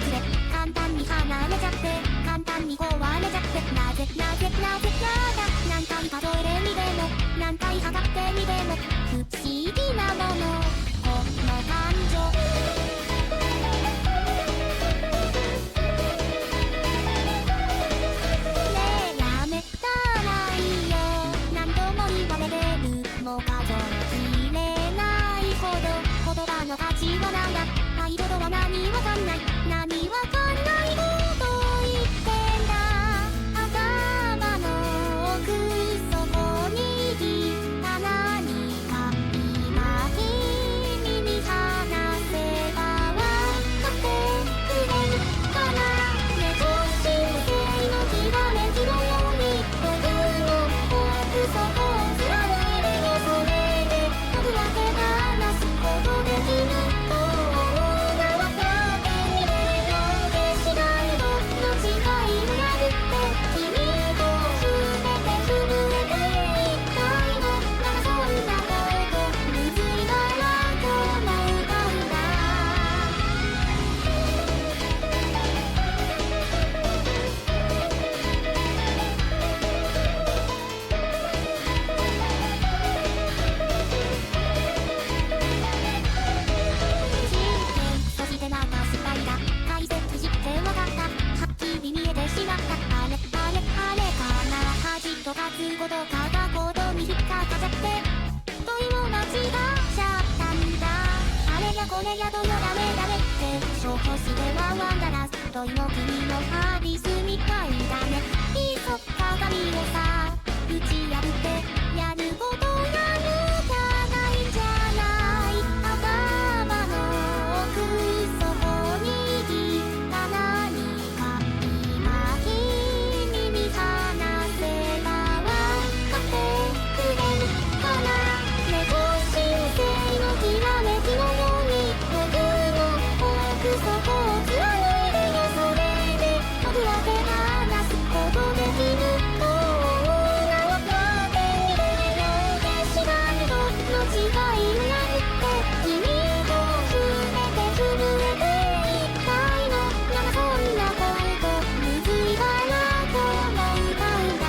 れ簡単に離れちゃって簡単に壊れちゃってなぜ何回数えてみても何回測ってみても不思議なものこの感情ねえやめたらいいよ何度も言われてるもう数えきれないほど言葉の価値はなんだアイドルは何わかんない何わかんないこと言ってんだ頭の奥底にいた何か今君に話せばわかってくれるかなね超新星のきらめきのように僕の奥底を貫いてよそれで僕だけ話すことできると思うならだって見れるようでしないのの違いをやるって君と全て震えていったいのならそんなことむずいからと思うんだそしてなんかスパイだ解説してわかったはっきり見えてしまったあれかな恥とかつこと片言に引っかかっちゃって問いを間違っちゃったんだあれやこれやとよダメって消去してはワンダラス問いも君のハリスみたいだねいっそ鏡をさ打ち破ってやることやるじゃないんじゃない頭の奥底にいた何か今君に話せばわかってくれるかなね超新星のきらめきのように僕の奥底を貫いてよそれで僕だけ話すことできると思うならだって見れるようでしないのの違いをやるって君と全て震えていったいのならそんなことむずいからと思うんだ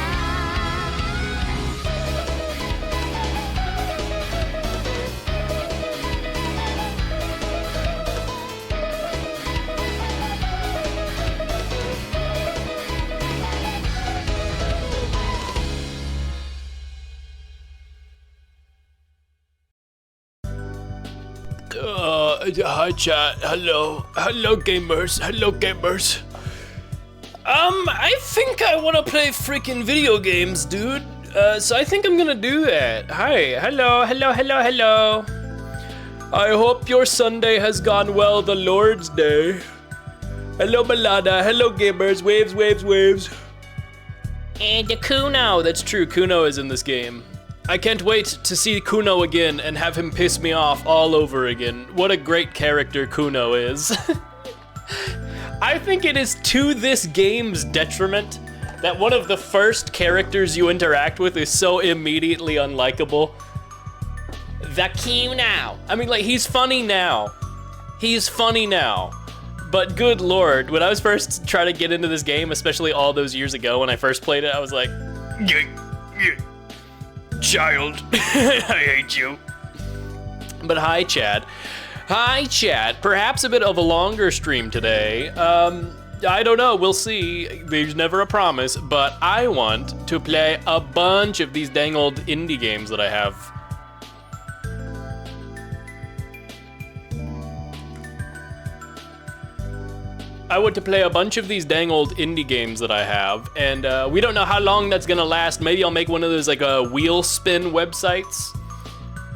Hi chat, hello gamers, I think I wanna play freaking video games, dude. So I think I'm gonna do that. Hi, hello. I hope your Sunday has gone well, the Lord's Day. Hello Balada, hello gamers, waves. And the Kuno, that's true, Kuno is in this game. I can't wait to see Kuno again and have him piss me off all over again. What a great character Kuno is. I think it is to this game's detriment that one of the first characters you interact with is so immediately unlikable. The Kuno. I mean, like, he's funny now. But good lord, when I was first trying to get into this game, especially all those years ago when I first played it, I was like, child, I hate you. But hi, Chad. Perhaps a bit of a longer stream today. I don't know, we'll see. There's never a promise, but I want to play a bunch of these dang old indie games that I have. I want to play a bunch of these dang old indie games that I have, and we don't know how long that's gonna last. Maybe I'll make one of those like wheel spin websites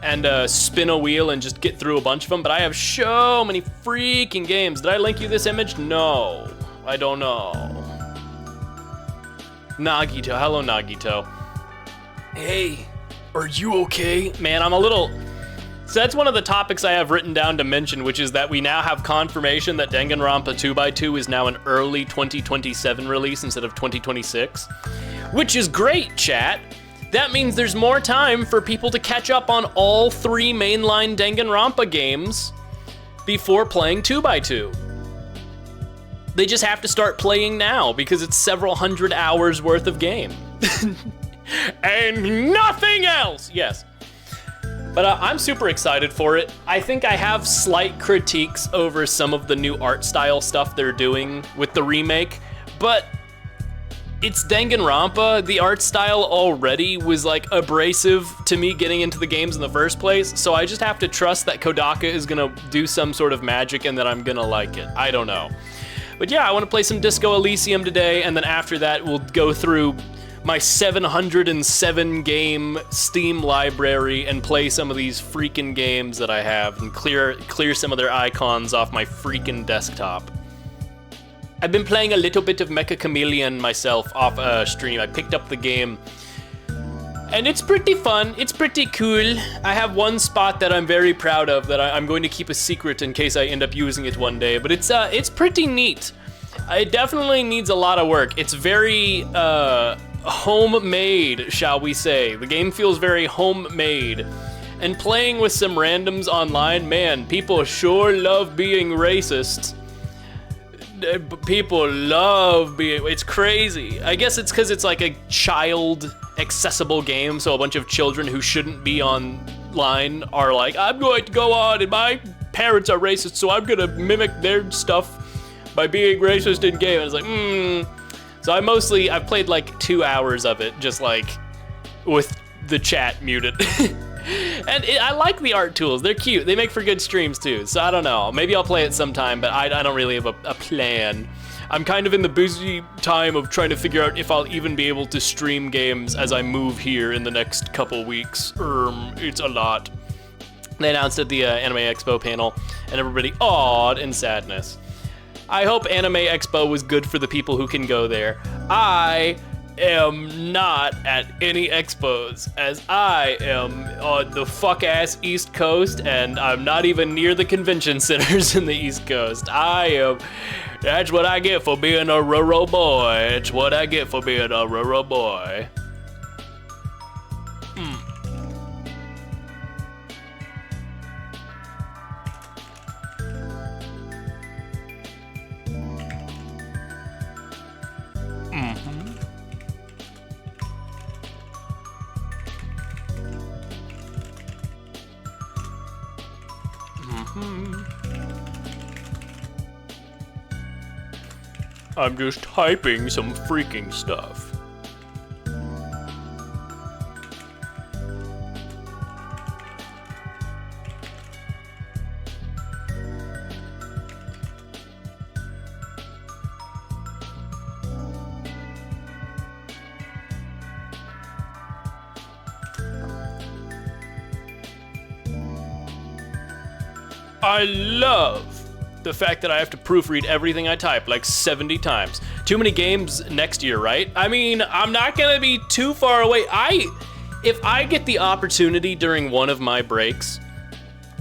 and spin a wheel and just get through a bunch of them, but I have so many freaking games. Did I link you this image? No, I don't know. Nagito, hello Nagito. Hey, are you okay? Man, I'm a little... So that's one of the topics I have written down to mention, which is that we now have confirmation that Danganronpa 2x2 is now an early 2027 release instead of 2026, which is great, chat. That means there's more time for people to catch up on all 3 mainline Danganronpa games before playing 2x2. They just have to start playing now because it's several hundred hours worth of game. And nothing else! Yes. But I'm super excited for it. I think I have slight critiques over some of the new art style stuff they're doing with the remake, but it's Danganronpa. The art style already was like abrasive to me getting into the games in the first place, so I just have to trust that Kodaka is gonna do some sort of magic and that I'm gonna like it. I don't know. But yeah, I wanna play some Disco Elysium today, and then after that we'll go through my 707 game Steam library and play some of these freaking games that I have and clear some of their icons off my freaking desktop. I've been playing a little bit of Mecha Chameleon myself off stream. I picked up the game and it's pretty fun. It's pretty cool. I have one spot that I'm very proud of that I'm going to keep a secret in case I end up using it one day, but it's pretty neat. It definitely needs a lot of work. It's very homemade, shall we say. The game feels very homemade. And playing with some randoms online, man, people sure love being racist. People love being, it's crazy. I guess it's because it's like a child accessible game, so a bunch of children who shouldn't be online are like, I'm going to go on and my parents are racist, so I'm gonna mimic their stuff by being racist in game. And it's like, So I've played like 2 hours of it, just like with the chat muted. And I like the art tools, they're cute. They make for good streams too, so I don't know. Maybe I'll play it sometime, but I don't really have a plan. I'm kind of in the busy time of trying to figure out if I'll even be able to stream games as I move here in the next couple weeks. It's a lot. They announced at the Anime Expo panel, and everybody awed in sadness. I hope Anime Expo was good for the people who can go there. I am not at any expos, as I am on the fuck-ass East Coast, and I'm not even near the convention centers in the East Coast. That's what I get for being a rural boy. It's what I get for being a rural boy. I'm just typing some freaking stuff. I love the fact that I have to proofread everything I type like 70 times. Too many games next year, right? I mean, I'm not gonna be too far away. If I get the opportunity during one of my breaks,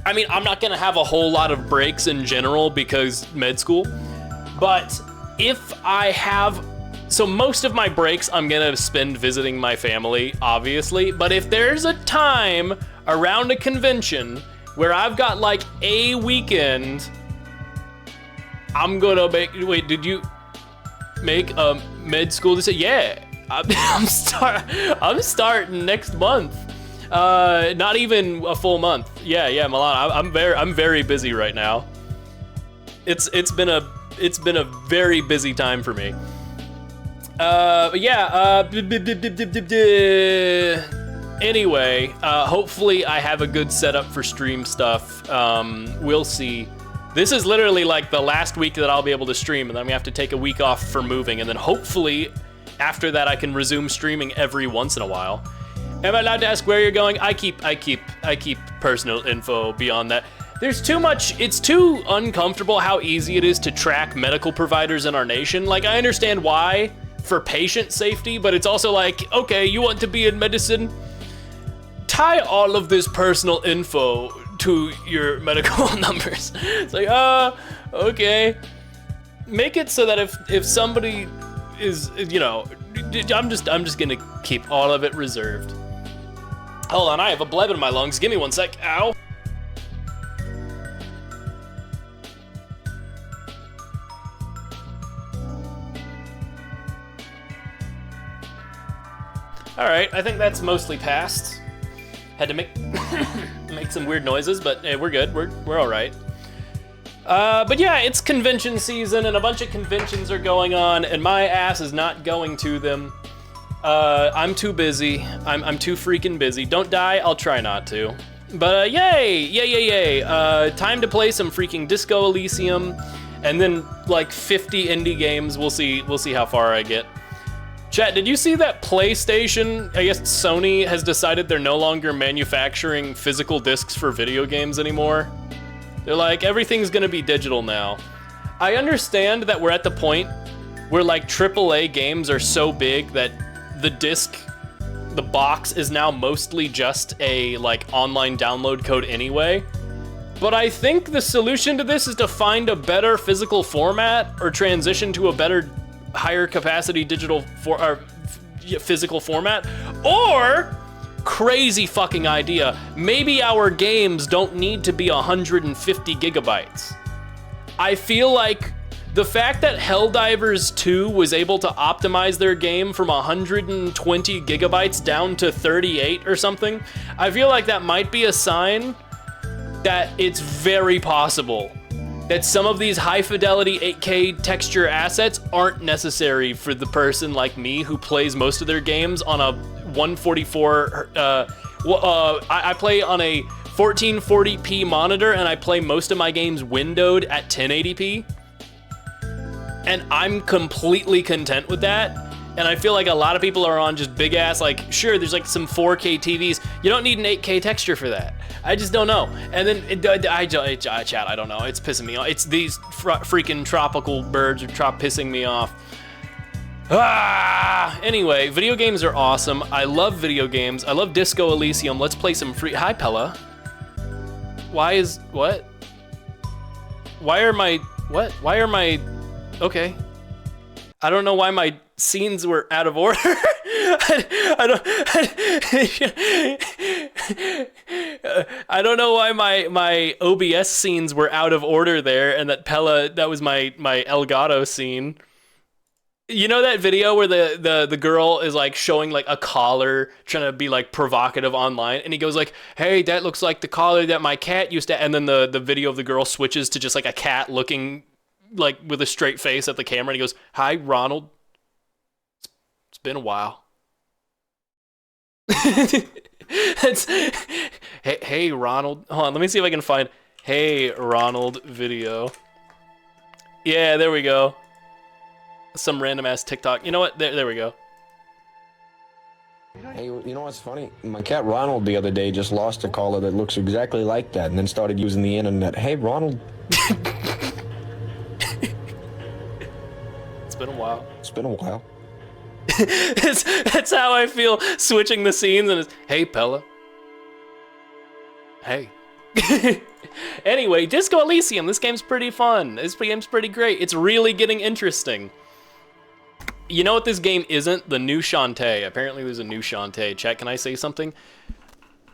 I mean, I'm not gonna have a whole lot of breaks in general because med school, but if I have, so most of my breaks I'm gonna spend visiting my family, obviously, but if there's a time around a convention where I've got like a weekend, I'm gonna make, wait, did you make a med school decision? Yeah, I'm starting next month. Not even a full month. Yeah, Milan, I'm very busy right now. It's been a very busy time for me. But yeah, anyway, hopefully I have a good setup for stream stuff. We'll see. This is literally like the last week that I'll be able to stream, and then we have to take a week off for moving, and then hopefully after that I can resume streaming every once in a while. Am I allowed to ask where you're going? I keep personal info beyond that. There's too much, it's too uncomfortable how easy it is to track medical providers in our nation. Like, I understand why, for patient safety, but it's also like, okay, you want to be in medicine? Tie all of this personal info to your medical numbers. It's like, okay. Make it so that if somebody is, you know, I'm just gonna keep all of it reserved. Hold on, I have a bleb in my lungs. Give me one sec. Ow. All right, I think that's mostly passed. Had to make make some weird noises, but hey, we're good. We're all right. But yeah, it's convention season, and a bunch of conventions are going on, and my ass is not going to them. I'm too busy. I'm too freaking busy. Don't die. I'll try not to. But yay! Time to play some freaking Disco Elysium, and then like 50 indie games. We'll see how far I get. Chat, did you see that PlayStation, I guess Sony, has decided they're no longer manufacturing physical discs for video games anymore? They're like, everything's gonna be digital now. I understand that we're at the point where like AAA games are so big that the disc, the box is now mostly just a like online download code anyway. But I think the solution to this is to find a better physical format or transition to a better, higher capacity digital physical format, or crazy fucking idea, maybe our games don't need to be 150 gigabytes. I feel like the fact that Helldivers 2 was able to optimize their game from 120 gigabytes down to 38 or something, I feel like that might be a sign that it's very possible that some of these high fidelity 8K texture assets aren't necessary for the person like me who plays most of their games on a 144, I play on a 1440p monitor, and I play most of my games windowed at 1080p. And I'm completely content with that. And I feel like a lot of people are on just big ass, like, sure, there's like some 4K TVs. You don't need an 8K texture for that. I just don't know. And then, chat, I don't know. It's pissing me off. It's these freaking tropical birds are pissing me off. Anyway, video games are awesome. I love video games. I love Disco Elysium. Let's play some free. Hi, Pella. What? Why are my, okay. I don't know why my scenes were out of order. I don't know why my OBS scenes were out of order there, and that Pella, that was my Elgato scene. You know that video where the girl is like showing like a collar, trying to be like provocative online, and he goes like, hey, that looks like the collar that my cat used to, and then the video of the girl switches to just like a cat looking like with a straight face at the camera, and he goes, hi, Ronald. It's been a while. Hey, Ronald. Hold on, let me see if I can find Hey, Ronald video. Yeah, there we go. Some random ass TikTok. You know what? There we go. Hey, you know what's funny? My cat Ronald the other day just lost a collar that looks exactly like that, and then started using the internet. Hey, Ronald. It's been a while. It's been a while. That's how I feel switching the scenes, and it's, hey, Pella. Hey. Anyway, Disco Elysium. This game's pretty fun. This game's pretty great. It's really getting interesting. You know what this game isn't? The new Shantae. Apparently there's a new Shantae. Chat, can I say something?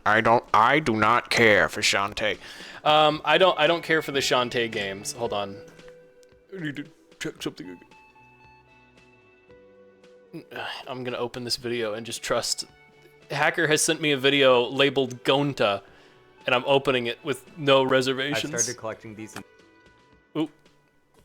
I do not care for Shantae. I don't care for the Shantae games. Hold on. I need to check something. I'm gonna open this video and just trust. Hacker has sent me a video labeled Gonta, and I'm opening it with no reservations. I've started collecting these. Ooh.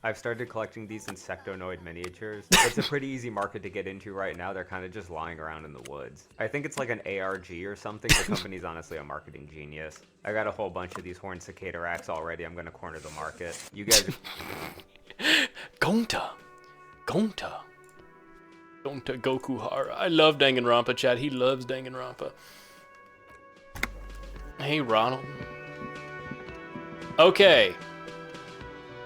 I've started collecting these insectoid miniatures. It's a pretty easy market to get into right now. They're kind of just lying around in the woods. I think it's like an ARG or something. The company's honestly a marketing genius. I got a whole bunch of these horned cicada racks already. I'm gonna corner the market. You guys. Gonta Gokuhara. I love Danganronpa, chat. He loves Danganronpa. Hey, Ronald. Okay.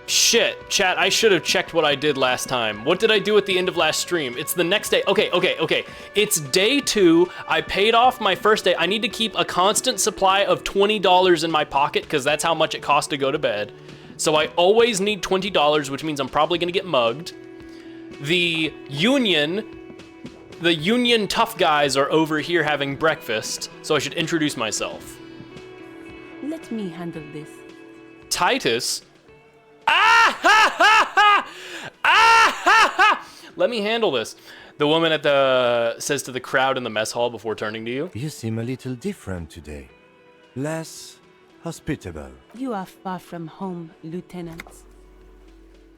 Shit, chat, I should have checked what I did last time. What did I do at the end of last stream? It's the next day. Okay. It's day 2. I paid off my first day. I need to keep a constant supply of $20 in my pocket because that's how much it costs to go to bed. So I always need $20, which means I'm probably gonna get mugged. The union tough guys are over here having breakfast, so I should introduce myself. Let me handle this. Titus. Ah ha ha ha! Ah ha ha! Let me handle this. The woman at the says to the crowd in the mess hall before turning to you. You seem a little different today. Less hospitable. You are far from home, Lieutenant.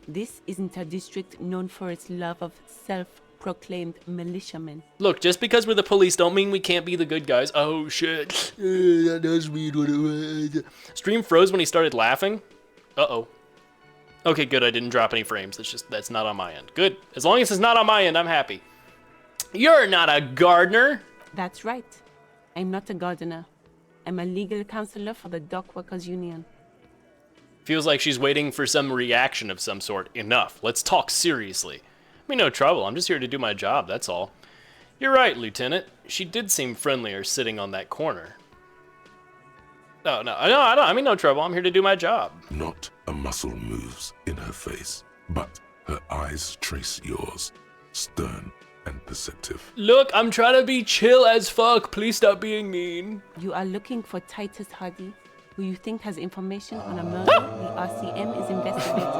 This isn't a district known for its love of self-proclaimed militiamen. Look, just because we're the police don't mean we can't be the good guys. Oh shit. That does mean what it was. Stream froze when he started laughing. Uh-oh. Okay, good. I didn't drop any frames. That's not on my end. Good. As long as it's not on my end, I'm happy. You're not a gardener. That's right. I'm not a gardener. I'm a legal counselor for the Dock Workers Union. Feels like she's waiting for some reaction of some sort. Enough. Let's talk seriously. I mean, no trouble. I'm just here to do my job, that's all. You're right, Lieutenant. She did seem friendlier sitting on that corner. No, I don't. I mean, no trouble. I'm here to do my job. Not a muscle moves in her face, but her eyes trace yours, stern and perceptive. Look, I'm trying to be chill as fuck. Please stop being mean. You are looking for Titus Hardy, who you think has information on a murder the RCM is investigating.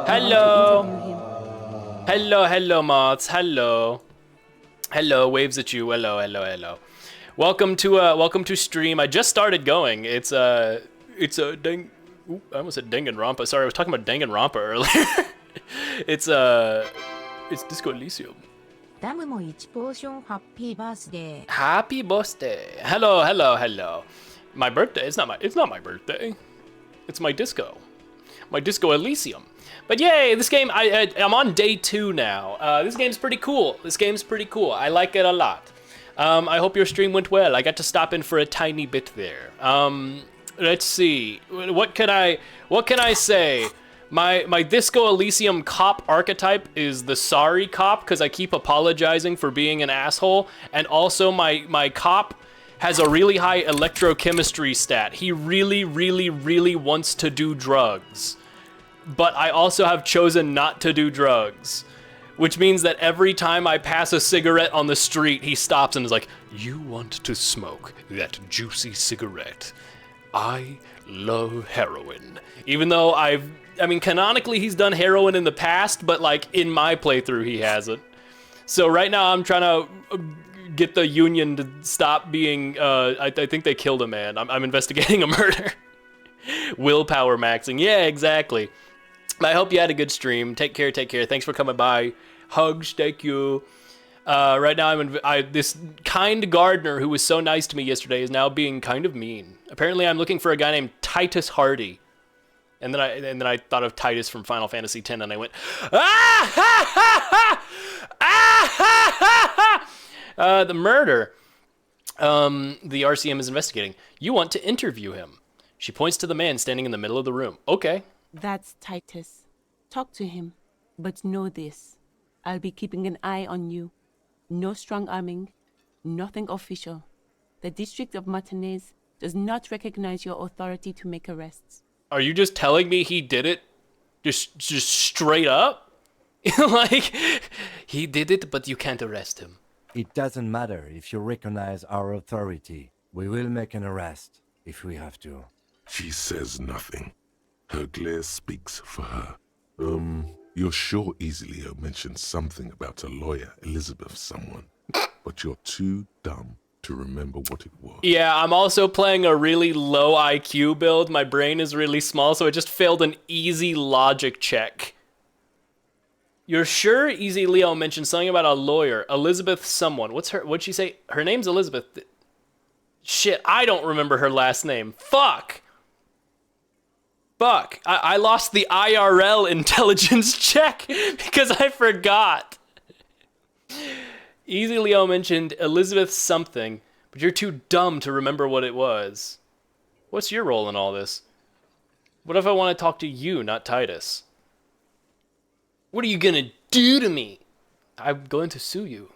Hello. You want to interview him. Hello, moths. Hello, waves at you. Hello. Welcome to stream. I just started going. It's a dang. Ooh, I almost said Danganronpa. Sorry, I was talking about Danganronpa earlier. It's Disco Elysium. ダムも1ポーションハッピーバースデー。 Happy birthday. Hello. My birthday? It's not my birthday. It's my disco. My Disco Elysium. But yay, this game, I'm on day 2 now. This game's pretty cool. I like it a lot. I hope your stream went well. I got to stop in for a tiny bit there. Let's see. What can I say? My Disco Elysium cop archetype is the sorry cop because I keep apologizing for being an asshole, and also my cop has a really high electrochemistry stat. He really wants to do drugs. But I also have chosen not to do drugs, which means that every time I pass a cigarette on the street, he stops and is like, "You want to smoke that juicy cigarette? I love heroin." Even though I mean, canonically he's done heroin in the past, but like in my playthrough he hasn't. So right now I'm trying to get the union to stop being, I think they killed a man. I'm investigating a murder. Willpower maxing, yeah, exactly. I hope you had a good stream. Take care. Thanks for coming by. Hugs, thank you. Right now, this kind gardener who was so nice to me yesterday is now being kind of mean. Apparently, I'm looking for a guy named Titus Hardy. And then I thought of Titus from Final Fantasy X, and I went, ah ha ha ha, ah ha ha ha. The murder. The RCM is investigating. You want to interview him. She points to the man standing in the middle of the room. Okay. That's Titus. Talk to him. But know this. I'll be keeping an eye on you. No strong arming. Nothing official. The District of Martinez does not recognize your authority to make arrests. Are you just telling me he did it? Just straight up? Like, he did it, but you can't arrest him. It doesn't matter if you recognize our authority. We will make an arrest if we have to. She says nothing. Her glare speaks for her. You're sure Easyleo mentioned something about a lawyer, Elizabeth someone, but you're too dumb to remember what it was. Yeah, I'm also playing a really low IQ build. My brain is really small, so I just failed an easy logic check. You're sure Easyleo mentioned something about a lawyer, Elizabeth someone. What'd she say? Her name's Elizabeth. Shit, I don't remember her last name. Fuck! I lost the IRL intelligence check because I forgot. Easyleo mentioned Elizabeth something, but you're too dumb to remember what it was. What's your role in all this? What if I want to talk to you, not Titus? What are you gonna do to me? I'm going to sue you.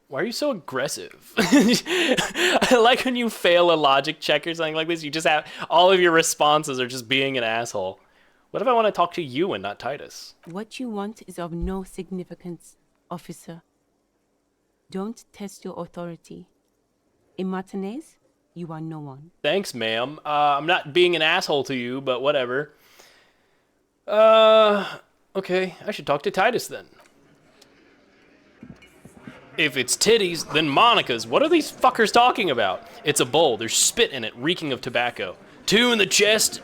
Why are you so aggressive? I like when you fail a logic check or something like this. You just have all of your responses are just being an asshole. What if I want to talk to you and not Titus? What you want is of no significance, officer. Don't test your authority. In Martinez, you are no one. Thanks, ma'am. I'm not being an asshole to you, but whatever. Okay, I should talk to Titus then. If it's titties, then Monica's. What are these fuckers talking about? It's a bowl. There's spit in it, reeking of tobacco. 2 in the chest,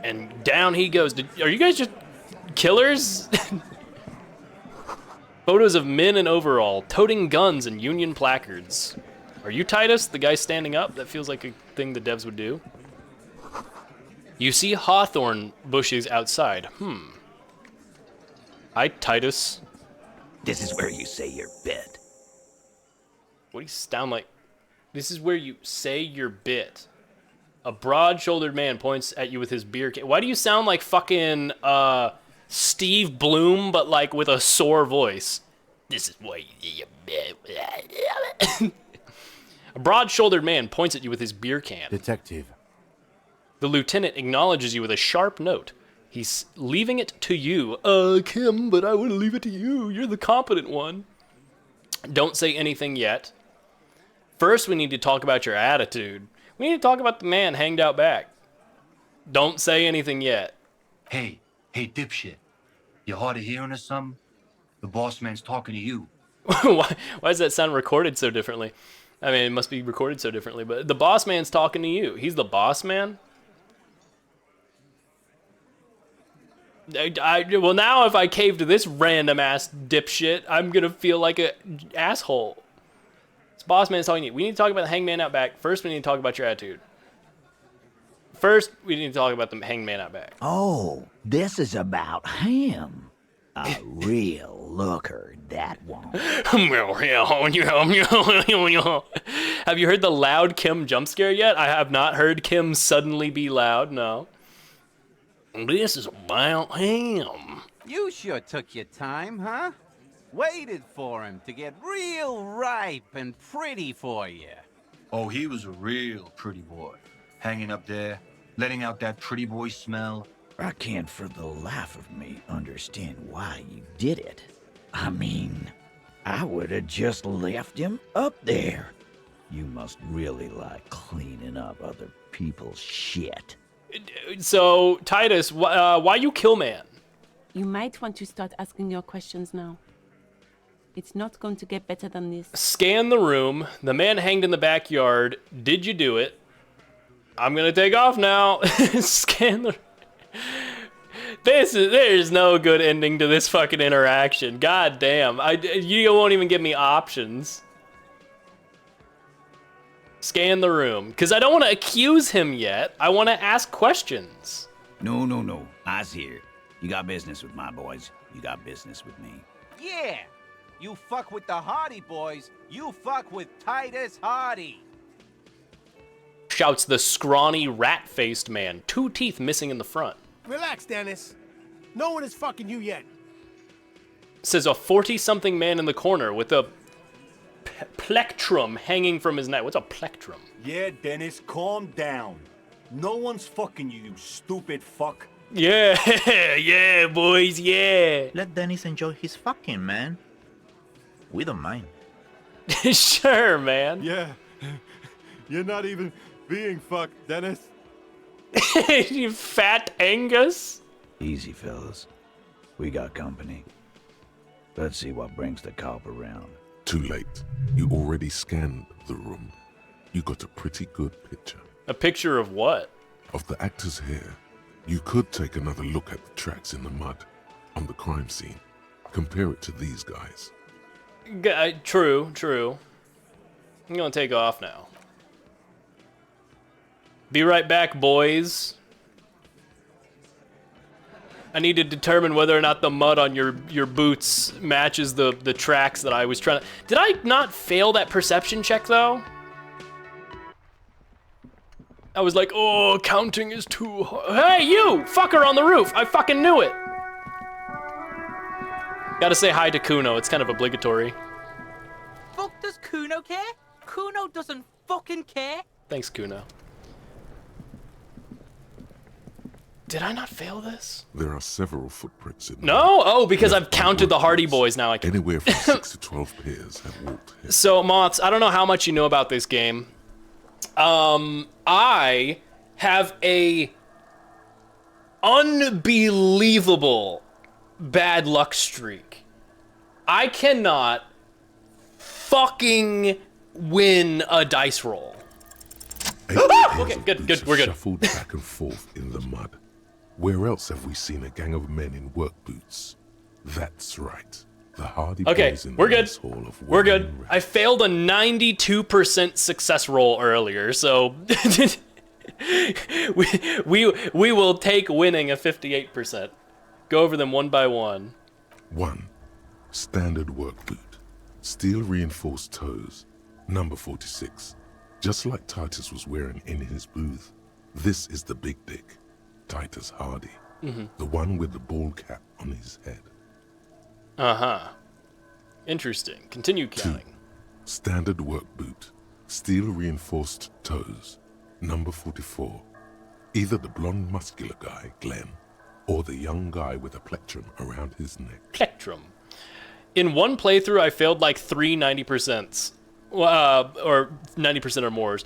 and down he goes. Are you guys just killers? Photos of men in overall, toting guns and Union placards. Are you Titus, the guy standing up? That feels like a thing the devs would do. You see hawthorn bushes outside. Hi, Titus. This is where you say your bit. What do you sound like? This is where you say your bit. A broad-shouldered man points at you with his beer can. Why do you sound like fucking Steve Bloom, but like with a sore voice? This is where you say your bit. A broad-shouldered man points at you with his beer can. Detective. The lieutenant acknowledges you with a sharp note. He's leaving it to you. Kim, but I would leave it to you. You're the competent one. Don't say anything yet. First, we need to talk about your attitude. We need to talk about the man hanged out back. Don't say anything yet. Hey, dipshit. You hard of hearing or something? The boss man's talking to you. Why does that sound recorded so differently? I mean, it must be recorded so differently, but the boss man's talking to you. He's the boss man? Well, now if I cave to this random ass dipshit, I'm gonna feel like a asshole. This boss man's talking to you. We need to talk about the hangman out back. First, we need to talk about your attitude. First, we need to talk about the hangman out back. Oh, this is about him. A real looker, that one. Have you heard the loud Kim jump scare yet? I have not heard Kim suddenly be loud, no. This is about him. You sure took your time, huh? Waited for him to get real ripe and pretty for you. Oh, he was a real pretty boy. Hanging up there, letting out that pretty boy smell. I can't for the life of me understand why you did it. I mean, I would have just left him up there. You must really like cleaning up other people's shit. So, Titus, why you kill man? You might want to start asking your questions now. It's not going to get better than this. Scan the room. The man hanged in the backyard. Did you do it? I'm gonna take off now. Scan the... There's no good ending to this fucking interaction. God damn. You won't even give me options. Scan the room. Because I don't want to accuse him yet. I want to ask questions. No. I's here. You got business with my boys. You got business with me. Yeah, you fuck with the Hardy boys, you fuck with Titus Hardy. Shouts the scrawny, rat-faced man, 2 teeth missing in the front. Relax, Dennis. No one is fucking you yet. Says a 40-something man in the corner with a plectrum hanging from his neck. What's a plectrum? Yeah, Dennis, calm down. No one's fucking you, you stupid fuck. Yeah, yeah, boys, yeah. Let Dennis enjoy his fucking, man. We don't mind. Sure, man. Yeah, you're not even being fucked, Dennis. You fat Angus. Easy, fellas. We got company. Let's see what brings the cop around. Too late. You already scanned the room. You got a pretty good picture. A picture of what? Of the actor's hair. You could take another look at the tracks in the mud on the crime scene. Compare it to these guys. True. I'm gonna take off now. Be right back, boys. I need to determine whether or not the mud on your boots matches the tracks that I was trying to... Did I not fail that perception check, though? I was like, oh, counting is too hard. Hey, you! Fucker on the roof! I fucking knew it! Gotta say hi to Kuno. It's kind of obligatory. Fuck does Kuno care? Kuno doesn't fucking care. Thanks, Kuno. Did I not fail this? There are several footprints in No? Oh, because I've counted the Hardy Boys now. I can... Anywhere from 6 to 12 pairs have walked here. So, Moths, I don't know how much you know about this game. I have a unbelievable bad luck streak. I cannot fucking win a dice roll. Okay, good, we're good. Shuffled back and forth in the mud. Where else have we seen a gang of men in work boots? That's right. The Hardy Okay, Boys in we're the good. Mess Hall of We're good. Women. I failed a 92% success roll earlier, so we will take winning a 58%. Go over them one by one. 1. Standard work boot. Steel reinforced toes. Number 46. Just like Titus was wearing in his booth. This is the big dick. Titus Hardy. The one with the bald cap on his head. Uh-huh. Interesting. Continue 2. counting. Standard work boot. Steel reinforced toes. Number 44. Either the blonde muscular guy, Glenn, or the young guy with a plectrum around his neck. Plectrum. In one playthrough, I failed like 3 90%. Or 90% or more.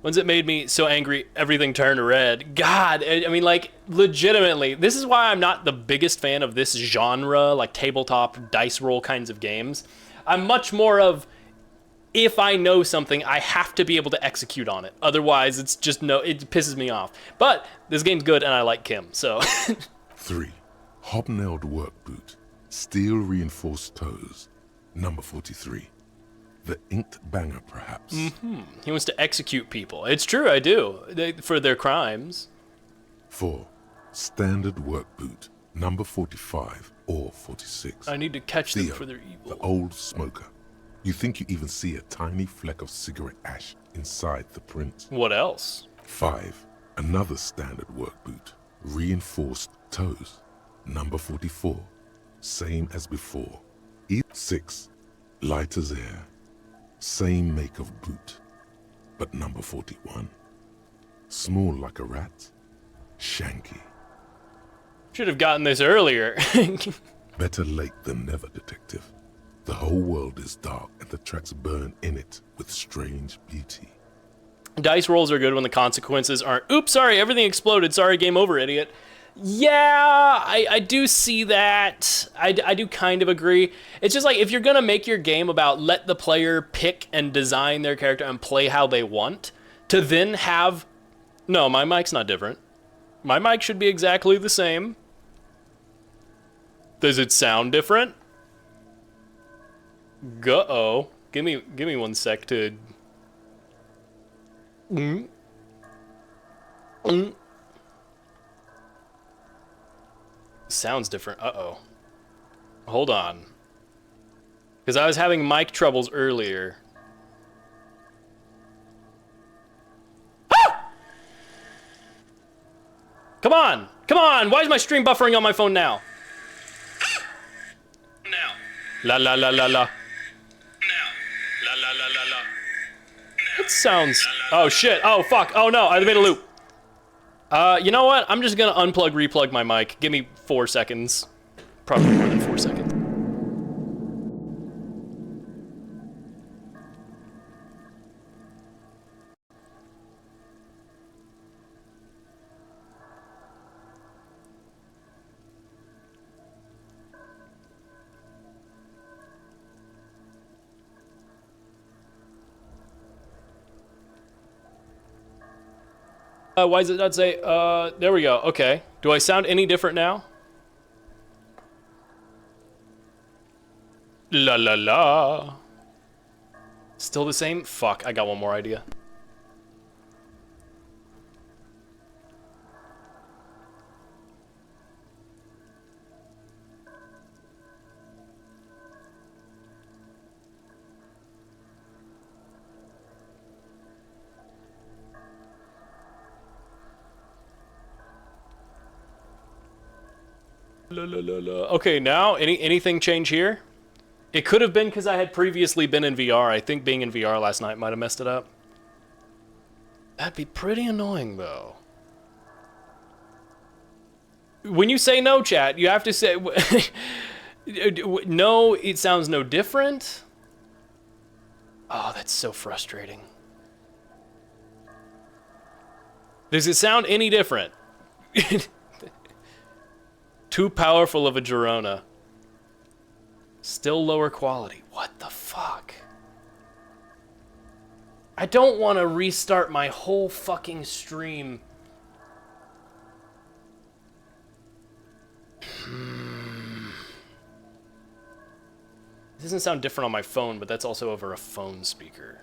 Once it made me so angry, everything turned red. God, I mean, like, legitimately, this is why I'm not the biggest fan of this genre, like tabletop dice roll kinds of games. I'm much more of, if I know something, I have to be able to execute on it. Otherwise, it's just it pisses me off. But this game's good, and I like Kim, so. 3. Hobnailed work boot. Steel reinforced toes. Number 43. The inked banger, perhaps. He wants to execute people. It's true, I do. For their crimes. 4. Standard work boot. Number 45 or 46. I need to catch them Theo, for their evil. the old smoker. You think you even see a tiny fleck of cigarette ash inside the print. What else? 5. Another standard work boot. Reinforced toes. Number 44. Same as before. 6. Light as air. Same make of boot. But number 41. Small like a rat. Shanky. Should have gotten this earlier. Better late than never, detective. The whole world is dark and the tracks burn in it with strange beauty. Dice rolls are good when the consequences aren't, oops, sorry, everything exploded, sorry, game over, idiot. Yeah, I do see that. I do kind of agree. It's just like, if you're gonna make your game about let the player pick and design their character and play how they want, to then have, no, my mic's not different. My mic should be exactly the same. Does it sound different? Go-oh. Give me 1 sec to... Sounds different. Uh-oh. Hold on. Because I was having mic troubles earlier. Ah! Come on! Come on! Why is my stream buffering on my phone now? Now. La la la la la. La la la la la. That sounds... Oh shit. Oh fuck. Oh no, I made a loop. You know what? I'm just gonna unplug, replug my mic. Give me 4 seconds. Probably more than 4 seconds. Why does it not say, there we go, okay. Do I sound any different now? La la la. Still the same? Fuck, I got one more idea. La, la, la, la. Okay, now, anything change here? It could have been because I had previously been in VR. I think being in VR last night might have messed it up. That'd be pretty annoying, though. When you say no, chat, you have to say... no, it sounds no different. Oh, that's so frustrating. Does it sound any different? Too powerful of a Girona. Still lower quality. What the fuck? I don't want to restart my whole fucking stream. It doesn't sound different on my phone, but that's also over a phone speaker.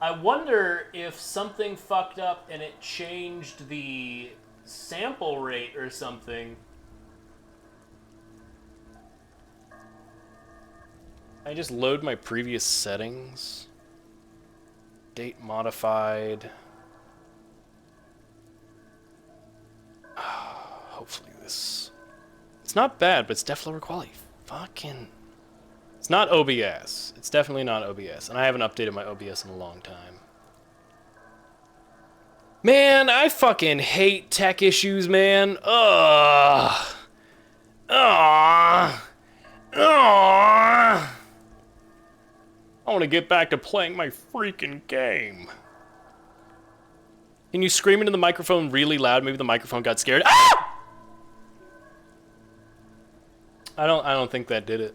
I wonder if something fucked up and it changed the sample rate or something. I just load my previous settings. Date modified. Hopefully this... It's not bad, but it's definitely lower quality. Fucking... It's not OBS. It's definitely not OBS. And I haven't updated my OBS in a long time. Man, I fucking hate tech issues, man. Ugh. Ugh. Ugh. I want to get back to playing my freaking game. Can you scream into the microphone really loud? Maybe the microphone got scared. Ah! I don't think that did it.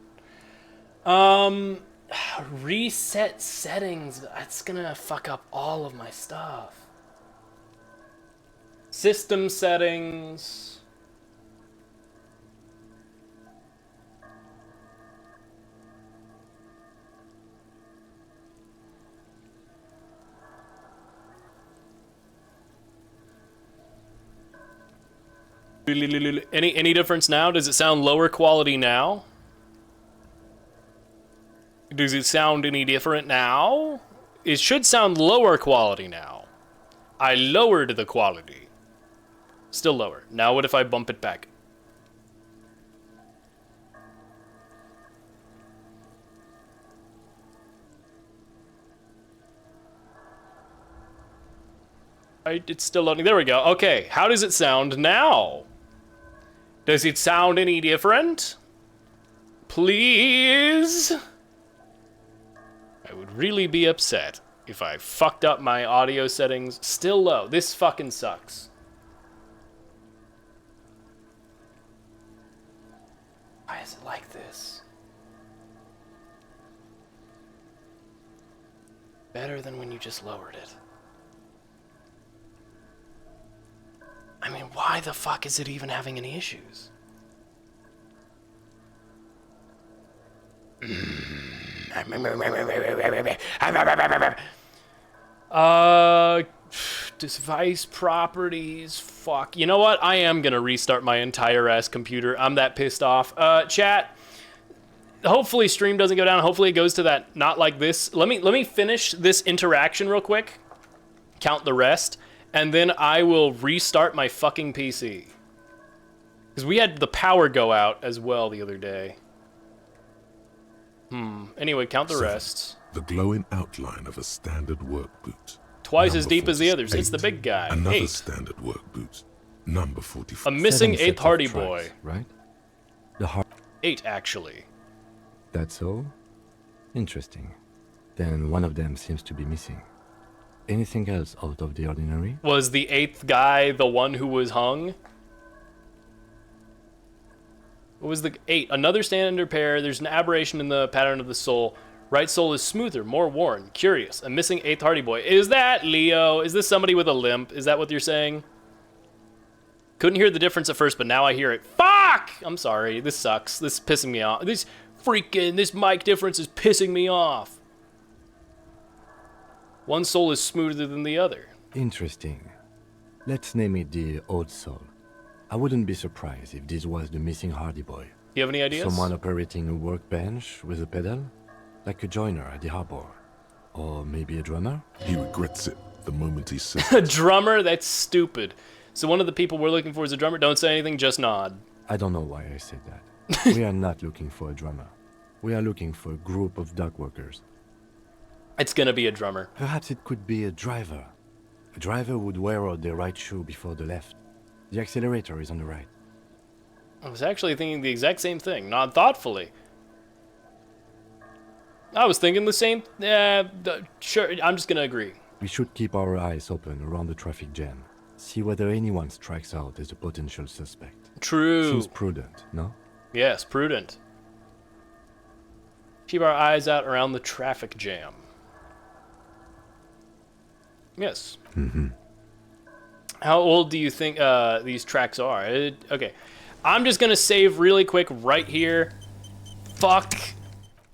Reset settings. That's gonna fuck up all of my stuff. System settings. Any difference now? Does it sound lower quality now? Does it sound any different now? It should sound lower quality now. I lowered the quality. Still lower. Now what if I bump it back? It's still loading. There we go. Okay, how does it sound now? Does it sound any different? Please? I would really be upset if I fucked up my audio settings. Still low. This fucking sucks. Why is it like this? Better than when you just lowered it. I mean, why the fuck is it even having any issues? Device properties, fuck. You know what? I am gonna restart my entire ass computer. I'm that pissed off. Chat, hopefully stream doesn't go down. Hopefully it goes to that not like this. Let me finish this interaction real quick. Count the rest. And then I will restart my fucking PC. Because we had the power go out as well the other day. Anyway, count the rest. The glowing outline of a standard work boot. Twice as deep as the others. It's the big guy. Another 8. standard work boot. Number 44. A missing 8th Hardy Boy. Right? The 8, actually. That's all? Interesting. Then one of them seems to be missing. Anything else out of the ordinary? Was the 8th guy the one who was hung? What was the 8? Another standard pair. There's an aberration in the pattern of the sole. Right sole is smoother, more worn. Curious. A missing 8th Hardy Boy. Is that Leo? Is this somebody with a limp? Is that what you're saying? Couldn't hear the difference at first, but now I hear it. Fuck! I'm sorry. This sucks. This is pissing me off. This mic difference is pissing me off. One soul is smoother than the other. Interesting. Let's name it the old soul. I wouldn't be surprised if this was the missing Hardy Boy. You have any ideas? Someone operating a workbench with a pedal? Like a joiner at the harbor. Or maybe a drummer? He regrets it the moment he says A drummer? That's stupid. So one of the people we're looking for is a drummer? Don't say anything, just nod. I don't know why I said that. We are not looking for a drummer. We are looking for a group of dock workers. It's gonna be a drummer. Perhaps it could be a driver. A driver would wear out their right shoe before the left. The accelerator is on the right. I was actually thinking the exact same thing. Nod thoughtfully. I was thinking the same... sure, I'm just gonna agree. We should keep our eyes open around the traffic jam. See whether anyone strikes out as a potential suspect. True. Seems prudent, no? Yes, prudent. Keep our eyes out around the traffic jam. Yes. Mm-hmm. How old do you think these tracks are? Okay. I'm just gonna save really quick right here. Fuck.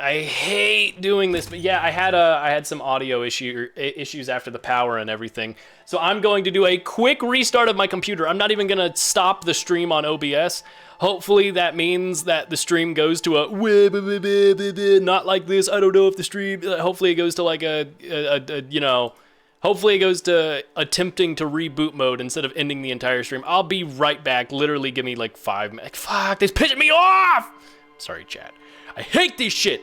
I hate doing this, but yeah, I had some audio issues after the power and everything. So I'm going to do a quick restart of my computer. I'm not even gonna stop the stream on OBS. Hopefully that means that the stream goes to a not like this. I don't know if the stream. Hopefully it goes to like a you know. Hopefully it goes to attempting to reboot mode instead of ending the entire stream. I'll be right back. Literally give me like 5 minutes. Fuck, this pissing me off! Sorry, chat. I hate this shit.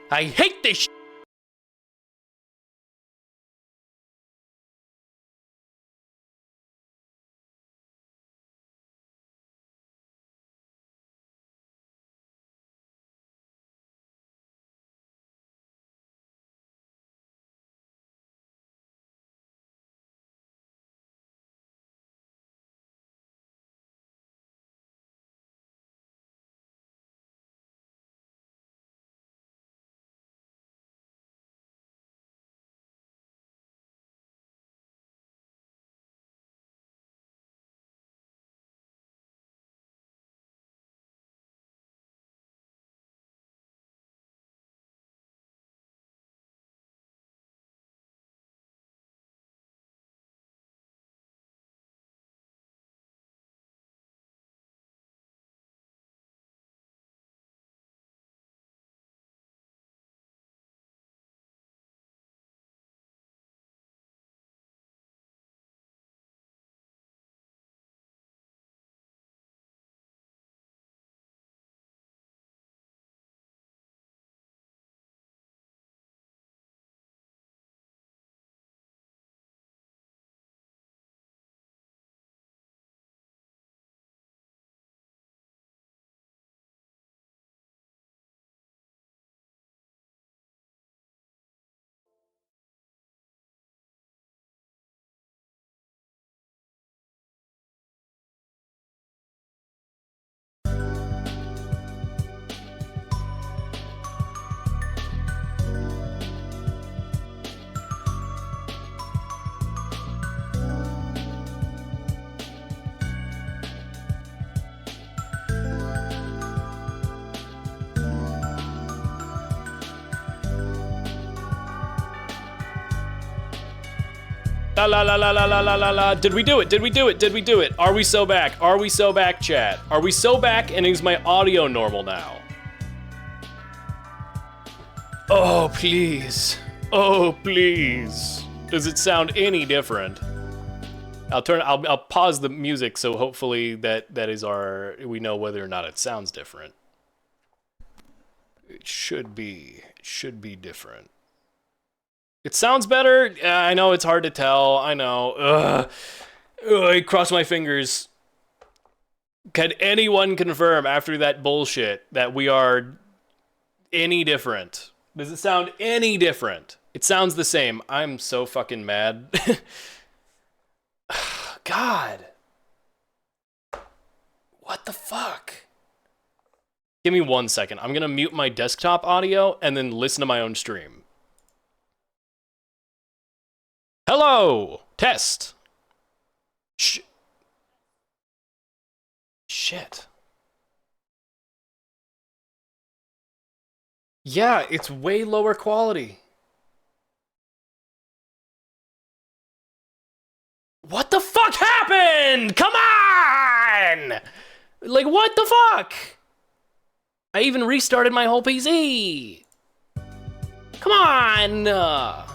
I hate this shit. La la la la la la la la la. Did we do it? Did we do it? Did we do it? Are we so back? Are we so back, chat? Are we so back and is my audio normal now? Oh, please. Oh, please. Does it sound any different? I'll pause the music so hopefully that is we know whether or not it sounds different. It should be different. It sounds better. I know it's hard to tell. I know. Ugh. I cross my fingers. Can anyone confirm after that bullshit that we are any different? Does it sound any different? It sounds the same. I'm so fucking mad. God. What the fuck? Give me 1 second. I'm gonna mute my desktop audio and then listen to my own stream. Hello! Test! Shit. Yeah, it's way lower quality. What the fuck happened? Come on! Like, what the fuck? I even restarted my whole PC. Come on!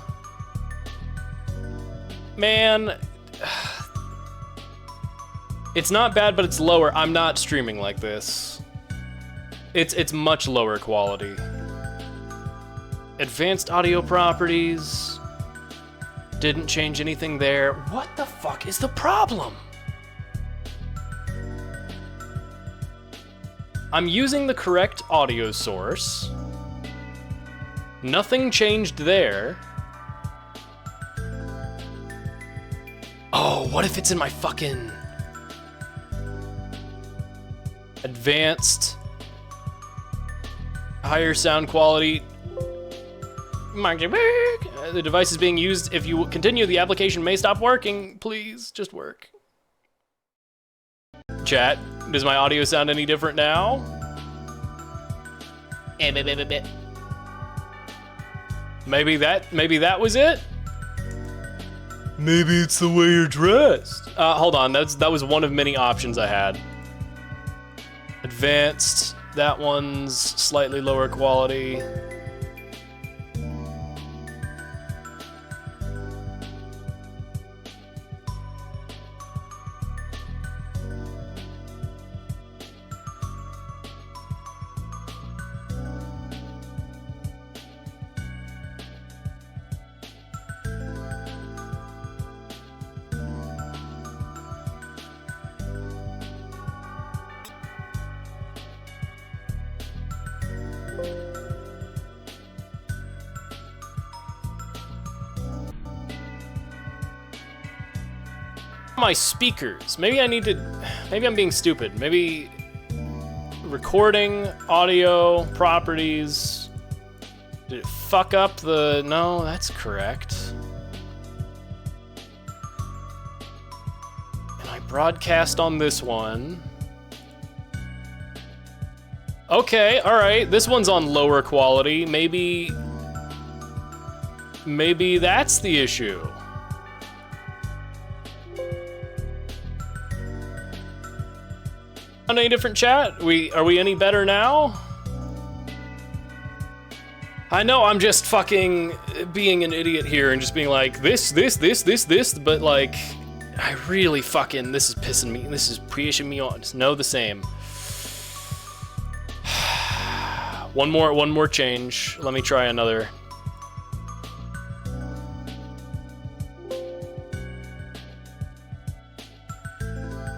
Man, it's not bad, but it's lower. I'm not streaming like this. It's much lower quality. Advanced audio properties. Didn't change anything there. What the fuck is the problem? I'm using the correct audio source. Nothing changed there. Oh, what if it's in my fucking advanced higher sound quality? The device is being used. If you continue, the application may stop working. Please, just work. Chat, does my audio sound any different now? Maybe that was it? Maybe it's the way you're dressed. Hold on, that was one of many options I had. Advanced, that one's slightly lower quality. My speakers. Maybe I'm being stupid. Maybe recording, audio, properties. Did it fuck up the... No, that's correct. And I broadcast on this one. Okay, all right. This one's on lower quality. Maybe that's the issue. Any different, chat? Are we any better now? I know I'm just fucking being an idiot here and just being like this, but like I really fucking this is pushing me on. Just know the same. One more change. Let me try another.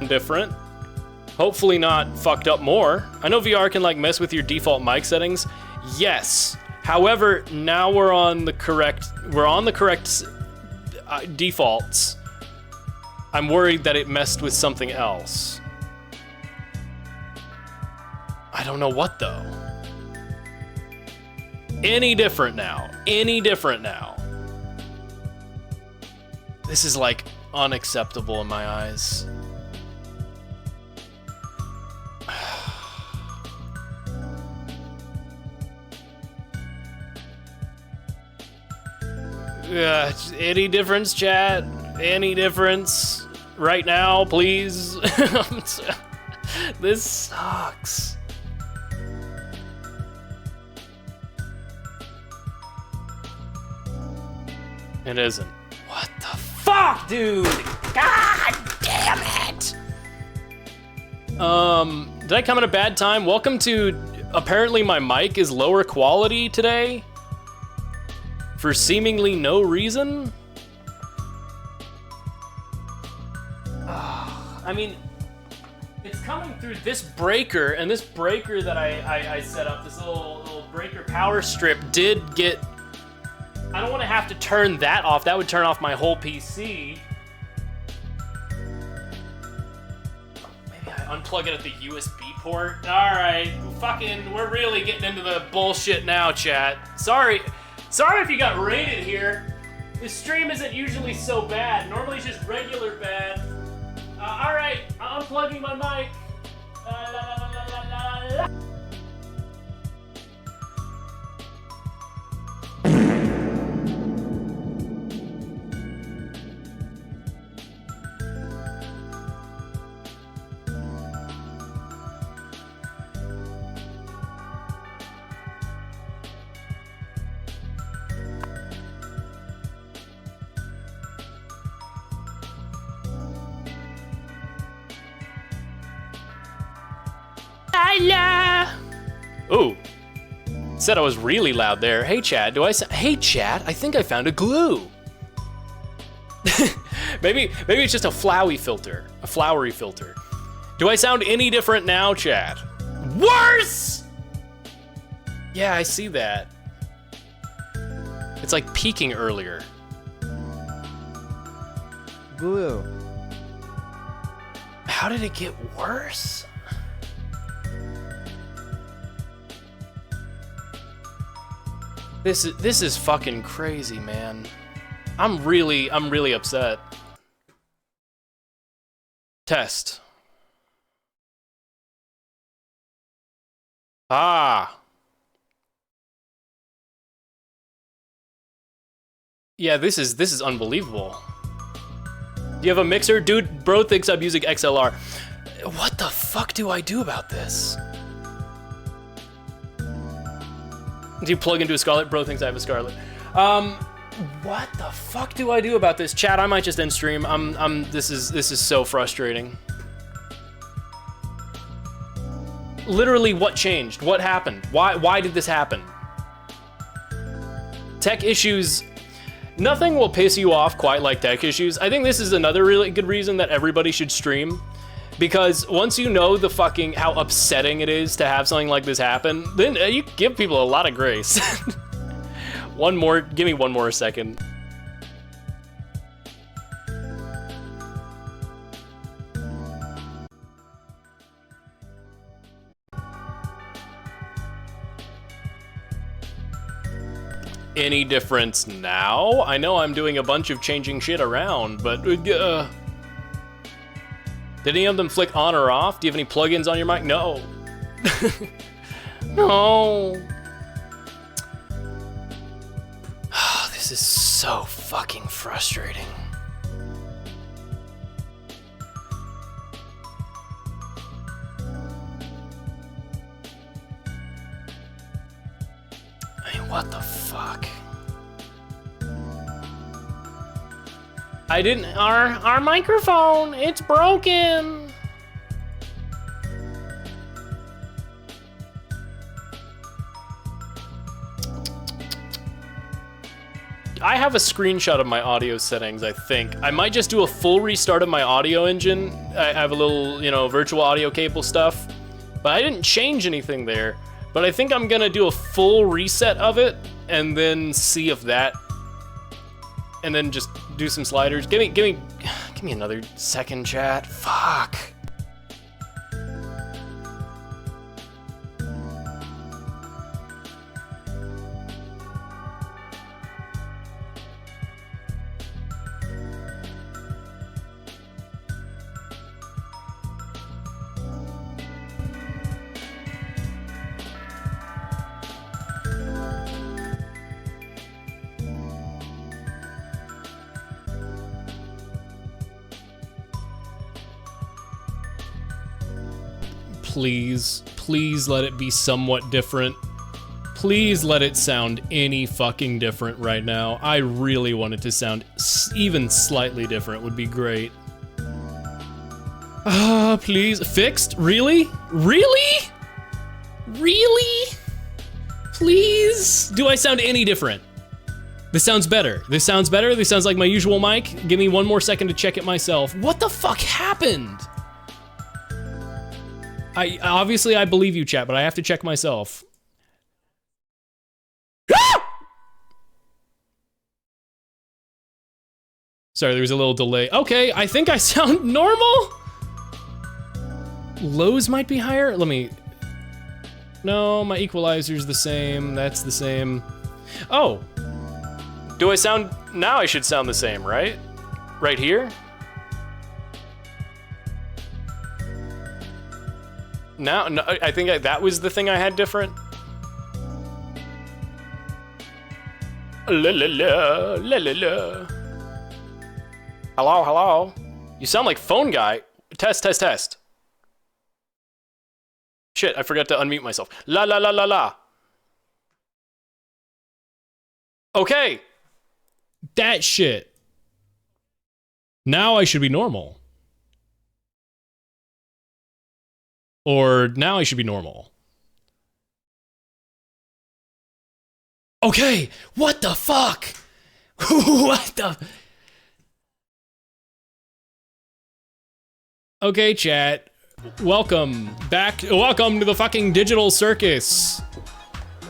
Different. Hopefully not fucked up more. I know VR can like mess with your default mic settings. Yes. However, now we're on the correct defaults. I'm worried that it messed with something else. I don't know what though. Any different now. This is like unacceptable in my eyes. Any difference, chat? Any difference? Right now, please? This sucks. It isn't. What the fuck, dude? God damn it! Did I come at a bad time? Welcome to... Apparently my mic is lower quality today. For seemingly no reason? I mean, it's coming through this breaker, and this breaker that I set up, this little breaker power strip did get... I don't want to have to turn that off. That would turn off my whole PC. Maybe I unplug it at the USB port. Alright, fucking, we're really getting into the bullshit now, chat. Sorry if you got rated here. This stream isn't usually so bad. Normally it's just regular bad. Alright, I'm unplugging my mic. Ooh, said I was really loud there. Hey chat, hey chat, I think I found a glue. maybe it's just a flowery filter. Do I sound any different now, chat? Worse! Yeah, I see that. It's like peaking earlier. Glue. How did it get worse? This is fucking crazy, man. I'm really upset. Test. Ah. Yeah, this is unbelievable. Do you have a mixer? Dude, bro thinks I'm using XLR. What the fuck do I do about this? Do you plug into a Scarlett? Bro thinks I have a Scarlett. What the fuck do I do about this? Chat, I might just end stream. This is so frustrating. Literally, what changed? What happened? Why did this happen? Tech issues. Nothing will piss you off quite like tech issues. I think this is another really good reason that everybody should stream. Because once you know the fucking how upsetting it is to have something like this happen, then you give people a lot of grace. Give me one more second. Any difference now? I know I'm doing a bunch of changing shit around, but did any of them flick on or off? Do you have any plugins on your mic? No. No. Oh, this is so fucking frustrating. I mean, what the fuck? I didn't. Our microphone, it's broken. I have a screenshot of my audio settings, I think. I might just do a full restart of my audio engine. I have a little, virtual audio cable stuff, but I didn't change anything there. But I think I'm gonna do a full reset of it and then see if that, and then just do some sliders. Give me another second, chat. Fuck. Please let it be somewhat different. Please let it sound any fucking different right now. I really want it to sound even slightly different would be great. Please. Fixed? Really? Really? Really? Please? Do I sound any different? This sounds better. This sounds better. This sounds like my usual mic. Give me one more second to check it myself. What the fuck happened? Obviously I believe you, chat, but I have to check myself. Sorry, there was a little delay. Okay, I think I sound normal. Lows might be higher. Let me. No, my equalizer's the same. That's the same. Oh. Do I sound. Now I should sound the same, right? Right here? Now, no, I think that was the thing I had different. La la la, la la la. Hello, hello. You sound like phone guy. Test, test, test. Shit, I forgot to unmute myself. La la la la la. Okay. That shit. Now I should be normal. Or now I should be normal. Okay, what the fuck? What the? Okay, chat. Welcome back. Welcome to the fucking digital circus.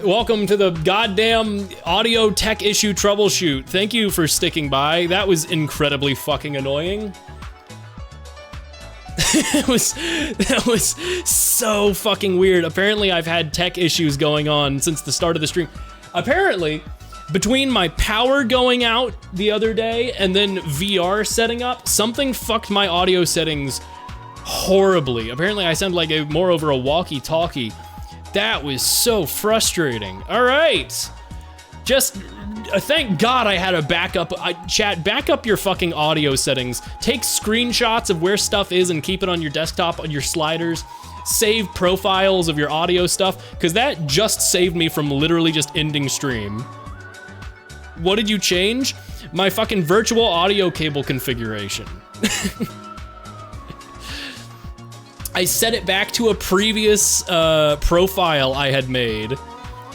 Welcome to the goddamn audio tech issue troubleshoot. Thank you for sticking by. That was incredibly fucking annoying. That was so fucking weird. Apparently I've had tech issues going on since the start of the stream. Apparently, between my power going out the other day and then VR setting up, something fucked my audio settings horribly. Apparently I sound like more over a walkie-talkie. That was so frustrating. All right. Just thank God I had a backup. Chat, back up your fucking audio settings. Take screenshots of where stuff is and keep it on your desktop, on your sliders. Save profiles of your audio stuff, because that just saved me from literally just ending stream. What did you change? My fucking virtual audio cable configuration. I set it back to a previous profile I had made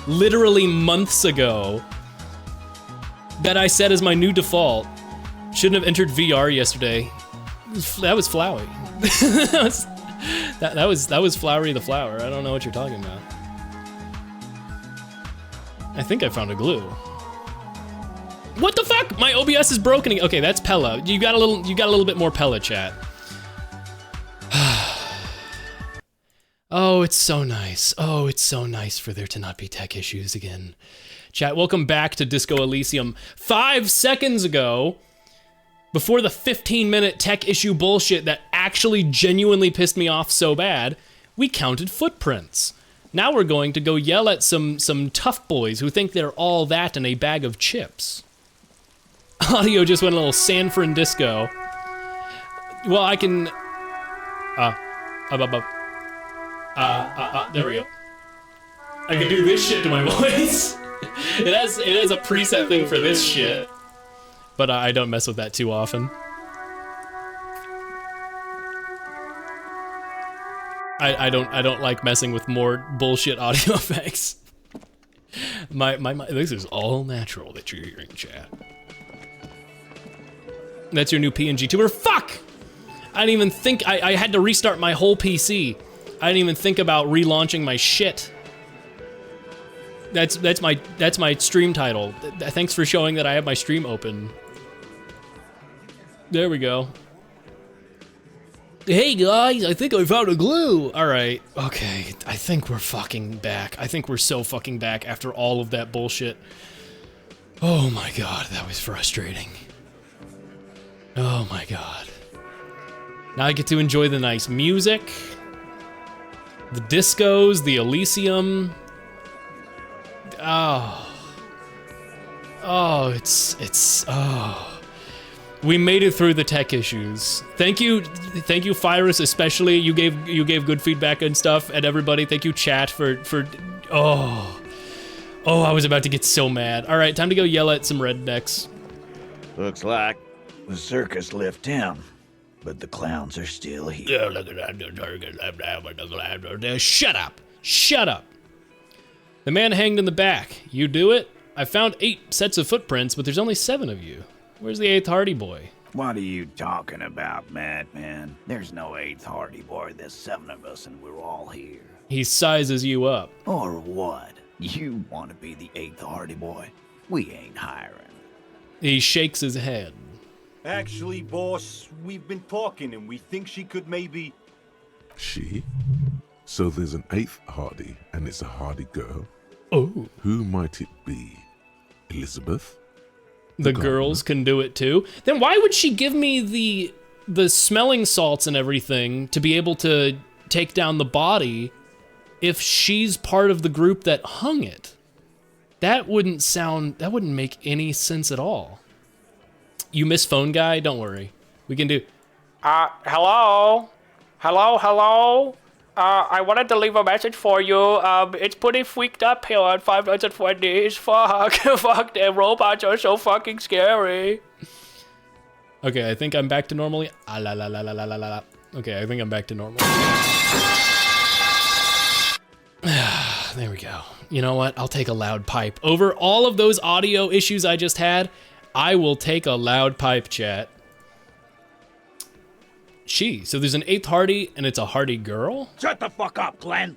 literally months ago that I set as my new default. Shouldn't have entered VR yesterday. That was Flowey. that was Flowery the Flower. I don't know what you're talking about. I think I found a glue. What the fuck? My OBS is broken again. Okay, that's Pella. You got a little bit more Pella, chat. Oh, it's so nice. Oh, it's so nice for there to not be tech issues again. Chat, welcome back to Disco Elysium. 5 seconds ago, before the 15-minute tech issue bullshit that actually genuinely pissed me off so bad, we counted footprints. Now we're going to go yell at some tough boys who think they're all that in a bag of chips. Audio just went a little San Francisco. Well, I can... there we go. I can do this shit to my voice. It has a preset thing for this shit. But I don't mess with that too often. I don't like messing with more bullshit audio effects. This is all natural that you're hearing, chat. That's your new PNG tuber. Fuck! I didn't even think, I had to restart my whole PC. I didn't even think about relaunching my shit. That's my stream title. Thanks for showing that I have my stream open. There we go. Hey guys, I think I found a glue. All right, okay. I think we're fucking back. I think we're so fucking back after all of that bullshit. Oh my God, that was frustrating. Oh my God. Now I get to enjoy the nice music, the discos, the Elysium. Oh, we made it through the tech issues. Thank you, Fyrus, especially. You gave good feedback and stuff, and everybody. Thank you, chat, for oh, I was about to get so mad. All right, time to go yell at some rednecks. Looks like the circus left town, but the clowns are still here. Shut up! Shut up! The man hanged in the back. You do it? I found 8 sets of footprints, but there's only 7 of you. Where's the 8th Hardy Boy? What are you talking about, madman? There's no 8th Hardy Boy. There's 7 of us, and we're all here. He sizes you up. Or what? You want to be the 8th Hardy Boy? We ain't hiring. He shakes his head. Actually, boss, we've been talking, and we think she could maybe... She? So there's an 8th Hardy, and it's a Hardy girl? Oh. Who might it be? Elizabeth? The girls can do it too. Then why would she give me the smelling salts and everything to be able to take down the body if she's part of the group that hung it? That wouldn't make any sense at all. You miss phone guy? Don't worry. We can do... Hello? Hello? I wanted to leave a message for you. It's pretty freaked up here on 520s. Fuck. Fuck, them robots are so fucking scary. Okay, I think I'm back to normal. Okay, I think I'm back to normal. There we go. You know what? I'll take a loud pipe. Over all of those audio issues I just had, I will take a loud pipe, chat. So there's an 8th Hardy, and it's a Hardy girl? Shut the fuck up, Glenn!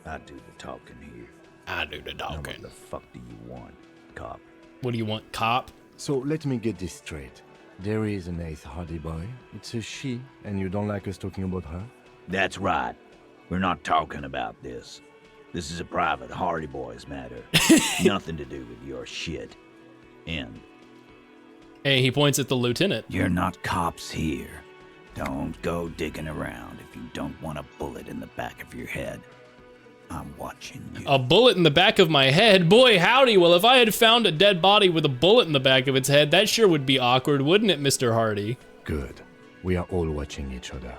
I do the talking here. I do the talking. Now what the fuck do you want, cop? What do you want, cop? So let me get this straight. There is an 8th Hardy Boy. It's a she, and you don't like us talking about her? That's right. We're not talking about this. This is a private Hardy Boys matter. Nothing to do with your shit. End. Hey, he points at the lieutenant. You're not cops here. Don't go digging around if you don't want a bullet in the back of your head. I'm watching you. A bullet in the back of my head? Boy, howdy. Well, if I had found a dead body with a bullet in the back of its head, that sure would be awkward, wouldn't it, Mr. Hardy? Good. We are all watching each other.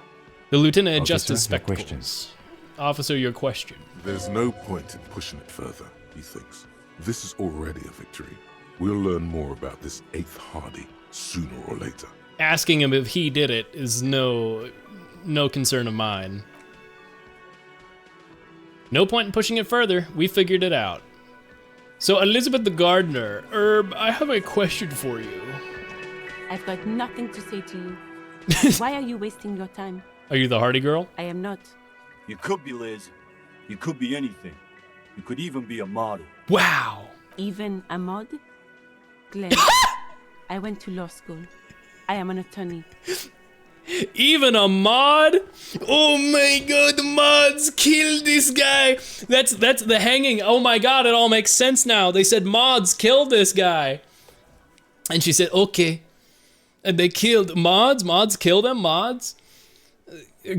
The lieutenant adjusts Officer, his your spectacles. questions. Officer, your question. There's no point in pushing it further, he thinks. This is already a victory. We'll learn more about this 8th Hardy sooner or later. Asking him if he did it is no concern of mine. No point in pushing it further. We figured it out. So, Elizabeth the gardener, Herb, I have a question for you. I've got nothing to say to you. Why are you wasting your time? Are you the Hardy girl? I am not. You could be Liz. You could be anything. You could even be a model. Wow. Even a mod? Glenn, I went to law school. I am an attorney. Even a mod? Oh my god, the mods killed this guy. That's the hanging. Oh my god, it all makes sense now. They said mods killed this guy. And she said, okay. And they killed mods killed them, mods.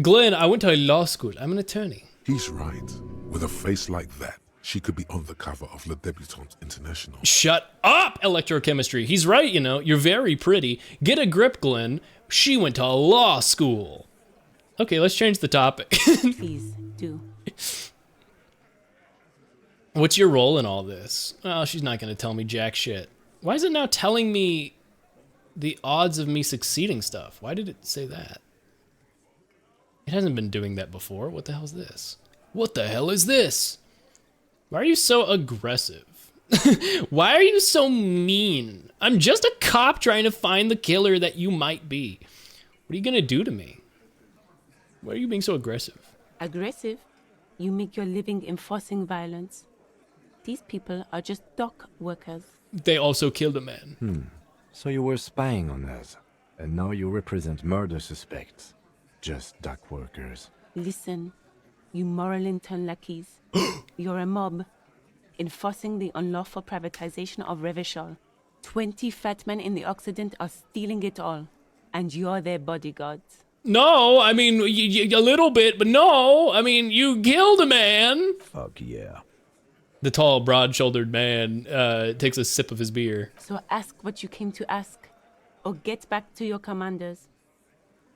Glenn, I went to law school. I'm an attorney. He's right. With a face like that, she could be on the cover of Le Debutante International. Shut up, electrochemistry. He's right, you know. You're very pretty. Get a grip, Glenn. She went to law school. Okay, let's change the topic. Please, do. What's your role in all this? Oh, she's not going to tell me jack shit. Why is it now telling me the odds of me succeeding stuff? Why did it say that? It hasn't been doing that before. What the hell is this? What the hell is this? Why are you so aggressive? Why are you so mean? I'm just a cop trying to find the killer that you might be. What are you gonna do to me? Why are you being so aggressive? Aggressive? You make your living enforcing violence. These people are just dock workers. They also killed a man. So you were spying on us, and now you represent murder suspects. Just dock workers. Listen, you moral intern lackeys. You're a mob, enforcing the unlawful privatization of Revachol. 20 fat men in the Occident are stealing it all, and you're their bodyguards. No, I mean, a little bit, but no. I mean, you killed a man. Fuck yeah. The tall, broad-shouldered man takes a sip of his beer. So ask what you came to ask, or get back to your commanders.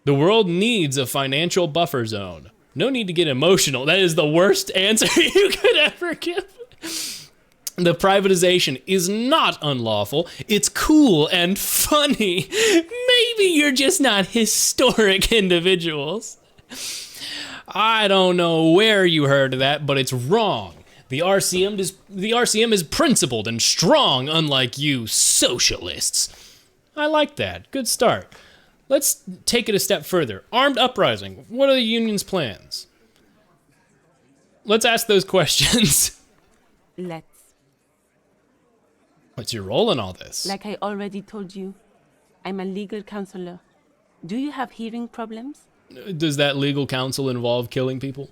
The world needs a financial buffer zone. No need to get emotional. That is the worst answer you could ever give. The privatization is not unlawful. It's cool and funny. Maybe you're just not historic individuals. I don't know where you heard that, but it's wrong. The RCM is principled and strong, unlike you socialists. I like that. Good start. Let's take it a step further. Armed uprising. What are the union's plans? Let's ask those questions. Let's. What's your role in all this? Like I already told you, I'm a legal counselor. Do you have hearing problems? Does that legal counsel involve killing people?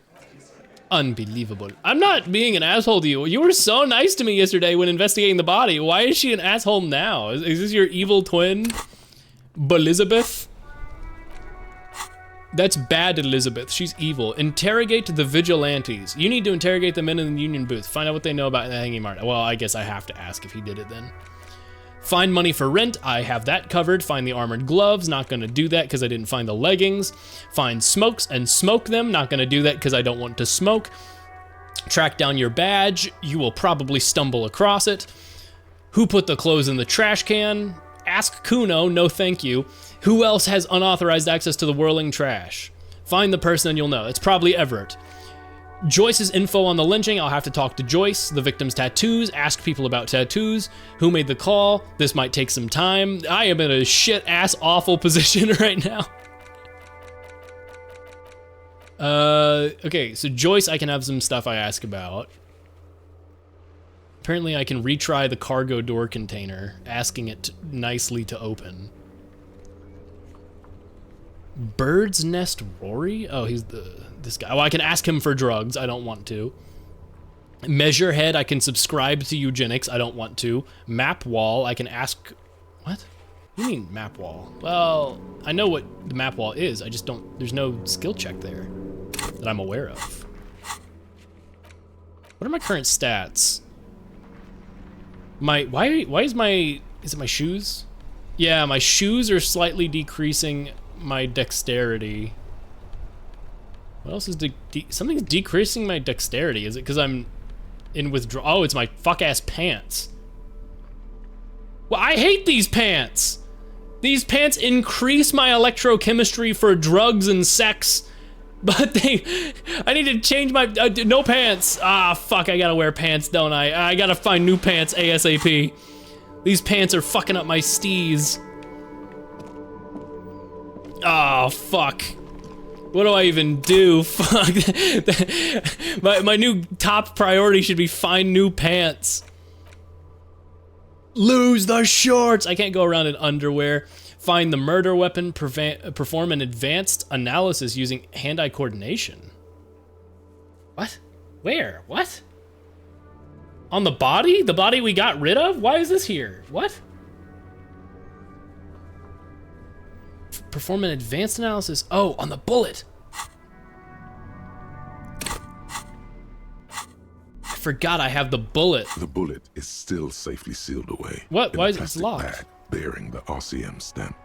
Unbelievable. I'm not being an asshole to you. You were so nice to me yesterday when investigating the body. Why is she an asshole now? Is this your evil twin? Elizabeth? That's bad, Elizabeth. She's evil. Interrogate the vigilantes. You need to interrogate the men in the union booth. Find out what they know about the hanging mart. Well, I guess I have to ask if he did it then. Find money for rent. I have that covered. Find the armored gloves. Not gonna do that because I didn't find the leggings. Find smokes and smoke them. Not gonna do that because I don't want to smoke. Track down your badge. You will probably stumble across it. Who put the clothes in the trash can? Ask Kuno, no thank you. Who else has unauthorized access to the whirling trash? Find the person and you'll know. It's probably Everett. Joyce's info on the lynching, I'll have to talk to Joyce. The victim's tattoos, ask people about tattoos. Who made the call? This might take some time. I am in a shit-ass awful position right now. Okay, so Joyce, I can have some stuff I ask about. Apparently I can retry the cargo door container, asking it nicely to open. Bird's Nest Rory? Oh, he's this guy. Oh, I can ask him for drugs. I don't want to. Measure head, I can subscribe to eugenics. I don't want to. Map wall, I can ask... What? What do you mean map wall? Well, I know what the map wall is. I just don't... There's no skill check there that I'm aware of. What are my current stats? Why is my... Is it my shoes? Yeah, my shoes are slightly decreasing my dexterity. What else is something's decreasing my dexterity? Is it because I'm in withdrawal? Oh, it's my fuck-ass pants. Well, I hate these pants. These pants increase my electrochemistry for drugs and sex, but I need to change my, no pants. Ah, fuck, I gotta wear pants, don't I? I gotta find new pants ASAP. These pants are fucking up my steez. Oh, fuck. What do I even do? Fuck. my new top priority should be find new pants. Lose the shorts! I can't go around in underwear. Find the murder weapon, perform an advanced analysis using hand-eye coordination. What? Where? What? On the body? The body we got rid of? Why is this here? What? Perform an advanced analysis. Oh, on the bullet. I forgot I have the bullet. The bullet is still safely sealed away. What? in Why a is it plastic locked? bag bearing the RCM stamp.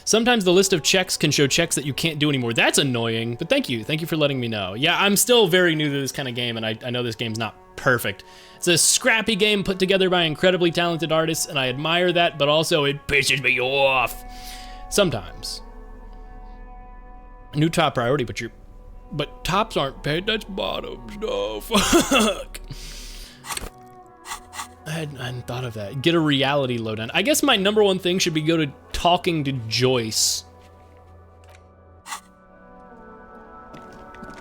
Sometimes the list of checks can show checks that you can't do anymore. That's annoying, but thank you. Thank you for letting me know. Yeah, I'm still very new to this kind of game, and I know this game's not perfect. It's a scrappy game put together by incredibly talented artists, and I admire that, but also it pisses me off. Sometimes. New top priority, but tops aren't paid, that's bottoms. No, fuck. I hadn't thought of that. Get a reality lowdown. I guess my number one thing should be go to talking to Joyce.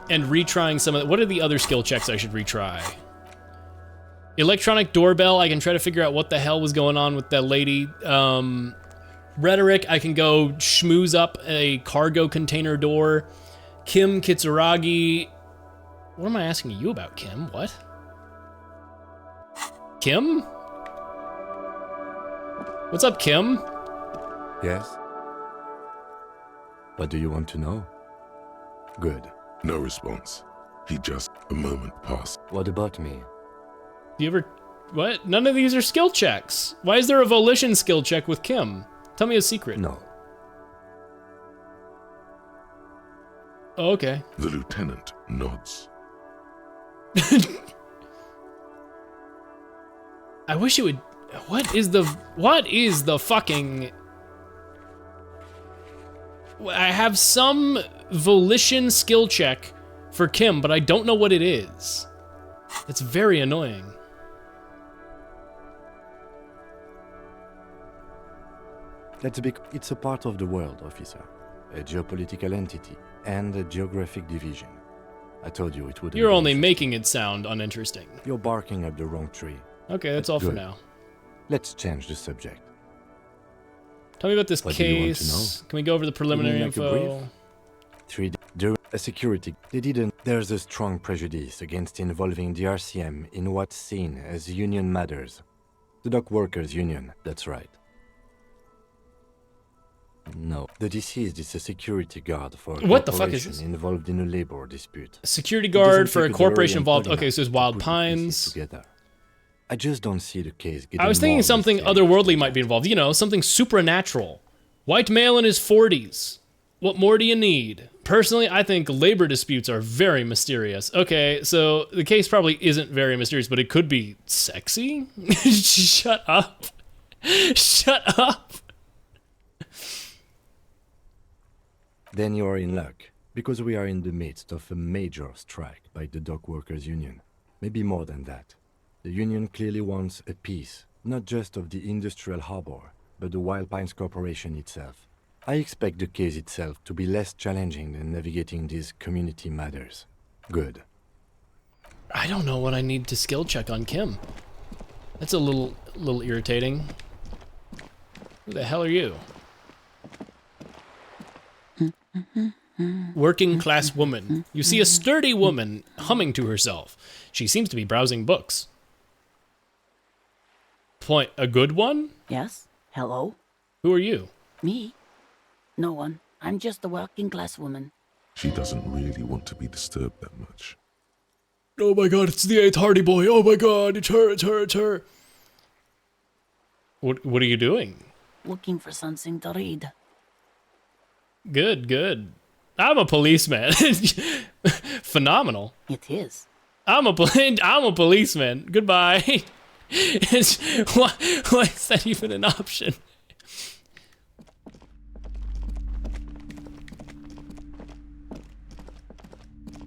And retrying some of the, what are the other skill checks I should retry? Electronic doorbell, I can try to figure out what the hell was going on with that lady. Rhetoric, I can go schmooze up a cargo container door. Kim Kitsuragi, what am I asking you about, Kim? What? Kim? What's up, Kim? Yes? What do you want to know? Good. No response. He just a moment passed. What about me? Do you ever... What? None of these are skill checks. Why is there a volition skill check with Kim? Tell me a secret. No. Oh, okay. The lieutenant nods. I wish it would... What is the fucking... I have some volition skill check for Kim, but I don't know what it is. It's very annoying. It's a part of the world, officer. A geopolitical entity and a geographic division. I told you it wouldn't. You're only making it sound uninteresting. You're barking up the wrong tree. Okay, that's all for now. Let's change the subject. Tell me about this What do you want to case. Can we go over the preliminary like a info? During a security, they didn't. There's a strong prejudice against involving the RCM in what's seen as union matters. The dock workers union, that's right. No, the deceased is a security guard for a What the fuck is this? involved in a labor dispute. Security He guard doesn't for a take corporation lorry involved. and Okay, so it's to Wild put the pieces Pines. together. I just don't see the case getting I was thinking more something mysterious. otherworldly might be involved. You know, something supernatural. White male in his 40s. What more do you need? Personally, I think labor disputes are very mysterious. Okay, so the case probably isn't very mysterious, but it could be sexy? Shut up. Shut up. Then you are in luck, because we are in the midst of a major strike by the dock workers union. Maybe more than that. The union clearly wants a piece, not just of the industrial harbor, but the Wild Pines Corporation itself. I expect the case itself to be less challenging than navigating these community matters. Good. I don't know what I need to skill check on Kim. That's a little irritating. Who the hell are you? Working class woman. You see a sturdy woman. humming to herself. She seems to be browsing books. Point, a good one? Yes? Hello? Who are you? Me? No one. I'm just a working class woman. She doesn't really want to be disturbed that much. Oh my god, it's the 8th Hardy Boy. Oh my god, it's her, it's her, it's her. What are you doing? Looking for something to read. Good, good. I'm a policeman. Phenomenal. It is. I'm a policeman. Goodbye. Why is that even an option?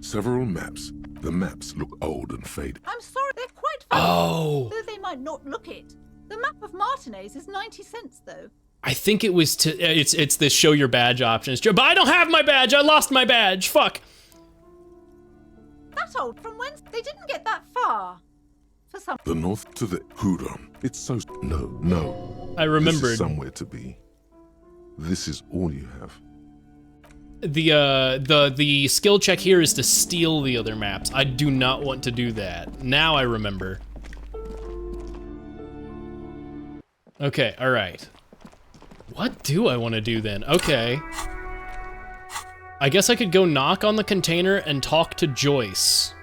Several maps. The maps look old and faded. I'm sorry, they're quite funny. Oh. Though they might not look it. The map of Martinez is 90 cents, though. I think it was to it's this show your badge option. But I don't have my badge. I lost my badge. Fuck. That old from whence? They didn't get that far. For some. The north to the Huron. It's so no. I remembered. This is somewhere to be. This is all you have. The skill check here is to steal the other maps. I do not want to do that. Now I remember. Okay, all right. What do I want to do then? Okay. I guess I could go knock on the container and talk to Joyce.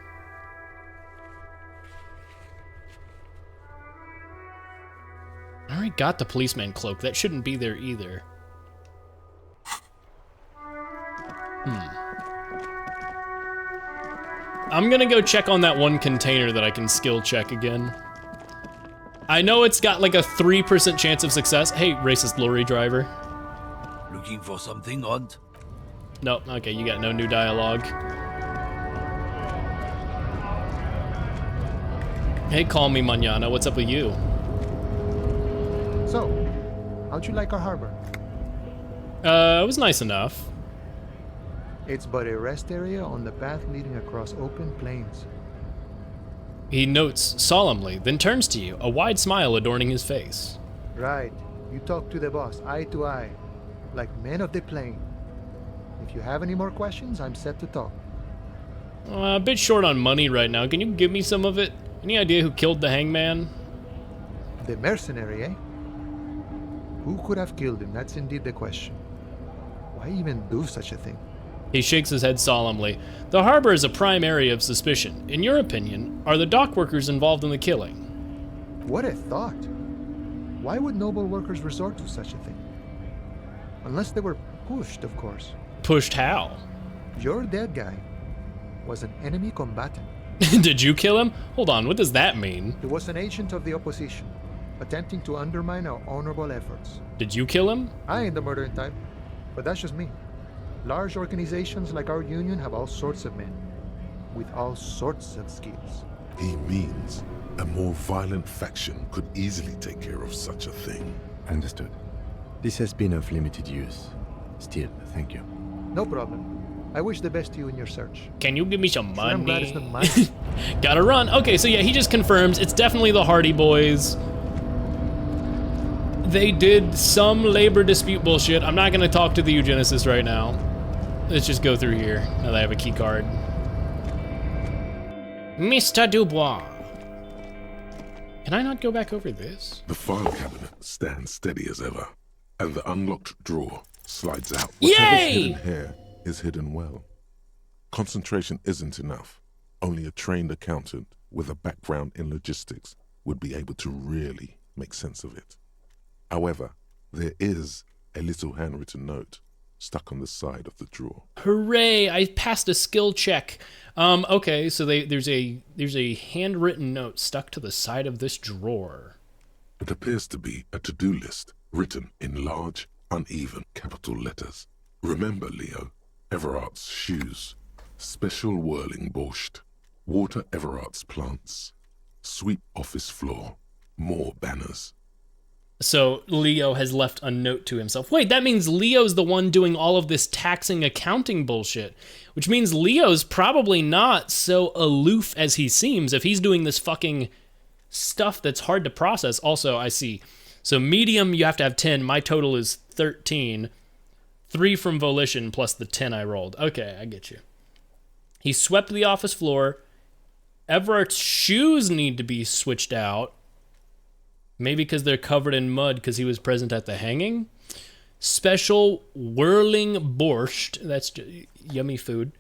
I already got the policeman cloak. That shouldn't be there either. I'm gonna go check on that one container that I can skill check again. I know it's got like a 3% chance of success. Hey, racist lorry driver. Looking for something odd? Nope, okay, you got no new dialogue. Hey, call me mañana. What's up with you? So, how'd you like our harbor? It was nice enough. It's but a rest area on the path leading across open plains. He notes solemnly, then turns to you, a wide smile adorning his face. Right. You talk to the boss, eye to eye, like men of the plain. If you have any more questions, I'm set to talk. A bit short on money right now. Can you give me some of it? Any idea who killed the hangman? The mercenary, eh? Who could have killed him? That's indeed the question. Why even do such a thing? He shakes his head solemnly. The harbor is a prime area of suspicion. In your opinion, are the dock workers involved in the killing? What a thought. Why would noble workers resort to such a thing? Unless they were pushed, of course. Pushed how? Your dead guy was an enemy combatant. Did you kill him? Hold on, what does that mean? He was an agent of the opposition, attempting to undermine our honorable efforts. Did you kill him? I ain't the murdering type, but that's just me. Large organizations like our union have all sorts of men, with all sorts of skills. He means a more violent faction could easily take care of such a thing. Understood. This has been of limited use. Still, thank you. No problem. I wish the best to you in your search. Can you give me some money? I'm glad it's not mine. Gotta run. Okay, so yeah, he just confirms it's definitely the Hardy Boys. They did some labor dispute bullshit. I'm not gonna talk to the eugenicist right now. Let's just go through here, now that I have a key card. Mr. Dubois. Can I not go back over this? The file cabinet stands steady as ever, and the unlocked drawer slides out. Yay! Whatever's hidden here is hidden well. Concentration isn't enough. Only a trained accountant with a background in logistics would be able to really make sense of it. However, there is a little handwritten note stuck on the side of the drawer. Hooray! I passed a skill check. Okay, so there's a handwritten note stuck to the side of this drawer. It appears to be a to-do list written in large, uneven capital letters. Remember, Leo, Everart's shoes, special whirling borscht, water Everart's plants, sweep office floor, more banners. So Leo has left a note to himself. Wait, that means Leo's the one doing all of this taxing accounting bullshit, which means Leo's probably not so aloof as he seems if he's doing this fucking stuff that's hard to process. Also, I see. So medium, you have to have 10. My total is 13. 3 from volition plus the 10 I rolled. Okay, I get you. He swept the office floor. Everart's shoes need to be switched out. Maybe because they're covered in mud because he was present at the hanging. Special whirling borscht. That's yummy food.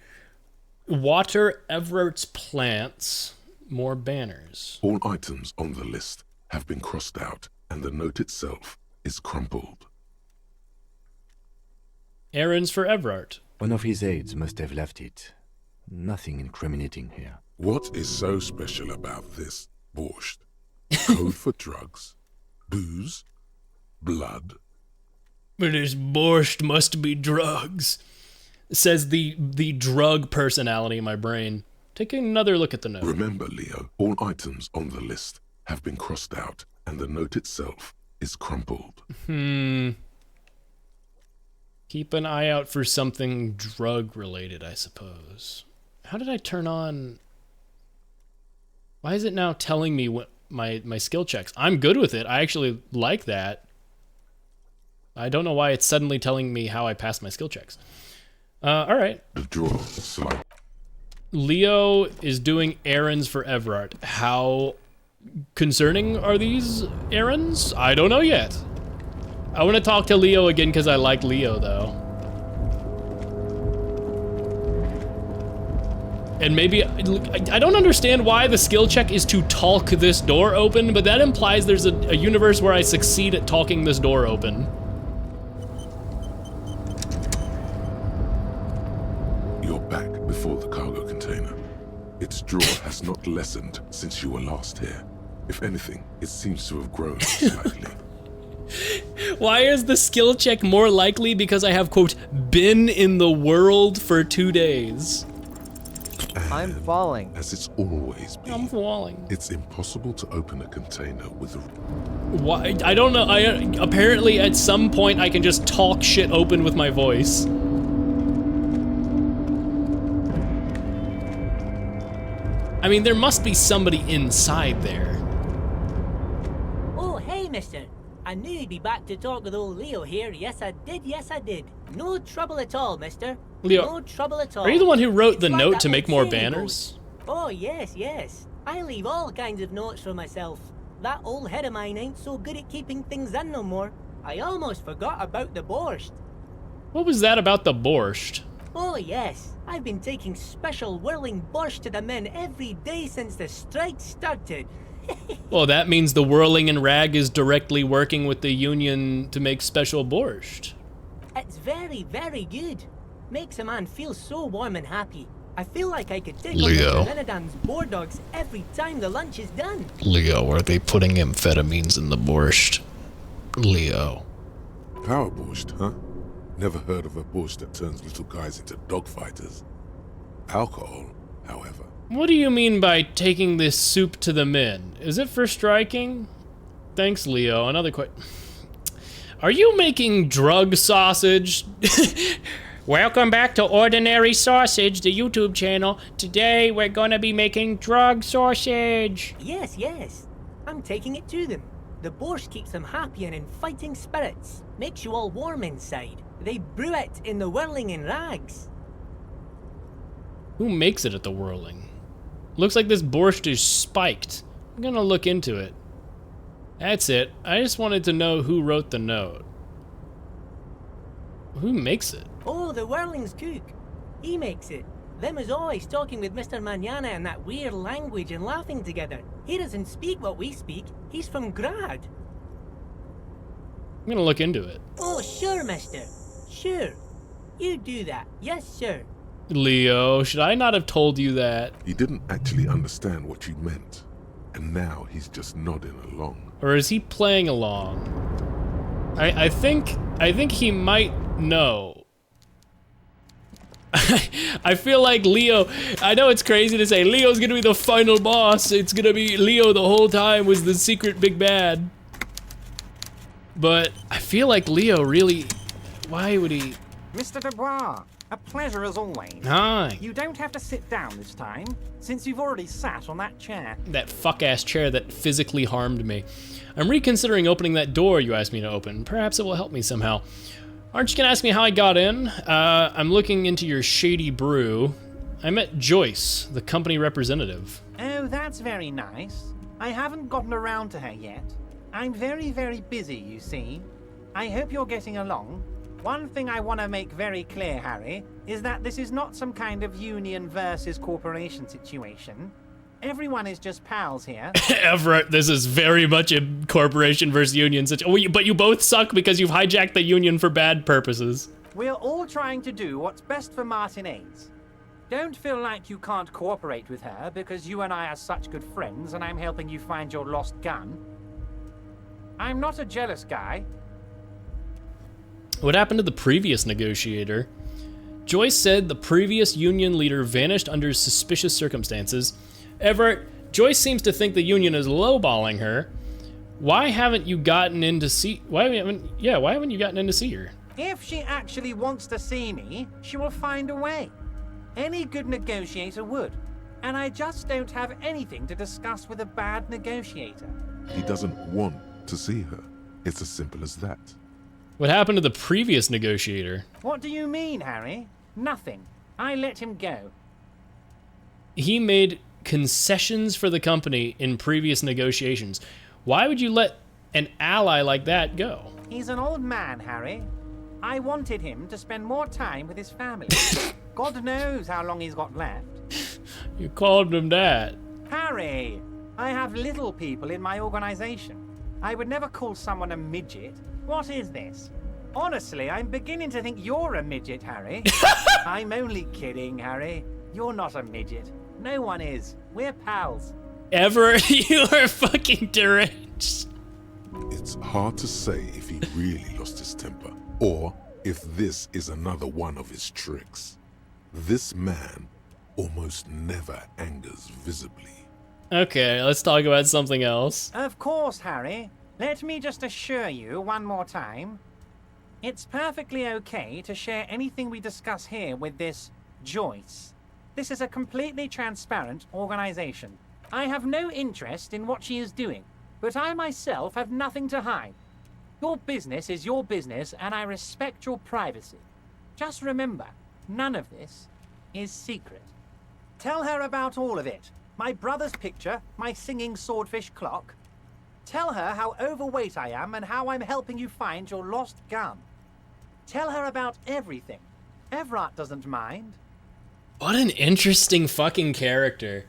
Water Everart's plants. More banners. All items on the list have been crossed out, and the note itself is crumpled. Errands for Everart. One of his aides must have left it. Nothing incriminating here. What is so special about this borscht? Code for drugs, booze, blood. But this borscht must be drugs, says the drug personality in my brain. Take another look at the note. Remember, Leo, all items on the list have been crossed out, and the note itself is crumpled. Keep an eye out for something drug-related, I suppose. How did I turn on... Why is it now telling me what my skill checks? I'm good with it. I actually like that. I don't know why it's suddenly telling me how I passed my skill checks. All right. The drawer slide. Leo is doing errands for Everart. How concerning are these errands? I don't know yet. I want to talk to Leo again because I like Leo, though. And maybe, I don't understand why the skill check is to talk this door open, but that implies there's a universe where I succeed at talking this door open. You're back before the cargo container. Its drawer has not lessened since you were last here. If anything, it seems to have grown slightly. Why is the skill check more likely? Because I have, quote, been in the world for 2 days. I'm falling. As it's always been. I'm falling. It's impossible to open a container with a... Why? I don't know. Apparently at some point I can just talk shit open with my voice. I mean, there must be somebody inside there. Oh, hey, mister. I knew you'd be back to talk with old Leo here. Yes, I did. Yes, I did. No trouble at all, mister. Leo, no trouble at all. Are you the one who wrote the It's like note that to make old more saying banners? goes. Oh, yes, yes. I leave all kinds of notes for myself. That old head of mine ain't so good at keeping things in no more. I almost forgot about the borscht. What was that about the borscht? Oh, yes. I've been taking special whirling borscht to the men every day since the strike started. Well, that means the Whirling and Rag is directly working with the union to make special borscht. It's very, very good. Makes a man feel so warm and happy. I feel like I could take Leo. on Renedan's boar dogs every time the lunch is done. Leo, are they putting amphetamines in the borscht? Leo. Power borscht, huh? Never heard of a borscht that turns little guys into dogfighters. Alcohol, however. What do you mean by taking this soup to the men? Is it for striking? Thanks, Leo. Another question. Are you making drug sausage? Welcome back to Ordinary Sausage, the YouTube channel. Today we're gonna be making drug sausage. Yes, yes. I'm taking it to them. The borscht keeps them happy and in fighting spirits. Makes you all warm inside. They brew it in the whirling in rags. Who makes it at the Whirling? Looks like this borscht is spiked. I'm gonna look into it. That's it. I just wanted to know who wrote the note. Who makes it? Oh, the whirling's cook. He makes it. Them is always talking with Mr. Manana in that weird language and laughing together. He doesn't speak what we speak. He's from Grad. I'm gonna look into it. Oh, sure, mister. Sure. You do that. Yes, sir. Leo, should I not have told you that? He didn't actually understand what you meant, and now he's just nodding along. Or is he playing along? I think he might know. I feel like Leo, I know it's crazy to say Leo's gonna be the final boss. It's gonna be Leo the whole time was the secret big bad. But I feel like Leo really, why would he? Mr. Dubois, a pleasure as always. Hi. You don't have to sit down this time, since you've already sat on that chair. That fuck-ass chair that physically harmed me. I'm reconsidering opening that door you asked me to open. Perhaps it will help me somehow. Aren't you gonna ask me how I got in? I'm looking into your shady brew. I met Joyce, the company representative. Oh, that's very nice. I haven't gotten around to her yet. I'm very, very busy, you see. I hope you're getting along. One thing I want to make very clear, Harry, is that this is not some kind of union versus corporation situation. Everyone is just pals here. Everett, this is very much a corporation versus union situation. But you both suck because you've hijacked the union for bad purposes. We're all trying to do what's best for Martinez. Don't feel like you can't cooperate with her because you and I are such good friends and I'm helping you find your lost gun. I'm not a jealous guy. What happened to the previous negotiator? Joyce said the previous union leader vanished under suspicious circumstances. Everett, Joyce seems to think the union is lowballing her. Why haven't you gotten in to see? Why haven't you gotten in to see her? If she actually wants to see me, she will find a way. Any good negotiator would. And I just don't have anything to discuss with a bad negotiator. He doesn't want to see her. It's as simple as that. What happened to the previous negotiator? What do you mean, Harry? Nothing. I let him go. He made concessions for the company in previous negotiations. Why would you let an ally like that go? He's an old man, Harry. I wanted him to spend more time with his family. God knows how long he's got left. You called him that. Harry, I have little people in my organization. I would never call someone a midget. What is this? Honestly, I'm beginning to think you're a midget, Harry. I'm only kidding, Harry. You're not a midget. No one is. We're pals. Everett, you are fucking deranged. It's hard to say if he really lost his temper, or if this is another one of his tricks. This man almost never angers visibly. Okay, let's talk about something else. Of course, Harry. Let me just assure you one more time. It's perfectly okay to share anything we discuss here with this Joyce. This is a completely transparent organization. I have no interest in what she is doing, but I myself have nothing to hide. Your business is your business, and I respect your privacy. Just remember, none of this is secret. Tell her about all of it. My brother's picture, my singing swordfish clock. Tell her how overweight I am and how I'm helping you find your lost gun. Tell her about everything. Everett doesn't mind. What an interesting fucking character.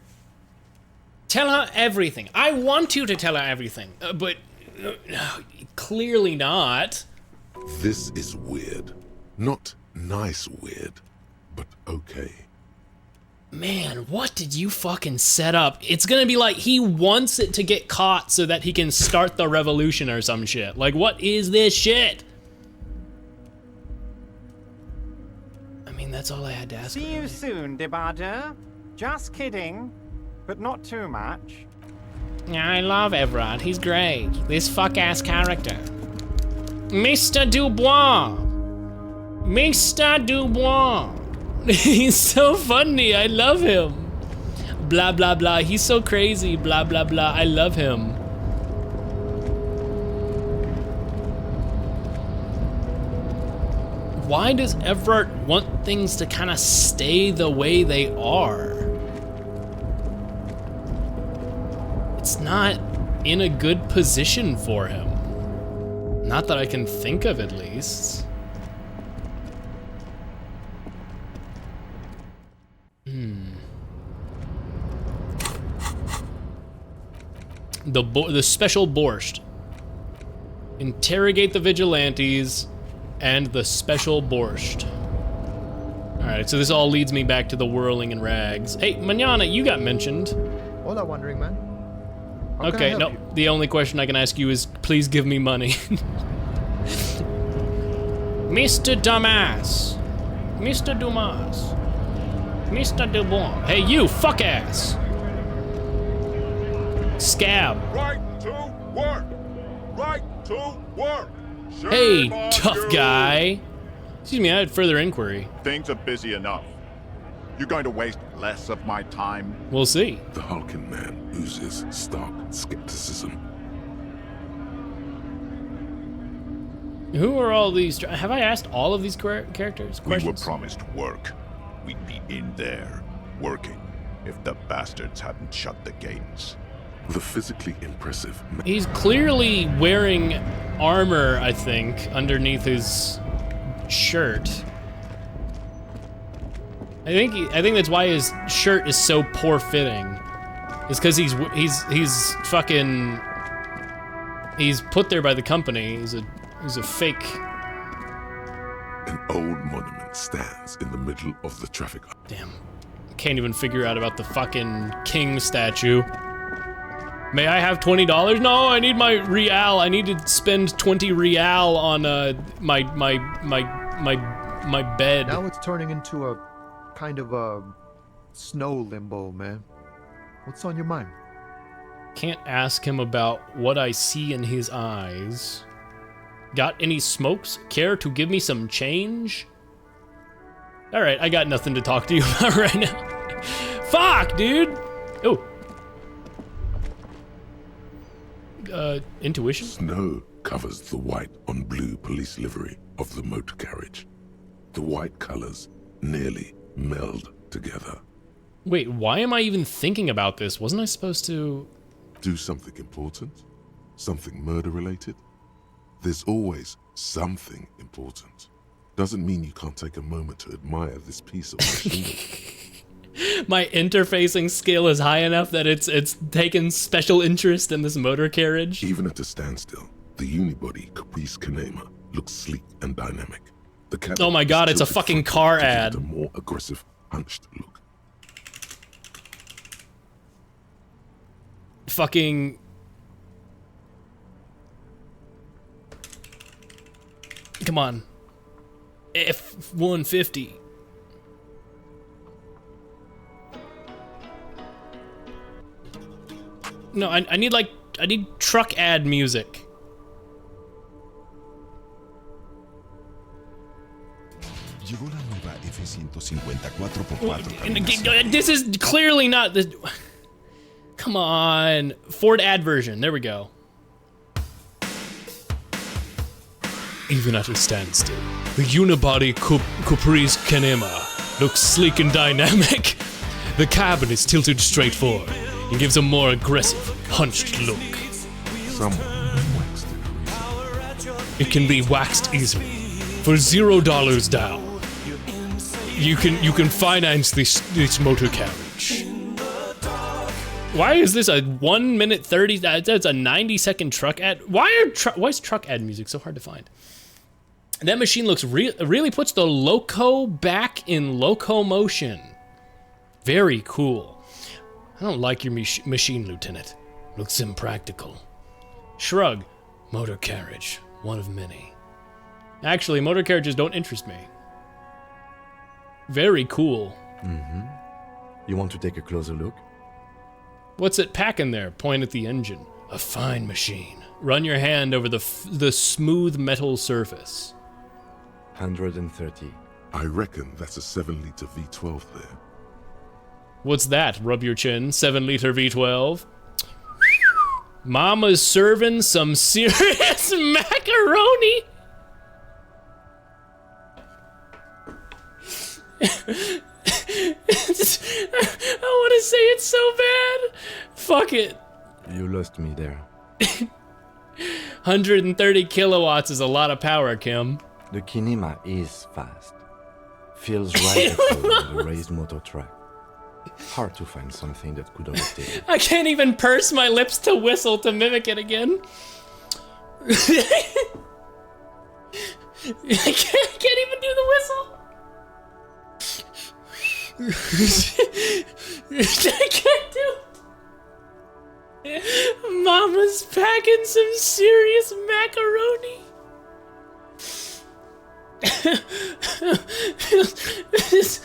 Tell her everything. I want you to tell her everything, but clearly not. This is weird. Not nice weird, but okay. Man, what did you fucking set up? It's gonna be like he wants it to get caught so that he can start the revolution or some shit. Like, what is this shit? I mean, that's all I had to ask. See you soon, Debardeur. Just kidding, but not too much. I love Everett. He's great. This fuck-ass character. Mr. Dubois. Mr. Dubois. He's so funny. I love him. Blah, blah, blah. He's so crazy. Blah, blah, blah. I love him. Why does Everett want things to kind of stay the way they are? It's not in a good position for him. Not that I can think of, at least. The special borscht. Interrogate the vigilantes and the special borscht. Alright, so this all leads me back to the whirling in rags. Hey, Manana, you got mentioned. Hola, Wandering Man. How can I Okay, help no, you? the only question I can ask you is, please give me money. Mr. Dumbass. Mr. Dumas. Mr. Dubois. Hey, you, fuck ass. Scab. Right to work! Right to work! Hey, tough guy. Excuse me, I had further inquiry. Things are busy enough. You're going to waste less of my time? We'll see. The Hulking Man oozes stark skepticism. Who are all these? Have I asked all of these characters questions? We were promised work. We'd be in there working if the bastards hadn't shut the gates. The physically impressive. He's clearly wearing armor, I think, underneath his shirt. I think that's why his shirt is so poor fitting. It's because he's fucking, he's put there by the company. He's a fake. An old monument stands in the middle of the traffic. Damn. Can't even figure out about the fucking king statue. May I have $20? No, I need my real. I need to spend 20 real on my bed. Now it's turning into a kind of a snow limbo, man. What's on your mind? Can't ask him about what I see in his eyes. Got any smokes? Care to give me some change? All right, I got nothing to talk to you about right now. Fuck, dude. Oh. Intuition? Snow covers the white on blue police livery of the motor carriage. The white colors nearly meld together. Wait, why am I even thinking about this? Wasn't I supposed to... Do something important? Something murder-related? There's always something important. Doesn't mean you can't take a moment to admire this piece of machinery. My interfacing skill is high enough that it's taken special interest in this motor carriage. Even at a standstill, the unibody Caprice Canema looks sleek and dynamic. The cabin oh my god, it's a fucking car ad. A more aggressive, hunched look. Fucking... Come on. F-150. No, I need like, I need truck ad music. Llegó la nueva F-154x4. This is clearly not the... Come on. Ford ad version. There we go. Even at a standstill, the unibody Caprice Canema looks sleek and dynamic. The cabin is tilted straight forward and gives a more aggressive, hunched look. Someone waxed it recently. It can be waxed easily for $0 down. You can finance this motor carriage. Why is this a 1 minute 30? That's a 90-second truck ad. Why is truck ad music so hard to find? That machine looks really puts the loco back in locomotion. Very cool. I don't like your machine, Lieutenant. Looks impractical. Shrug. Motor carriage. One of many. Actually, motor carriages don't interest me. Very cool. Mm-hmm. You want to take a closer look? What's it packing there? Point at the engine. A fine machine. Run your hand over the smooth metal surface. 130. I reckon that's a 7-liter V12 there. What's that? Rub your chin. 7-liter V12. Mama's serving some serious macaroni. I want to say it so bad. Fuck it. You lost me there. 130 kilowatts is a lot of power, Kim. The Kinema is fast. Feels right at home on a raised motor track. Hard to find something that could overtake it. I can't even purse my lips to whistle to mimic it again. I can't even do the whistle. I can't do it. Mama's packing some serious macaroni. This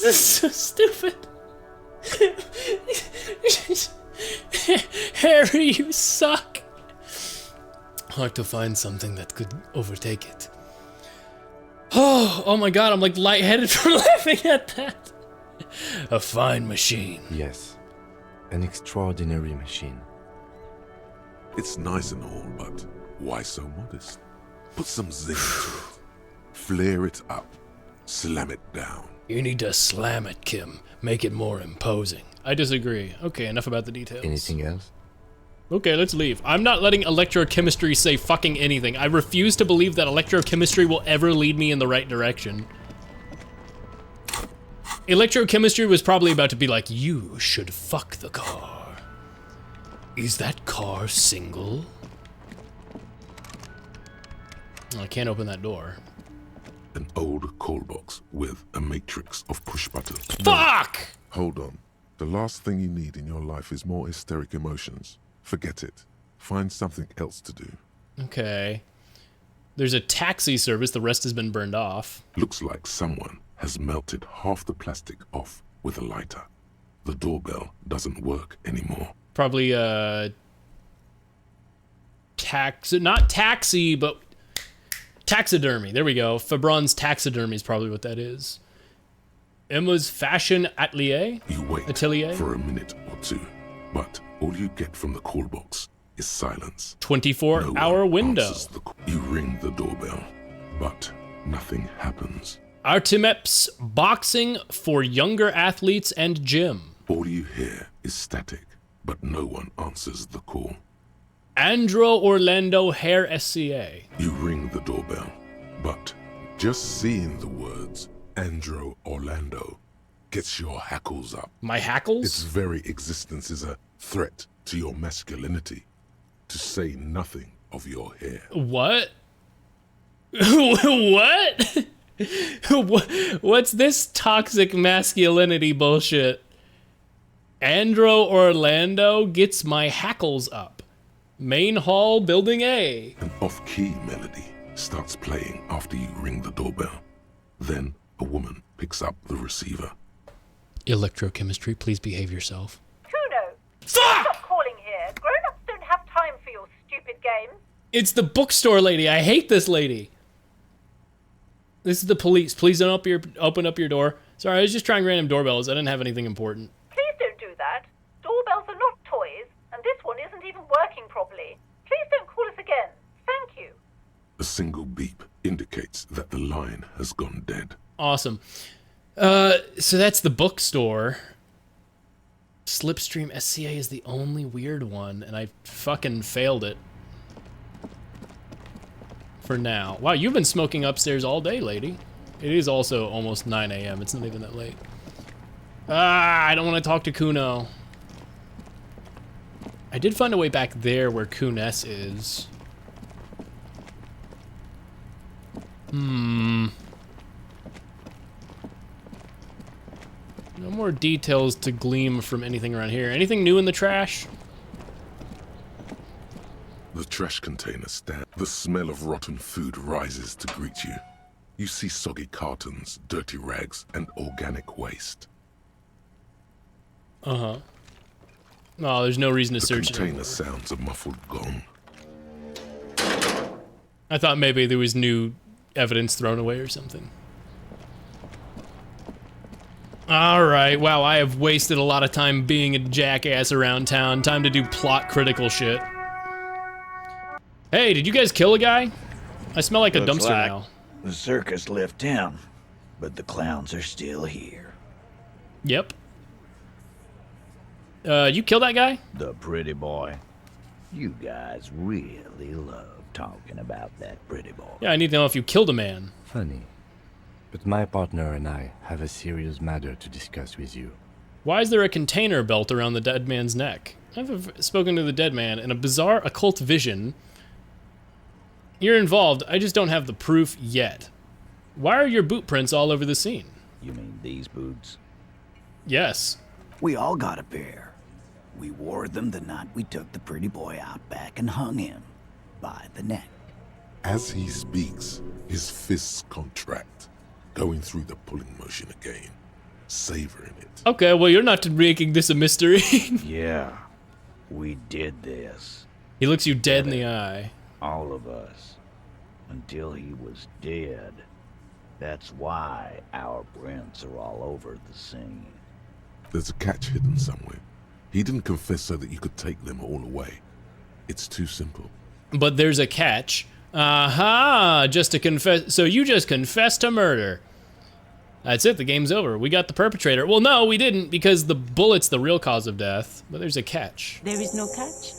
is so stupid. Harry, you suck. Hard to find something that could overtake it. Oh my god, I'm like lightheaded from laughing at that. A fine machine. Yes, an extraordinary machine. It's nice and all, but why so modest? Put some zing to it. Flare it up. Slam it down. You need to slam it, Kim. Make it more imposing. I disagree. Okay, enough about the details. Anything else? Okay, let's leave. I'm not letting electrochemistry say fucking anything. I refuse to believe that electrochemistry will ever lead me in the right direction. Electrochemistry was probably about to be like, you should fuck the car. Is that car single? I can't open that door. An old call box with a matrix of push buttons. Fuck! Hold on. The last thing you need in your life is more hysteric emotions. Forget it. Find something else to do. Okay. There's a taxi service, the rest has been burned off. Looks like someone has melted half the plastic off with a lighter. The doorbell doesn't work anymore. Probably, not taxi, but taxidermy. There we go. Fabron's taxidermy is probably what that is. Emma's fashion atelier? You wait Atelier? for a minute or two, but all you get from the call box is silence. 24-hour window. You ring the doorbell, but nothing happens. Artemeps boxing for younger athletes and gym. All you hear is static, but no one answers the call. Andro Orlando Hair SCA. You ring the doorbell, but just seeing the words Andro Orlando gets your hackles up. My hackles? Its very existence is a threat to your masculinity, to say nothing of your hair. What? What? What's this toxic masculinity bullshit? Andro Orlando gets my hackles up. Main hall, building A. An off-key melody starts playing after you ring the doorbell. Then a woman picks up the receiver. Electrochemistry, please behave yourself. Kuno! Stop calling here. Grown-ups don't have time for your stupid games. It's the bookstore lady. I hate this lady. This is the police. Please don't open up your door. Sorry, I was just trying random doorbells. I didn't have anything important. Please don't do that. Doorbells are not toys, and this one isn't even working properly. Please don't call us again. Thank you. A single beep indicates that the line has gone dead. Awesome. So that's the bookstore. Slipstream SCA is the only weird one, and I fucking failed it. For now. Wow, you've been smoking upstairs all day, lady. It is also almost 9 a.m. It's not even that late. I don't want to talk to Kuno. I did find a way back there where Kunes is. No more details to glean from anything around here. Anything new in the trash? The trash container stands. The smell of rotten food rises to greet you. You see soggy cartons, dirty rags, and organic waste. Uh-huh. No, there's no reason to search it. The container sounds a muffled gong. I thought maybe there was new evidence thrown away or something. Alright, wow, I have wasted a lot of time being a jackass around town. Time to do plot critical shit. Hey, did you guys kill a guy? I smell like a Looks dumpster like now. The circus left town, but the clowns are still here. Yep. You killed that guy? The pretty boy. You guys really love talking about that pretty boy. Yeah, I need to know if you killed a man. Funny. But my partner and I have a serious matter to discuss with you. Why is there a container belt around the dead man's neck? I've spoken to the dead man in a bizarre occult vision. You're involved, I just don't have the proof yet. Why are your boot prints all over the scene? You mean these boots? Yes. We all got a pair. We wore them the night we took the pretty boy out back and hung him by the neck. As he speaks, his fists contract, going through the pulling motion again, savoring it. Okay, well, you're not making this a mystery. Yeah, we did this. He looks you dead in the eye. All of us. Until he was dead. That's why our prints are all over the scene. There's a catch hidden somewhere. He didn't confess so that you could take them all away. It's too simple. But there's a catch. Aha! Just to confess. So you just confessed to murder. That's it, the game's over. We got the perpetrator. Well, no, we didn't, because the bullet's the real cause of death. But there's a catch. There is no catch.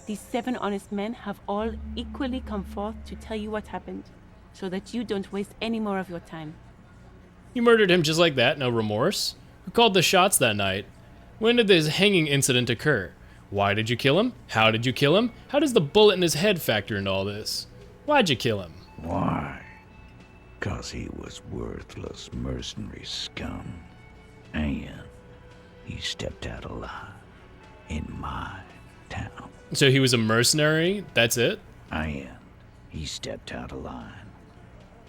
These 7 honest men have all equally come forth to tell you what happened, so that you don't waste any more of your time. You murdered him just like that, no remorse? Who called the shots that night? When did this hanging incident occur? Why did you kill him? How did you kill him? How does the bullet in his head factor into all this? Why'd you kill him? Why? 'Cause he was worthless mercenary scum. And he stepped out alive in my town. So he was a mercenary? That's it? And he stepped out of line.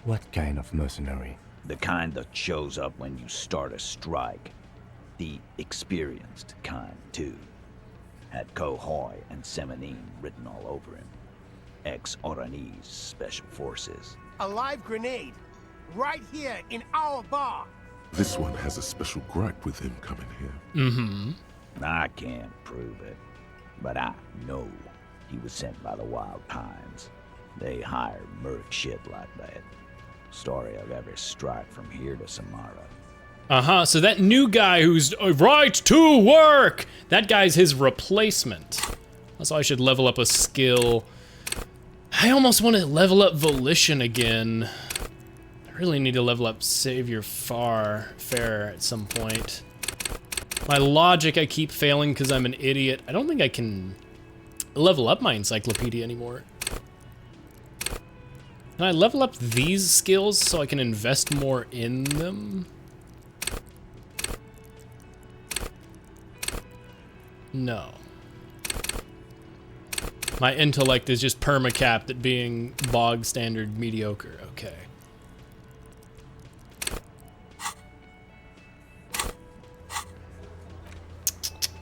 What kind of mercenary? The kind that shows up when you start a strike. The experienced kind, too. Had Cohoy and Semenine written all over him. Ex-Oranese Special Forces. A live grenade. Right here in our bar. This one has a special gripe with him coming here. Mm-hmm. I can't prove it, but I know he was sent by the Wild Pines. They hire merc shit like that. Story of every strike from here to Samara. Uh-huh, so that new guy who's right to work, that guy's his replacement. So I should level up a skill. I almost want to level up Volition again. I really need to level up Savior Fair at some point. My logic, I keep failing because I'm an idiot. I don't think I can level up my encyclopedia anymore. Can I level up these skills so I can invest more in them? No. My intellect is just perma-capped at being bog standard mediocre. Okay.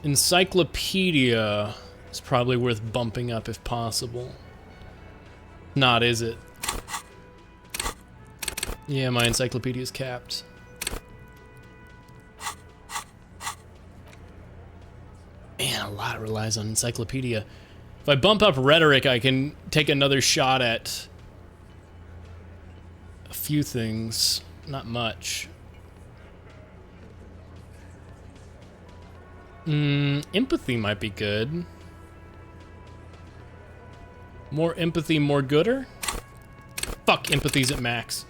Encyclopedia is probably worth bumping up if possible. Not, is it? Yeah, my encyclopedia is capped. Man, a lot relies on encyclopedia. If I bump up rhetoric, I can take another shot at a few things. Not much. Empathy might be good. More empathy, more gooder? Fuck, empathy's at max.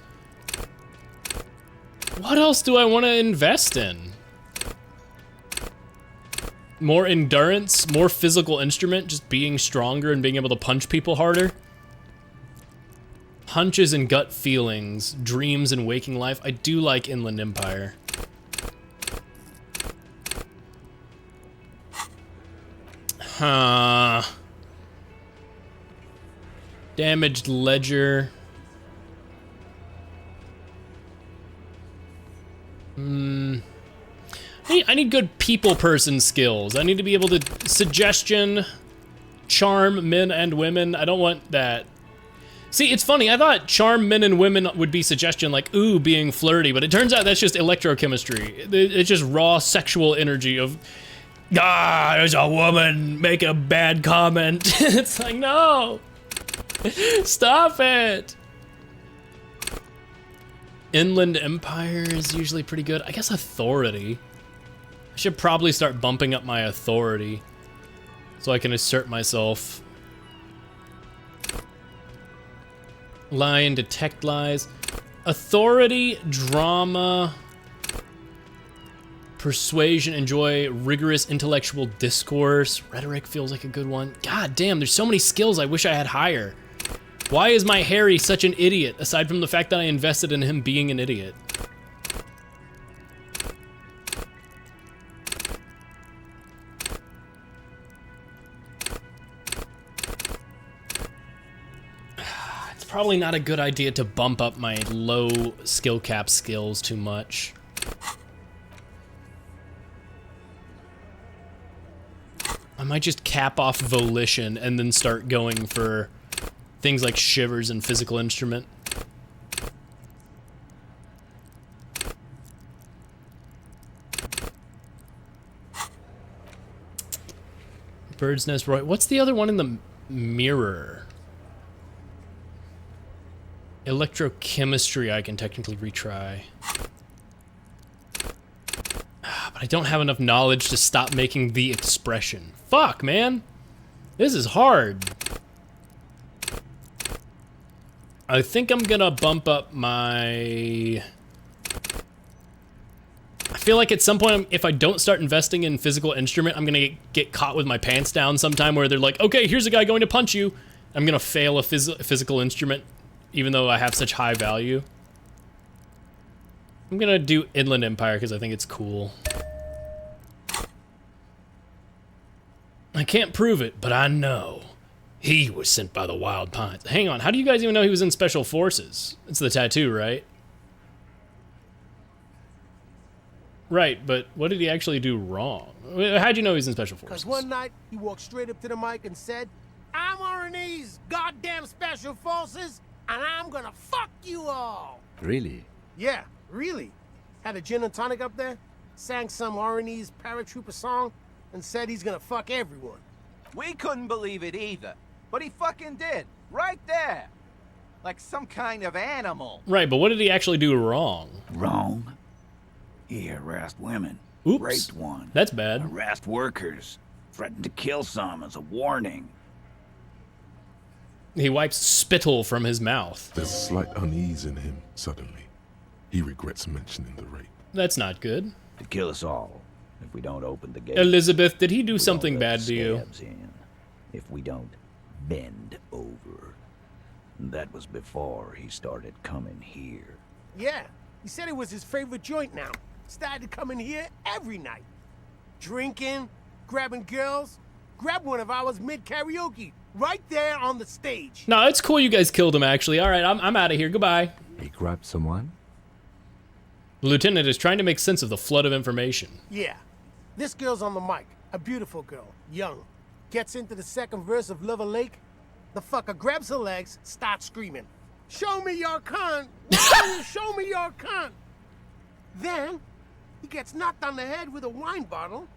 What else do I want to invest in? More endurance, more physical instrument, just being stronger and being able to punch people harder. Hunches and gut feelings, dreams and waking life. I do like Inland Empire. Huh. Damaged ledger. I need good people person skills. I need to be able to suggestion, charm men and women. I don't want that. See, it's funny. I thought charm men and women would be suggestion, like, ooh, being flirty, but it turns out that's just electrochemistry. It's just raw sexual energy of, ah, there's a woman, make a bad comment. It's like, no, stop it. Inland Empire is usually pretty good. I guess authority. I should probably start bumping up my authority so I can assert myself. Lie and detect lies. Authority, drama, persuasion, enjoy rigorous intellectual discourse. Rhetoric feels like a good one. God damn, there's so many skills I wish I had higher. Why is my Harry such an idiot, aside from the fact that I invested in him being an idiot? It's probably not a good idea to bump up my low skill cap skills too much. I might just cap off Volition and then start going for things like shivers and physical instrument. Bird's Nest Roy. What's the other one in the mirror? Electrochemistry I can technically retry. But I don't have enough knowledge to stop making the expression. Fuck, man. This is hard. I think I'm gonna bump up my... I feel like at some point, if I don't start investing in physical instrument, I'm gonna get caught with my pants down sometime where they're like, okay, here's a guy going to punch you. I'm gonna fail a physical instrument, even though I have such high value. I'm gonna do Inland Empire because I think it's cool. I can't prove it, but I know. He was sent by the Wild Pines. Hang on, how do you guys even know he was in Special Forces? It's the tattoo, right? Right, but what did he actually do wrong? How'd you know he was in Special Forces? Because one night, he walked straight up to the mic and said, I'm RNA's goddamn Special Forces, and I'm gonna fuck you all. Really? Yeah, really. Had a gin and tonic up there, sang some RNA's paratrooper song, and said he's gonna fuck everyone. We couldn't believe it either, but he fucking did, right there. Like some kind of animal. Right, but what did he actually do wrong? Wrong? He harassed women. Oops. Raped one. That's bad. Harassed workers. Threatened to kill some as a warning. He wipes spittle from his mouth. There's a slight unease in him suddenly. He regrets mentioning the rape. That's not good. To kill us all if we don't open the gate. Elizabeth, did he do something bad to you? In, if we don't bend over. That was before he started coming here. Yeah, he said it was his favorite joint now. Started coming here every night. Drinking, grabbing girls. Grabbed one of ours mid-karaoke, right there on the stage. No, it's cool you guys killed him, actually. All right, I'm out of here. Goodbye. He grabbed someone? The lieutenant is trying to make sense of the flood of information. Yeah. This girl's on the mic. A beautiful girl. Young. Gets into the second verse of Lover Lake. The fucker grabs her legs, starts screaming. Show me your cunt! Show me your cunt! Then, he gets knocked on the head with a wine bottle.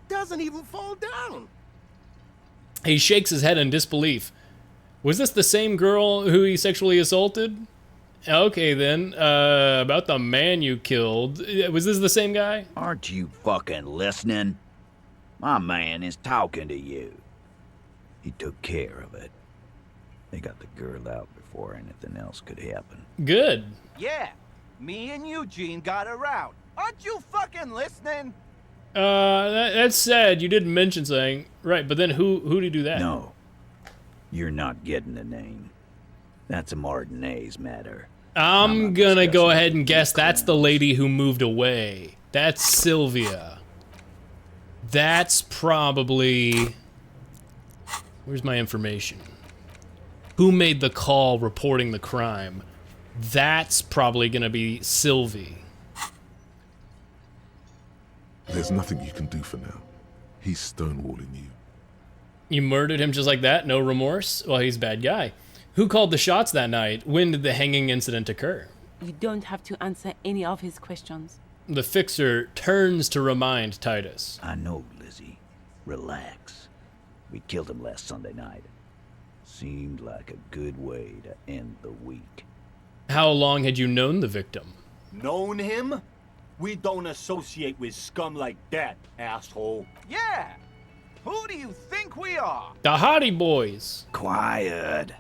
Doesn't even fall down. He shakes his head in disbelief. Was this the same girl who he sexually assaulted? Okay then, about the man you killed. Was this the same guy? Aren't you fucking listening? My man is talking to you. He took care of it. They got the girl out before anything else could happen. Good. Yeah, me and Eugene got her out. Aren't you fucking listening? That's sad. You didn't mention something. Right, but then who did you do that? No. You're not getting the name. That's a Martinez matter. I'm gonna go ahead and guess that's the lady who moved away. That's Sylvia. That's probably... Where's my information? Who made the call reporting the crime? That's probably gonna be Sylvie. There's nothing you can do for now. He's stonewalling you. You murdered him just like that? No remorse? Well, he's a bad guy. Who called the shots that night? When did the hanging incident occur? You don't have to answer any of his questions. The fixer turns to remind Titus. I know, Lizzie. Relax. We killed him last Sunday night. Seemed like a good way to end the week. How long had you known the victim? Known him? We don't associate with scum like that, asshole. Yeah! Who do you think we are? The Hardy Boys. Quiet.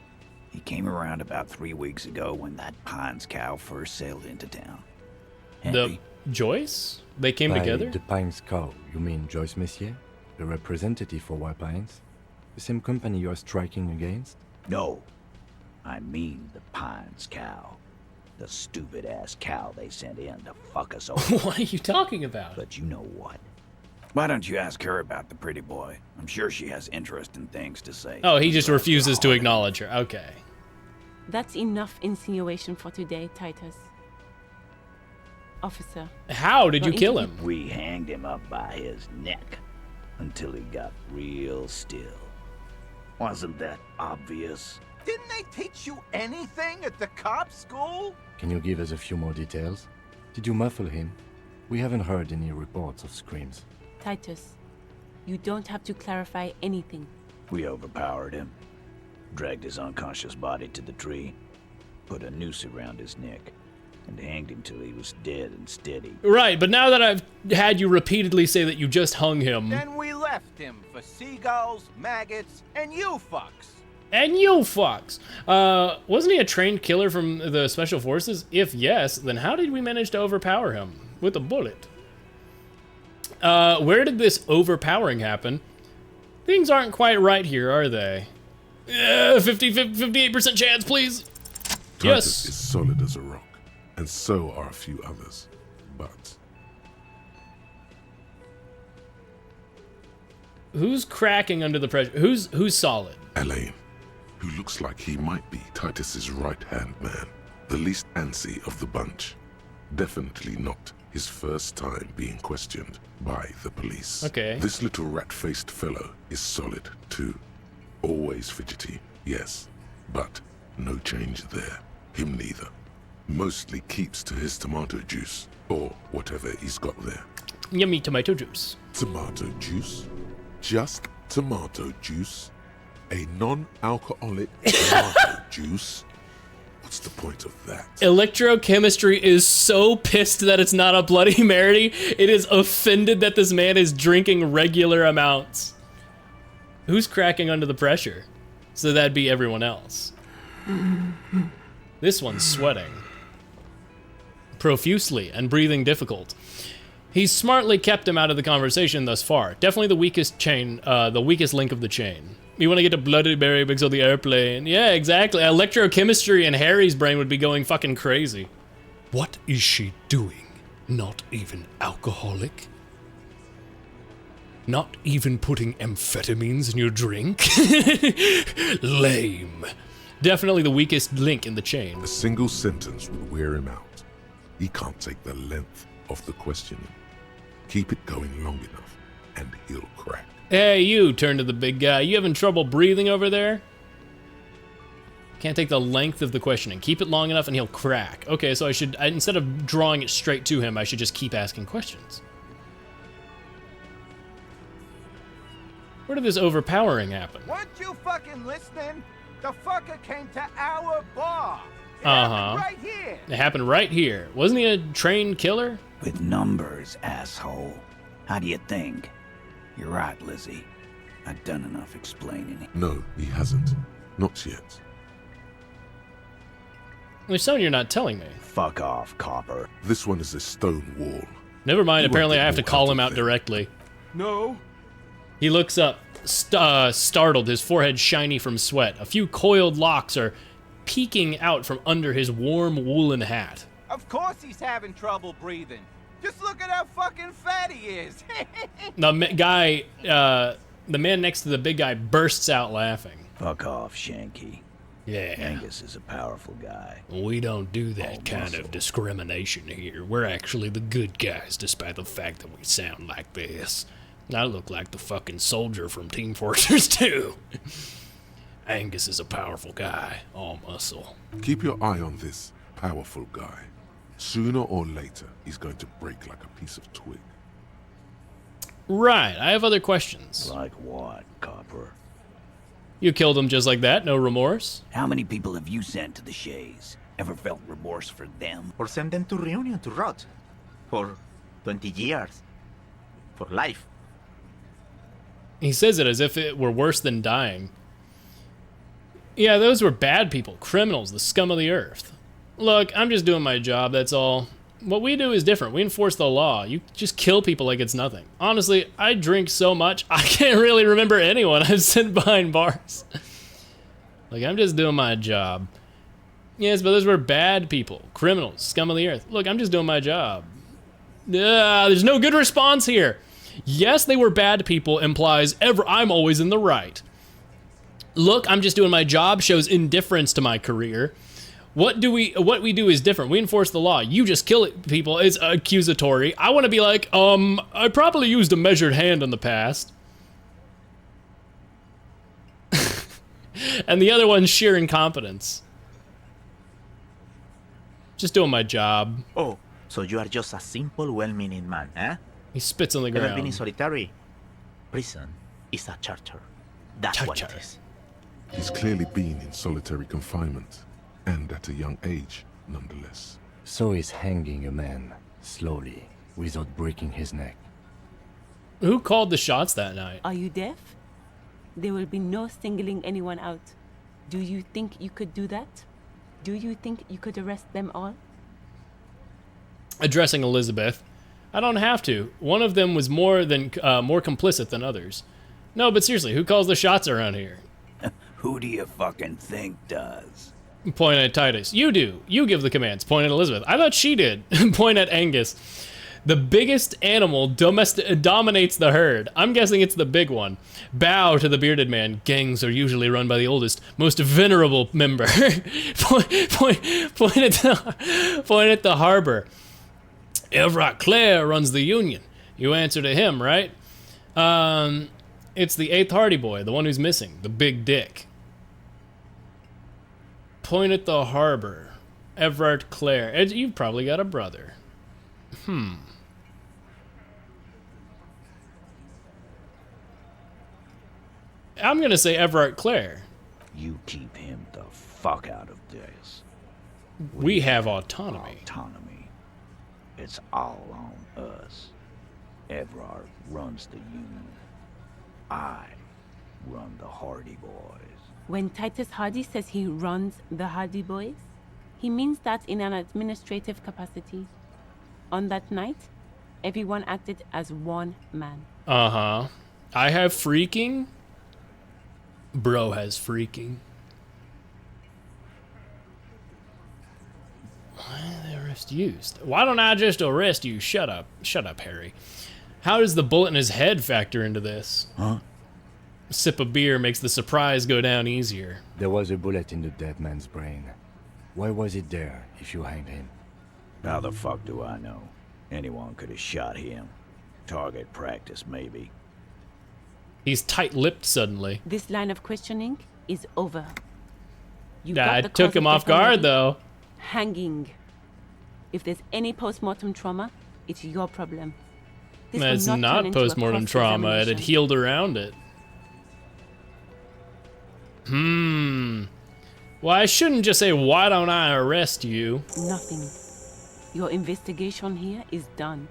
He came around about 3 weeks ago when that Pines cow first sailed into town. The Joyce? They came together? The Pines cow, you mean Joyce Messier? The representative for White Pines? The same company you are striking against? No. I mean the Pines cow. The stupid-ass cow they sent in to fuck us over. What are you talking about? But you know what? Why don't you ask her about the pretty boy? I'm sure she has interesting things to say. Oh, he just refuses to acknowledge her. Okay. That's enough insinuation for today, Titus. Officer. How did you kill him? We hanged him up by his neck until he got real still. Wasn't that obvious? Didn't they teach you anything at the cop school? Can you give us a few more details? Did you muffle him? We haven't heard any reports of screams. Titus, you don't have to clarify anything. We overpowered him, dragged his unconscious body to the tree, put a noose around his neck, and hanged him till he was dead and steady. Right, but now that I've had you repeatedly say that you just hung him. Then we left him for seagulls, maggots, and you fucks. And you fucks. Wasn't he a trained killer from the Special Forces? If yes, then how did we manage to overpower him with a bullet? Where did this overpowering happen? Things aren't quite right here, are they? 58% chance, please. Titus is solid as a rock, and so are a few others. But who's cracking under the pressure? Who's solid? Elaine, who looks like he might be Titus's right-hand man, the least antsy of the bunch. Definitely not his first time being questioned by the police. Okay. This little rat-faced fellow is solid too. Always fidgety, yes, but no change there. Him neither. Mostly keeps to his tomato juice, or whatever he's got there. Yummy tomato juice. Tomato juice? Just tomato juice? A non-alcoholic tomato juice? What's the point of that? Electrochemistry is so pissed that it's not a Bloody Mary. It is offended that this man is drinking regular amounts. Who's cracking under the pressure? So that'd be everyone else. This one's sweating profusely and breathing difficult. He's smartly kept him out of the conversation thus far. Definitely the weakest chain, the weakest link of the chain. You want to get to Bloody Mary because of the airplane. Yeah, exactly. Electrochemistry in Harry's brain would be going fucking crazy. What is she doing? Not even alcoholic? Not even putting amphetamines in your drink? Lame. Definitely the weakest link in the chain. A single sentence would wear him out. He can't take the length of the questioning. Keep it going long enough, and he'll crack. Hey, you, turn to the big guy. You having trouble breathing over there? Can't take the length of the questioning. Keep it long enough and he'll crack. Okay, so instead of drawing it straight to him, I should just keep asking questions. Where did this overpowering happen? Weren't you fucking listening? The fucker came to our bar. It Uh-huh. happened right here. It happened right here. Wasn't he a trained killer? With numbers, asshole. How do you think? You're right, Lizzie. I've done enough explaining. No, he hasn't. Not yet. There's something you're not telling me. Fuck off, copper. This one is a stone wall. Never mind, You won't apparently get I have to more call out him of out them. directly. No. He looks up, startled, his forehead shiny from sweat. A few coiled locks are peeking out from under his warm woolen hat. Of course he's having trouble breathing. Just look at how fucking fat he is. The man next to the big guy bursts out laughing. Fuck off, Shanky. Yeah. Angus is a powerful guy. We don't do that kind of discrimination here. We're actually the good guys, despite the fact that we sound like this. I look like the fucking soldier from Team Fortress 2. Angus is a powerful guy, all muscle. Keep your eye on this powerful guy. Sooner or later, he's going to break like a piece of twig. Right, I have other questions. Like what, copper? You killed him just like that, no remorse? How many people have you sent to the Shays? Ever felt remorse for them? Or send them to Reunion to rot. For 20 years. For life. He says it as if it were worse than dying. Yeah, those were bad people, criminals, the scum of the earth. Look, I'm just doing my job, that's all. What we do is different. We enforce the law. You just kill people like it's nothing. Honestly, I drink so much, I can't really remember anyone I've sent behind bars. Like, I'm just doing my job. Yes, but those were bad people, criminals, scum of the earth. Look, I'm just doing my job. There's no good response here. Yes, they were bad people implies I'm always in the right. Look, I'm just doing my job shows indifference to my career. What we do is different. We enforce the law. You just kill people. It's accusatory. I want to be like, I probably used a measured hand in the past. And the other one's sheer incompetence. Just doing my job. Oh, so you are just a simple, well-meaning man, eh? He spits on the Ever been in ground. solitary? Prison is a charter. That's what it is. He's clearly been in solitary confinement, and at a young age, nonetheless. So is hanging a man, slowly, without breaking his neck. Who called the shots that night? Are you deaf? There will be no singling anyone out. Do you think you could do that? Do you think you could arrest them all? Addressing Elizabeth. I don't have to. One of them was more complicit than others. No, but seriously, who calls the shots around here? Who do you fucking think does? Point at Titus. You do. You give the commands. Point at Elizabeth. I thought she did. Point at Angus. The biggest animal dominates the herd. I'm guessing it's the big one. Bow to the bearded man. Gangs are usually run by the oldest, most venerable member. point at the harbor. Everett Clare runs the union. You answer to him, right? It's the 8th Hardy boy, the one who's missing, the big dick. Point at the harbor. Everett Clare. You've probably got a brother. I'm going to say Everett Clare. You keep him the fuck out of this. We have autonomy. It's all on us. Everard runs the union. I run the Hardy Boys. When Titus Hardy says he runs the Hardy Boys, he means that in an administrative capacity. On that night, everyone acted as one man. Uh-huh. I have freaking. Bro has freaking. The arrest used. Why don't I just arrest you? Shut up. Shut up, Harry. How does the bullet in his head factor into this? Huh? A sip of beer makes the surprise go down easier. There was a bullet in the dead man's brain. Why was it there if you hanged him? How the fuck do I know? Anyone could have shot him. Target practice, maybe. He's tight-lipped suddenly. This line of questioning is over. I took him off guard, though. Hanging. If there's any post-mortem trauma, it's your problem. It's not post-mortem trauma. It had healed around it. Well, I shouldn't just say, why don't I arrest you? Nothing. Your investigation here is done.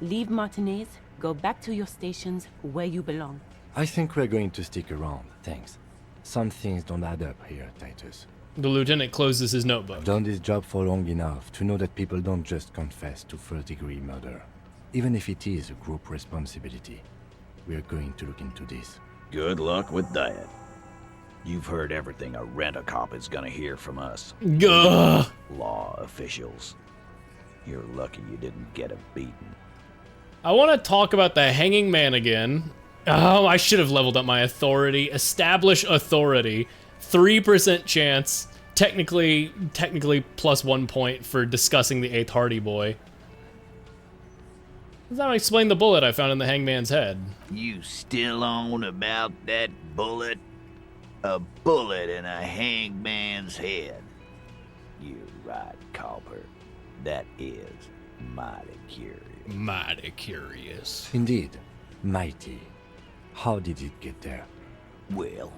Leave Martinez, go back to your stations where you belong. I think we're going to stick around, thanks. Some things don't add up here, Titus. The lieutenant closes his notebook. I've done this job for long enough to know that people don't just confess to first-degree murder. Even if it is a group responsibility. We're going to look into this. Good luck with that. You've heard everything a rent-a-cop is gonna hear from us. Gah. Law officials. You're lucky you didn't get a beating. I want to talk about the hanging man again. Oh, I should have leveled up my authority. Establish authority. 3% chance. Technically plus 1 point for discussing the 8th Hardy boy. That's how I explain the bullet I found in the hangman's head. You still on about that bullet? A bullet in a hangman's head. You're right, Copper. That is mighty curious. Mighty curious. Indeed. Mighty. How did it get there? Well,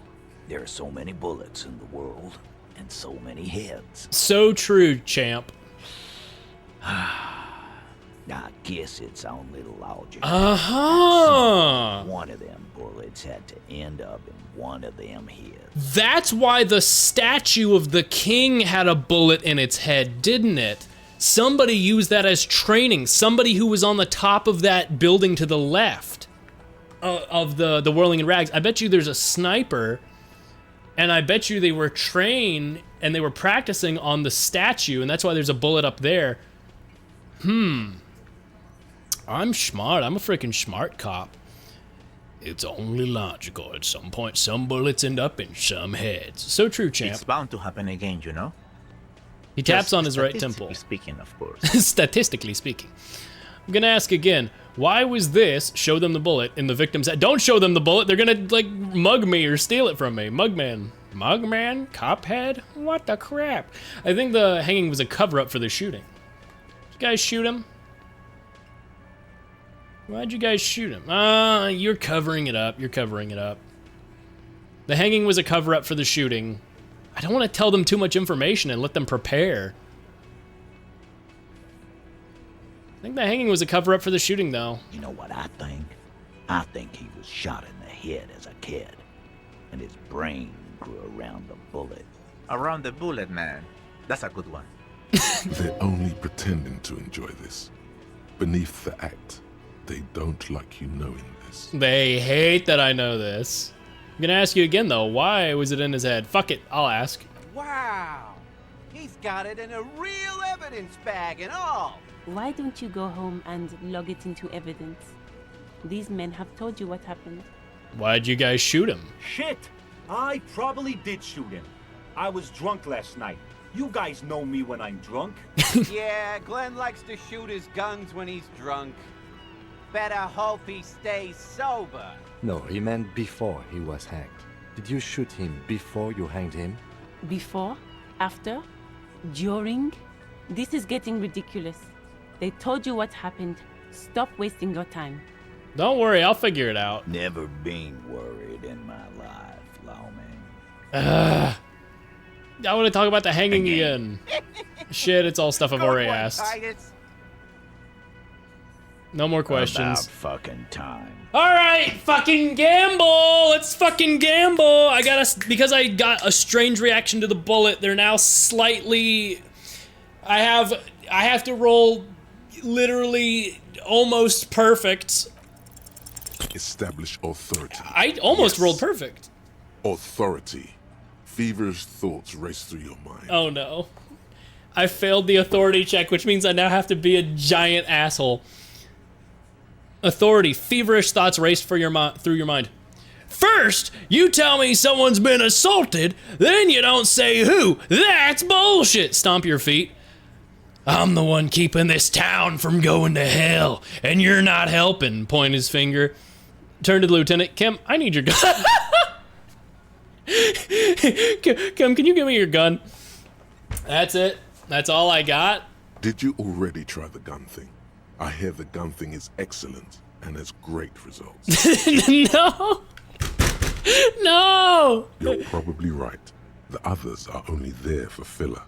there are so many bullets in the world, and so many heads. So true, champ. I guess it's on little logic. One of them bullets had to end up in one of them heads. That's why the statue of the king had a bullet in its head, didn't it? Somebody used that as training. Somebody who was on the top of that building to the left of the whirling in rags. I bet you there's a sniper, and I bet you they were trained and they were practicing on the statue, and that's why there's a bullet up there. I'm smart. I'm a freaking smart cop. It's only logical. At some point, some bullets end up in some heads. So true, champ. It's bound to happen again, you know? He taps on his right temple. Speaking, of course. Statistically speaking. I'm gonna ask again, why was this, show them the bullet, in the victim's head? Don't show them the bullet, they're gonna, like, mug me or steal it from me. Mugman. Mugman? Cop head? What the crap? I think the hanging was a cover-up for the shooting. Did you guys shoot him? Why'd you guys shoot him? You're covering it up. You're covering it up. The hanging was a cover-up for the shooting. I don't want to tell them too much information and let them prepare. think the hanging was a cover-up for the shooting, though. You know what I think? I think he was shot in the head as a kid, and his brain grew around the bullet. Around the bullet, man. That's a good one. They're only pretending to enjoy this. Beneath the act, they don't like you knowing this. They hate that I know this. I'm gonna ask you again, though. Why was it in his head? Fuck it, I'll ask. Wow! He's got it in a real evidence bag and all! Why don't you go home and log it into evidence? These men have told you what happened. Why'd you guys shoot him? Shit! I probably did shoot him. I was drunk last night. You guys know me when I'm drunk. Yeah, Glenn likes to shoot his guns when he's drunk. Better hope he stays sober. No, he meant before he was hanged. Did you shoot him before you hanged him? Before? After? During? This is getting ridiculous. They told you what happened. Stop wasting your time. Don't worry, I'll figure it out. Never been worried in my life, Lawman. I want to talk about the hanging again. Shit, it's all stuff I've already asked. No more questions. About fucking time. All right, fucking gamble. Let's fucking gamble. Because I got a strange reaction to the bullet. They're now slightly. I have to roll literally almost perfect. Establish authority. I almost rolled perfect. Authority. Feverish thoughts race through your mind. Oh no. I failed the authority check, which means I now have to be a giant asshole. Authority. Feverish thoughts race through your mind. First, you tell me someone's been assaulted, then you don't say who. That's bullshit. Stomp your feet. I'm the one keeping this town from going to hell, and you're not helping. Point his finger. Turn to the lieutenant. Kim, I need your gun. Kim, can you give me your gun? That's it. That's all I got. Did you already try the gun thing? I hear the gun thing is excellent and has great results. No. No. You're probably right. The others are only there for filler,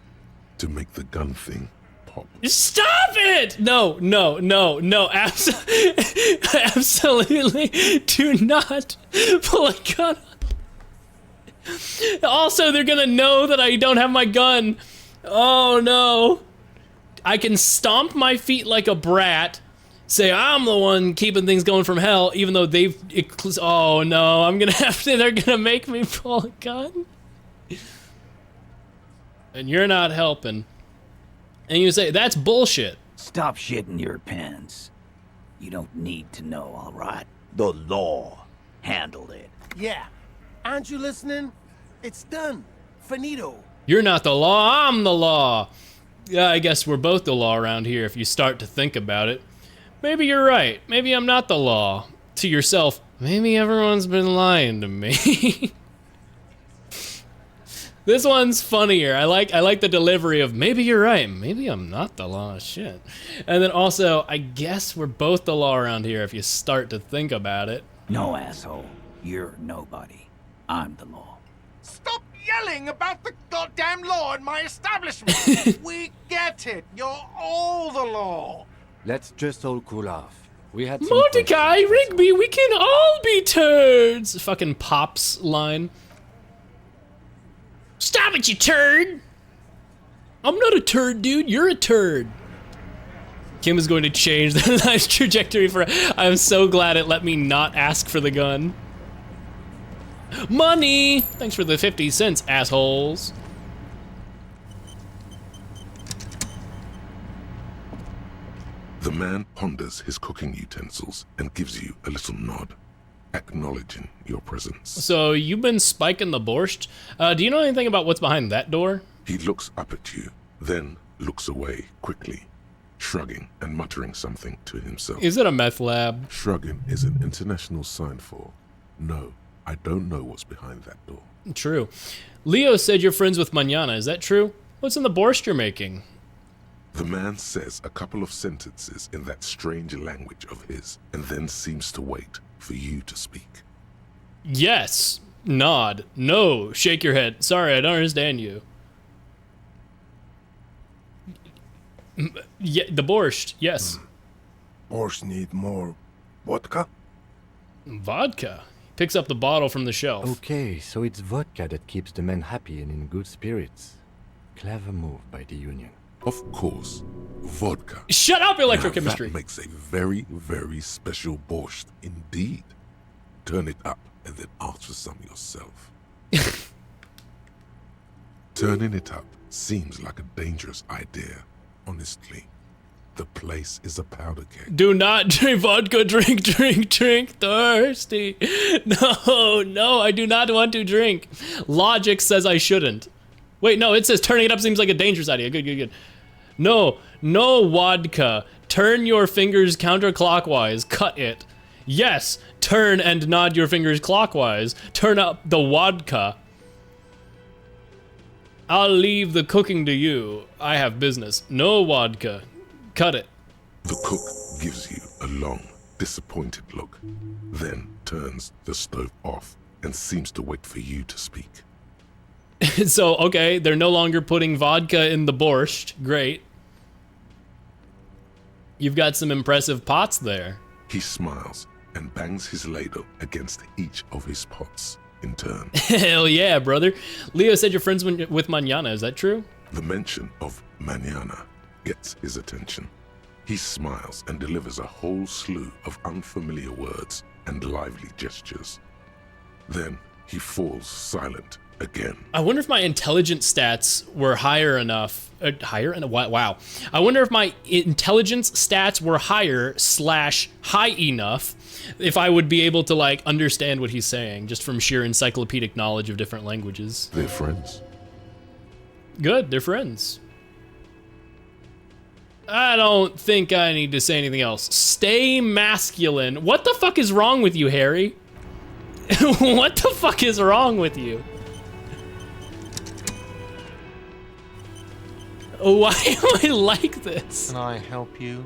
to make the gun thing pop. Stop it! No. Absolutely do not pull a gun. Also, they're gonna know that I don't have my gun. Oh no. I can stomp my feet like a brat, say I'm the one keeping things going from hell, even though oh no, I'm gonna have to, they're gonna make me pull a gun. And you're not helping. And you say, that's bullshit. Stop shitting your pants. You don't need to know, all right? The law handled it. Yeah. Aren't you listening? It's done. Finito. You're not the law, I'm the law. Yeah, I guess we're both the law around here if you start to think about it. Maybe you're right. Maybe I'm not the law. To yourself, maybe everyone's been lying to me. This one's funnier. I like the delivery of maybe you're right. Maybe I'm not the law. Shit. And then also, I guess we're both the law around here if you start to think about it. No, asshole. You're nobody. I'm the law. Stop yelling about the goddamn law in my establishment. We get it. You're all the law. Let's just all cool off. We had some Mordecai, Rigby, we can all be turds. Fucking Pop's line. Stop it, you turd! I'm not a turd, dude. You're a turd. Kim is going to change the life's trajectory for. I'm so glad it let me not ask for the gun. Money! Thanks for the 50 cents, assholes. The man ponders his cooking utensils and gives you a little nod, acknowledging your presence. So you've been spiking the borscht? Do you know anything about what's behind that door? He looks up at you, then looks away quickly, shrugging and muttering something to himself. Is it a meth lab? Shrugging is an international sign for, no, I don't know what's behind that door. True. Leo said you're friends with Mañana. Is that true? What's in the borscht you're making? The man says a couple of sentences in that strange language of his, and then seems to wait for you to speak. Yes. Nod. No. Shake your head. Sorry, I don't understand you. Yeah, the borscht. Yes. Borscht need more vodka? Vodka. Picks up the bottle from the shelf. Okay, so it's vodka that keeps the men happy and in good spirits. Clever move by the Union. Of course, vodka. Shut up, Now electrochemistry! that makes a very, very special borscht indeed. Turn it up and then ask for some yourself. Turning it up seems like a dangerous idea, honestly. The place is a powder keg. Do not drink vodka, drink, thirsty. No, I do not want to drink. Logic says I shouldn't. Wait, no, it says turning it up seems like a dangerous idea. Good. No vodka. Turn your fingers counterclockwise. Cut it. Yes, turn and nod your fingers clockwise. Turn up the vodka. I'll leave the cooking to you. I have business. No vodka. Cut it. The cook gives you a long, disappointed look, then turns the stove off and seems to wait for you to speak. So, okay, they're no longer putting vodka in the borscht. Great. You've got some impressive pots there. He smiles and bangs his ladle against each of his pots in turn. Hell yeah, brother. Leo said you're friends with Manana, is that true? The mention of Manana gets his attention. He smiles and delivers a whole slew of unfamiliar words and lively gestures. Then he falls silent again. I wonder if my intelligence stats were higher enough. Wow. I wonder if my intelligence stats were higher/high enough if I would be able to, like, understand what he's saying just from sheer encyclopedic knowledge of different languages. They're friends. Good, they're friends. I don't think I need to say anything else. Stay masculine. What the fuck is wrong with you, Harry? What the fuck is wrong with you? Why am I like this? Can I help you?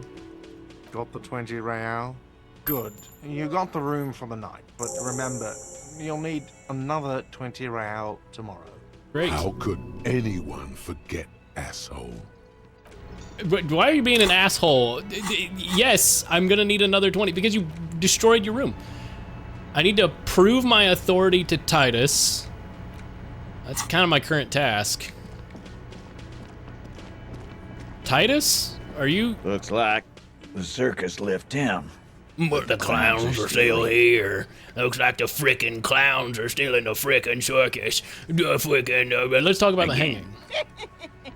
Got the 20 real? Good. You got the room for the night, but remember, you'll need another 20 real tomorrow. Great. How could anyone forget, asshole? But why are you being an asshole? Yes, I'm gonna need another 20 because you destroyed your room. I need to prove my authority to Titus. That's kind of my current task. Titus, are you? Looks like the circus left town. But the clowns are still here. Looks like the frickin' clowns are still in the frickin' circus. Let's talk about the hanging.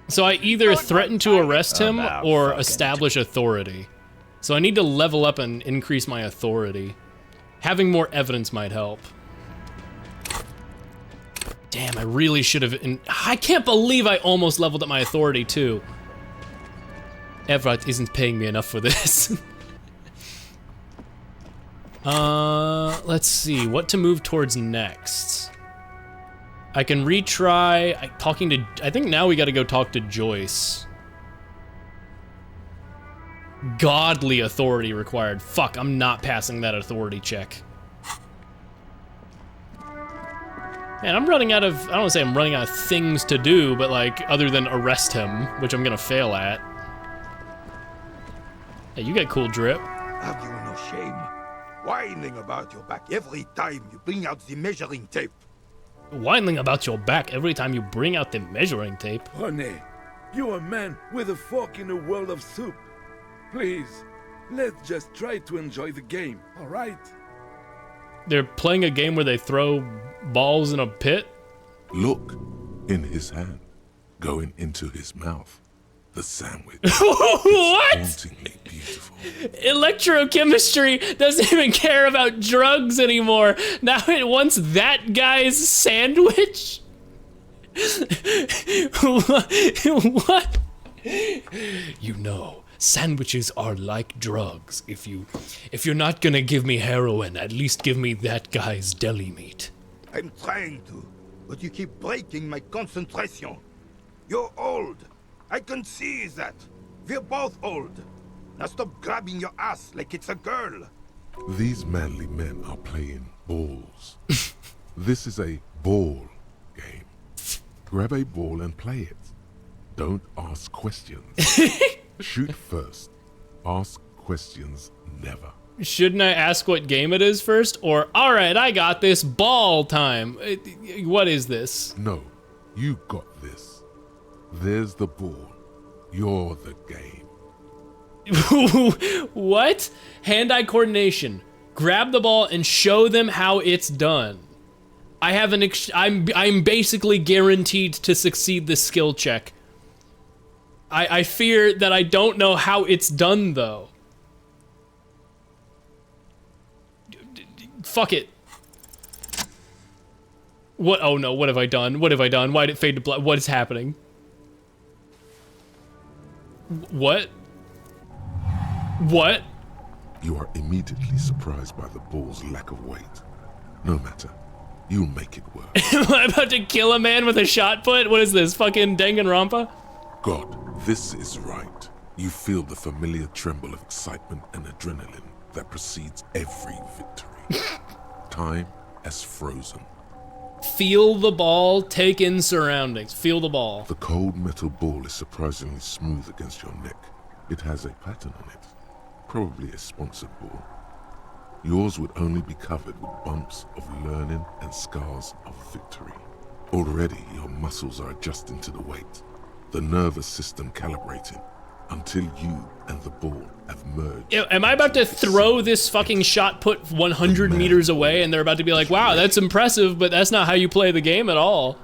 So I either threaten to arrest him or establish authority. So I need to level up and increase my authority. Having more evidence might help. Damn, I really should have. I can't believe I almost leveled up my authority too. Everett isn't paying me enough for this. Let's see what to move towards next. I can retry talking to. I think now we got to go talk to Joyce. Godly authority required. Fuck, I'm not passing that authority check. Man, I'm running out of. I don't want to say I'm running out of things to do, but like other than arrest him, which I'm gonna fail at. Hey, you got cool drip. Have you no shame? Whining about your back every time you bring out the measuring tape. Whining about your back every time you bring out the measuring tape. Honey, you're a man with a fork in a world of soup. Please, let's just try to enjoy the game, all right? They're playing a game where they throw balls in a pit? Look, in his hand, going into his mouth. The sandwich. What? Hauntingly beautiful. Electrochemistry doesn't even care about drugs anymore. Now it wants that guy's sandwich? What? You know, sandwiches are like drugs. If you're not gonna give me heroin, at least give me that guy's deli meat. I'm trying to, but you keep breaking my concentration. You're old. I can see that. We're both old. Now stop grabbing your ass like it's a girl. These manly men are playing balls. This is a ball game. Grab a ball and play it. Don't ask questions. Shoot first. Ask questions never. Shouldn't I ask what game it is first? Or, alright, I got this, ball time. What is this? No, you got this. There's the ball. You're the game. What? Hand-eye coordination. Grab the ball and show them how it's done. I have I'm basically guaranteed to succeed this skill check. I fear that I don't know how it's done though. Fuck it. What? Oh no, what have I done? What have I done? Why did it fade to black? What is happening? What? What? You are immediately surprised by the ball's lack of weight. No matter. You'll make it work. Am I about to kill a man with a shot put? What is this, fucking Danganronpa? God, this is right. You feel the familiar tremble of excitement and adrenaline that precedes every victory. Time has frozen. Feel the ball, take in surroundings. Feel the ball. The cold metal ball is surprisingly smooth against your neck. It has a pattern on it. Probably a sponsored ball. Yours would only be covered with bumps of learning and scars of victory. Already, your muscles are adjusting to the weight, the nervous system calibrating, until you and the ball have merged. Am I about to throw this fucking shot put 100 meters away and they're about to be like, wow, that's impressive, but that's not how you play the game at all?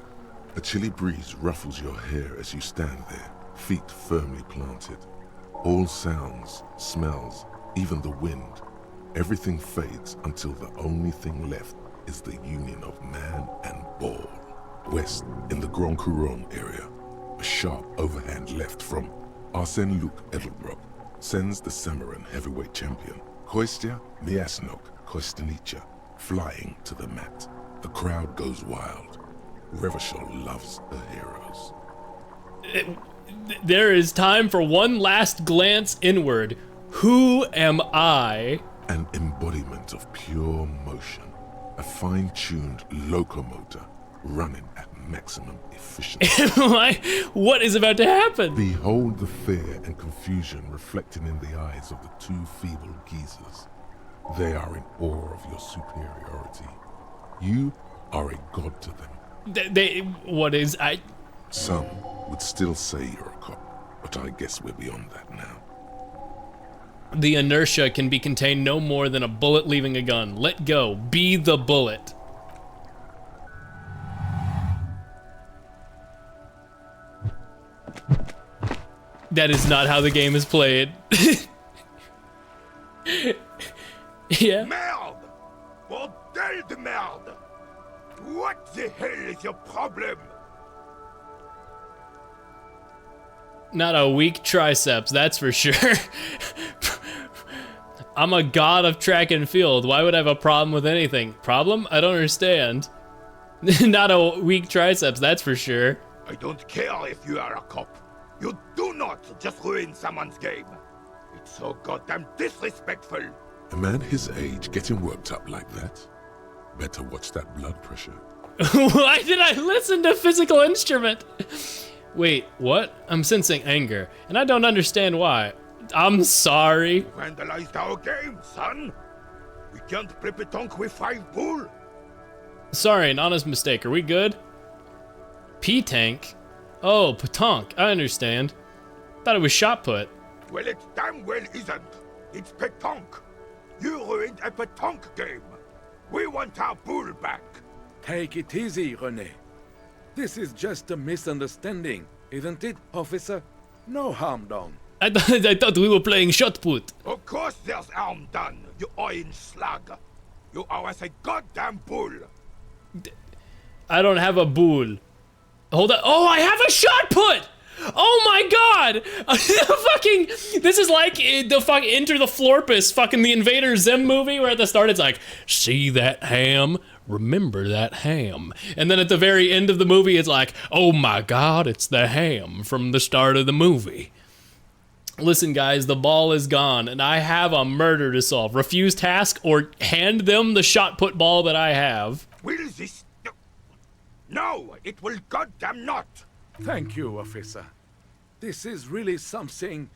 A chilly breeze ruffles your hair as you stand there, feet firmly planted. All sounds, smells, even the wind, everything fades until the only thing left is the union of man and ball. West, in the Grand Couronne area, a sharp overhand left from Arsène-Luc Edelbrock sends the Samaran heavyweight champion, Kostya Miasnok Kostanica, flying to the mat. The crowd goes wild. Revachol loves her heroes. There is time for one last glance inward. Who am I? An embodiment of pure motion. A fine-tuned locomotor running at maximum efficiency. What is about to happen? Behold the fear and confusion reflecting in the eyes of the two feeble geezers. They are in awe of your superiority. You are a god to them. Some would still say you're a cop, but I guess we're beyond that now. The inertia can be contained no more than a bullet leaving a gun. Let go. Be the bullet. That is not how the game is played. Yeah. Merde! Bordel de merde! What the hell is your problem? Not a weak triceps, that's for sure. I'm a god of track and field. Why would I have a problem with anything? Problem? I don't understand. Not a weak triceps, that's for sure. I don't care if you are a cop. You do not just ruin someone's game. It's so goddamn disrespectful. A man his age getting worked up like that? Better watch that blood pressure. Why did I listen to physical instrument? Wait, what? I'm sensing anger, and I don't understand why. I'm sorry. You vandalized our game, son. We can't play pétanque with 5 bull. Sorry, an honest mistake. Are we good? P-tank? Oh, pétanque. I understand. Thought it was shot put. Well, it damn well isn't. It's pétanque. You ruined a pétanque game. We want our bull back. Take it easy, René. This is just a misunderstanding, isn't it, officer? No harm done. I thought we were playing shot put. Of course there's harm done, you orange slug. You are as a goddamn bull. I don't have a bull. Hold on. Oh, I have a shot put! Oh my god! Fucking, this is like the fucking Enter the Florpus, fucking the Invader Zim movie, where at the start it's like, see that ham? Remember that ham. And then at the very end of the movie it's like, oh my god, it's the ham from the start of the movie. Listen guys, the ball is gone and I have a murder to solve. Refuse task or hand them the shot put ball that I have. Will this... No, it will goddamn not. Thank you, officer. This is really something.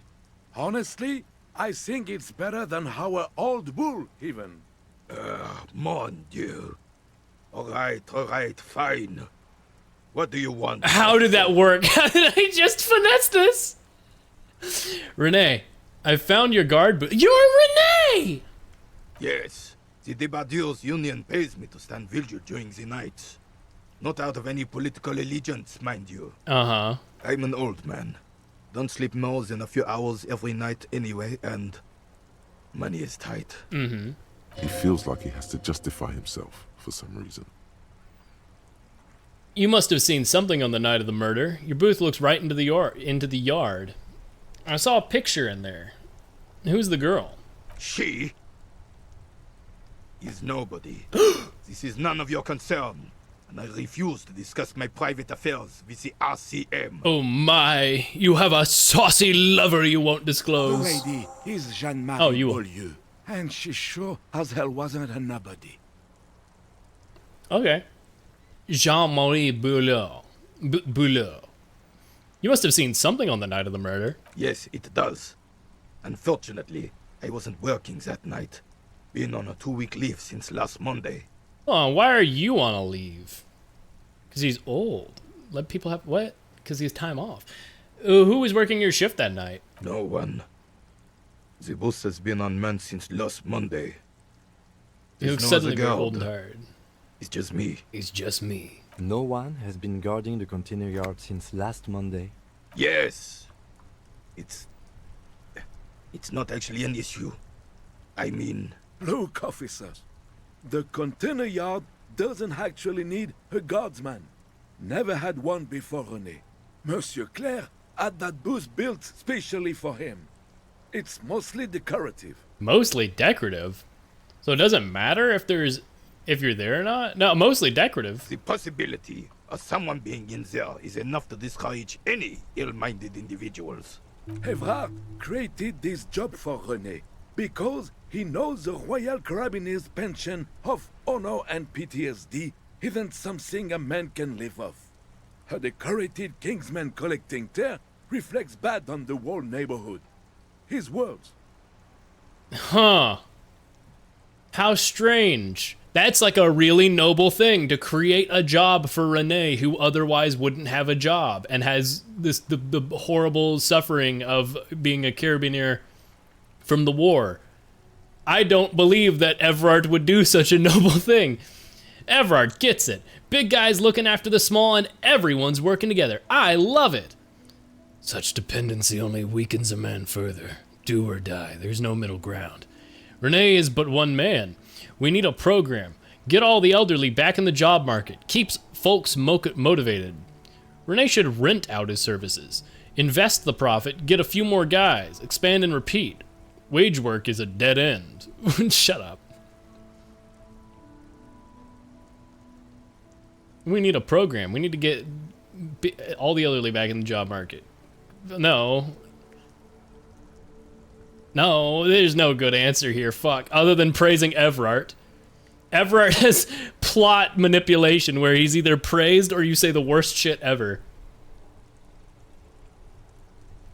Honestly, I think it's better than our old bull, even. Mon Dieu. All right, fine. What do you want? How did that work? How did I just finesse this? Renee, I found your guard boot. You're Renee! Yes. The Debardeurs Union pays me to stand vigil during the nights. Not out of any political allegiance, mind you. Uh-huh. I'm an old man. Don't sleep more than a few hours every night anyway, and money is tight. Mm-hmm. He feels like he has to justify himself for some reason. You must have seen something on the night of the murder. Your booth looks right into the yard. I saw a picture in there. Who's the girl? She is nobody. This is none of your concern, and I refuse to discuss my private affairs with the RCM. Oh my, you have a saucy lover you won't disclose. The lady is Jean-Marie you Beaulieu, and she sure as hell wasn't a nobody. Okay. Jean-Marie Beaulieu. Beaulieu. You must have seen something on the night of the murder. Yes, it does. Unfortunately, I wasn't working that night. Been on a 2-week leave since last Monday. Oh, why are you on a leave? Because he's old. Let people have... What? Because he has time off. Who was working your shift that night? No one. The boss has been unmanned since last Monday. You look suddenly very old and tired. It's just me. It's just me. No one has been guarding the container yard since last Monday. Yes. It's not actually an issue. I mean... Look, officers. The container yard doesn't actually need a guardsman. Never had one before René. Monsieur Claire had that booth built specially for him. It's mostly decorative. Mostly decorative? So it doesn't matter if you're there or not? No, mostly decorative. The possibility of someone being in there is enough to discourage any ill-minded individuals. Evrard created this job for René because he knows the Royal Carabiniers' pension of honor and PTSD isn't something a man can live off. A decorated Kingsman collecting tear reflects bad on the whole neighborhood. His words. Huh. How strange. That's like a really noble thing, to create a job for Renee who otherwise wouldn't have a job and has the horrible suffering of being a carabiner from the war. I don't believe that Evrard would do such a noble thing. Evrard gets it. Big guys looking after the small and everyone's working together. I love it. Such dependency only weakens a man further. Do or die. There's no middle ground. Renee is but one man. We need a program. Get all the elderly back in the job market. Keeps folks motivated. Renee should rent out his services. Invest the profit. Get a few more guys. Expand and repeat. Wage work is a dead end. Shut up. We need a program. We need to get all the elderly back in the job market. No, there's no good answer here. Fuck. Other than praising Evrard. Evrard has plot manipulation where he's either praised or you say the worst shit ever.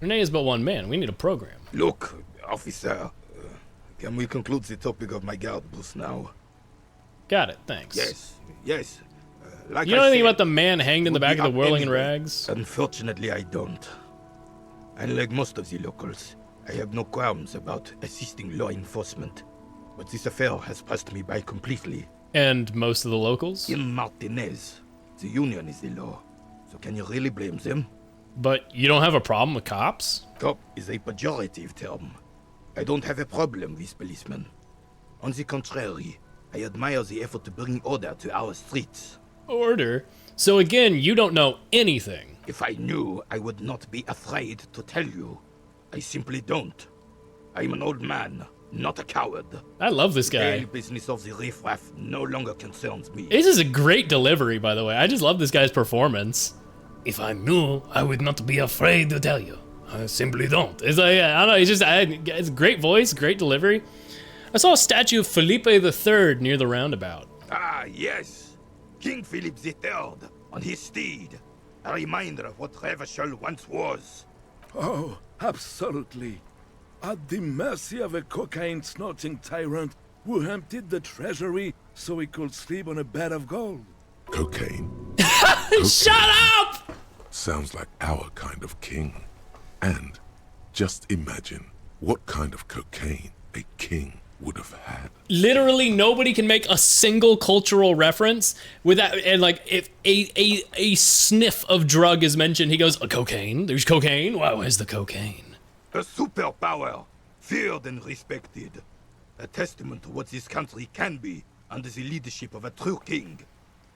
Renee is but one man. We need a program. Look, officer. Can we conclude the topic of my guard booth now? Got it. Thanks. Yes. Like you know I anything said, about the man hanged in the back of the whirling anyway. rags? Unfortunately, I don't. Unlike most of the locals, I have no qualms about assisting law enforcement. But this affair has passed me by completely. And most of the locals? In Martinez, the union is the law. So can you really blame them? But you don't have a problem with cops? Cop is a pejorative term. I don't have a problem with policemen. On the contrary, I admire the effort to bring order to our streets. Order? So again, you don't know anything. If I knew, I would not be afraid to tell you. I simply don't. I'm an old man, not a coward. I love this guy. The business of the riffraff no longer concerns me. This is a great delivery, by the way. I just love this guy's performance. If I knew, I would not be afraid to tell you. I simply don't. It's like, I don't know, it's a great voice, great delivery. I saw a statue of Felipe III near the roundabout. Ah, yes. King Philip III on his steed. A reminder of what Revachol once was. Oh, absolutely. at the mercy of a cocaine-snorting tyrant who emptied the treasury so he could sleep on a bed of gold. Cocaine? Shut up! Sounds like our kind of king. And just imagine what kind of cocaine a king would have had. Literally nobody can make a single cultural reference without, and like if a sniff of drug is mentioned, he goes, cocaine? There's cocaine? Wow, where's the cocaine? A superpower, feared and respected. A testament to what this country can be under the leadership of a true king.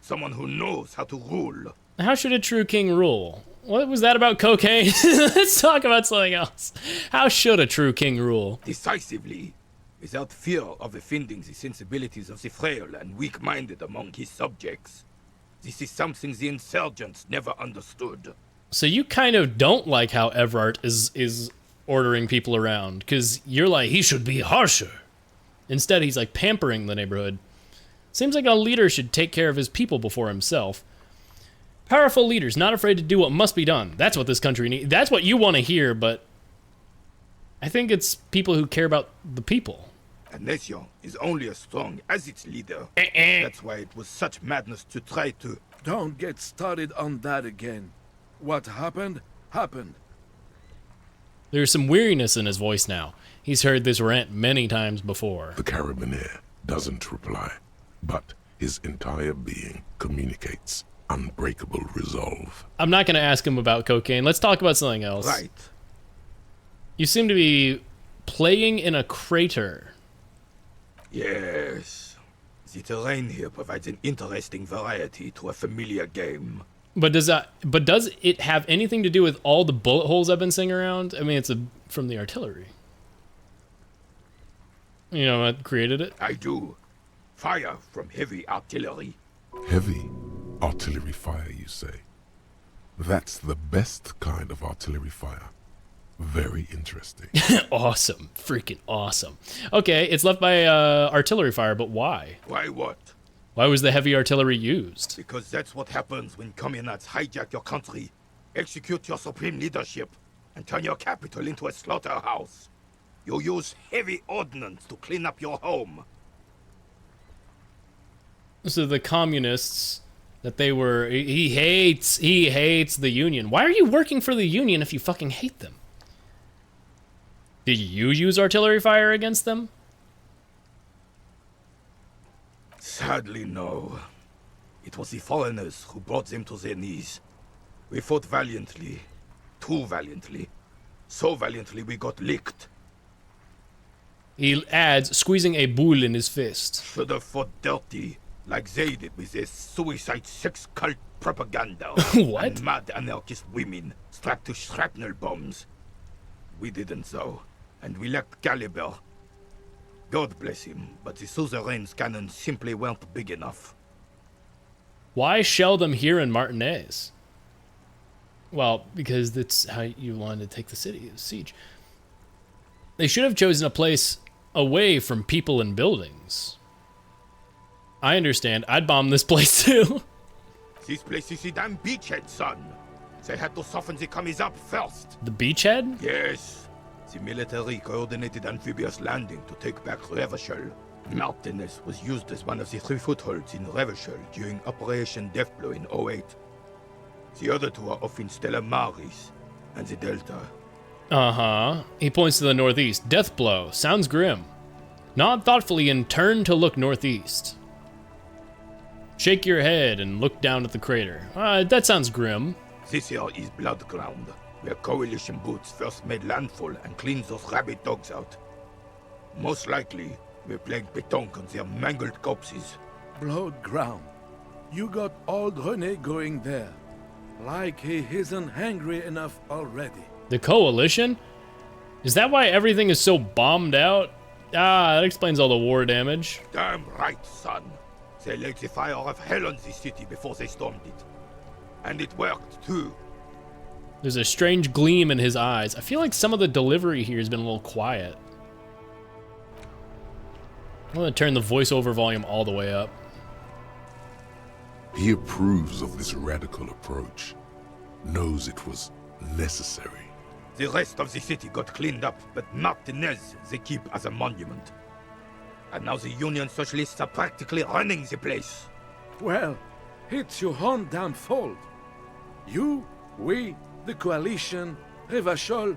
Someone who knows how to rule. How should a true king rule? What was that about cocaine? Let's talk about something else. How should a true king rule? Decisively, without fear of offending the sensibilities of the frail and weak-minded among his subjects. This is something the insurgents never understood. So you kind of don't like how Everard is ordering people around, because you're like, he should be harsher. Instead, he's like pampering the neighborhood. Seems like a leader should take care of his people before himself. Powerful leaders, not afraid to do what must be done. That's what this country needs. That's what you want to hear, but I think it's people who care about the people. A nation is only as strong as its leader. That's why it was such madness to try to... Don't get started on that again. What happened, happened. There's some weariness in his voice now. He's heard this rant many times before. The Carabiner doesn't reply, but his entire being communicates unbreakable resolve. I'm not going to ask him about cocaine. Let's talk about something else. Right. You seem to be playing in a crater. Yes. The terrain here provides an interesting variety to a familiar game. But does it have anything to do with all the bullet holes I've been seeing around? I mean, it's from the artillery. You know what created it? I do. Fire from heavy artillery. Heavy artillery fire, you say? That's the best kind of artillery fire. Very interesting. Awesome. Freaking awesome. Okay, it's left by artillery fire, but why? Why what? Why was the heavy artillery used? Because that's what happens when communists hijack your country, execute your supreme leadership, and turn your capital into a slaughterhouse. You use heavy ordnance to clean up your home. So the communists that they were, he hates the Union. Why are you working for the Union if you fucking hate them? Did you use artillery fire against them? Sadly, no. It was the foreigners who brought them to their knees. We fought valiantly. Too valiantly. So valiantly we got licked. He adds, squeezing a bull in his fist. Should have fought dirty, like they did with their suicide sex cult propaganda. What? And mad anarchist women strapped to shrapnel bombs. We didn't though, and we lacked caliber. God bless him, but the suzerain's cannons simply weren't big enough. Why shell them here in Martinez? Well, because that's how you wanted to take the city, siege. They should have chosen a place away from people and buildings. I understand. I'd bomb this place too. This place is the damn beachhead, son. They had to soften the commies up first. The beachhead? Yes. The military coordinated amphibious landing to take back Revachol. Martinez was used as one of the 3 footholds in Revachol during Operation Deathblow in 08. The other 2 are off in Stella Maris and the Delta. Uh-huh. He points to the northeast. Deathblow. Sounds grim. Nod thoughtfully and turn to look northeast. Shake your head and look down at the crater. That sounds grim. This here is Blood Ground, where coalition boots first made landfall and cleaned those rabid dogs out. Most likely, we're playing pétanque on their mangled corpses. Blood ground. You got old René going there. Like he isn't hungry enough already. The coalition? Is that why everything is so bombed out? Ah, that explains all the war damage. Damn right, son. They laid the fire of hell on the city before they stormed it. And it worked, too. There's a strange gleam in his eyes. I feel like some of the delivery here has been a little quiet. I'm gonna turn the voiceover volume all the way up. He approves of this radical approach, knows it was necessary. The rest of the city got cleaned up, but Martinez they keep as a monument. And now the Union Socialists are practically running the place. Well, it's your own damn fault. You, we, the coalition, Revachol,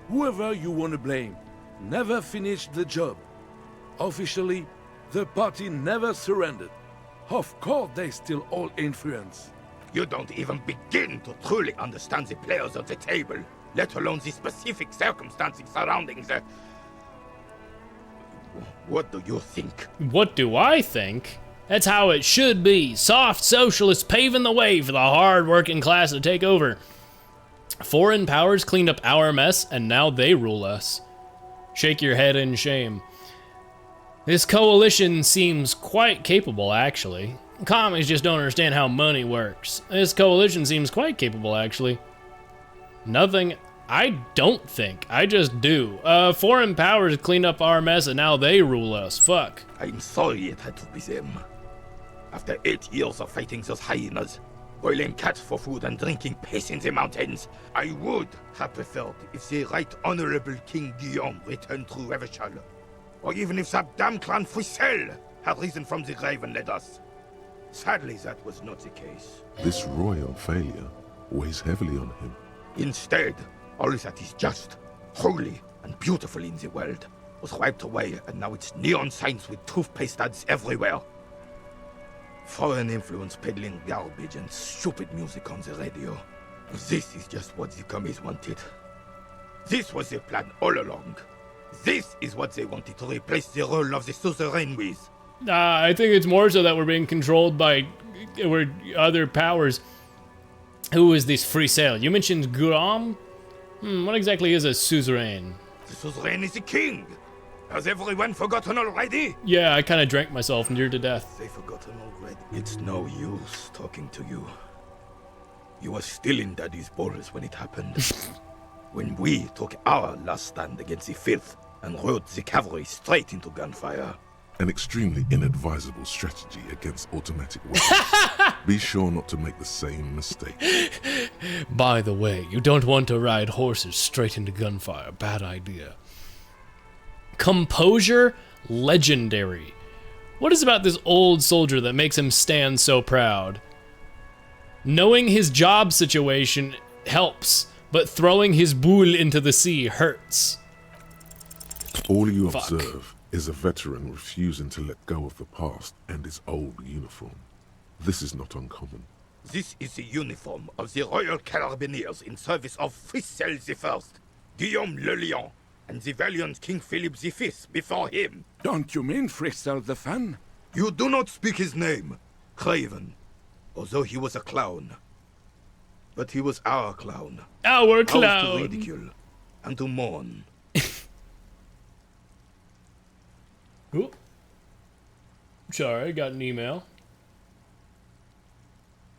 whoever you want to blame, never finished the job. Officially, the party never surrendered. Of course they still hold influence. You don't even begin to truly understand the players at the table, let alone the specific circumstances surrounding the... What do you think? What do I think? That's how it should be. Soft socialists paving the way for the hard-working class to take over. Foreign powers cleaned up our mess, and now they rule us. Shake your head in shame. This coalition seems quite capable, actually. Commies just don't understand how money works. This coalition seems quite capable, actually. Nothing... I don't think. I just do. Foreign powers cleaned up our mess and now they rule us. Fuck. I'm sorry it had to be them. After 8 years of fighting those hyenas, boiling cats for food and drinking piss in the mountains, I would have preferred if the Right Honorable King Guillaume returned through Revachol. Or even if that damn clan Frisell had risen from the grave and led us. Sadly, that was not the case. This royal failure weighs heavily on him. Instead, all that is just, holy, and beautiful in the world was wiped away, and now it's neon signs with toothpaste ads everywhere. Foreign influence peddling garbage and stupid music on the radio. This is just what the commies wanted. This was their plan all along. This is what they wanted to replace the role of the suzerain with. I think it's more so that we're being controlled by other powers. Who is this Frisell? You mentioned Guillaume? What exactly is a suzerain? The suzerain is the king. Has everyone forgotten already? Yeah, I kind of drank myself near to death. They've forgotten already. It's no use talking to you. You were still in Daddy's balls when it happened. When we took our last stand against the filth and rode the cavalry straight into gunfire. An extremely inadvisable strategy against automatic weapons. Be sure not to make the same mistake. By the way, you don't want to ride horses straight into gunfire. Bad idea. Composure, legendary. What is about this old soldier that makes him stand so proud? Knowing his job situation helps, but throwing his boule into the sea hurts. All you observe is a veteran refusing to let go of the past and his old uniform. This is not uncommon. This is the uniform of the Royal Carabineers in service of Frisell I, Guillaume le Lion, and the valiant King Philip V before him. Don't you mean Frisell the Fan? You do not speak his name, Craven, although he was a clown. But he was our clown. Our clown. Ours to ridicule and to mourn. Ooh. Sorry, I got an email.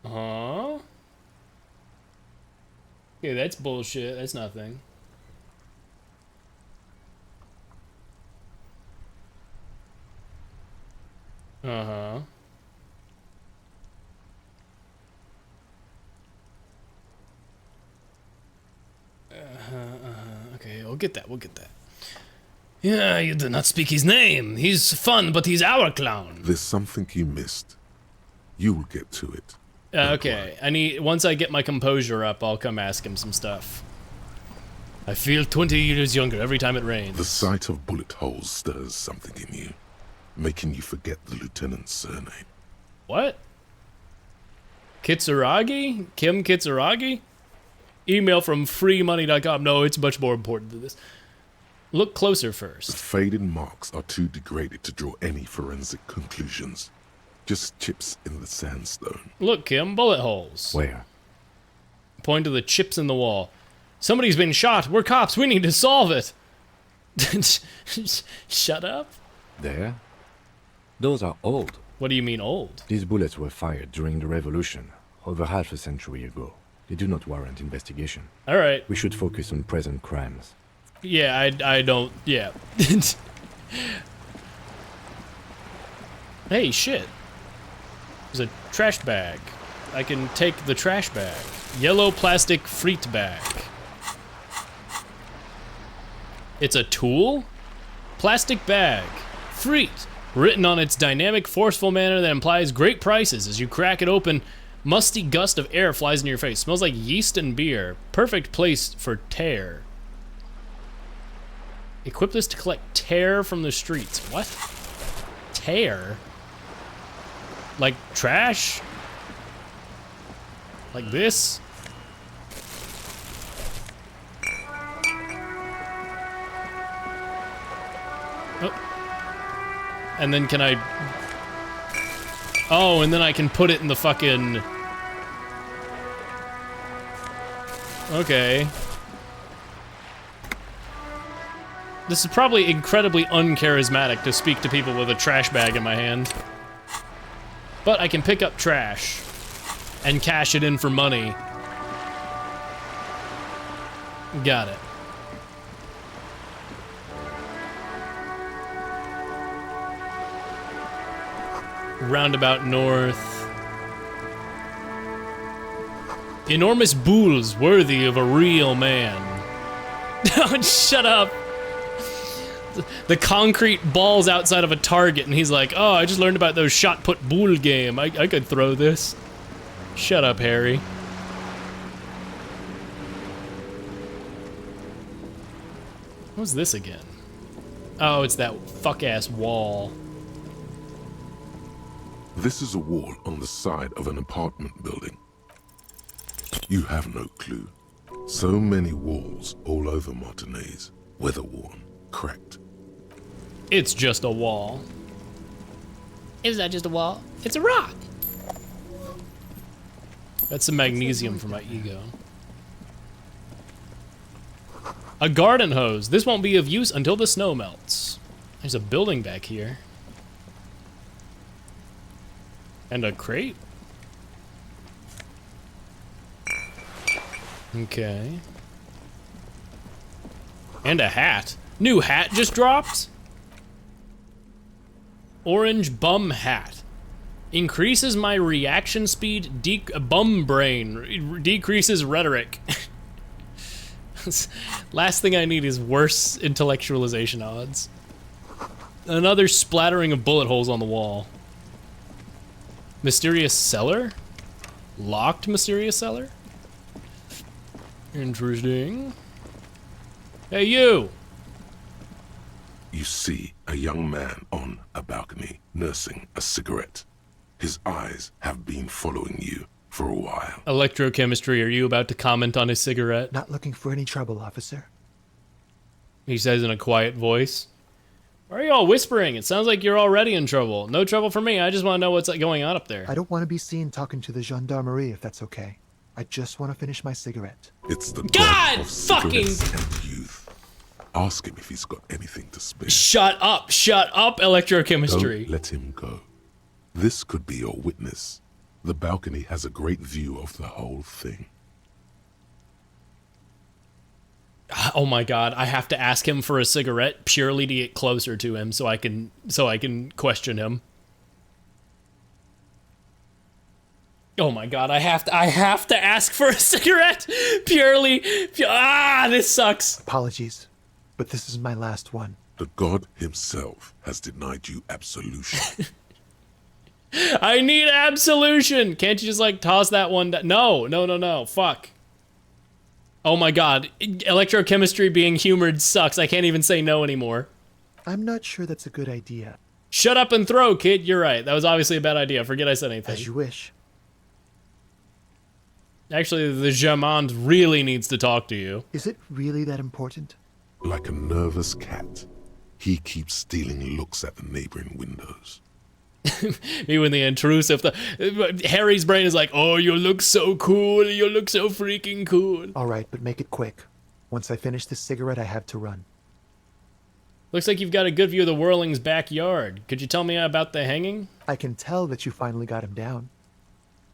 Huh? Yeah, that's bullshit. That's nothing. Uh-huh. Okay, we'll get that. We'll get that. Yeah, you do not speak his name. He's fun, but he's our clown. There's something you missed. You will get to it. Okay, once I get my composure up, I'll come ask him some stuff. I feel 20 years younger every time it rains. The sight of bullet holes stirs something in you, making you forget the lieutenant's surname. What? Kitsuragi? Kim Kitsuragi? Email from freemoney.com. No, it's much more important than this. Look closer first. The faded marks are too degraded to draw any forensic conclusions. Just chips in the sandstone. Look, Kim, bullet holes. Where? Point to the chips in the wall. Somebody's been shot. We're cops. We need to solve it. Shut up. There? Those are old. What do you mean old? These bullets were fired during the revolution, over half a century ago. They do not warrant investigation. All right. We should focus on present crimes. Yeah, I don't, yeah. Hey, shit. There's a trash bag. I can take the trash bag. Yellow plastic freet bag. It's a tool? Plastic bag. Freet. Written on its dynamic, forceful manner that implies great prices. As you crack it open, musty gust of air flies into your face. Smells like yeast and beer. Perfect place for tear. Equip this to collect tear from the streets. What? Tear? Like trash? Like this? Oh. And then can I... Oh, and then I can put it in the fucking... Okay. This is probably incredibly uncharismatic to speak to people with a trash bag in my hand. But I can pick up trash and cash it in for money. Got it. Roundabout north. Enormous bulls worthy of a real man. Oh, shut up. The concrete balls outside of a target, and he's like, oh, I just learned about those shot put bull game. I could throw this. Shut up, Harry. What's this again? Oh, it's that fuck-ass wall. This is a wall on the side of an apartment building. You have no clue. So many walls all over Martinez, weather-worn, cracked. It's just a wall. Is that just a wall? It's a rock. That's some magnesium for my ego. A garden hose. This won't be of use until the snow melts. There's a building back here. And a crate? Okay. And a hat. New hat just dropped? Orange bum hat. Increases my reaction speed, bum brain, decreases rhetoric. Last thing I need is worse intellectualization odds. Another splattering of bullet holes on the wall. Mysterious cellar? Locked mysterious cellar? Interesting. Hey, you! You see a young man on a balcony nursing a cigarette. His eyes have been following you for a while. Electrochemistry, are you about to comment on his cigarette? Not looking for any trouble, officer. He says in a quiet voice. Why are you all whispering? It sounds like you're already in trouble. No trouble for me, I just want to know what's going on up there. I don't want to be seen talking to the gendarmerie, if that's okay. I just want to finish my cigarette. It's the God of fucking... and youth. Ask him if he's got anything to spare. Shut up, electrochemistry. Don't let him go. This could be your witness. The balcony has a great view of the whole thing. Oh my god, I have to ask him for a cigarette purely to get closer to him so I can question him. Oh my god, I have to ask for a cigarette purely. This sucks. Apologies, but this is my last one. The god himself has denied you absolution. I need absolution. Can't you just like toss that one down? No. Fuck. Oh my god, electrochemistry being humored sucks. I can't even say no anymore. I'm not sure that's a good idea. Shut up and throw, kid. You're right. That was obviously a bad idea. Forget I said anything. As you wish. Actually, the Jamond really needs to talk to you. Is it really that important? Like a nervous cat, he keeps stealing looks at the neighboring windows. Me when the intrusive, Harry's brain is like, oh, you look so cool, you look so freaking cool. All right, but make it quick. Once I finish this cigarette, I have to run. Looks like you've got a good view of the Whirling's backyard. Could you tell me about the hanging? I can tell that you finally got him down.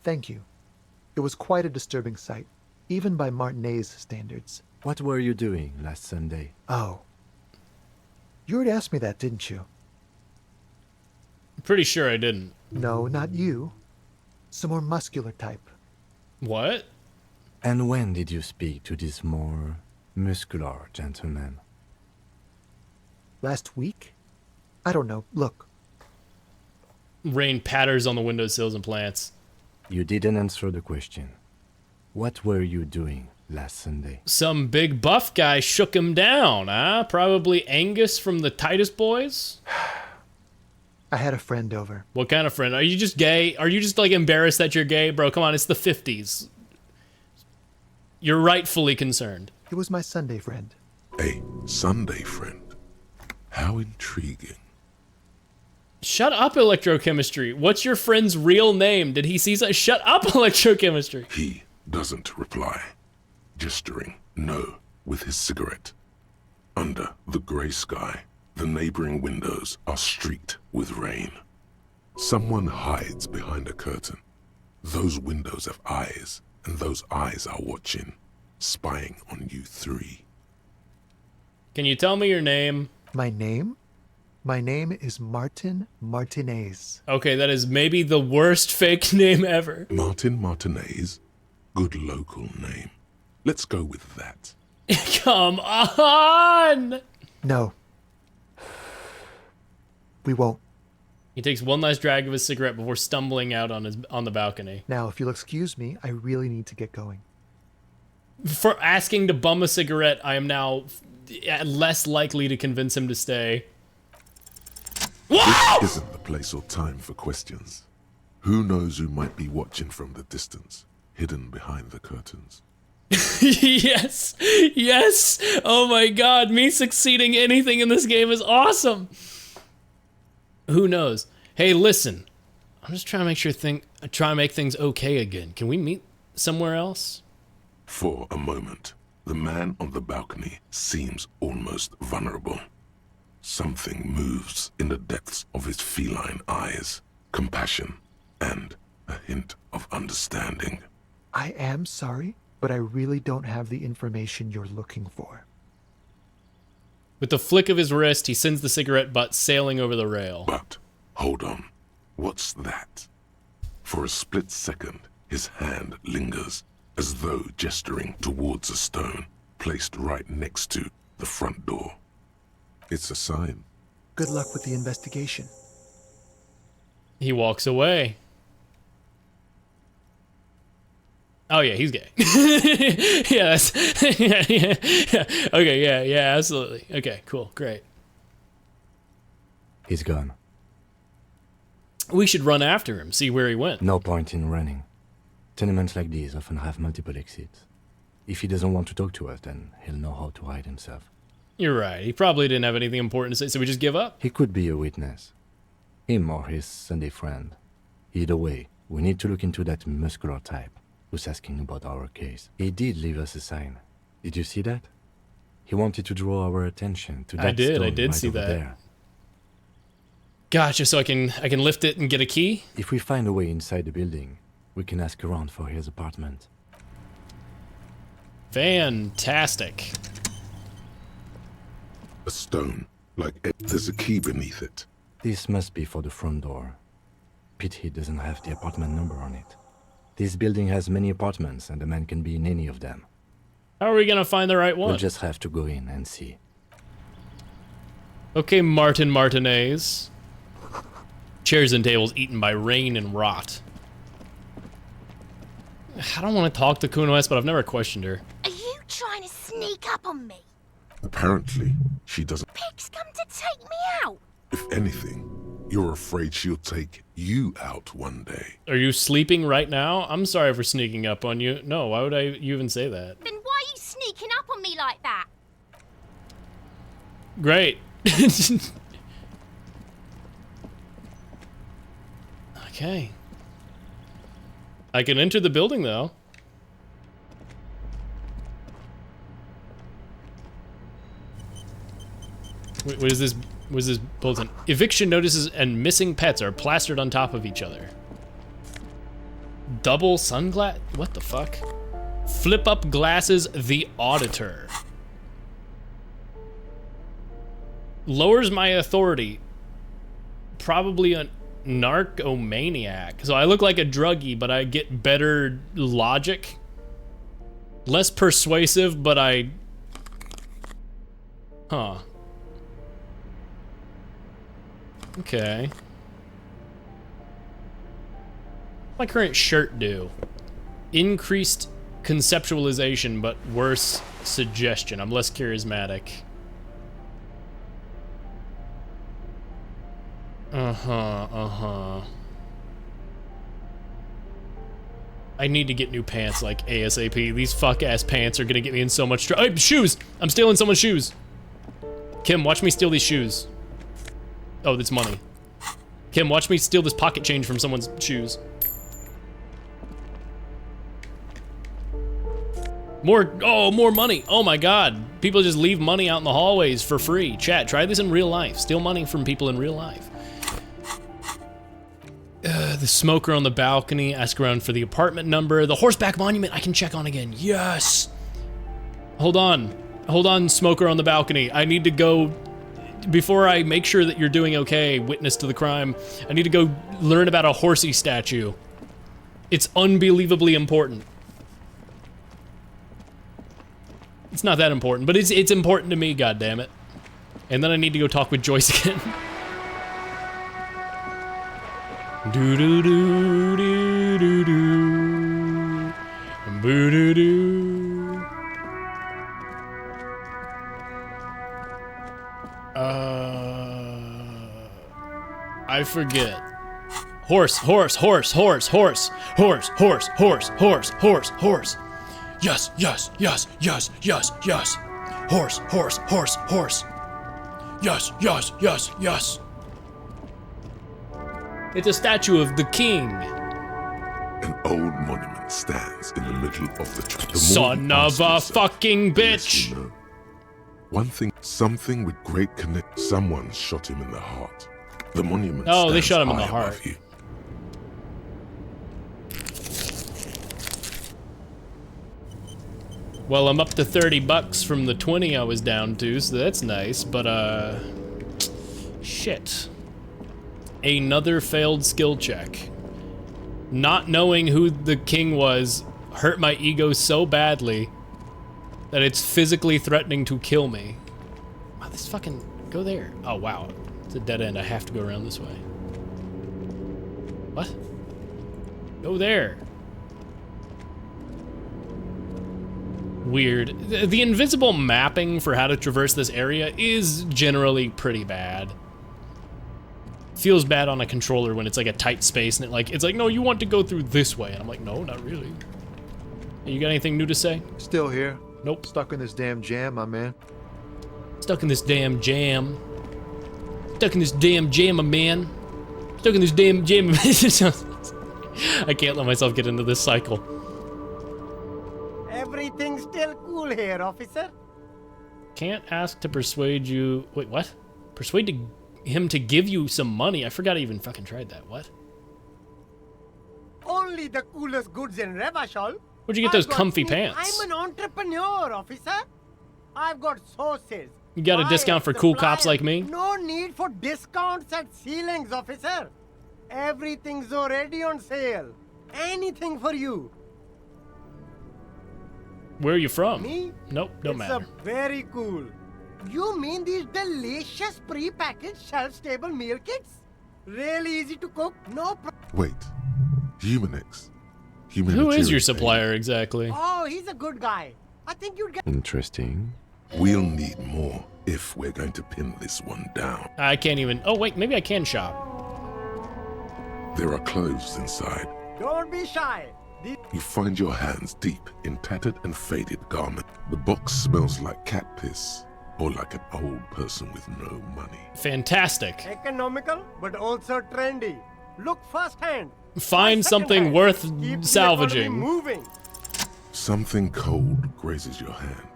Thank you. It was quite a disturbing sight, even by Martinez standards. What were you doing last Sunday? Oh. You already asked me that, didn't you? Pretty sure I didn't. No, not you. Some more muscular type. What? And when did you speak to this more muscular gentleman? Last week? I don't know. Look. Rain patters on the windowsills and plants. You didn't answer the question. What were you doing last Sunday? Some big buff guy shook him down, huh? Probably Angus from the Titus Boys? I had a friend over. What kind of friend? Are you just gay? Are you just like embarrassed that you're gay? Bro, come on, it's the 50s. You're rightfully concerned. He was my Sunday friend. A Sunday friend? How intriguing. Shut up, electrochemistry. What's your friend's real name? Did he see that? Shut up, electrochemistry. He doesn't reply, gesturing no with his cigarette. Under the grey sky, the neighboring windows are streaked with rain. Someone hides behind a curtain. Those windows have eyes, and those eyes are watching, spying on you three. Can you tell me your name? My name? My name is Martin Martinez. Okay, that is maybe the worst fake name ever. Martin Martinez? Good local name. Let's go with that. Come on! No. We won't. He takes one last drag of his cigarette before stumbling out on the balcony. Now, if you'll excuse me, I really need to get going. For asking to bum a cigarette, I am now less likely to convince him to stay. Whoa! This isn't the place or time for questions. Who knows who might be watching from the distance, hidden behind the curtains? Yes! Yes! Oh my god, me succeeding anything in this game is awesome! Who knows? Hey, listen. I'm just trying to make things okay again. Can we meet somewhere else? For a moment, the man on the balcony seems almost vulnerable. Something moves in the depths of his feline eyes. Compassion and a hint of understanding. I am sorry, but I really don't have the information you're looking for. With the flick of his wrist, he sends the cigarette butt sailing over the rail. But, hold on. What's that? For a split second, his hand lingers, as though gesturing towards a stone placed right next to the front door. It's a sign. Good luck with the investigation. He walks away. Oh yeah, he's gay. Yeah, that's yeah. Okay, yeah, absolutely. Okay, cool, great. He's gone. We should run after him, see where he went. No point in running. Tenements like these often have multiple exits. If he doesn't want to talk to us, then he'll know how to hide himself. You're right. He probably didn't have anything important to say, so we just give up? He could be a witness. Him or his Sunday friend. Either way, we need to look into that muscular type who's asking about our case. He did leave us a sign. Did you see that? He wanted to draw our attention to that I did right see over that. there. Gotcha, so I can lift it and get a key? If we find a way inside the building, we can ask around for his apartment. Fantastic. A stone, like there's a key beneath it. This must be for the front door. Pity doesn't have the apartment number on it. This building has many apartments, and the man can be in any of them. How are we gonna find the right one? We'll just have to go in and see. Okay, Martin Martinez. Chairs and tables eaten by rain and rot. I don't want to talk to Kuno-S, but I've never questioned her. Are you trying to sneak up on me? Apparently, she doesn't. Pig's come to take me out. If anything, you're afraid she'll take you out one day. Are you sleeping right now? I'm sorry for sneaking up on you. No, why would you even say that? Then why are you sneaking up on me like that? Great. Okay. I can enter the building, though. What is this? What is this bulletin? Eviction notices and missing pets are plastered on top of each other. Double sunglass? What the fuck? Flip up glasses, the auditor. Lowers my authority. Probably a narcomaniac. So I look like a druggie, but I get better logic. Less persuasive, but I... Huh. Okay. My current shirt do? Increased conceptualization, but worse suggestion. I'm less charismatic. Uh-huh. I need to get new pants, like, ASAP. These fuck-ass pants are gonna get me in so much trouble. Shoes! I'm stealing someone's shoes! Kim, watch me steal these shoes. Oh, that's money. Kim, watch me steal this pocket change from someone's shoes. More money. Oh my god. People just leave money out in the hallways for free. Chat, try this in real life. Steal money from people in real life. The smoker on the balcony. Ask around for the apartment number. The horseback monument I can check on again. Yes. Hold on, smoker on the balcony. I need to go, before I make sure that you're doing okay, witness to the crime, I need to go learn about a horsey statue. It's unbelievably important. It's not that important, but it's important to me, goddammit. And then I need to go talk with Joyce again. Do do do do do do. Boo doo doo. I forget. Horse. Yes. Horse. Yes. It's a statue of the king. An old monument stands in the middle of the track. Son of a fucking bitch! One thing, something with great connect. Someone shot him in the heart. The monument. Oh, they shot him in the high heart. above you. Well, I'm up to $30 from the 20 I was down to, so that's nice, but shit. Another failed skill check. Not knowing who the king was hurt my ego so badly that it's physically threatening to kill me. Wow, this fucking... Go there. Oh, wow. It's a dead end. I have to go around this way. What? Go there. Weird. The invisible mapping for how to traverse this area is generally pretty bad. Feels bad on a controller when it's like a tight space and it's like, no, you want to go through this way. And I'm like, no, not really. Hey, you got anything new to say? Still here. Nope. Stuck in this damn jam, my man. Stuck in this damn jam. Stuck in this damn jam, my man. Stuck in this damn jam. I can't let myself get into this cycle. Everything's still cool here, officer. Can't ask to persuade you. Wait, what? Persuade him to give you some money? I forgot I even fucking tried that. What? Only the coolest goods in Revachol. Where'd you get those comfy pants? I'm an entrepreneur, officer. I've got sources. You got a discount for cool cops like me? No need for discounts at ceilings, officer. Everything's already on sale. Anything for you. Where are you from? Me? Nope, don't matter. It's very cool. You mean these delicious pre-packaged shelf-stable meal kits? Really easy to cook? No Wait. Humanix. Who is your supplier exactly? Oh, he's a good guy. I think you'd get... Interesting. We'll need more if we're going to pin this one down. I can't even... Oh, wait, maybe I can shop. There are clothes inside. Don't be shy. You find your hands deep in tattered and faded garment. The box smells like cat piss, or like an old person with no money. Fantastic. Economical, but also trendy. Look firsthand. Find something worth salvaging. Moving. Something cold grazes your hand.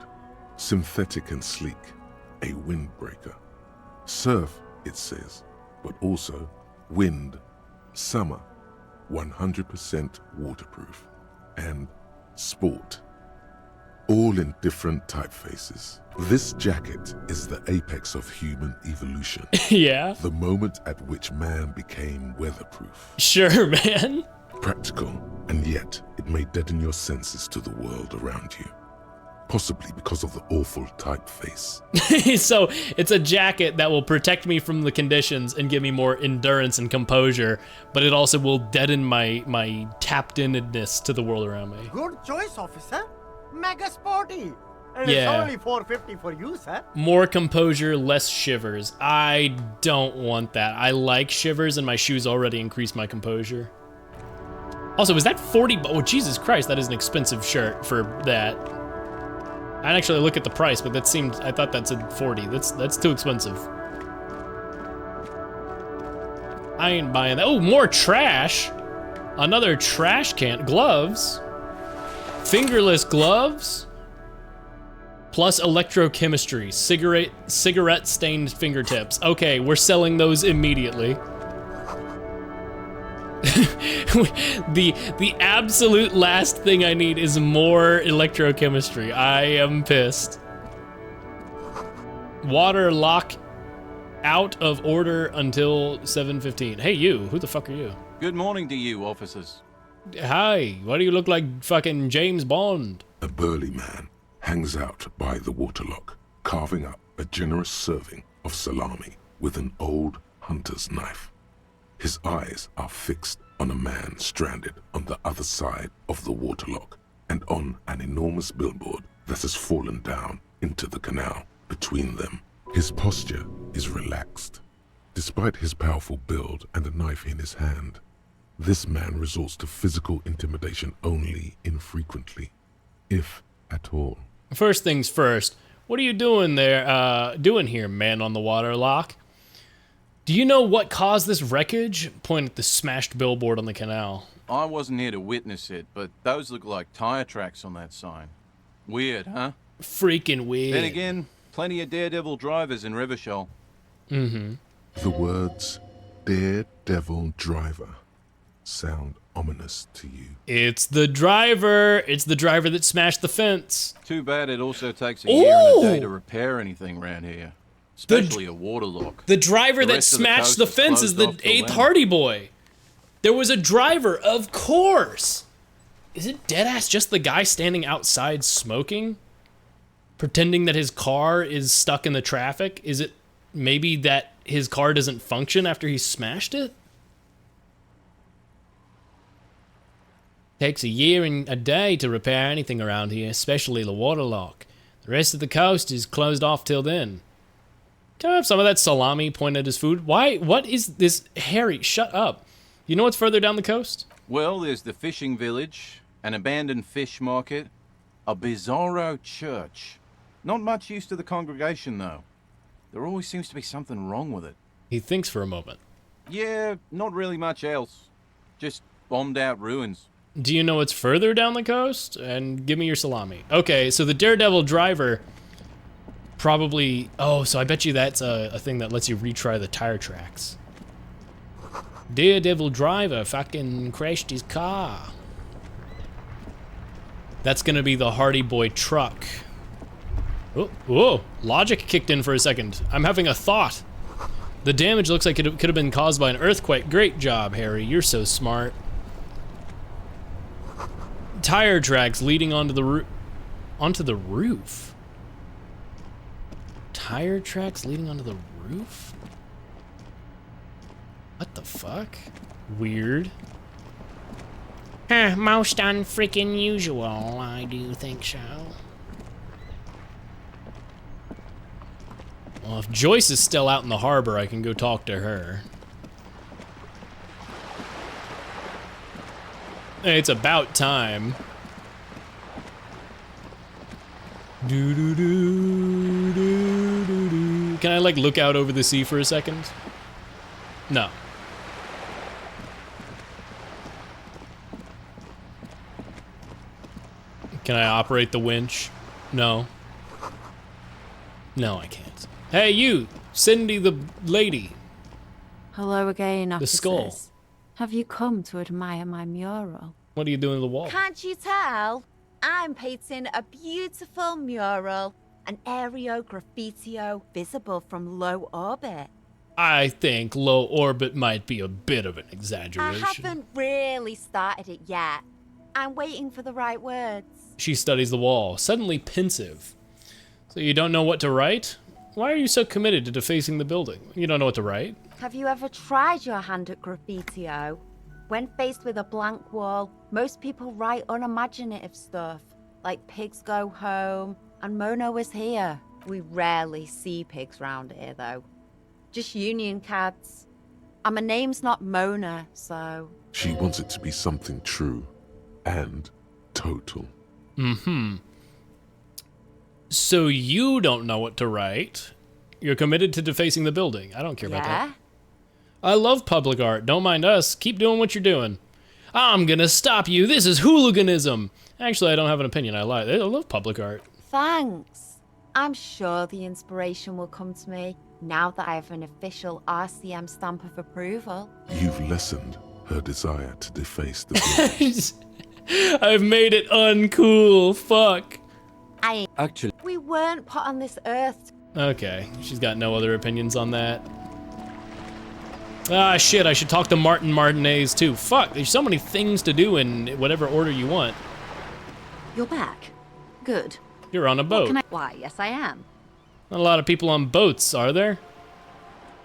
Synthetic and sleek. A windbreaker. Surf, it says, but also wind, summer, 100% waterproof, and sport. All in different typefaces. This jacket is the apex of human evolution. Yeah. The moment at which man became weatherproof. Sure, man. Practical, and yet it may deaden your senses to the world around you. possibly because of the awful typeface. So it's a jacket that will protect me from the conditions and give me more endurance and composure, but it also will deaden my tapped-inness to the world around me. Good choice, officer. Mega sporty. And Yeah. it's only $4.50 for you, sir. More composure, less shivers. I don't want that. I like shivers, and my shoes already increase my composure. Also, is that 40? Oh, Jesus Christ, that is an expensive shirt for that. I'd actually look at the price, but that seemed, I thought that said 40. That's too expensive. I ain't buying that. Oh, more trash. Another trash can. Gloves. Fingerless gloves. Plus electrochemistry. Cigarette stained fingertips. Okay, we're selling those immediately. The absolute last thing I need is more electrochemistry. I am pissed. Water lock out of order until 7:15. Hey you, who the fuck are you? Good morning to you, officers. Hi, why do you look like fucking James Bond? A burly man hangs out by the waterlock, carving up a generous serving of salami with an old hunter's knife. His eyes are fixed on a man stranded on the other side of the waterlock and on an enormous billboard that has fallen down into the canal between them. His posture is relaxed. Despite his powerful build and a knife in his hand, this man resorts to physical intimidation only infrequently, if at all. First things first, what are you doing there, doing here, man on the waterlock? Do you know what caused this wreckage? Point at the smashed billboard on the canal. I wasn't here to witness it, but those look like tire tracks on that sign. Weird, huh? Freaking weird. Then again, plenty of daredevil drivers in Rivershoal. Mm-hmm. The words daredevil driver sound ominous to you. It's the driver. It's the driver that smashed the fence. Too bad it also takes a year and a day to repair anything around here. Especially a waterlock. The driver that smashed the fence is the 8th Hardy Boy. There was a driver, of course. Is it deadass just the guy standing outside smoking? Pretending that his car is stuck in the traffic? Is it maybe that his car doesn't function after he smashed it? Takes a year and a day to repair anything around here, especially the waterlock. The rest of the coast is closed off till then. Can I have some of that salami pointed at his food? Why? What is this? Harry, shut up. You know what's further down the coast? Well, there's the fishing village, an abandoned fish market, a bizarro church. Not much use to the congregation, though. There always seems to be something wrong with it. He thinks for a moment. Yeah, not really much else. Just bombed out ruins. Do you know what's further down the coast? And give me your salami. Okay, so the daredevil driver probably... Oh, so I bet you that's a thing that lets you retry the tire tracks. Daredevil driver fucking crashed his car. That's gonna be the Hardy Boy truck. Oh, whoa, logic kicked in for a second. I'm having a thought. The damage looks like it could have been caused by an earthquake. Great job, Harry. You're so smart. Tire tracks leading onto the roof. Tire tracks leading onto the roof? What the fuck? Weird. Most unfreaking usual, I do think so. Well, if Joyce is still out in the harbor, I can go talk to her. Hey, it's about time. Can I, like, look out over the sea for a second? No. Can I operate the winch? No. No, I can't. Hey, you! Cindy the lady. Hello again, The officers. skull. Have you come to admire my mural? What are you doing to the wall? Can't you tell? I'm painting a beautiful mural, an aereo graffitio visible from low orbit. I think low orbit might be a bit of an I exaggeration. haven't really started it yet. I'm waiting for the right words. She studies the wall, suddenly pensive. So you don't know what to write? Why are you so committed to defacing the building? You don't know what to write? Have you ever tried your hand at graffiti-o? When faced with a blank wall, most people write unimaginative stuff, like pigs go home, and Mona was here. We rarely see pigs round here, though. Just union cats. And my name's not Mona, so... She wants it to be something true and total. Mm-hmm. So you don't know what to write. You're committed to defacing the building. I don't care about that. I love public art. Don't mind us. Keep doing what you're doing. I'm gonna stop you. This is hooliganism. Actually, I don't have an opinion. I lie. I love public art. Thanks. I'm sure the inspiration will come to me now that I have an official RCM stamp of approval. You've lessened her desire to deface the building. I've made it uncool. Fuck. Actually, we weren't put on this earth. Okay, she's got no other opinions on that. Ah, shit, I should talk to Martin Martinez too. Fuck, there's so many things to do in whatever order you want. You're back. Good. You're on a boat. Why, yes I am. Not a lot of people on boats, are there?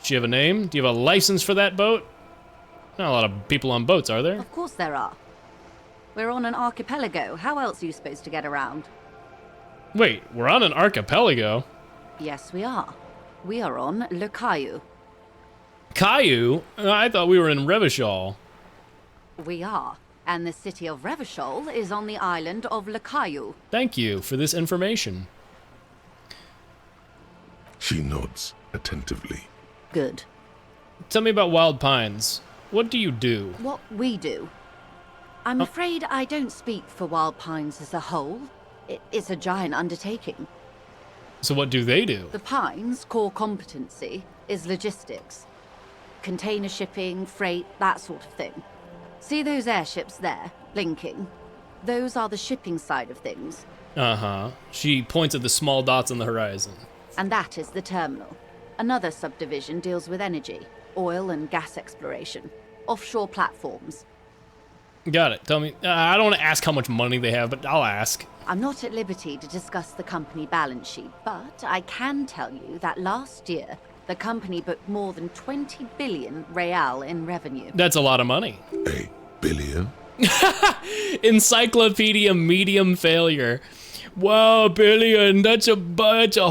Do you have a name? Do you have a license for that boat? Not a lot of people on boats, are there? Of course there are. We're on an archipelago. How else are you supposed to get around? Wait, we're on an archipelago? Yes, we are. We are on Le Caillou. Caillou? I thought we were in Revachol. We are. And the city of Revachol is on the island of Le Caillou. Thank you for this information. She nods attentively. Good. Tell me about Wild Pines. What do you do? What we do? I'm afraid I don't speak for Wild Pines as a whole. It's a giant undertaking. So what do they do? The Pines' core competency is logistics. Container shipping, freight, that sort of thing. See those airships there, blinking? Those are the shipping side of things. Uh-huh. She points at the small dots on the horizon. And that is the terminal. Another subdivision deals with energy, oil and gas exploration, offshore platforms. Got it. Tell me. I don't want to ask how much money they have, but I'll ask. I'm not at liberty to discuss the company balance sheet, but I can tell you that last year, the company booked more than 20 billion real in revenue. That's a lot of money. A billion? Encyclopedia medium failure. Wow, billion. That's a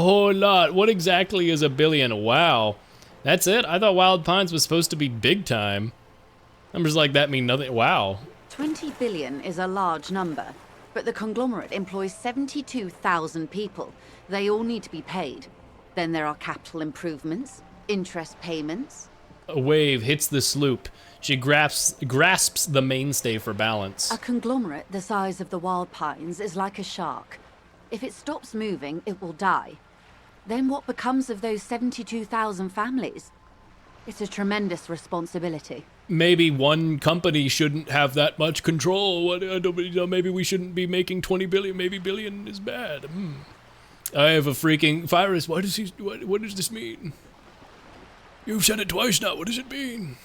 whole lot. What exactly is a billion? Wow. That's it? I thought Wild Pines was supposed to be big time. Numbers like that mean nothing. Wow. 20 billion is a large number, but the conglomerate employs 72,000 people. They all need to be paid. Then there are capital improvements, interest payments. A wave hits the sloop. She grasps the mainstay for balance. A conglomerate the size of the Wild Pines is like a shark. If it stops moving, it will die. Then what becomes of those 72,000 families? It's a tremendous responsibility. Maybe one company shouldn't have that much control. Maybe we shouldn't be making 20 billion. Maybe billion is bad. I have a freaking virus. What does this mean? You've said it twice now. What does it mean?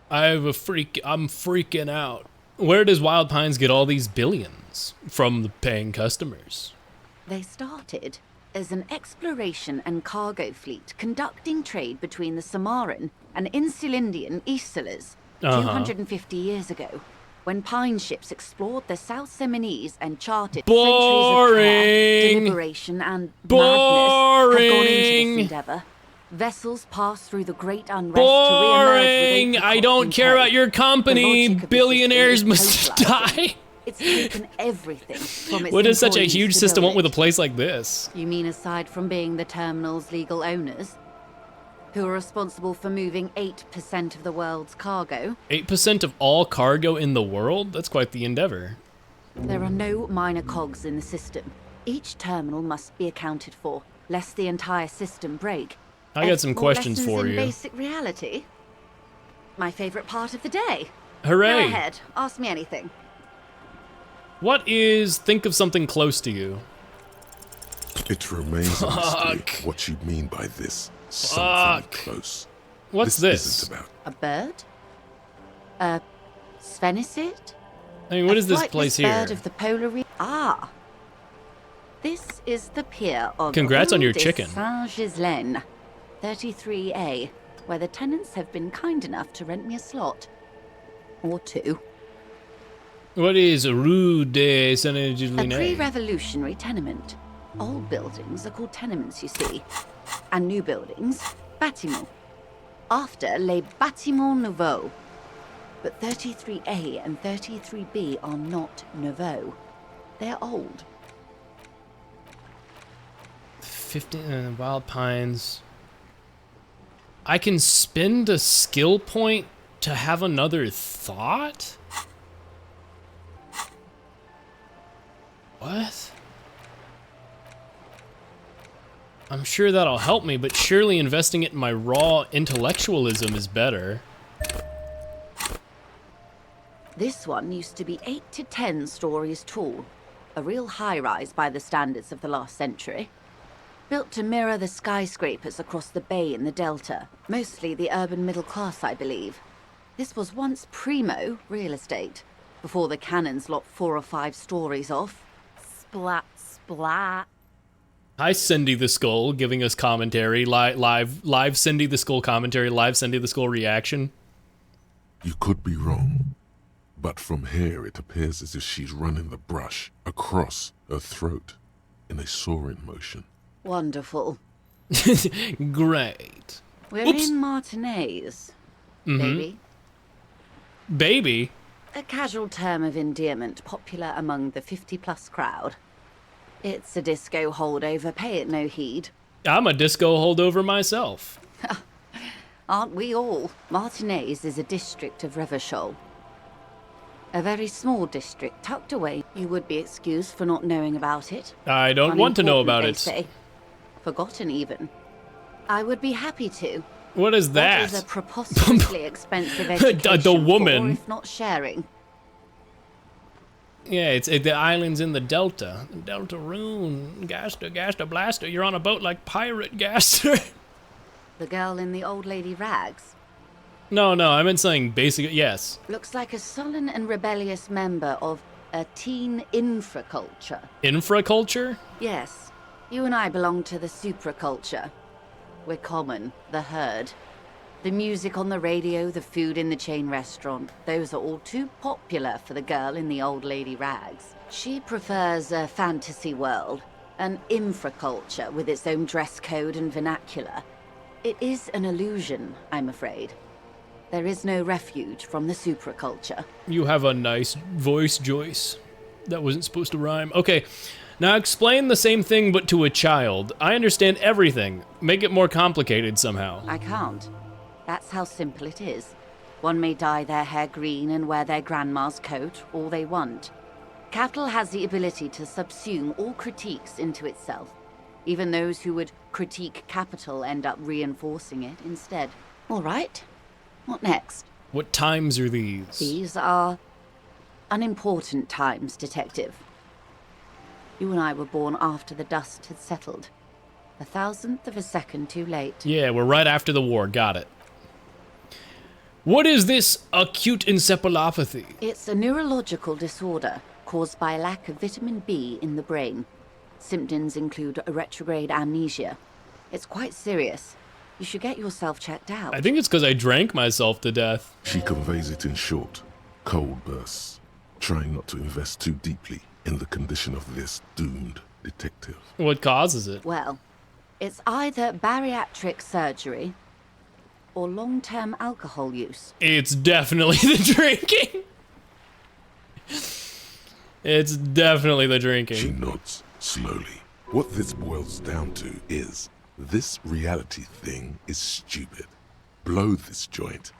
I'm freaking out. Where does Wild Pines get all these billions? From the paying customers. They started as an exploration and cargo fleet conducting trade between the Samaran and Insulindian Isolas 250 years ago, when Pine ships explored the South Seminese and charted centuries of care, deliberation, and madness have gone into this endeavor. Vessels pass through the great unrest to re-emerge with I don't care about your company. Billionaires must die. It's taken everything from its What does such a employees huge to system build want with a it. place like this? You mean aside from being the terminal's legal owners, who are responsible for moving 8% of the world's cargo? 8% of all cargo in the world? That's quite the endeavor. There are no minor cogs in the system. Each terminal must be accounted for, lest the entire system break. I got some questions for in you. Basic reality? My favorite part of the day. Hooray! Go ahead, ask me anything. What is, think of something close to you? It remains a mystery what you mean by this. Something close. What's this? Isn't about A bird? A sphenicid? I mean, what is this flightless place here? bird of the polar Ah. This is the pier of Congrats on Rue your de chicken. Saint-Ghislain, 33A, where the tenants have been kind enough to rent me a slot. Or two. What is Rue de A Saint-Ghislain? pre-revolutionary tenement. Old buildings are called tenements, you see. And new buildings, bâtiments. After les bâtiments nouveaux. But 33A and 33B are not nouveaux. They're old. 15 Wild Pines. I can spend a skill point to have another thought? What? I'm sure that'll help me, but surely investing it in my raw intellectualism is better. This one used to be 8 to 10 stories tall. A real high-rise by the standards of the last century. Built to mirror the skyscrapers across the bay in the Delta. Mostly the urban middle class, I believe. This was once primo real estate, before the cannons lopped 4 or 5 stories off. Splat, splat. Hi, Cindy the Skull, giving us commentary. Live Cindy the Skull commentary, live Cindy the Skull reaction. You could be wrong, but from here it appears as if she's running the brush across her throat in a soaring motion. Wonderful. Great. We're Oops. in Martinez, Mhm. baby. Baby? A casual term of endearment popular among the 50-plus crowd. It's a disco holdover, pay it no heed. I'm a disco holdover myself. Aren't we all? Martinez is a district of Revachol. A very small district tucked away. You would be excused for not knowing about it. I don't want to know Unimportant, about they it. say. Forgotten even. I would be happy to. What is What that? is a preposterously expensive education The woman. for, if not sharing? Yeah, it's the islands in the Delta. Delta Rune, Gaster, Blaster. You're on a boat like Pirate Gaster. The girl in the old lady rags. No, I meant something basic. Yes. Looks like a sullen and rebellious member of a teen infraculture. Infraculture? Yes, you and I belong to the supraculture. We're common, the herd. The music on the radio, the food in the chain restaurant, those are all too popular for the girl in the old lady rags. She prefers a fantasy world, an infraculture with its own dress code and vernacular. It is an illusion, I'm afraid. There is no refuge from the supraculture. You have a nice voice, Joyce. That wasn't supposed to rhyme. Okay, now explain the same thing but to a child. I understand everything. Make it more complicated somehow. I can't. That's how simple it is. One may dye their hair green and wear their grandma's coat all they want. Capital has the ability to subsume all critiques into itself. Even those who would critique capital end up reinforcing it instead. All right. What next? What times are these? These are unimportant times, Detective. You and I were born after the dust had settled. 1,000th of a second too late. Yeah, we're right after the war. Got it. What is this acute encephalopathy? It's a neurological disorder caused by a lack of vitamin B in the brain. Symptoms include a retrograde amnesia. It's quite serious. You should get yourself checked out. I think it's because I drank myself to death. She conveys it in short, cold bursts, trying not to invest too deeply in the condition of this doomed detective. What causes it? Well, it's either bariatric surgery or long-term alcohol use. It's definitely the drinking. It's definitely the drinking. She nods slowly. What this boils down to is, this reality thing is stupid. Blow this joint,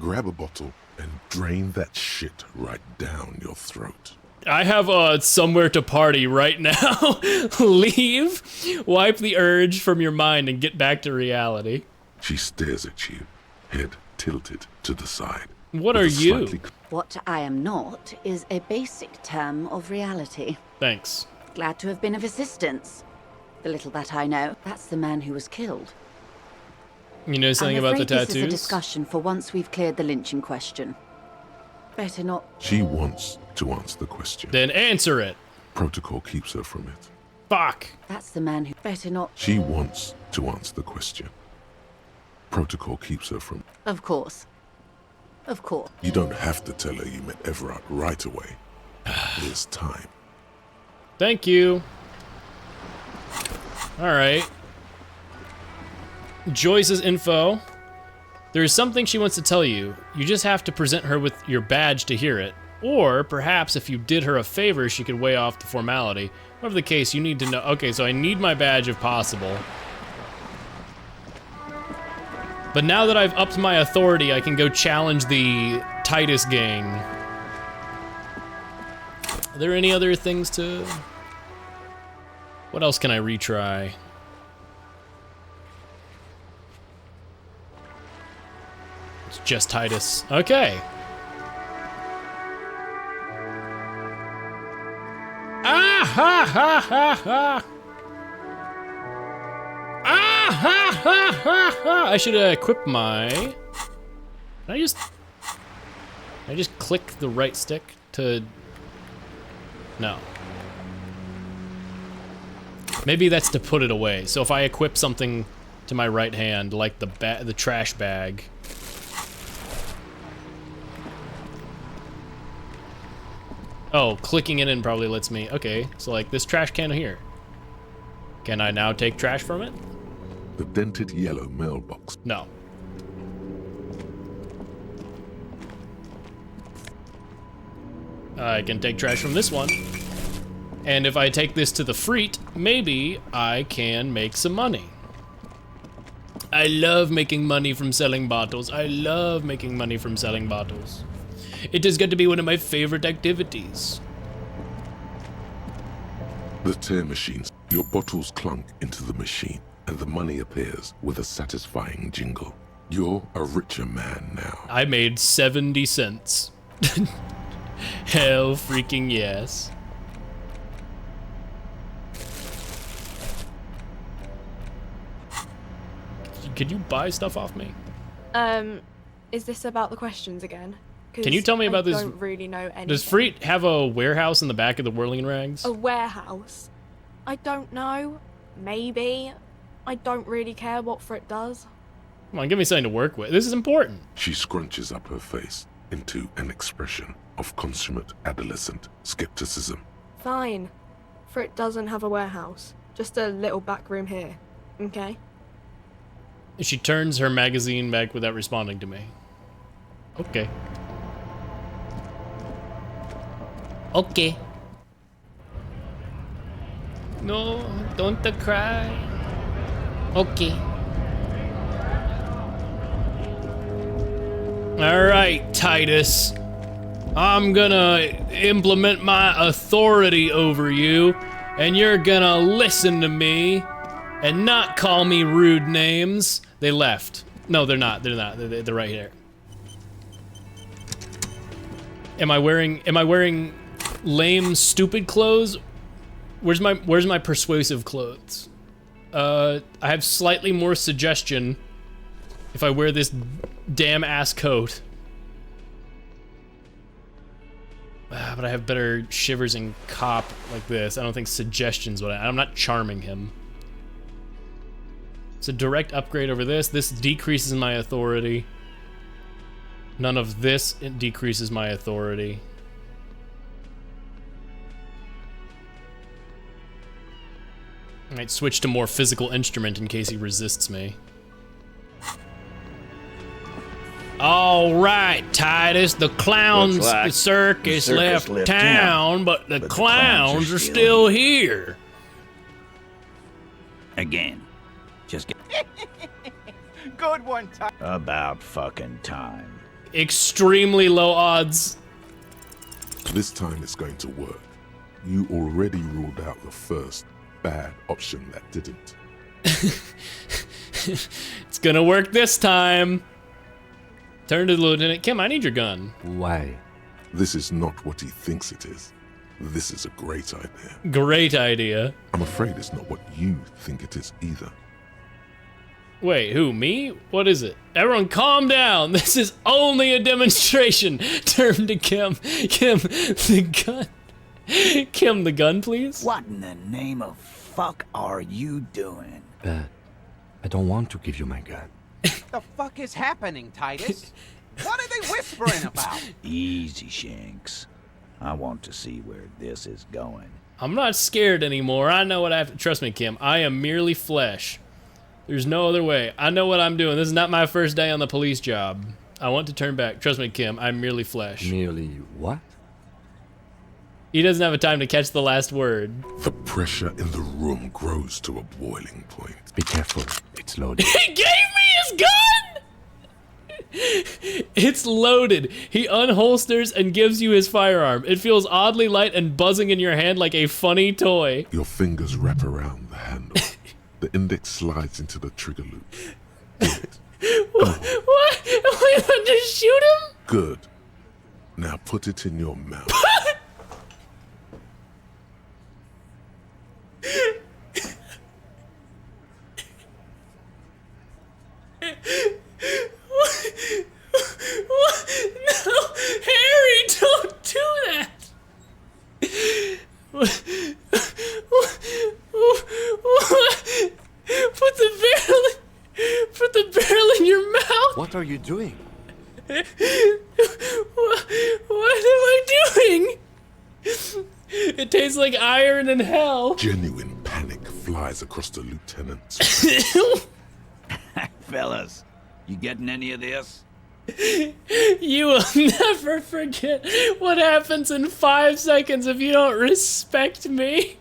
grab a bottle, and drain that shit right down your throat. I have somewhere to party right now. Leave, wipe the urge from your mind, and get back to reality. She stares at you, head tilted to the side. What are you? What I am not is a basic term of reality. Thanks. Glad to have been of assistance. The little that I know, that's the man who was killed. You know something I'm about the afraid this is a tattoos? discussion for once we've cleared the lynching question. Better not. She wants to answer the question. Then answer it. Protocol keeps her from it. Fuck. That's the man who better not. She wants to answer the question. Protocol keeps her from. Of course. Of course. You don't have to tell her you met Everard right away. There's time. Thank you. Alright. Joyce's info. There is something she wants to tell you. You just have to present her with your badge to hear it. Or perhaps if you did her a favor, she could weigh off the formality. Whatever the case, you need to know. Okay, so I need my badge if possible. But now that I've upped my authority, I can go challenge the Titus gang. Are there any other things to... What else can I retry? It's just Titus. Okay. Ah ha ha ha ha! Ah ha ha ha ha! I should equip my... Can I just click the right stick to... No. Maybe that's to put it away. So if I equip something to my right hand, like the trash bag... Oh, clicking it in probably lets me... Okay, so like this trash can here. Can I now take trash from it? The dented yellow mailbox. No. I can take trash from this one. And if I take this to the Freet, maybe I can make some money. I love making money from selling bottles. I love making money from selling bottles. It has got to be one of my favorite activities. The tear machines. Your bottles clunk into the machine, and the money appears with a satisfying jingle. You're a richer man now. I made 70 cents. Hell freaking yes. Could you buy stuff off me? Is this about the questions again? Can you tell me about this? I don't really know anything. Does Freet have a warehouse in the back of the Whirling Rags? A warehouse? I don't know. Maybe. I don't really care what Frit does. Come on, give me something to work with. This is important. She scrunches up her face into an expression of consummate adolescent skepticism. Fine. Frit doesn't have a warehouse. Just a little back room here. Okay? She turns her magazine back without responding to me. Okay. Okay. No, don't cry. Okay. Alright, Titus. I'm gonna implement my authority over you, and you're gonna listen to me and not call me rude names. They left. No, they're not. They're not. They're right here. Am I wearing lame, stupid clothes? Where's my persuasive clothes? I have slightly more suggestion if I wear this damn ass coat. But I have better shivers and cop like this. I don't think suggestion's what I'm not charming him. It's a direct upgrade over this. This decreases my authority. None of this decreases my authority. I might switch to more physical instrument in case he resists me. All right, Titus, the clowns, Like the circus left town, but the clowns are still here. Again. Just get Good one, Ty. about fucking time. Extremely low odds. This time it's going to work. You already ruled out the first bad option that didn't. It's gonna work this time. Turn to the Lieutenant. Kim, I need your gun. Why? This is not what he thinks it is. This is a great idea. Great idea. I'm afraid it's not what you think it is either. Wait, who, me? What is it? Everyone calm down. This is only a demonstration. Turn to Kim. Kim, the gun. Kim, the gun, please. What in the name of fuck are you doing? I don't want to give you my gun. The fuck is happening, Titus? What are they whispering about? Easy, Shanks. I want to see where this is going. I'm not scared anymore. I know what I have to... Trust me, Kim. I am merely flesh. There's no other way. I know what I'm doing. This is not my first day on the police job. I want to turn back. Trust me, Kim. I'm merely flesh. Merely what? He doesn't have a time to catch the last word. The pressure in the room grows to a boiling point. Be careful. It's loaded. He gave me his gun! It's loaded. He unholsters and gives you his firearm. It feels oddly light and buzzing in your hand like a funny toy. Your fingers wrap around the handle. The index slides into the trigger loop. Good. What? Am I about to shoot him? Good. Now put it in your mouth. What? No, Harry, don't do that. Put the barrel in your mouth. What are you doing? What am I doing? It tastes like iron in hell. Genuine panic flies across the lieutenant's face. Fellas, you getting any of this? You will never forget what happens in 5 seconds if you don't respect me.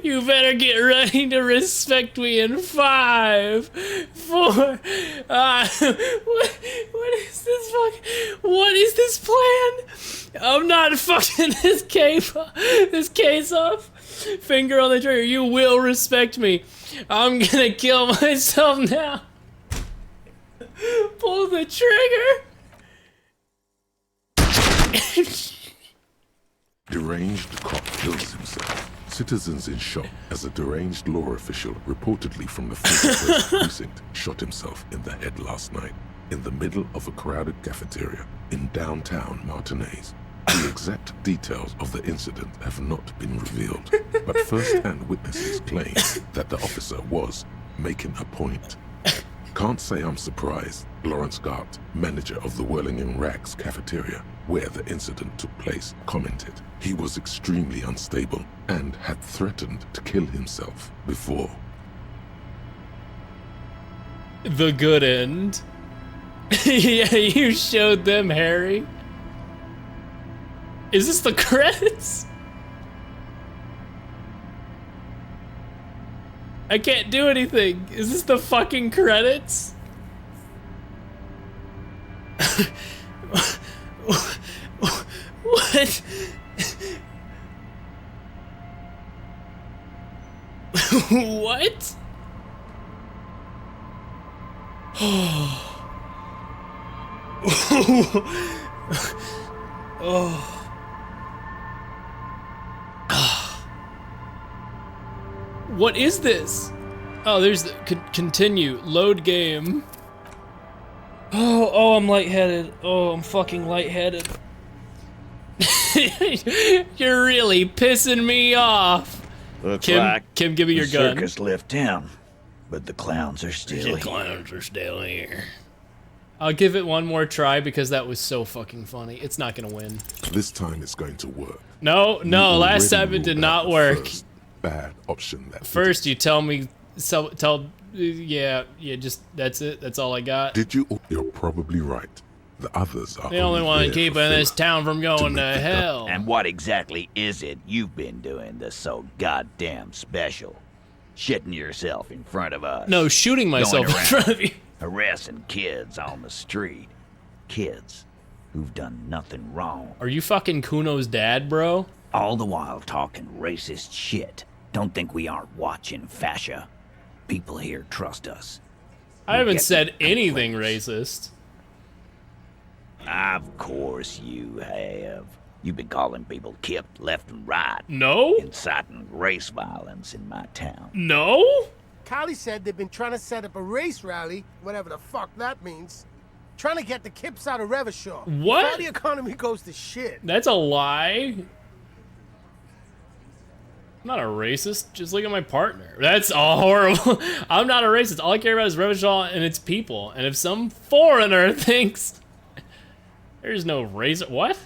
You better get ready to respect me in 5, 4. What is this What is this plan? I'm not fucking this case up. Finger on the trigger. You will respect me. I'm gonna kill myself now. Pull the trigger. Deranged cop kills himself. Citizens in shock as a deranged law official reportedly from the 41st precinct shot himself in the head last night in the middle of a crowded cafeteria in downtown Martinez. The exact details of the incident have not been revealed, but first-hand witnesses claim that the officer was making a point. Can't say I'm surprised. Lawrence Gart, manager of the Whirling in Rags cafeteria, where the incident took place, commented he was extremely unstable and had threatened to kill himself before. The good end. Yeah, you showed them, Harry. Is this the credits? I can't do anything. Is this the fucking credits? What? What? Oh. What is this? Oh, there's the continue load game. Oh, I'm lightheaded. Oh, I'm fucking lightheaded. You're really pissing me off. Looks Kim, like Kim, give me your gun. The circus left town, but the clowns are still here. The clowns are still here. I'll give it one more try because that was so fucking funny. It's not gonna win. This time it's going to work. No, last time it did not work. Bad option that First you tell me, yeah, just, that's it, that's all I got. Did you? You're probably right. The others are the only one keeping this town from going to hell. And what exactly is it you've been doing that's so goddamn special? Shitting yourself in front of us. No, shooting myself in front of you. Harassing kids on the street. Kids who've done nothing wrong. Are you fucking Kuno's dad, bro? All the while talking racist shit. Don't think we aren't watching, fascia. People here trust us. I haven't said anything racist. Of course you have. You've been calling people kipped left and right. No? Inciting race violence in my town. No? Callie said they've been trying to set up a race rally, whatever the fuck that means. Trying to get the kips out of Revachol. What? Before the economy goes to shit. That's a lie. I'm not a racist. Just look at my partner. That's all horrible. I'm not a racist. All I care about is Revachol and its people. And if some foreigner thinks there's no race, what?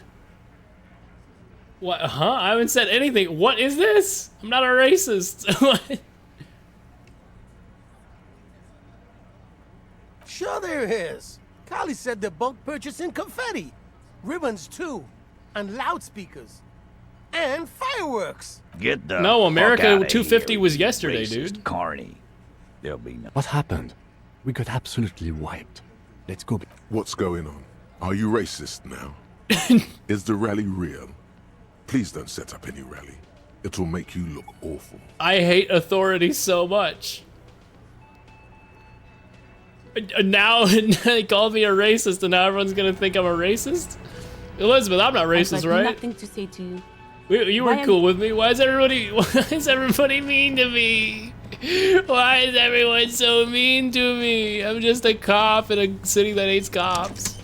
What? Huh? I haven't said anything. What is this? I'm not a racist. What? Sure there is. Callie said they're bulk purchasing confetti, ribbons too, and loudspeakers, and fireworks. Get the No, America fuck outta 250 here, was you yesterday, racist dude. Carney. There'll be no. What happened? We got absolutely wiped. Let's go. What's going on? Are you racist now? Is the rally real? Please don't set up any rally. It'll make you look awful. I hate authority so much. Now they called me a racist, and now everyone's gonna think I'm a racist. Elizabeth, I'm not racist, I've right? nothing to say to you. You were cool with me. Why is everybody mean to me? Why is everyone so mean to me? I'm just a cop in a city that hates cops.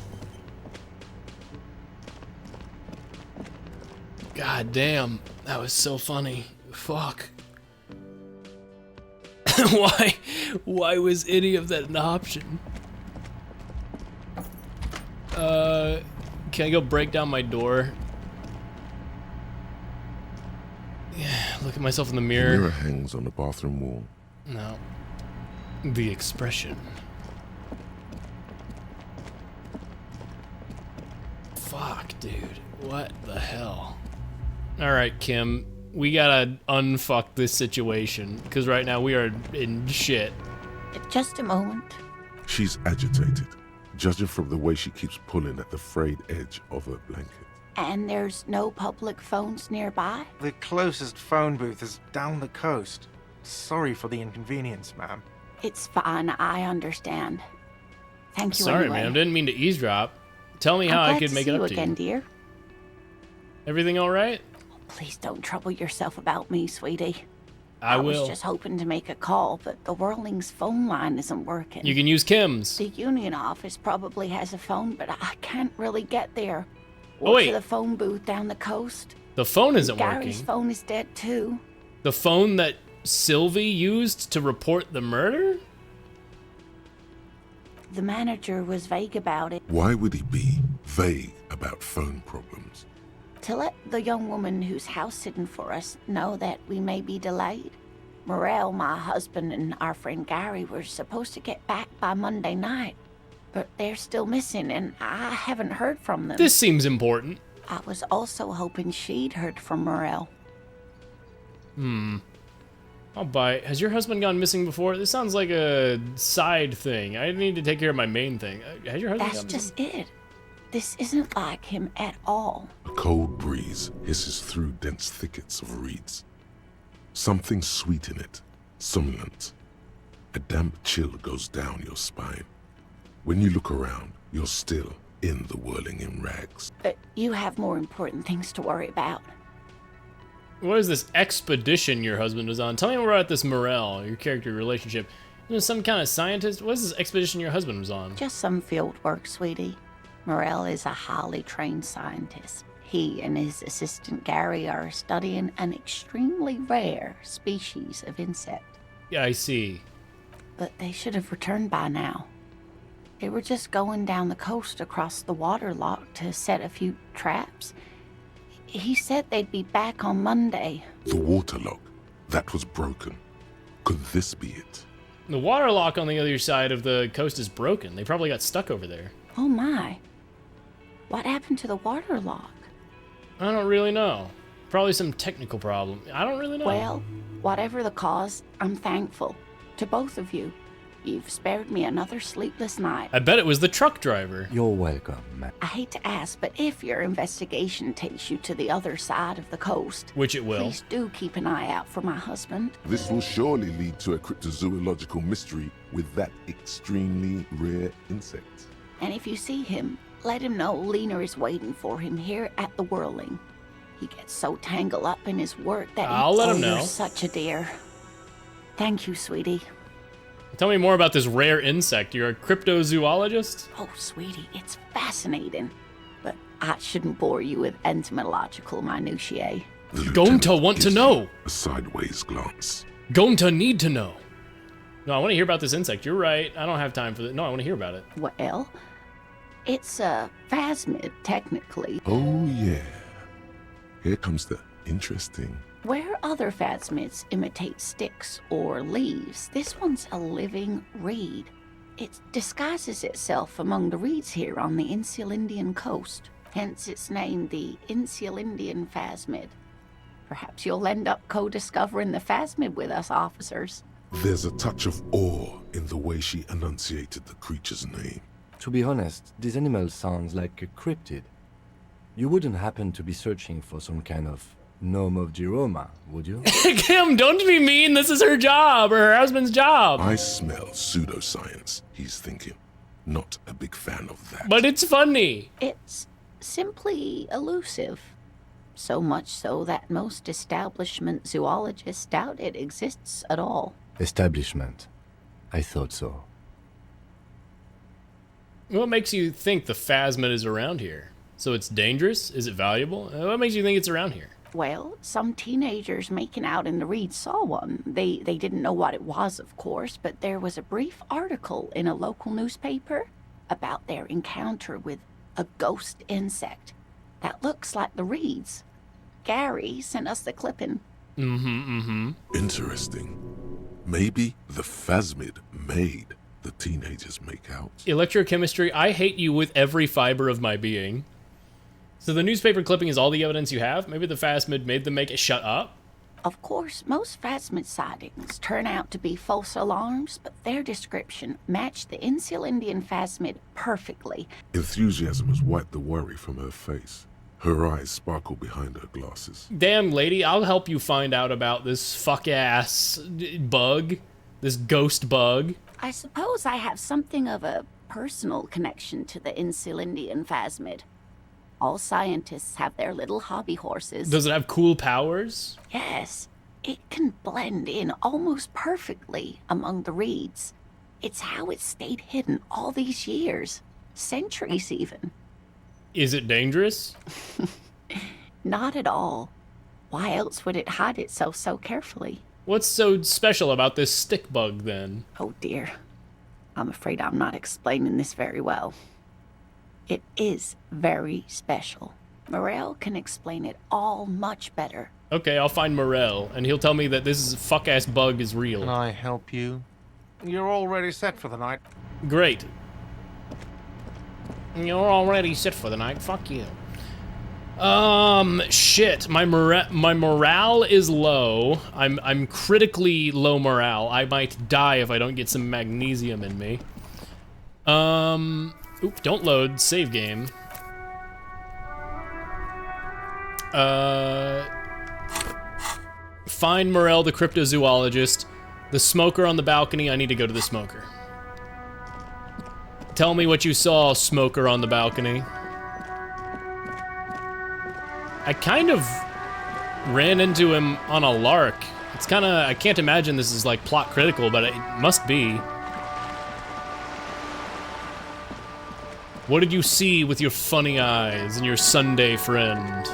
God damn, that was so funny. Fuck. Why was any of that an option? Can I go break down my door? Yeah, look at myself in the mirror. The mirror hangs on the bathroom wall. No. The expression. Fuck, dude. What the hell? Alright, Kim. We gotta unfuck this situation, because right now we are in shit. Just a moment. She's agitated, judging from the way she keeps pulling at the frayed edge of her blanket. And there's no public phones nearby? The closest phone booth is down the coast. Sorry for the inconvenience, ma'am. It's fine, I understand. Thank you Sorry, anyway. ma'am. Didn't mean to eavesdrop. Tell me how I'm I glad could to make see it you up to again, you. dear. Everything all right? Please don't trouble yourself about me, sweetie. I was will. just hoping to make a call, but the Whirling's phone line isn't working. You can use Kim's. The union office probably has a phone, but I can't really get there. Oh, Or wait. to the phone booth down the coast. The phone isn't Gary's working. phone is dead too. The phone that Sylvie used to report the murder? The manager was vague about it. Why would he be vague about phone problems? To let the young woman who's house-sitting for us know that we may be delayed. Morel, my husband, and our friend Gary were supposed to get back by Monday night, but they're still missing, and I haven't heard from them. This seems important. I was also hoping she'd heard from Morel. I'll buy. Has your husband gone missing before? This sounds like a side thing. I need to take care of my main thing. Has your husband That's gone just missing? it. This isn't like him at all. A cold breeze hisses through dense thickets of reeds. Something sweet in it, somnolent. A damp chill goes down your spine. When you look around, you're still in the whirling in rags. You have more important things to worry about. What is this expedition your husband was on? Tell me more about this Morel, your character relationship. You know, some kind of scientist? What is this expedition your husband was on? Just some field work, sweetie. Morel is a highly trained scientist. He and his assistant Gary are studying an extremely rare species of insect. Yeah, I see. But they should have returned by now. They were just going down the coast across the water lock to set a few traps. He said they'd be back on Monday. The waterlock, that was broken. Could this be it? The water lock on the other side of the coast is broken. They probably got stuck over there. Oh my. What happened to the water lock? I don't really know. Probably some technical problem. I don't really know. Well, whatever the cause, I'm thankful. To both of you. You've spared me another sleepless night. I bet it was the truck driver. You're welcome, man. I hate to ask, but if your investigation takes you to the other side of the coast, Which it will. please do keep an eye out for my husband. This will surely lead to a cryptozoological mystery with that extremely rare insect. And if you see him, let him know Lena is waiting for him here at the Whirling. He gets so tangled up in his work that I'll let him You're know. such a dear. Thank you, sweetie. Tell me more about this rare insect. You're a cryptozoologist? Oh, sweetie, it's fascinating. But I shouldn't bore you with entomological minutiae. Going to want to know. A sideways glance. Going to need to know. No, I want to hear about this insect. You're right. I don't have time for that. No, I want to hear about it. Well, it's a phasmid, technically. Oh, yeah. Here comes the interesting. Where other phasmids imitate sticks or leaves, this one's a living reed. It disguises itself among the reeds here on the Insulindian coast. Hence its name, the Insulindian phasmid. Perhaps you'll end up co-discovering the phasmid with us, officers. There's a touch of awe in the way she enunciated the creature's name. To be honest, this animal sounds like a cryptid. You wouldn't happen to be searching for some kind of gnome of Jeroma, would you? Kim, don't be mean. This is her job, or her husband's job. I smell pseudoscience, he's thinking. Not a big fan of that. But it's funny. It's simply elusive. So much so that most establishment zoologists doubt it exists at all. Establishment. I thought so. What makes you think the phasmid is around here? So it's dangerous? Is it valuable? What makes you think it's around here? Well, some teenagers making out in the reeds saw one. They didn't know what it was, of course, but there was a brief article in a local newspaper about their encounter with a ghost insect that looks like the reeds. Gary sent us the clipping. Interesting. Maybe the phasmid made the teenagers make out. Electrochemistry, I hate you with every fiber of my being. So the newspaper clipping is all the evidence you have? Maybe the phasmid made them make it shut up? Of course, most phasmid sightings turn out to be false alarms, but their description matched the Insulindian phasmid perfectly. Enthusiasm has wiped the worry from her face. Her eyes sparkle behind her glasses. Damn, lady, I'll help you find out about this fuck-ass bug. This ghost bug. I suppose I have something of a personal connection to the Insulindian phasmid. All scientists have their little hobby horses. Does it have cool powers? Yes. It can blend in almost perfectly among the reeds. It's how it stayed hidden all these years. Centuries, even. Is it dangerous? Not at all. Why else would it hide itself so carefully? What's so special about this stick bug, then? Oh, dear. I'm afraid I'm not explaining this very well. It is very special. Morel can explain it all much better. Okay, I'll find Morel, and he'll tell me that this fuck-ass bug is real. Can I help you? You're already set for the night. Great. You're already set for the night. Fuck you. Shit. My morale is low. I'm critically low morale. I might die if I don't get some magnesium in me. Oop, don't load. Save game. Find Morel, the cryptozoologist. The smoker on the balcony. I need to go to the smoker. Tell me what you saw, smoker on the balcony. I kind of ran into him on a lark. It's kind of, I can't imagine this is like plot critical, but it must be. What did you see with your funny eyes and your Sunday friend?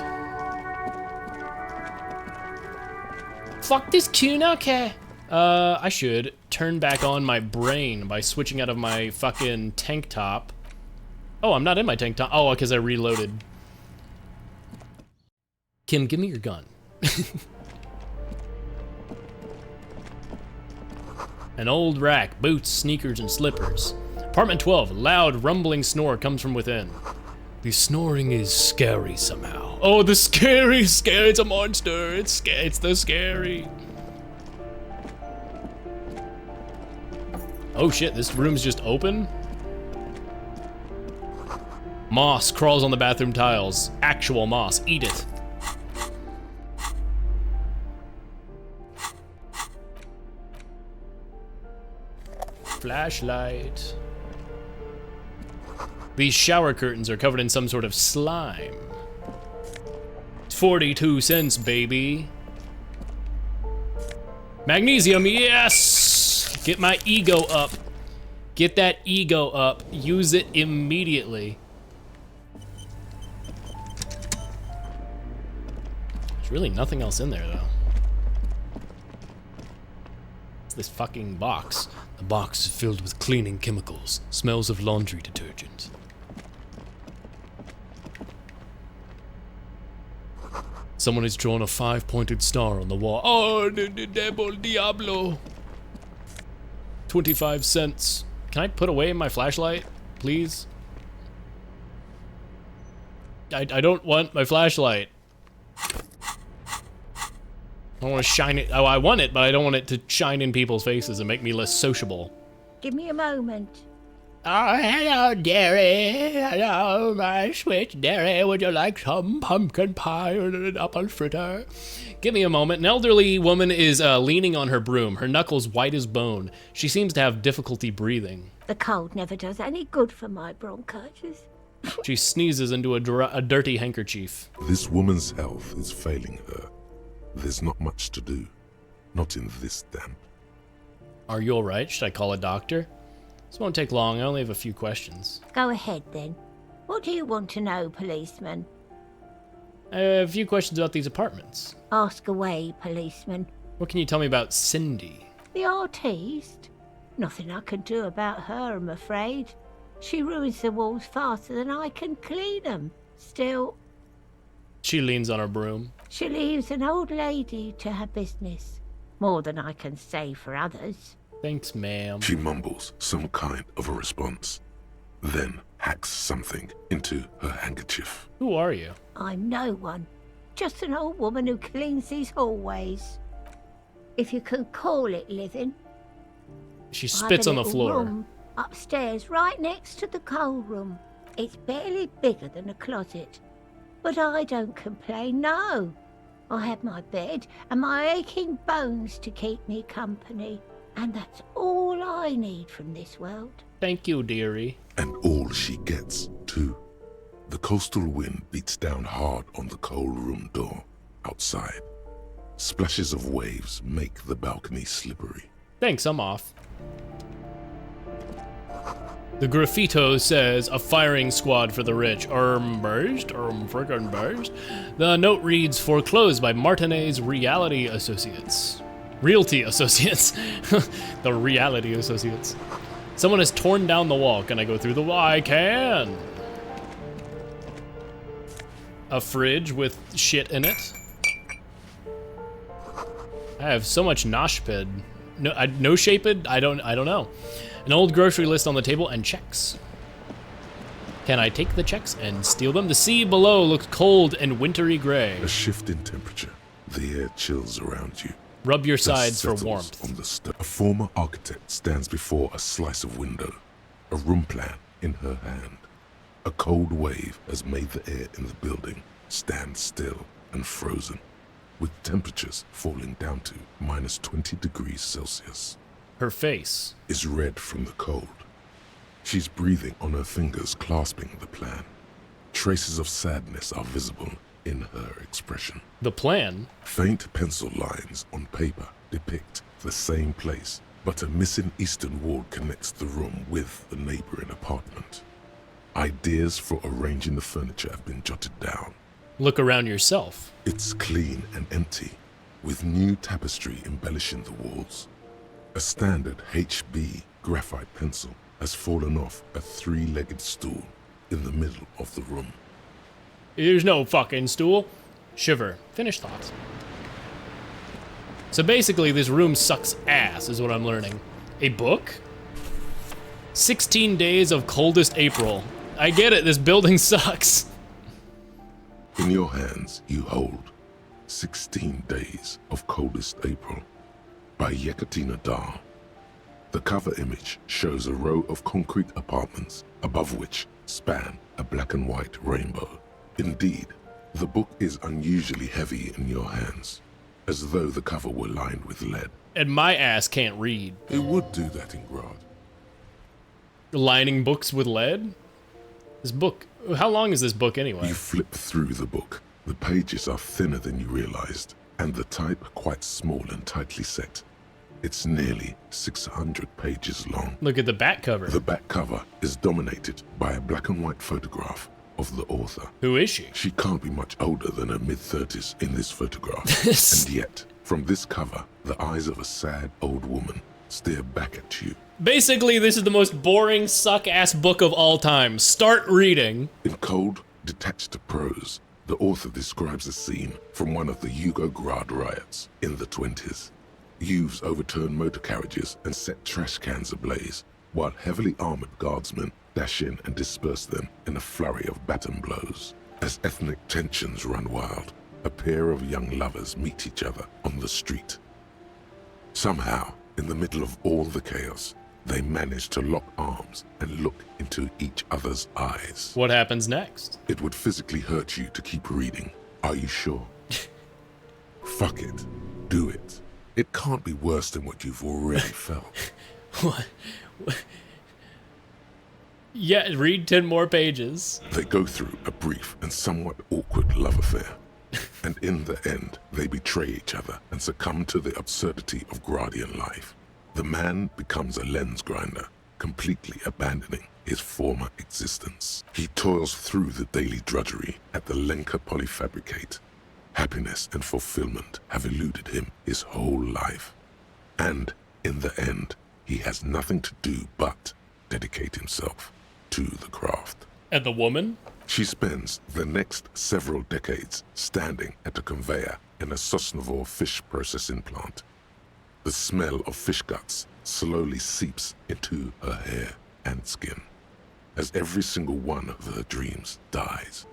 Fuck this tune, okay. I should turn back on my brain by switching out of my fucking tank top. Oh, I'm not in my tank top. Oh, because I reloaded. Kim, give me your gun. An old rack, boots, sneakers, and slippers. Apartment 12, a loud, rumbling snore comes from within. The snoring is scary somehow. Oh, the scary, it's a monster. It's the scary. Oh shit, this room's just open? Moss crawls on the bathroom tiles. Actual moss, eat it. Flashlight. These shower curtains are covered in some sort of slime. 42 cents, baby. Magnesium, yes! Get my ego up. Get that ego up. Use it immediately. There's really nothing else in there, though. It's this fucking box. The box is filled with cleaning chemicals. Smells of laundry detergent. Someone has drawn a 5-pointed star on the wall. Oh, the devil diablo. 25 cents. Can I put away my flashlight, please? I don't want my flashlight. I don't want to shine it. Oh, I want it, but I don't want it to shine in people's faces and make me less sociable. Give me a moment. Oh, hello, dearie. Hello, my sweet dearie. Would you like some pumpkin pie or an apple fritter? Give me a moment. An elderly woman is leaning on her broom, her knuckles white as bone. She seems to have difficulty breathing. The cold never does any good for my bronchitis. She sneezes into a dirty handkerchief. This woman's health is failing her. There's not much to do. Not in this damp. Are you alright? Should I call a doctor? This won't take long. I only have a few questions. Go ahead, then. What do you want to know, policeman? I have a few questions about these apartments. Ask away, policeman. What can you tell me about Cindy? The artiste? Nothing I can do about her, I'm afraid. She ruins the walls faster than I can clean them. Still... She leans on her broom. She leaves an old lady to her business. More than I can say for others. Thanks, ma'am. She mumbles some kind of a response, then hacks something into her handkerchief. Who are you? I'm no one. Just an old woman who cleans these hallways. If you can call it living. She spits on the floor. Room upstairs, right next to the coal room. It's barely bigger than a closet. But I don't complain, no. I have my bed and my aching bones to keep me company. And that's all I need from this world. Thank you, dearie. And all she gets, too. The coastal wind beats down hard on the coal room door outside. Splashes of waves make the balcony slippery. Thanks, I'm off. The graffito says, a firing squad for the rich. Friggin' burst. The note reads, foreclosed by Martinez Realty Associates. Realty Associates. The Reality Associates. Someone has torn down the wall. Can I go through the wall? I can. A fridge with shit in it. I have so much noshpid. No shaped? I don't know. An old grocery list on the table and checks. Can I take the checks and steal them? The sea below looks cold and wintry gray. A shift in temperature. The air chills around you. Rub your sides for warmth. On the a former architect stands before a slice of window, a room plan in her hand. A cold wave has made the air in the building stand still and frozen, with temperatures falling down to -20 degrees Celsius. Her face is red from the cold. She's breathing on her fingers, clasping the plan. Traces of sadness are visible in her expression. The plan? Faint pencil lines on paper depict the same place, but a missing eastern wall connects the room with the neighboring apartment. Ideas for arranging the furniture have been jotted down. Look around yourself. It's clean and empty, with new tapestry embellishing the walls. A standard HB graphite pencil has fallen off a three-legged stool in the middle of the room. There's no fucking stool. Shiver. Finish thoughts. So basically, this room sucks ass, is what I'm learning. A book? 16 days of coldest April. I get it, this building sucks. In your hands, you hold 16 Days of Coldest April by Yekaterina Dahl. The cover image shows a row of concrete apartments above which span a black and white rainbow. Indeed, the book is unusually heavy in your hands, as though the cover were lined with lead. And my ass can't read. It would do that in Grad. Lining books with lead? This book, how long is this book anyway? You flip through the book. The pages are thinner than you realized, and the type quite small and tightly set. It's nearly 600 pages long. Look at the back cover. The back cover is dominated by a black and white photograph of the author. Who is she? She can't be much older than her mid-30s in this photograph. And yet, from this cover, the eyes of a sad old woman stare back at you. Basically, this is the most boring, suck-ass book of all time. Start reading. In cold, detached prose, the author describes a scene from one of the Yugoslavia riots in the 20s. Youths overturned motor carriages and set trash cans ablaze, while heavily armored guardsmen dash in and disperse them in a flurry of baton blows. As ethnic tensions run wild, a pair of young lovers meet each other on the street. Somehow, in the middle of all the chaos, they manage to lock arms and look into each other's eyes. What happens next? It would physically hurt you to keep reading. Are you sure? Fuck it. Do it. It can't be worse than what you've already felt. What? Yeah, read 10 more pages. They go through a brief and somewhat awkward love affair. And in the end, they betray each other and succumb to the absurdity of Gradian life. The man becomes a lens grinder, completely abandoning his former existence. He toils through the daily drudgery at the Lenka polyfabricate. Happiness and fulfillment have eluded him his whole life. And in the end, he has nothing to do but dedicate himself to the craft. And the woman? She spends the next several decades standing at a conveyor in a Sosnovyj fish processing plant. The smell of fish guts slowly seeps into her hair and skin, as every single one of her dreams dies,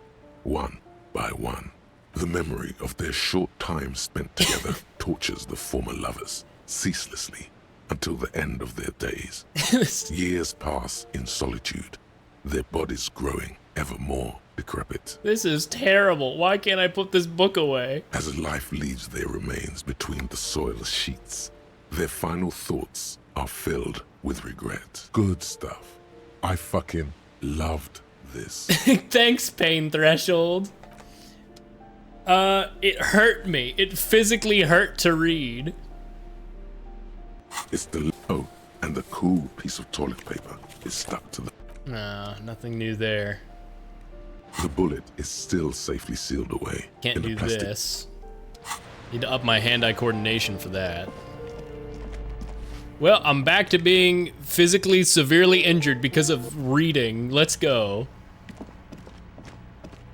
one by one. The memory of their short time spent together tortures the former lovers ceaselessly until the end of their days. Years pass in solitude, their bodies growing ever more decrepit. This is terrible. Why can't I put this book away? As life leaves their remains between the soil sheets, their final thoughts are filled with regret. Good stuff. I fucking loved this. Thanks, Pain Threshold. It hurt me. It physically hurt to read. It's the low and the cool piece of toilet paper is stuck to the... No, nothing new there. The bullet is still safely sealed away. Can't do this. Need to up my hand-eye coordination for that. Well, I'm back to being physically severely injured because of reading. Let's go.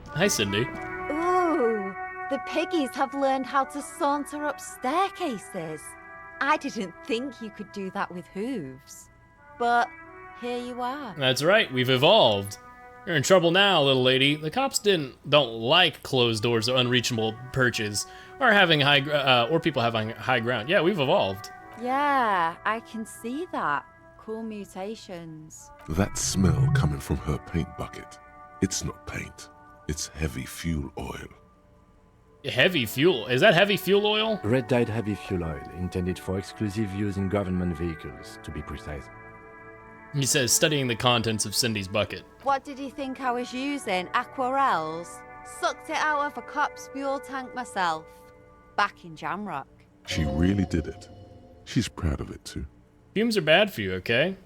Hi, Cindy. Ooh, the piggies have learned how to saunter up staircases. I didn't think you could do that with hooves. But here you are. That's right, we've evolved. You're in trouble now, little lady. The cops don't like closed doors or unreachable perches, or having or people having high ground. Yeah, we've evolved. Yeah, I can see that. Cool mutations. That smell coming from her paint bucket. It's not paint. It's heavy fuel oil. Heavy fuel? Is that heavy fuel oil? Red-dyed heavy fuel oil, intended for exclusive use in government vehicles, to be precise. He says, studying the contents of Cindy's bucket. What did he think I was using? Aquarels? Sucked it out of a cop's fuel tank myself. Back in Jamrock. She really did it. She's proud of it, too. Fumes are bad for you, okay?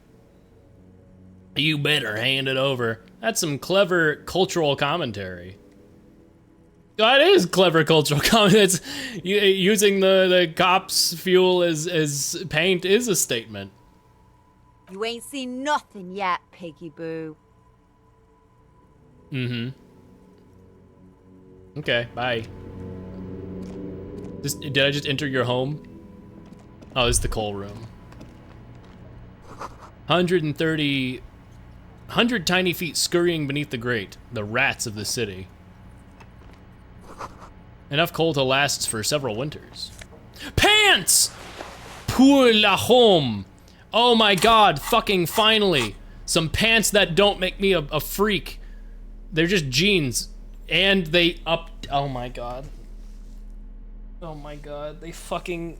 You better hand it over. That's some clever cultural commentary. That is clever cultural commentary. Using the cops' fuel as paint is a statement. You ain't seen nothing yet, Piggy Boo. Mm-hmm. Okay, bye. Did I just enter your home? Oh, this is the coal room. 100 tiny feet scurrying beneath the grate, the rats of the city. Enough coal to last for several winters. Pants! Pour la home! Oh my god, fucking finally! Some pants that don't make me a freak. They're just jeans. And they oh my god. Oh my god, they fucking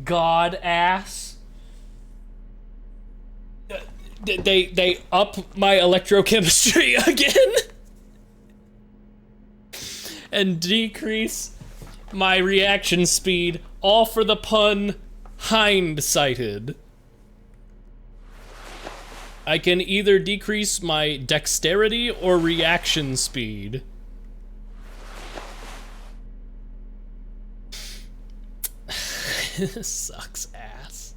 god ass. They up my electrochemistry again and decrease my reaction speed, all for the pun Hind-sighted. I can either decrease my dexterity or reaction speed. This sucks ass.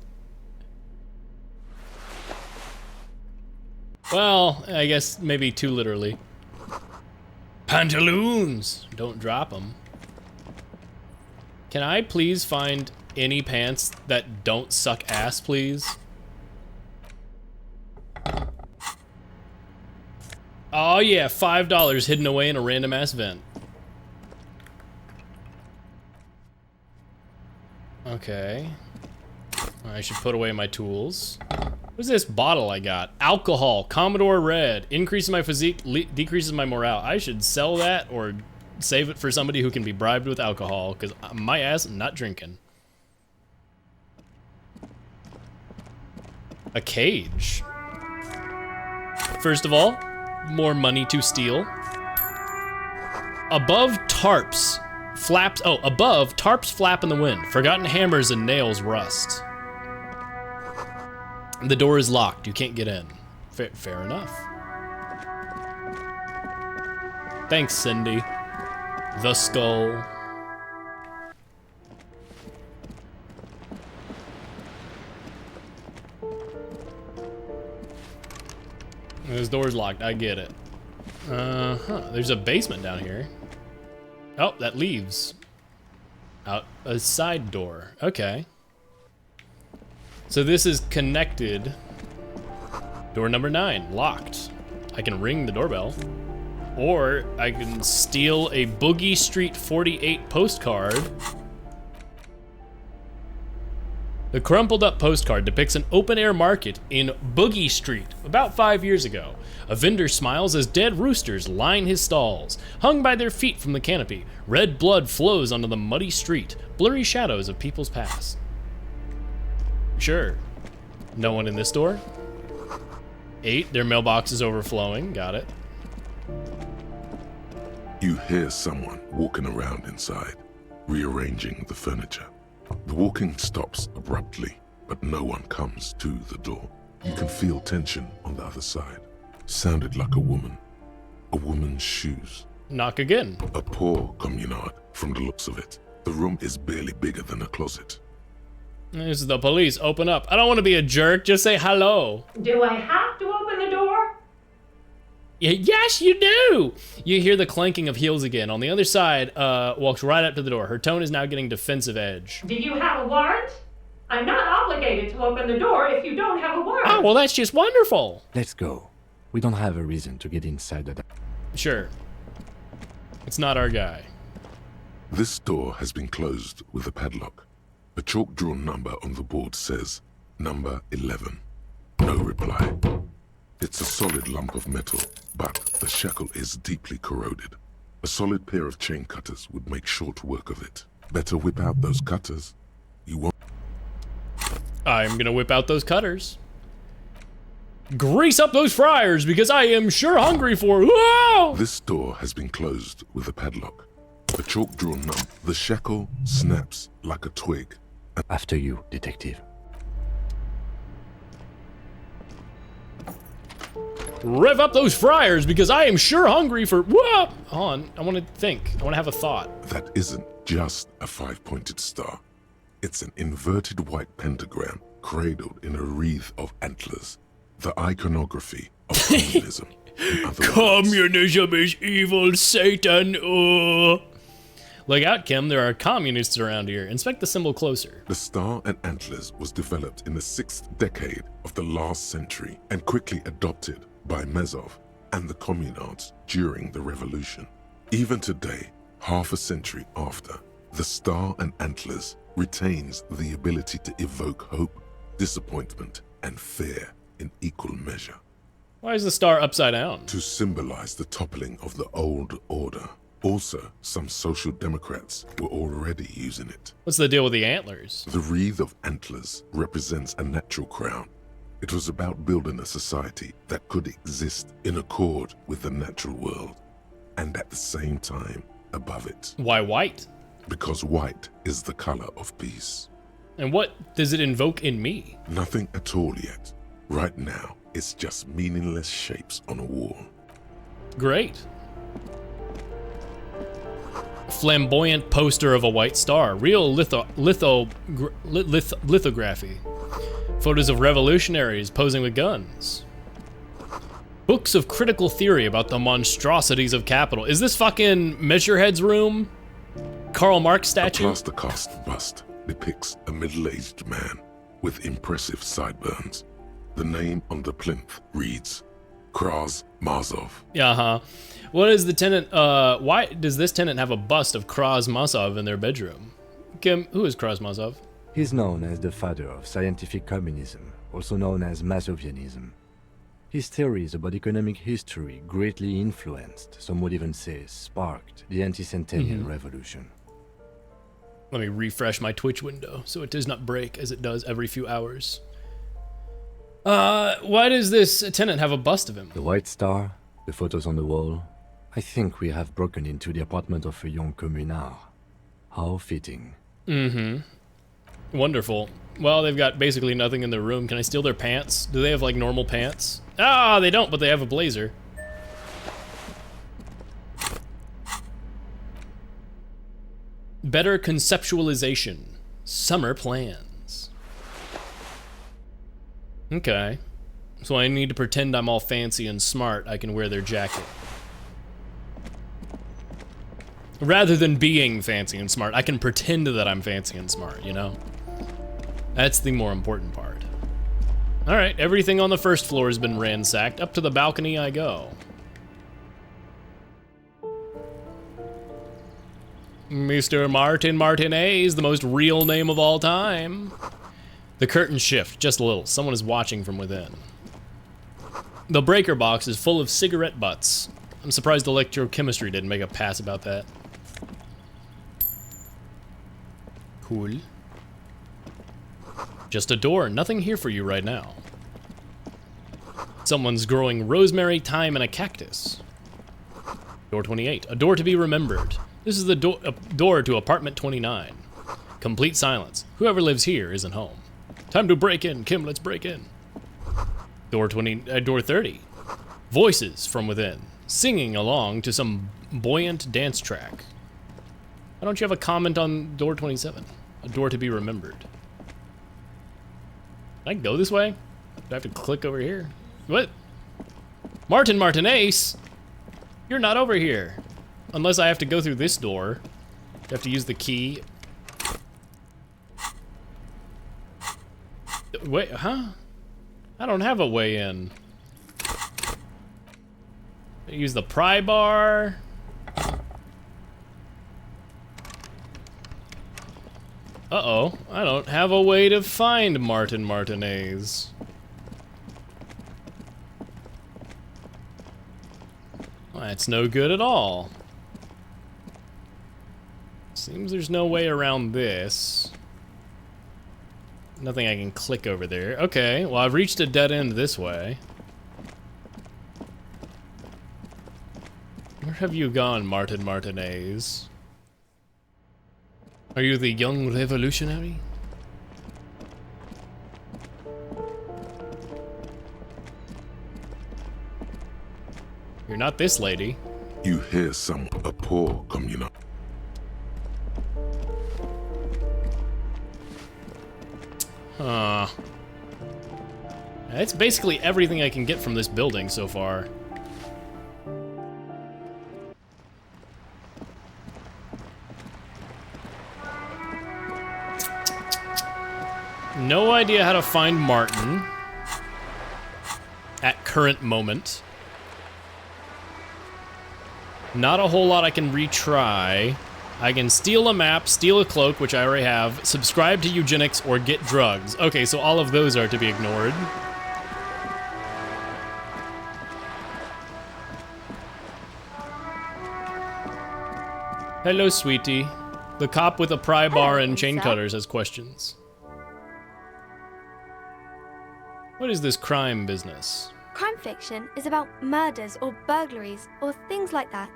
Well, I guess maybe too literally. Pantaloons! Don't drop them. Can I please find any pants that don't suck ass, please? Oh yeah, $5 hidden away in a random ass vent. Okay. I should put away my tools. What's this bottle I got? Alcohol, Commodore Red. Increases my physique, decreases my morale. I should sell that or save it for somebody who can be bribed with alcohol, because my ass not drinking. A cage. First of all, more money to steal. Above tarps. Flaps, oh, above, tarps flap in the wind. Forgotten hammers and nails rust. The door is locked. You can't get in. Fair enough. Thanks, Cindy. The skull. This door's locked. I get it. There's a basement down here. Oh, that leaves out a side door. Okay. So this is connected. Door number 9, locked. I can ring the doorbell. Or I can steal a Boogie Street 48 postcard. The crumpled up postcard depicts an open-air market in Boogie Street about 5 years ago. A vendor smiles as dead roosters line his stalls. Hung by their feet from the canopy, red blood flows onto the muddy street, blurry shadows of people's past. Sure. No one in this door? 8, their mailbox is overflowing, got it. You hear someone walking around inside, rearranging the furniture. The walking stops abruptly, but no one comes to the door. You can feel tension on the other side. Sounded like a woman. A woman's shoes. Knock again. A poor communard, from the looks of it. The room is barely bigger than a closet. This is the police. Open up. I don't want to be a jerk. Just say hello. Do I have to open the door? Yes, you do. You hear the clanking of heels again. On the other side, walks right up to the door. Her tone is now getting defensive edge. Do you have a warrant? I'm not obligated to open the door if you don't have a warrant. Oh, well, that's just wonderful. Let's go. We don't have a reason to get inside the... Sure. It's not our guy. This door has been closed with a padlock. A chalk-drawn number on the board says, number 11. No reply. It's a solid lump of metal, but the shackle is deeply corroded. A solid pair of chain cutters would make short work of it. Better whip out those cutters. You won't... I'm gonna whip out those cutters. Grease up those fryers, because I am sure hungry for... Whoa! This door has been closed with a padlock. A chalk-drawn number. The shackle snaps like a twig. After you, detective. Rev up those fryers, because I am sure hungry for... Whoa! Hold on, I want to think. I want to have a thought. That isn't just a 5-pointed star. It's an inverted white pentagram cradled in a wreath of antlers. The iconography of communism. Communism is evil, Satan. Oh. Look out, Kim. There are communists around here. Inspect the symbol closer. The star and antlers was developed in the 6th decade of the last century and quickly adopted by Mezov and the communards during the revolution. Even today, half a century after, the star and antlers retains the ability to evoke hope, disappointment, and fear in equal measure. Why is the star upside down? To symbolize the toppling of the old order. Also, some social democrats were already using it. What's the deal with the antlers? The wreath of antlers represents a natural crown. It was about building a society that could exist in accord with the natural world, and at the same time above it. Why white? Because white is the color of peace. And what does it invoke in me? Nothing at all yet. Right now, it's just meaningless shapes on a wall. Great. Flamboyant poster of a white star. Real lithography. Photos of revolutionaries posing with guns. Books of critical theory about the monstrosities of capital. Is this fucking Measurehead's room? Karl Marx statue? A plaster cast bust depicts a middle-aged man with impressive sideburns. The name on the plinth reads Kraz Mazov. Uh-huh. What is the tenant, why does this tenant have a bust of Kraz Mazov in their bedroom? Kim, who is Kraz Mazov? He's known as the father of scientific communism, also known as Mazovianism. His theories about economic history greatly influenced, some would even say sparked, the anti-centennial revolution. Let me refresh my Twitch window so it does not break as it does every few hours. Why does this tenant have a bust of him? The white star, the photos on the wall. I think we have broken into the apartment of a young communard. How fitting. Mm-hmm. Wonderful. Well, they've got basically nothing in their room. Can I steal their pants? Do they have, like, normal pants? Ah, they don't, but they have a blazer. Better conceptualization. Summer plans. Okay. So I need to pretend I'm all fancy and smart. I can wear their jacket. Rather than being fancy and smart, I can pretend that I'm fancy and smart, you know? That's the more important part. All right, everything on the first floor has been ransacked. Up to the balcony I go. Mr. Martin Martinez, the most real name of all time. The curtains shift just a little. Someone is watching from within. The breaker box is full of cigarette butts. I'm surprised electrochemistry didn't make a pass about that. Cool. Just a door, nothing here for you right now. Someone's growing rosemary, thyme, and a cactus. Door 28, a door to be remembered. This is the door to apartment 29. Complete silence. Whoever lives here isn't home. Time to break in. Kim, let's break in. Door 30. Voices from within, singing along to some buoyant dance track. Why don't you have a comment on door 27? A door to be remembered. Can I go this way? Do I have to click over here? What? Martin Martinez? You're not over here. Unless I have to go through this door. I have to use the key. Wait, huh? I don't have a way in. I use the pry bar. Uh-oh, I don't have a way to find Martin Martinez. Well, that's no good at all. Seems there's no way around this. Nothing I can click over there. Okay, well, I've reached a dead end this way. Where have you gone, Martin Martinez? Are you the young revolutionary? You're not this lady. You hear a poor communal. That's basically everything I can get from this building so far. No idea how to find Martin at current moment. Not a whole lot I can retry. I can steal a map, steal a cloak, which I already have, subscribe to eugenics, or get drugs. Okay, so all of those are to be ignored. Hello, sweetie. The cop with a pry bar and chain cutters has questions. What is this crime business? Crime fiction is about murders or burglaries or things like that.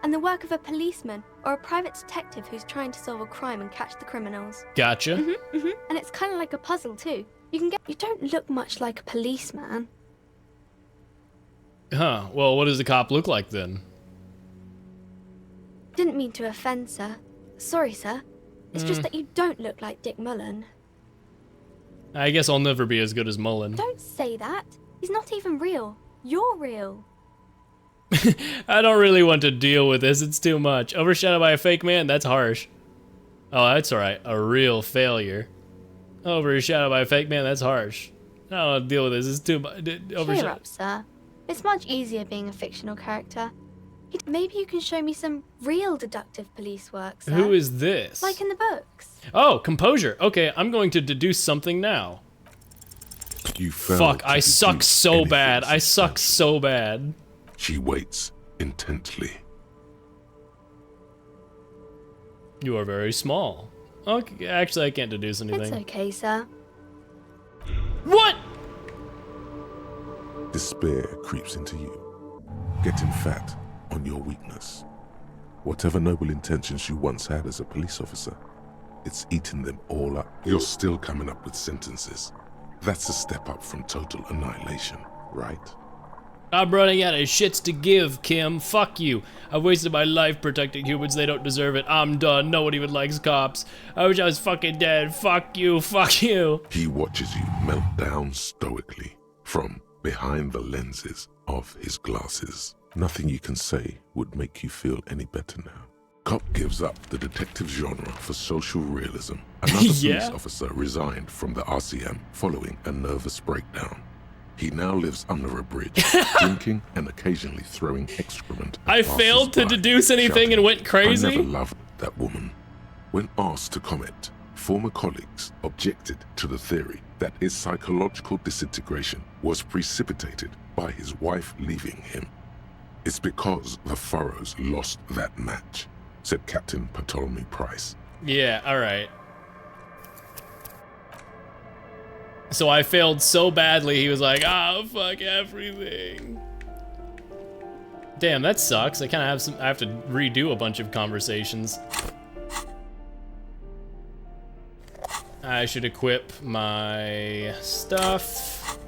and the work of a policeman or a private detective who's trying to solve a crime and catch the criminals. Gotcha. And it's kind of like a puzzle too. You don't look much like a policeman. Huh. Well, what does the cop look like then? Didn't mean to offend, sir. Sorry, sir. It's just that you don't look like Dick Mullen. I guess I'll never be as good as Mullen. Don't say that. He's not even real. You're real. I don't really want to deal with this. It's too much. Overshadowed by a fake man? That's harsh. Oh, that's alright. A real failure. Overshadowed by a fake man? That's harsh. I don't want to deal with this. It's too much. Cheer up, sir. It's much easier being a fictional character. Maybe you can show me some real deductive police work, sir. Who is this? Like in the books. Oh, composure. Okay, I'm going to deduce something now. You failed Fuck, to I suck deduce so anything bad. I suck so bad. She waits intently. You are very small. Okay, actually, I can't deduce anything. It's okay, sir. What? Despair creeps into you, getting fat on your weakness. Whatever noble intentions you once had as a police officer, it's eating them all up. You're still coming up with sentences. That's a step up from total annihilation, right? I'm running out of shits to give, Kim. Fuck you. I've wasted my life protecting humans. They don't deserve it. I'm done. No one even likes cops. I wish I was fucking dead. Fuck you. Fuck you. He watches you melt down stoically from behind the lenses of his glasses. Nothing you can say would make you feel any better now. Cop gives up the detective genre for social realism. Another police officer resigned from the RCM following a nervous breakdown. He now lives under a bridge, drinking and occasionally throwing excrement. I failed to deduce anything and went crazy? I never loved that woman. When asked to comment, former colleagues objected to the theory that his psychological disintegration was precipitated by his wife leaving him. It's because the Furrows lost that match, said Captain Ptolemy Price. Yeah, alright. So I failed so badly, he was like, oh, fuck everything. Damn, that sucks. I kind of have to redo a bunch of conversations. I should equip my stuff.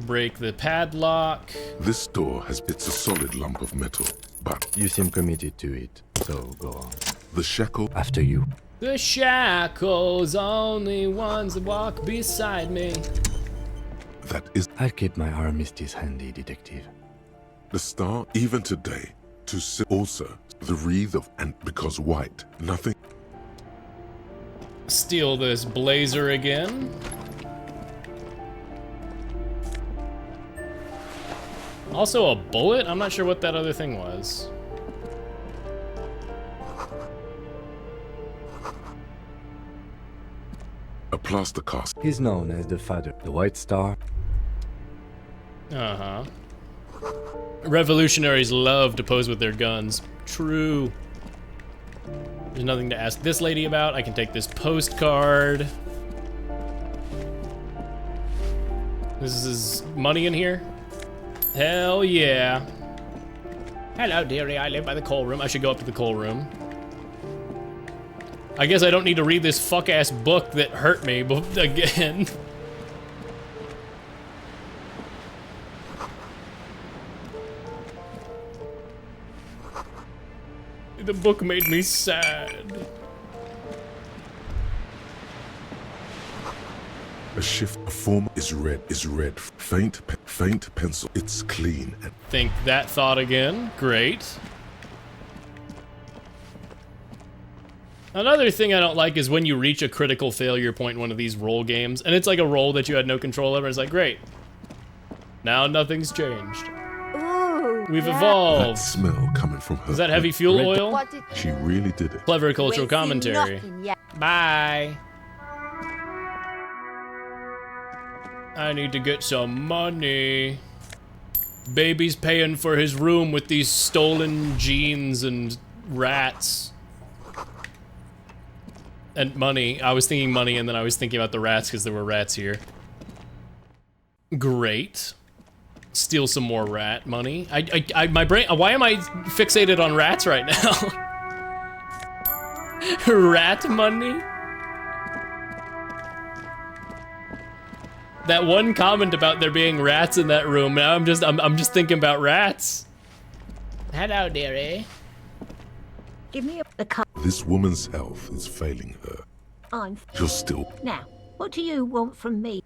Break the padlock. This door it's a solid lump of metal, but you seem committed to it, so go on. The shackle after you. The shackles, only ones that walk beside me. That is... I'll keep my armistice handy, detective. The star, even today, to see also the wreath of... and because white, nothing... Steal this blazer again. Also a bullet? I'm not sure what that other thing was. A plaster cast. He's known as the Father, the White Star. Uh-huh. Revolutionaries love to pose with their guns. True. There's nothing to ask this lady about. I can take this postcard. This is money in here? Hell yeah. Hello, dearie. I live by the coal room. I should go up to the coal room. I guess I don't need to read this fuck-ass book that hurt me again. The book made me sad. A shift, a form is red, faint pencil, it's clean. And Think that thought again, great. Another thing I don't like is when you reach a critical failure point in one of these roll games, and it's like a roll that you had no control over, it's like, great. Now nothing's changed. Ooh, We've evolved. That smell coming from her. Is that heavy fuel oil? She really did it. Clever cultural commentary. Bye. I need to get some money. Baby's paying for his room with these stolen jeans and rats. And money. I was thinking money and then I was thinking about the rats because there were rats here. Great. steal some more rat money. My brain, why am I fixated on rats right now? Rat money? That one comment about there being rats in that room, now I'm just thinking about rats. Hello, dearie. Give me the car. This woman's health is failing her. I'm. You're still. Now, what do you want from me?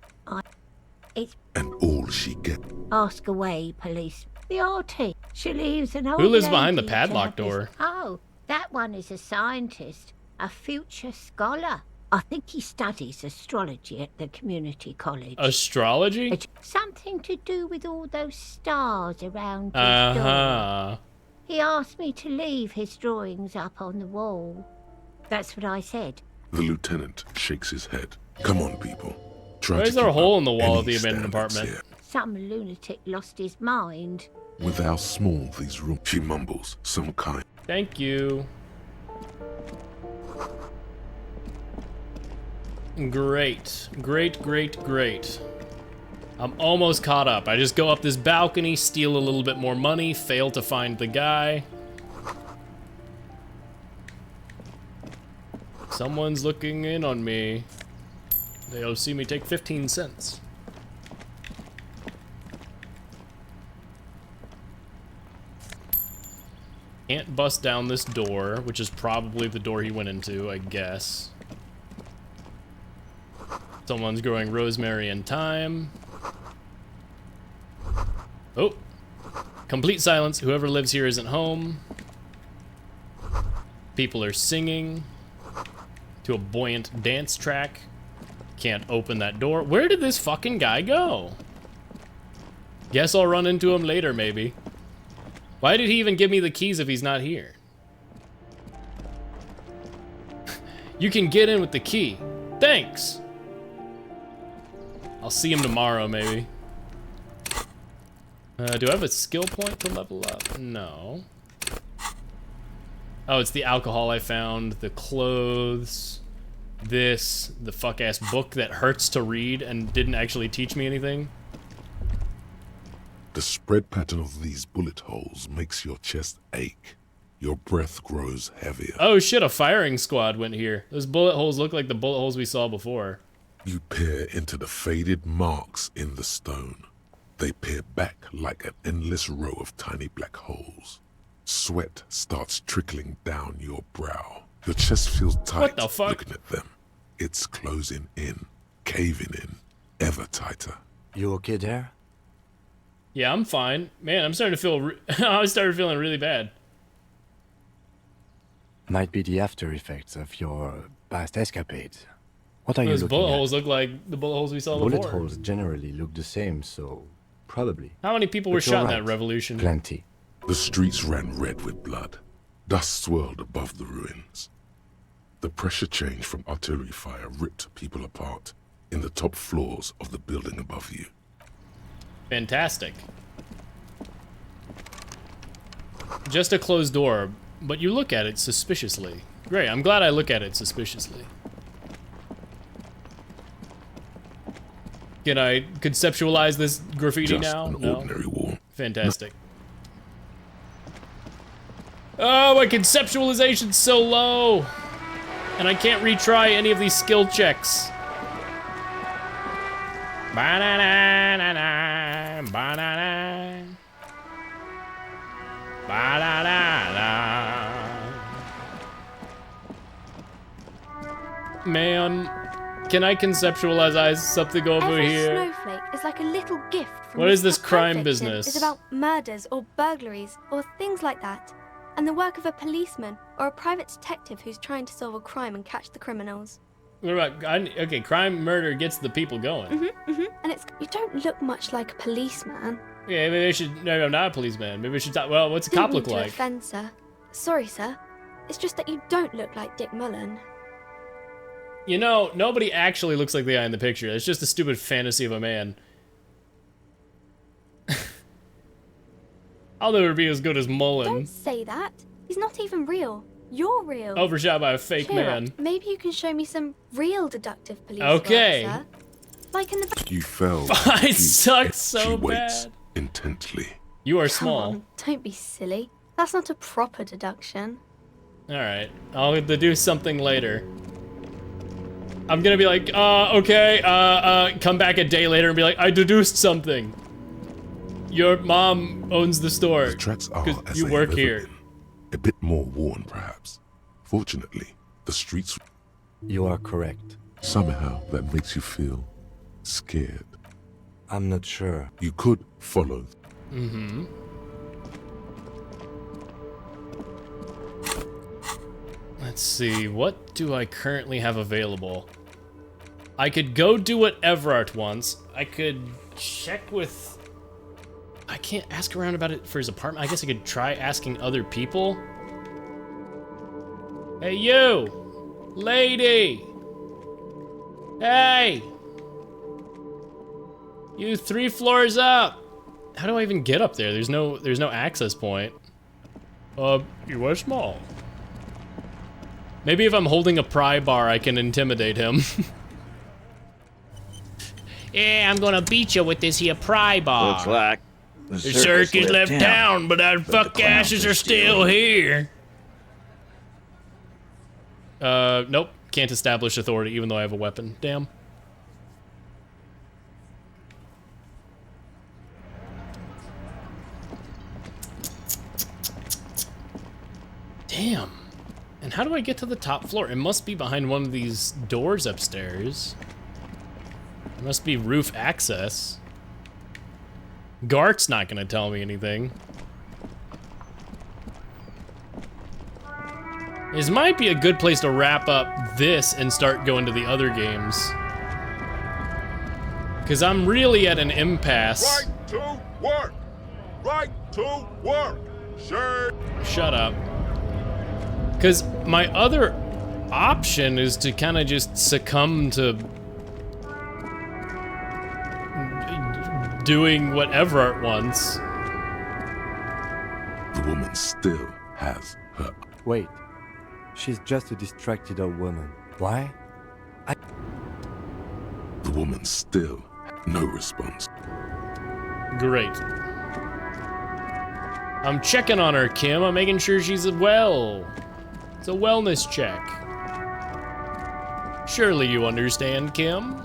And all she get. Ask away, police. The RT. She leaves an old Who lives behind the lady padlock to have door? this- Oh, that one is a scientist, a future scholar. I think he studies astrology at the community college. Astrology? It's something to do with all those stars around his Uh-huh. door. He asked me to leave his drawings up on the wall. That's what I said. The lieutenant shakes his head. Come on, people. Try Why to is there a keep hole up in the wall of any the abandoned standards apartment? here. Some lunatic lost his mind. With how small these rooms, she mumbles some kind. Thank you. Great. Great, great, great. I'm almost caught up. I just go up this balcony, steal a little bit more money, fail to find the guy. Someone's looking in on me. They'll see me take 15 cents. Can't bust down this door, which is probably the door he went into, I guess. Someone's growing rosemary and thyme. Oh. Complete silence. Whoever lives here isn't home. People are singing to a buoyant dance track. Can't open that door. Where did this fucking guy go? Guess I'll run into him later, maybe. Why did he even give me the keys if he's not here? You can get in with the key. Thanks. I'll see him tomorrow, maybe. Do I have a skill point to level up? No. Oh, it's the alcohol I found, the clothes, this, the fuck-ass book that hurts to read and didn't actually teach me anything. The spread pattern of these bullet holes makes your chest ache. Your breath grows heavier. Oh shit, a firing squad went here. Those bullet holes look like the bullet holes we saw before. You peer into the faded marks in the stone. They peer back like an endless row of tiny black holes. Sweat starts trickling down your brow. Your chest feels tight. What the fuck? Looking at them. It's closing in, caving in, ever tighter. You okay there? Yeah, I'm fine. Man, I'm starting to feel... I started feeling really bad. Might be the after effects of your past escapades. What are you Those looking bullet at? holes look like the bullet holes we saw Bullet before. holes generally look the same, so probably. How many people were But you're shot in right. that revolution? Plenty. The streets ran red with blood. Dust swirled above the ruins. The pressure change from artillery fire ripped people apart in the top floors of the building above you. Fantastic. Just a closed door, but you look at it suspiciously. Great, I'm glad I look at it suspiciously. Can I conceptualize this graffiti Just now? an ordinary wall. Fantastic. Oh, my conceptualization's so low! And I can't retry any of these skill checks. Ba-da-da-da-da, ba-da-da. Ba-da-da-da. Man, can I conceptualize something over Every here? snowflake is like a little gift from What is this Mr. crime Perfection. business? It's about murders or burglaries or things like that. And the work of a policeman or a private detective who's trying to solve a crime and catch the criminals. What about, okay, crime, murder gets the people going. And you don't look much like a policeman. Yeah, maybe I should, no, I'm not a policeman. Maybe I should talk, well, what's a cop Didn't look mean to like? offend, sir. Sorry, sir. It's just that you don't look like Dick Mullen. You know, nobody actually looks like the guy in the picture. It's just a stupid fantasy of a man. I'll never be as good as Mullen. Don't say that. He's not even real. You're real. Overshot by a fake Cheer man. up. Maybe you can show me some real deductive police Okay. work, sir. Like in the... You fell. I You- suck she so waits. bad. intently. You are Come small. on, don't be silly. That's not a proper deduction. Alright, I'll deduce something later. I'm gonna be like, okay, come back a day later and be like, I deduced something. Your mom owns the store. The tracks are as you they work have ever here. been. A bit more worn, perhaps. Fortunately, the streets... You are correct. Somehow, that makes you feel scared. I'm not sure. You could follow. Mm-hmm. Let's see, what do I currently have available? I could go do what Everard wants. I could check with... I can't ask around about it for his apartment. I guess I could try asking other people. Hey, you! Lady! Hey! You 3 floors up! How do I even get up there? There's no access point. You are small. Maybe if I'm holding a pry bar, I can intimidate him. Yeah, I'm gonna beat you with this here pry bar. Looks like the circus left town, but our fuck asses are still here. Nope. Can't establish authority even though I have a weapon. Damn. Damn. And how do I get to the top floor? It must be behind one of these doors upstairs. It must be roof access. Gart's not gonna tell me anything. This might be a good place to wrap up this and start going to the other games. Because I'm really at an impasse. Right to work! Right to work! Sure. Shut up. Because my other option is to kind of just succumb to doing whatever Art wants. The woman still has her... Wait. She's just a distracted old woman. Why? The woman still no response. Great. I'm checking on her, Kim. I'm making sure she's well. It's a wellness check. Surely you understand, Kim?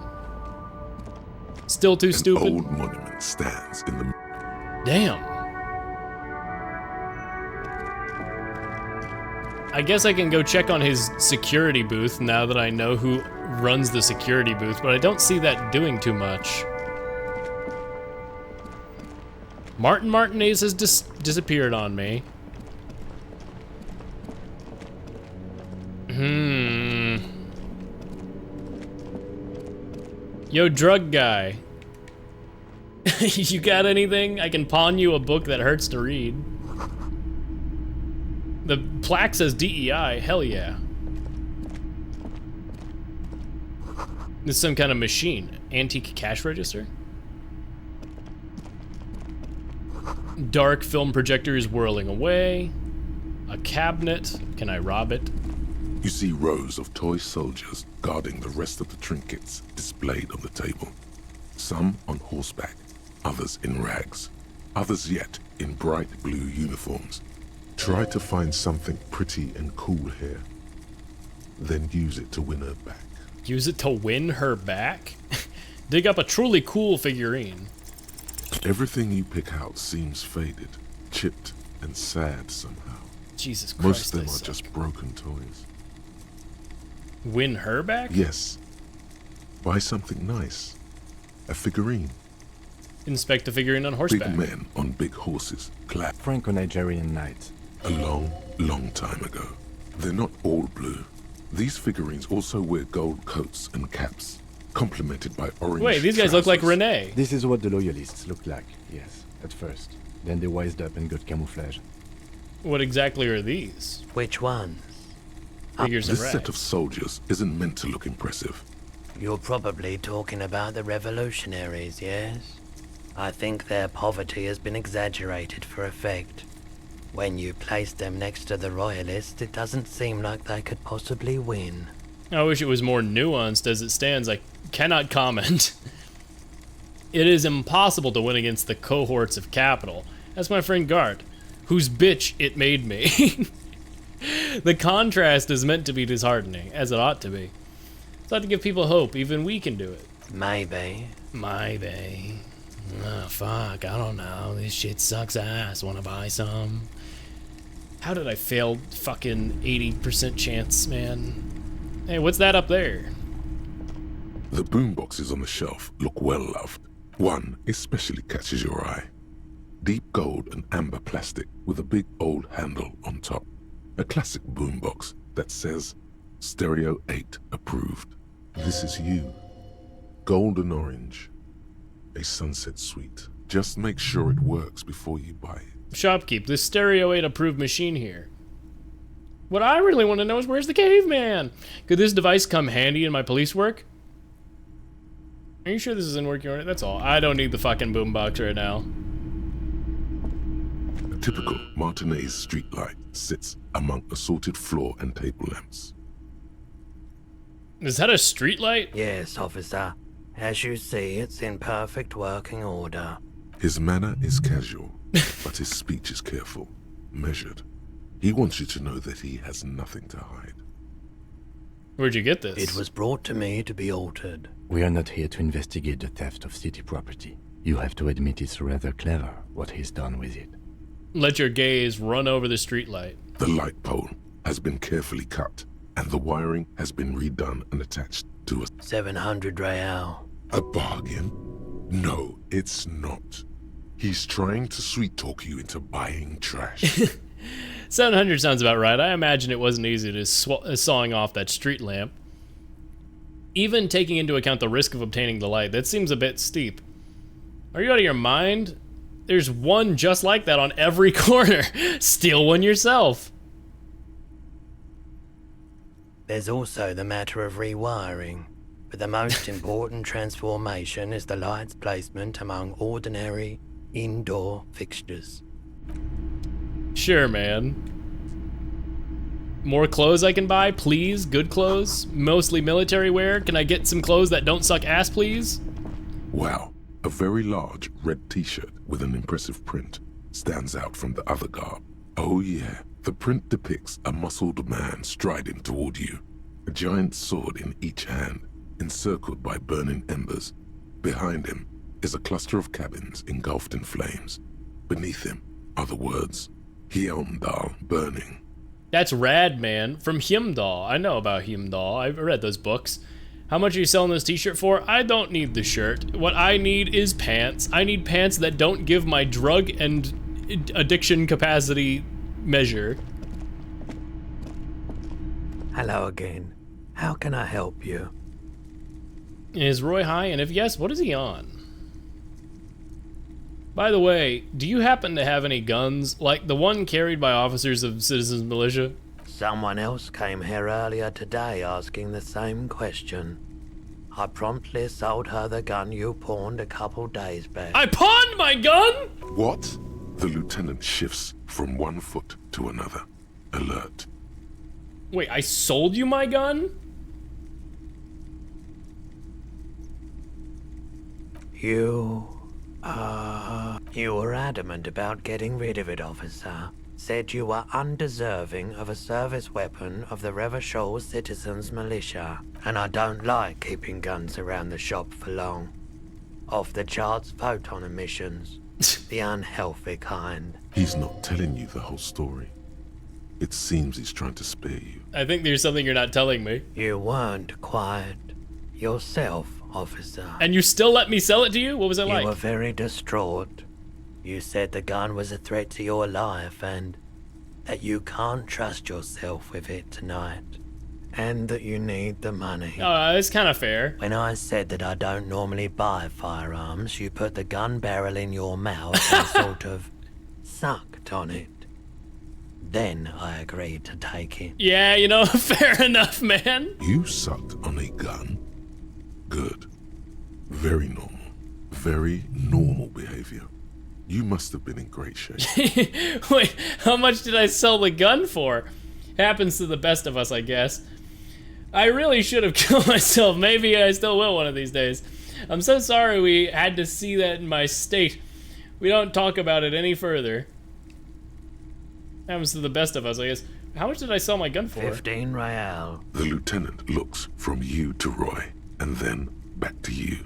Still too stupid? An old monument stands in the... Damn. I guess I can go check on his security booth now that I know who runs the security booth, but I don't see that doing too much. Martin Martinez has disappeared on me. Yo, drug guy. You got anything? I can pawn you a book that hurts to read. The plaque says DEI. Hell yeah. This is some kind of machine. Antique cash register? Dark film projector is whirling away. A cabinet. Can I rob it? You see rows of toy soldiers guarding the rest of the trinkets displayed on the table. Some on horseback, others in rags, others yet in bright blue uniforms. Try to find something pretty and cool here, then use it to win her back. Use it to win her back? Dig up a truly cool figurine. Everything you pick out seems faded, chipped, and sad somehow. Jesus Christ. Most of them are just broken toys. Win her back? Yes. Buy something nice. A figurine. Inspect the figurine on horseback. Big men on big horses, clad. Franco-Nigerian knights. A long, long time ago. They're not all blue. These figurines also wear gold coats and caps, complemented by orange Wait, these guys look like Renee. This is what the loyalists looked like, yes, at first. Then they wised up and got camouflage. What exactly are these? Which ones? Figures in This rags. set of soldiers isn't meant to look impressive. You're probably talking about the revolutionaries, yes? I think their poverty has been exaggerated for effect. When you place them next to the royalists, it doesn't seem like they could possibly win. I wish it was more nuanced. As it stands, I cannot comment. It is impossible to win against the cohorts of capital. That's my friend Gart, whose bitch it made me. The contrast is meant to be disheartening, as it ought to be. It's ought to give people hope, even we can do it. Maybe. Maybe. Oh, fuck, I don't know. This shit sucks ass. Wanna buy some? How did I fail fucking 80% chance, man? Hey, what's that up there? The boomboxes on the shelf look well loved. One especially catches your eye. Deep gold and amber plastic with a big old handle on top. A classic boombox that says Stereo 8 approved. This is you. Golden orange. A sunset suite. Just make sure it works before you buy it. Shopkeep, this Stereo 8 approved machine here. What I really want to know is where's the caveman? Could this device come handy in my police work? Are you sure this is in working order? That's all. I don't need the fucking boombox right now. A typical Martinez streetlight sits among assorted floor and table lamps. Is that a streetlight? Yes, officer. As you see, it's in perfect working order. His manner is casual, but his speech is careful, measured. He wants you to know that he has nothing to hide. Where'd you get this? It was brought to me to be altered. We are not here to investigate the theft of city property. You have to admit it's rather clever what he's done with it. Let your gaze run over the streetlight. The light pole has been carefully cut, and the wiring has been redone and attached to a 700 real. A bargain? No, it's not. He's trying to sweet-talk you into buying trash. 700 sounds about right. I imagine it wasn't easy to sawing off that street lamp. Even taking into account the risk of obtaining the light, that seems a bit steep. Are you out of your mind? There's one just like that on every corner. Steal one yourself. There's also the matter of rewiring, but the most important transformation is the light's placement among ordinary indoor fixtures. Sure, man. More clothes I can buy, please? Good clothes? Mostly military wear? Can I get some clothes that don't suck ass, please? Wow, a very large red t-shirt with an impressive print stands out from the other garb. Oh yeah, the print depicts a muscled man striding toward you, a giant sword in each hand, encircled by burning embers. Behind him is a cluster of cabins engulfed in flames. Beneath him are the words, Heimdall burning. That's rad, man. From Heimdall. I know about Heimdall. I've read those books. How much are you selling this t-shirt for? I don't need the shirt. What I need is pants. I need pants that don't give my drug and addiction capacity measure. Hello again. How can I help you? Is Roy high? And if yes, what is he on? By the way, do you happen to have any guns, like the one carried by officers of Citizens Militia? Someone else came here earlier today asking the same question. I promptly sold her the gun you pawned a couple days back. I pawned my gun?! What? The lieutenant shifts from one foot to another, alert. Wait, I sold you my gun? You were adamant about getting rid of it, officer. Said you were undeserving of a service weapon of the Revachol Citizens Militia. And I don't like keeping guns around the shop for long. Off-the-charts photon emissions. The unhealthy kind. He's not telling you the whole story. It seems he's trying to spare you. I think there's something you're not telling me. You weren't quiet yourself, officer. And you still let me sell it to you? What was it like? You were very distraught. You said the gun was a threat to your life and that you can't trust yourself with it tonight. And that you need the money. Oh, that's kind of fair. When I said that I don't normally buy firearms, you put the gun barrel in your mouth and sort of sucked on it. Then I agreed to take it. Yeah, you know, fair enough, man. You sucked on a gun? Good. Very normal. Very normal behavior. You must have been in great shape. Wait, how much did I sell the gun for? Happens to the best of us, I guess. I really should have killed myself. Maybe I still will one of these days. I'm so sorry we had to see that in my state. We don't talk about it any further. Happens to the best of us, I guess. How much did I sell my gun for? 15 real. The lieutenant looks from you to Roy, and then back to you.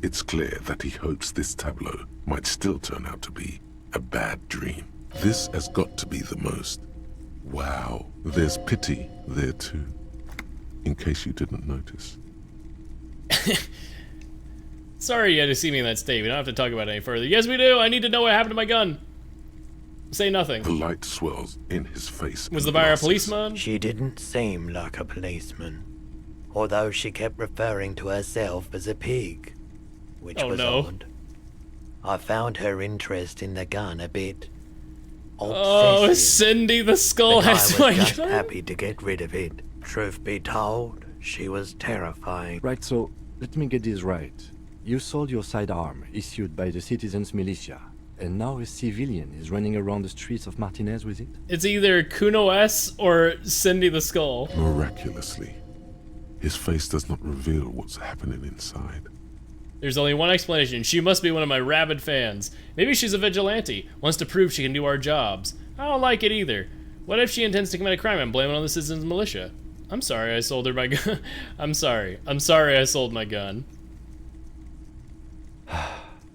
It's clear that he hopes this tableau might still turn out to be a bad dream. This has got to be the most. Wow, there's pity there too, in case you didn't notice. Sorry you had to see me in that state. We don't have to talk about it any further. Yes, we do. I need to know what happened to my gun. Say nothing. The light swells in his face. Was the buyer a policeman? She didn't seem like a policeman, although she kept referring to herself as a pig, which was odd. I found her interest in the gun a bit obsessive. Oh, Cindy the Skull has my gun. I was just gun. happy to get rid of it. Truth be told, she was terrifying. Right, so let me get this right. You sold your sidearm, issued by the citizens' militia, and now a civilian is running around the streets of Martinez with it? It's either Kuno S or Cindy the Skull. Miraculously, his face does not reveal what's happening inside. There's only one explanation. She must be one of my rabid fans. Maybe she's a vigilante, wants to prove she can do our jobs. I don't like it either. What if she intends to commit a crime and blame it on the citizens' militia? I'm sorry I sold her my gun. I'm sorry I sold my gun.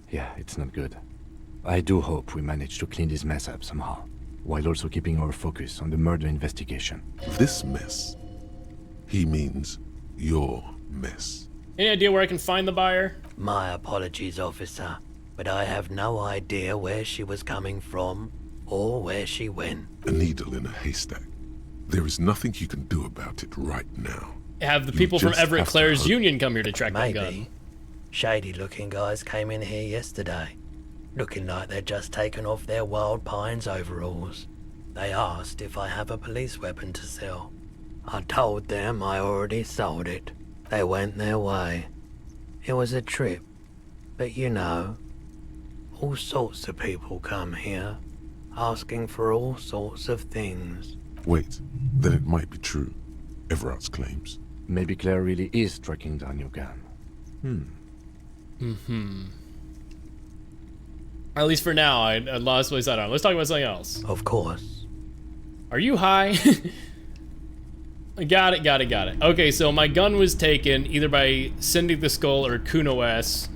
Yeah, it's not good. I do hope we manage to clean this mess up somehow, while also keeping our focus on the murder investigation. This mess, he means your mess. Any idea where I can find the buyer? My apologies, officer, but I have no idea where she was coming from or where she went. A needle in a haystack. There is nothing you can do about it right now. Have the people from Everett Clare's Union come here to track my gun. Shady-looking guys came in here yesterday, looking like they'd just taken off their Wild Pines overalls. They asked if I have a police weapon to sell. I told them I already sold it. They went their way. It was a trip, but you know, all sorts of people come here, asking for all sorts of things. Wait, then it might be true. Everard's claims. Maybe Claire really is tracking down your gun. At least for now, I lost my sidearm. Let's talk about something else. Of course. Are you high? Got it. Okay, so my gun was taken either by Cindy the Skull or Kuno S.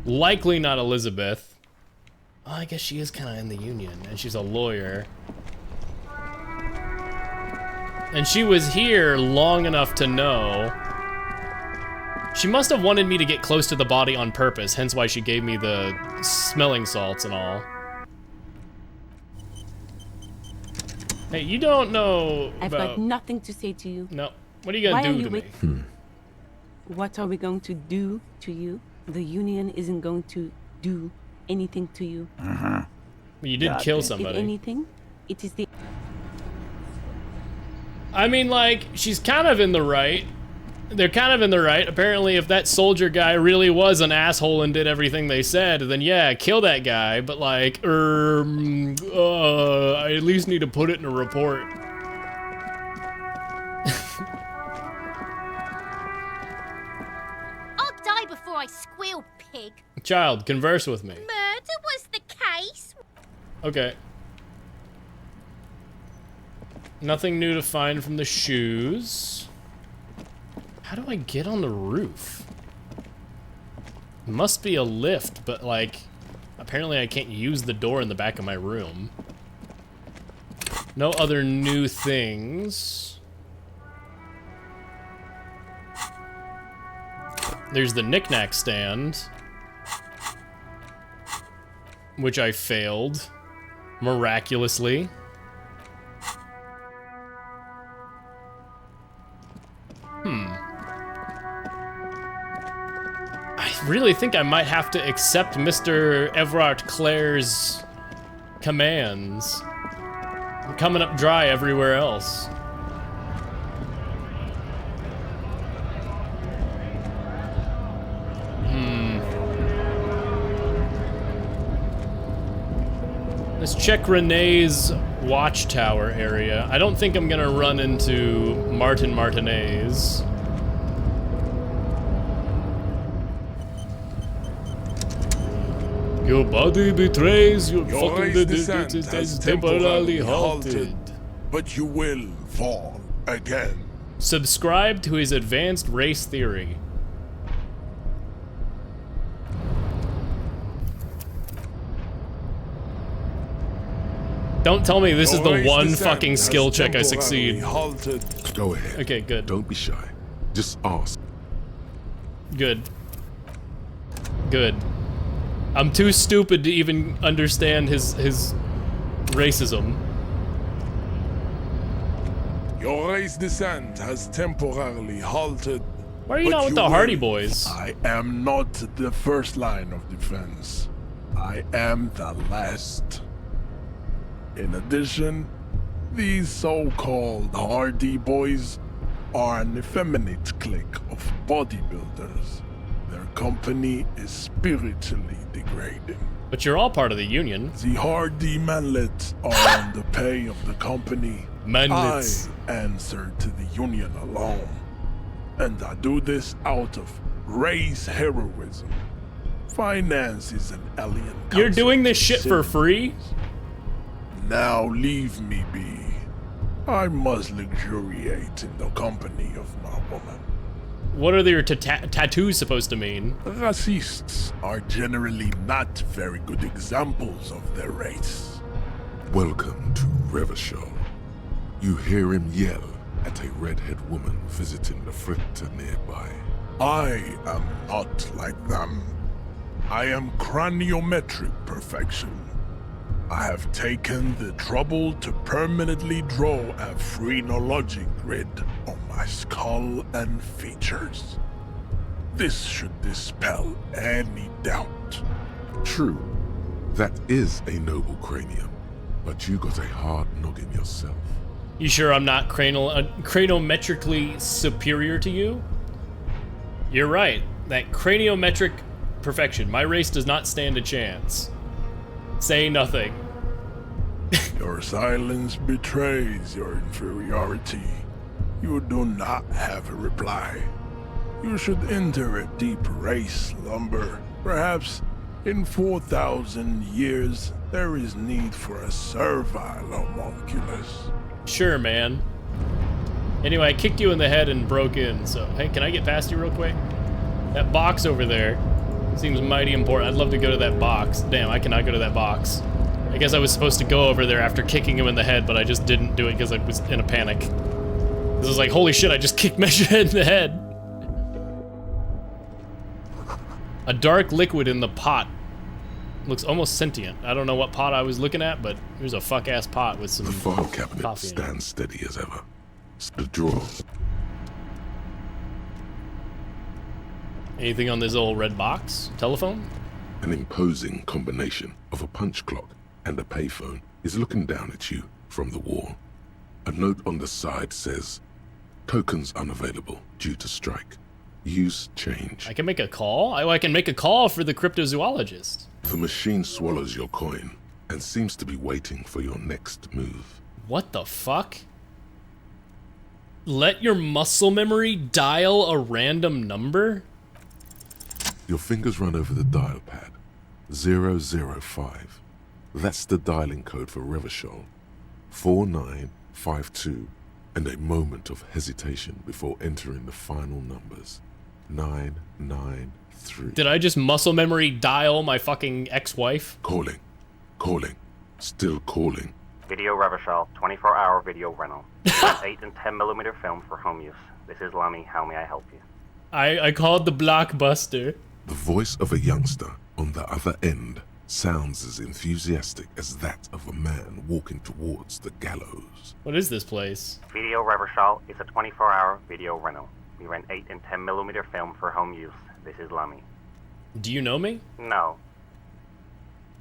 Likely not Elizabeth. Oh, I guess she is kind of in the Union, and she's a lawyer. And she was here long enough to know. She must have wanted me to get close to the body on purpose, hence why she gave me the smelling salts and all. Hey, you don't know I've got nothing to say to you. No. What are you gonna do to me? What are we going to do to you? The Union isn't going to do anything to you. Well, you did kill somebody. If anything, it is the... I mean, like, she's kind of in the right. They're kind of in the right. Apparently, if that soldier guy really was an asshole and did everything they said, then yeah, kill that guy. But like, I at least need to put it in a report. I'll die before I squeal, pig. Child, converse with me. Murder was the case. Okay. Nothing new to find from the shoes. How do I get on the roof? Must be a lift, but like, apparently I can't use the door in the back of my room. No other new things. There's the knick-knack stand, which I failed miraculously. I really think I might have to accept Mr. Everard Clare's commands. I'm coming up dry everywhere else. Let's check Renee's watchtower area. I don't think I'm gonna run into Martinez. Your body betrays your Your fucking race descent has temporarily halted, but you will fall again. Subscribe to his advanced race theory. Don't tell me this is the one fucking skill check I succeed. Halted. Go ahead. Okay, good. Don't be shy. Just ask. Good. Good. I'm too stupid to even understand his racism. Your race descent has temporarily halted. Why are you not with the Hardy Boys? I am not the first line of defense. I am the last. In addition, these so-called Hardy Boys are an effeminate clique of bodybuilders. Their company is spiritually degrading. But you're all part of the union. The Hardy manlets are on the pay of the company. Manlets. I answer to the union alone. And I do this out of race heroism. Finance is an alien concept. You're doing this shit for free? Now leave me be. I must luxuriate in the company of my woman. What are your tattoos supposed to mean? Racists are generally not very good examples of their race. Welcome to Revachol. You hear him yell at a redhead woman visiting the fritter nearby. I am not like them. I am craniometric perfection. I have taken the trouble to permanently draw a phrenologic grid on my skull and features. This should dispel any doubt. True, that is a noble cranium, but you got a hard noggin yourself. You sure I'm not craniometrically superior to you? You're right. That craniometric perfection. My race does not stand a chance. Say nothing. Your silence betrays your inferiority. You do not have a reply. You should enter a deep race slumber. Perhaps in 4,000 years, there is need for a servile homunculus. Sure, man. Anyway, I kicked you in the head and broke in, so hey, can I get past you real quick? That box over there seems mighty important. I'd love to go to that box. Damn, I cannot go to that box. I guess I was supposed to go over there after kicking him in the head, but I just didn't do it because I was in a panic. This is like, holy shit, I just kicked Measure in the head. A dark liquid in the pot. Looks almost sentient. I don't know what pot I was looking at, but here's a fuck-ass pot with some The file cabinet coffee in it. stands steady as ever. The drawer. Anything on this old red box? Telephone? An imposing combination of a punch clock and a payphone is looking down at you from the wall. A note on the side says, tokens unavailable due to strike. Use change. I can make a call? I can make a call for the cryptozoologist. The machine swallows your coin and seems to be waiting for your next move. What the fuck? Let your muscle memory dial a random number? Your fingers run over the dial pad. 005. That's the dialing code for Revachol. 4952. And a moment of hesitation before entering the final numbers. 993. Did I just muscle memory dial my fucking ex-wife? Calling. Calling. Still calling. Video Revachol, 24-hour video rental. 8 and 10mm film for home use. This is Lummy. How may I help you? I called the Blockbuster. The voice of a youngster on the other end sounds as enthusiastic as that of a man walking towards the gallows. What is this place? Video Revachol is a 24-hour video rental. We rent 8 and 10mm film for home use. This is Lummy. Do you know me? No.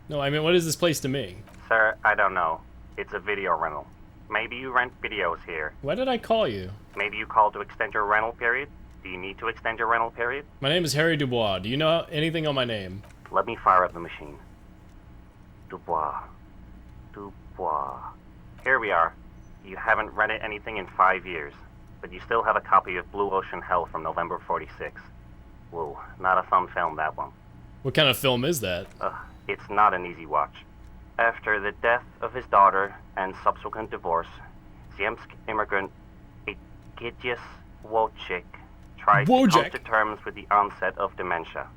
No, I mean, what is this place to me? Sir, I don't know. It's a video rental. Maybe you rent videos here. Why did I call you? Maybe you called to extend your rental period? Do you need to extend your rental period? My name is Harry Dubois. Do you know anything on my name? Let me fire up the machine. Dubois. Dubois. Here we are. You haven't rented anything in 5 years, but you still have a copy of Blue Ocean Hell from November '46. Whoa, not a fun film, that one. What kind of film is that? It's not an easy watch. After the death of his daughter and subsequent divorce, Ziemsk immigrant Egidius Wojcik tried to come to terms with the onset of dementia.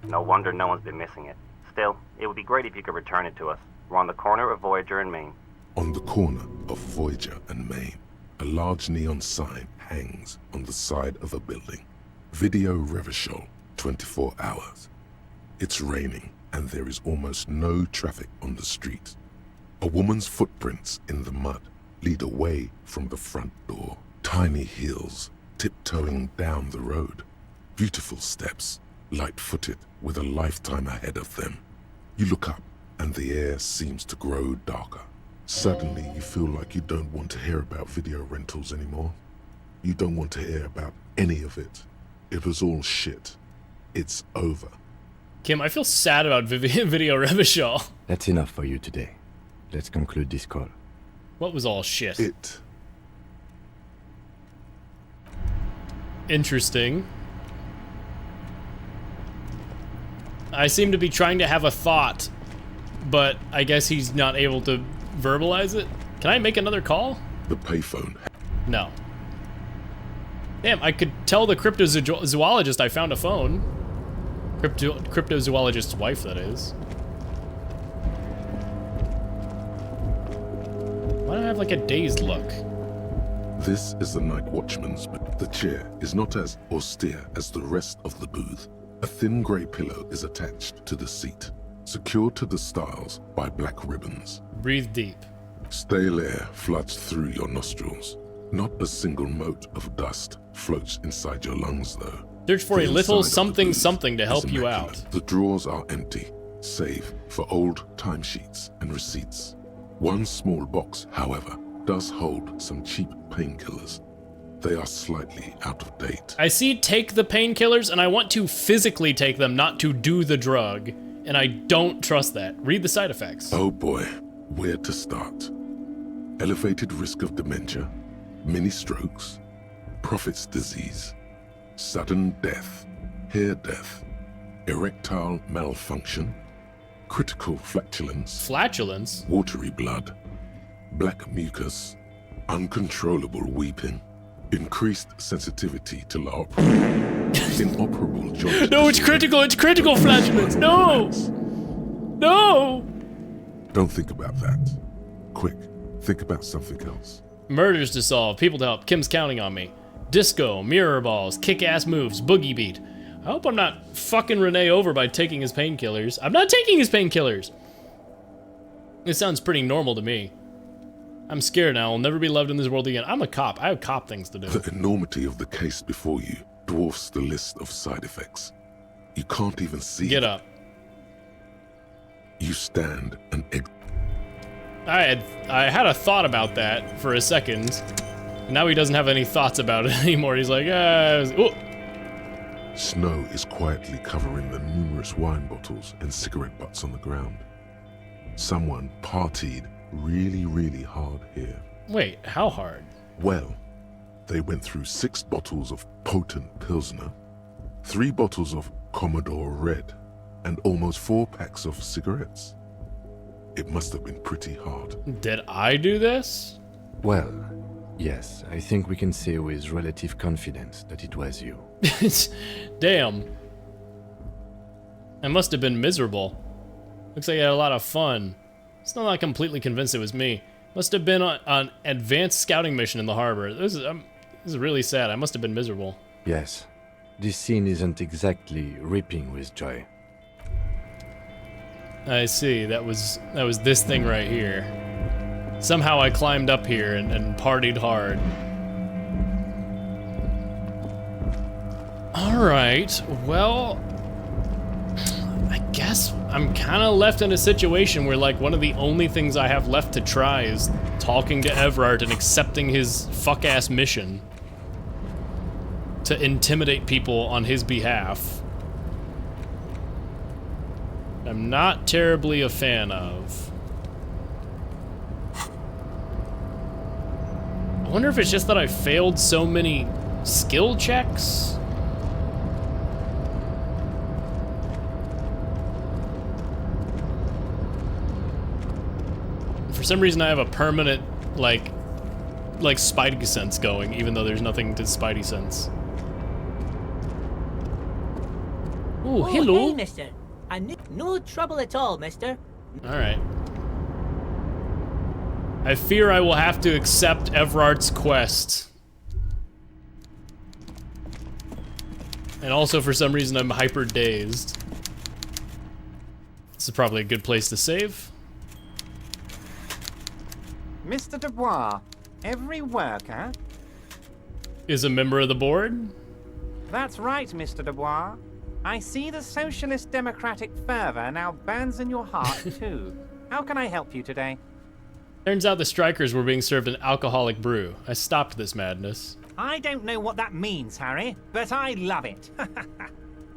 No wonder no one's been missing it. Still, it would be great if you could return it to us. We're on the corner of Voyager and Main. On the corner of Voyager and Main, a large neon sign hangs on the side of a building. Video Revachol, 24 hours. It's raining and there is almost no traffic on the street. A woman's footprints in the mud lead away from the front door. Tiny heels tiptoeing down the road. Beautiful steps, light-footed with a lifetime ahead of them. You look up and the air seems to grow darker. Suddenly you feel like you don't want to hear about video rentals anymore. You don't want to hear about any of it. It was all shit. It's over. Kim, I feel sad about Video Revachol. That's enough for you today. Let's conclude this call. What was all shit? It. Interesting. I seem to be trying to have a thought, but I guess he's not able to verbalize it. Can I make another call? The payphone. No. Damn, I could tell the cryptozoologist I found a phone. Cryptozoologist's wife, that is. Why do I have like a dazed look? This is the night watchman's, but the chair is not as austere as the rest of the booth. A thin grey pillow is attached to the seat, secured to the stiles by black ribbons. Breathe deep. Stale air floods through your nostrils. Not a single mote of dust floats inside your lungs, though. Search for a little something something to help you out. The drawers are empty, save for old timesheets and receipts. One small box, however, does hold some cheap painkillers. They are slightly out of date. I see take the painkillers, and I want to physically take them, not to do the drug. And I don't trust that. Read the side effects. Oh boy, where to start? Elevated risk of dementia, mini strokes, Prophet's disease, sudden death, hair death, erectile malfunction, critical flatulence. Flatulence? Watery blood, black mucus, uncontrollable weeping, increased sensitivity to inoperable joint. No, it's critical flatulence. No! No! Don't think about that. Quick, think about something else. Murders to solve, people to help, Kim's counting on me. Disco, mirror balls, kick-ass moves, boogie beat. I hope I'm not fucking Renee over by taking his painkillers. I'm not taking his painkillers! It sounds pretty normal to me. I'm scared now. I'll never be loved in this world again. I'm a cop. I have cop things to do. The enormity of the case before you dwarfs the list of side effects. You can't even see Get up. You stand and I had a thought about that for a second. Now he doesn't have any thoughts about it anymore. He's like, oh. Snow is quietly covering the numerous wine bottles and cigarette butts on the ground. Someone partied really, really hard here. Wait, how hard? Well, they went through 6 bottles of potent Pilsner, 3 bottles of Commodore Red, and almost 4 packs of cigarettes. It must have been pretty hard. Did I do this? Well, yes, I think we can say with relative confidence that it was you. Damn. I must have been miserable. Looks like I had a lot of fun. Still not completely convinced it was me. Must have been on an advanced scouting mission in the harbor. This is really sad. I must have been miserable. Yes. This scene isn't exactly ripping with joy. I see. That was this thing right here. Somehow I climbed up here and partied hard. Alright, well, I guess I'm kind of left in a situation where, like, one of the only things I have left to try is talking to Everard and accepting his fuck-ass mission to intimidate people on his behalf. I'm not terribly a fan of. I wonder if it's just that I failed so many skill checks? some reason I have a permanent, like Spidey sense going, even though there's nothing to Spidey sense. Ooh, hello. Hey, mister. No trouble at all, mister. Alright. I fear I will have to accept Everart's quest. And also, for some reason, I'm hyper-dazed. This is probably a good place to save. Mr. Dubois, every worker... is a member of the board? That's right, Mr. Dubois. I see the socialist democratic fervor now burns in your heart, too. How can I help you today? Turns out the strikers were being served an alcoholic brew. I stopped this madness. I don't know what that means, Harry, but I love it.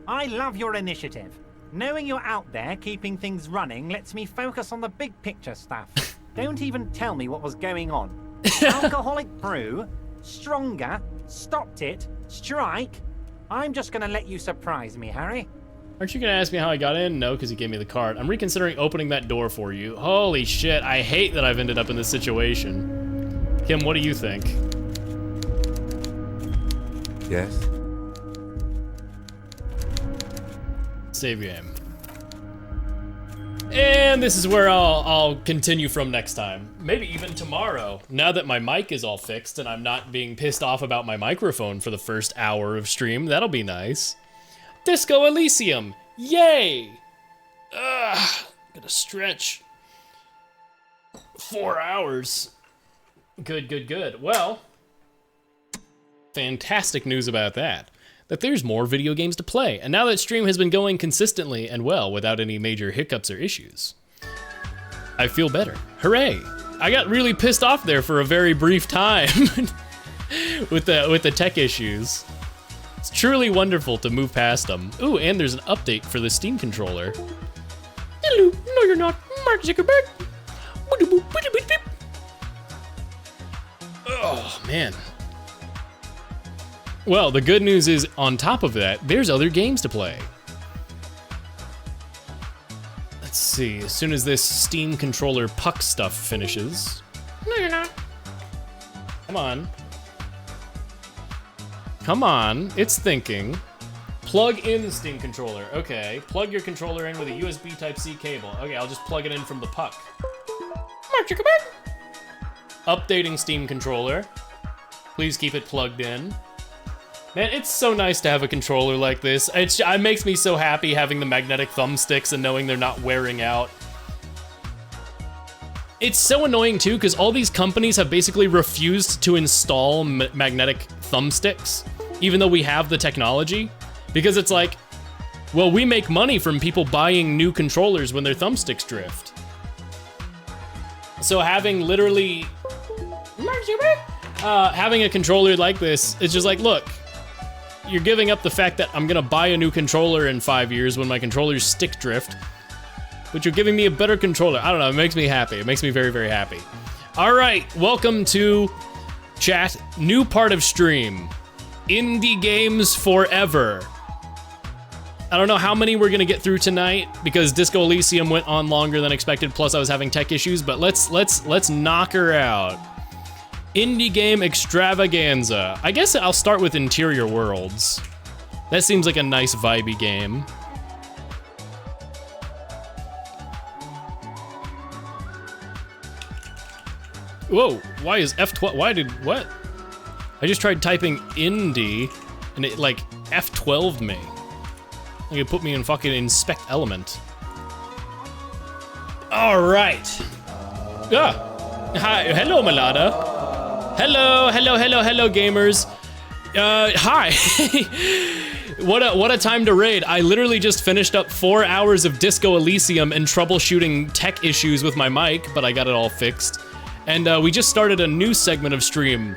I love your initiative. Knowing you're out there keeping things running lets me focus on the big picture stuff. Don't even tell me what was going on. Alcoholic brew? Stronger? Stopped it? Strike? I'm just gonna let you surprise me, Harry. Aren't you gonna ask me how I got in? No, because you gave me the card. I'm reconsidering opening that door for you. Holy shit, I hate that I've ended up in this situation. Kim, what do you think? Yes? Save game. And this is where I'll continue from next time. Maybe even tomorrow. Now that my mic is all fixed and I'm not being pissed off about my microphone for the first hour of stream, that'll be nice. Disco Elysium! Yay! Ugh, gotta stretch. 4 hours. Good, good, good. Well, fantastic news about that. That there's more video games to play, and now that stream has been going consistently and well without any major hiccups or issues, I feel better. Hooray! I got really pissed off there for a very brief time with the tech issues. It's truly wonderful to move past them. Ooh, and there's an update for the Steam controller. Hello, no you're not, Mark Zuckerberg. Oh, man. Well, the good news is, on top of that, there's other games to play. Let's see, as soon as this Steam controller puck stuff finishes. No, you're not. Come on. Come on, it's thinking. Plug in the Steam controller. Okay, plug your controller in with a USB Type-C cable. Okay, I'll just plug it in from the puck. Updating Steam controller. Please keep it plugged in. Man, it's so nice to have a controller like this. It makes me so happy having the magnetic thumbsticks and knowing they're not wearing out. It's so annoying too, because all these companies have basically refused to install magnetic thumbsticks, even though we have the technology. Because it's like, well, we make money from people buying new controllers when their thumbsticks drift. So having literally, having a controller like this, it's just like, look, you're giving up the fact that I'm gonna buy a new controller in 5 years when my controller's stick drift, but you're giving me a better controller. I don't know, it makes me happy. It makes me very, very happy. All right, welcome to chat, new part of stream, Indie Games Forever. I don't know how many we're gonna get through tonight because Disco Elysium went on longer than expected, plus I was having tech issues, but let's knock her out. Indie game extravaganza. I guess I'll start with Interior Worlds. That seems like a nice vibey game. Whoa, why is F12, what? I just tried typing indie and it like F12'd me. Like it put me in fucking inspect element. All right. Hi, hello Malada. Hello, gamers. Hi. What a time to raid. I literally just finished up 4 hours of Disco Elysium and troubleshooting tech issues with my mic, but I got it all fixed. And we just started a new segment of stream,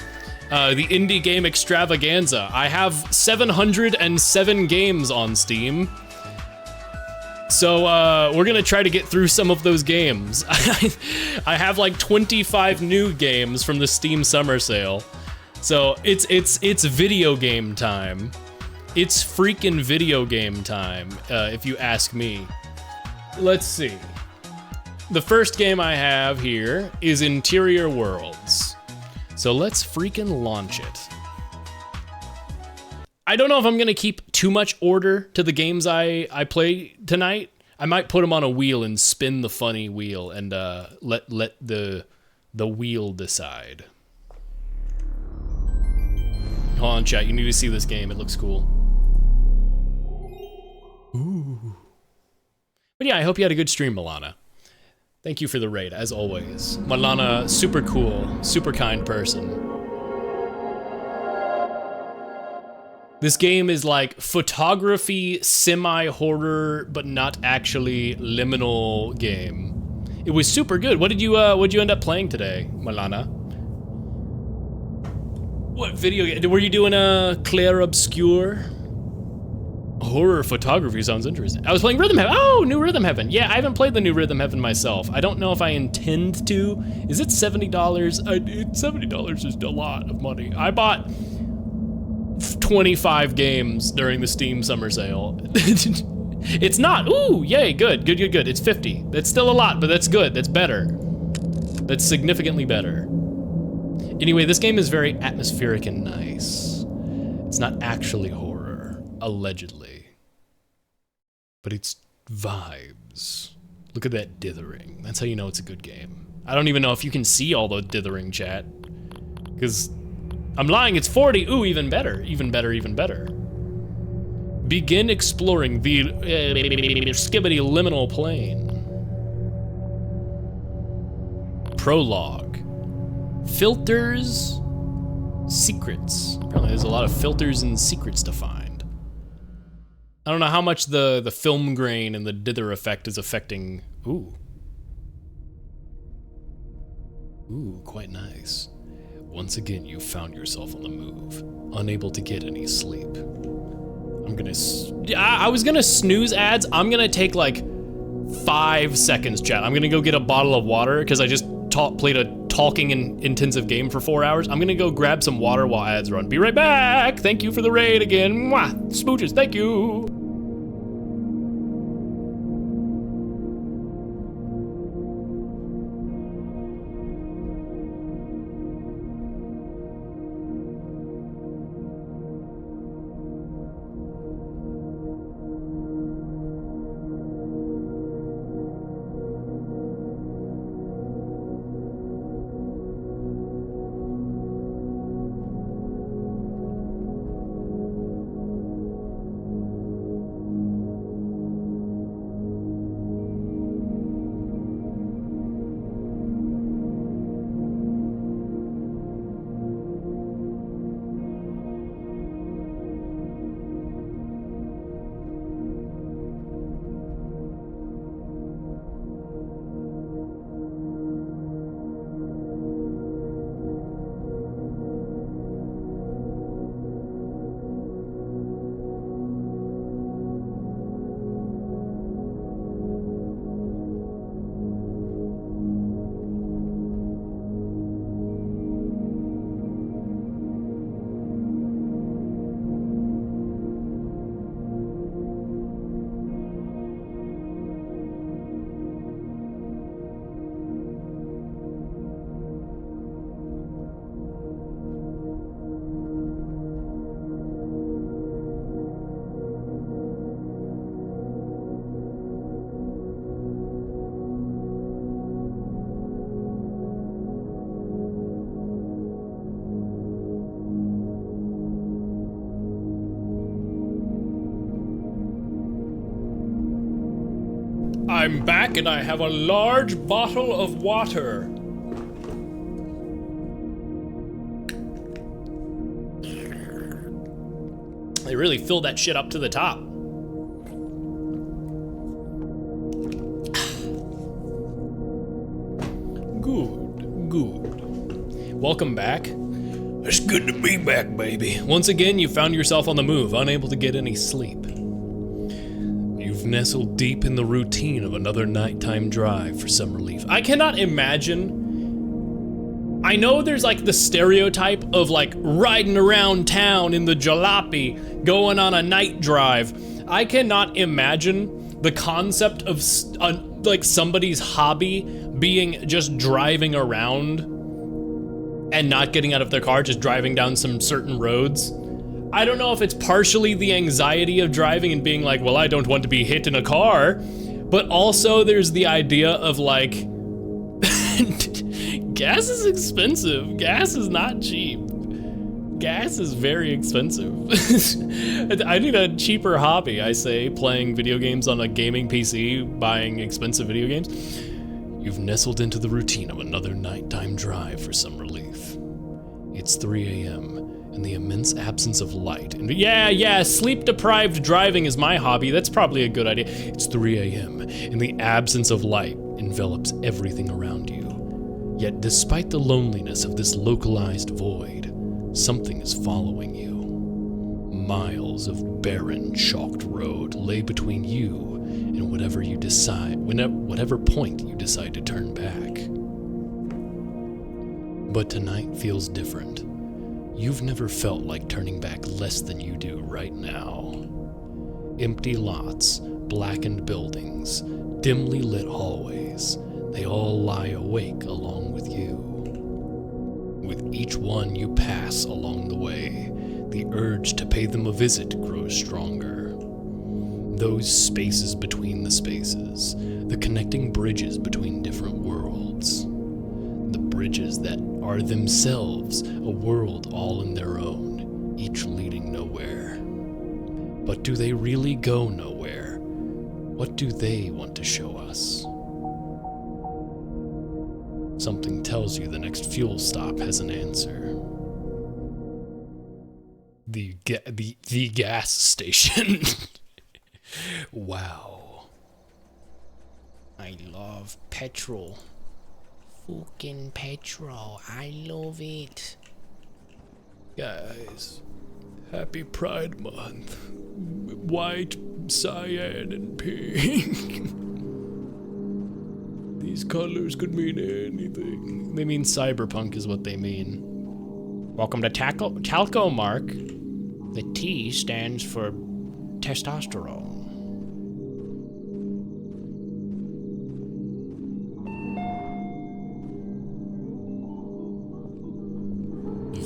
the Indie Game Extravaganza. I have 707 games on Steam. So we're gonna try to get through some of those games. I have like 25 new games from the Steam Summer Sale. So it's video game time. It's freaking video game time, if you ask me. Let's see. the first game I have here is Interior Worlds. So let's freaking launch it. I don't know if I'm gonna keep too much order to the games I play tonight. I might put them on a wheel and spin the funny wheel and let the wheel decide. Hold on, chat. You need to see this game. It looks cool. Ooh. But yeah, I hope you had a good stream, Milana. Thank you for the raid, as always. Milana, super cool, super kind person. This game is like photography, semi-horror, but not actually liminal game. It was super good. What'd you end up playing today, Milana? What video game? Were you doing a Claire Obscure? Horror photography sounds interesting. I was playing Rhythm Heaven. Oh, new Rhythm Heaven. Yeah, I haven't played the new Rhythm Heaven myself. I don't know if I intend to. Is it $70? $70 is a lot of money. I bought 25 games during the Steam summer sale. It's not. Ooh, yay, good. It's 50. That's still a lot, but that's good. That's better. That's significantly better. Anyway, this game is very atmospheric and nice. It's not actually horror, allegedly. But it's vibes. Look at that dithering. That's how you know it's a good game. I don't even know if you can see all the dithering, chat. Because I'm lying, it's 40. Ooh, even better. Even better, even better. Begin exploring the skibbity liminal plane. Prologue. Filters, secrets. Apparently there's a lot of filters and secrets to find. I don't know how much the film grain and the dither effect is affecting. Ooh, quite nice. Once again, you found yourself on the move, unable to get any sleep. I was gonna snooze ads. I'm gonna take like 5 seconds, chat. I'm gonna go get a bottle of water because I just played a talking and intensive game for 4 hours. I'm gonna go grab some water while ads run. Be right back. Thank you for the raid again. Mwah. Smooches, thank you. I'm back and I have a large bottle of water. They really filled that shit up to the top. Good. Welcome back. It's good to be back, baby. Once again, you found yourself on the move, unable to get any sleep. You've nestled deep in the routine of another nighttime drive for some relief. I cannot imagine. I know there's like the stereotype of like riding around town in the jalopy, going on a night drive. I cannot imagine the concept of like somebody's hobby being just driving around and not getting out of their car, just driving down some certain roads. I don't know if it's partially the anxiety of driving and being like, well, I don't want to be hit in a car, but also there's the idea of like, gas is expensive. Gas is not cheap. Gas is very expensive. I need a cheaper hobby, I say, playing video games on a gaming PC, buying expensive video games. You've nestled into the routine of another nighttime drive for some relief. It's 3 a.m. and the immense absence of light. And yeah, sleep-deprived driving is my hobby. That's probably a good idea. It's 3 a.m. and the absence of light envelops everything around you. Yet despite the loneliness of this localized void, something is following you. Miles of barren, chalked road lay between you and whatever point you decide to turn back. But tonight feels different. You've never felt like turning back less than you do right now. Empty lots, blackened buildings, dimly lit hallways, they all lie awake along with you. With each one you pass along the way, the urge to pay them a visit grows stronger. Those spaces between the spaces, the connecting bridges between different worlds. The bridges that are themselves a world all in their own, each leading nowhere. But do they really go nowhere? What do they want to show us? Something tells you the next fuel stop has an answer. The gas station. Wow. I love petrol. Fucking petrol. I love it. Guys, happy Pride Month. White, cyan, and pink. These colors could mean anything. They mean cyberpunk is what they mean. Welcome to Talco Mark. The T stands for testosterone.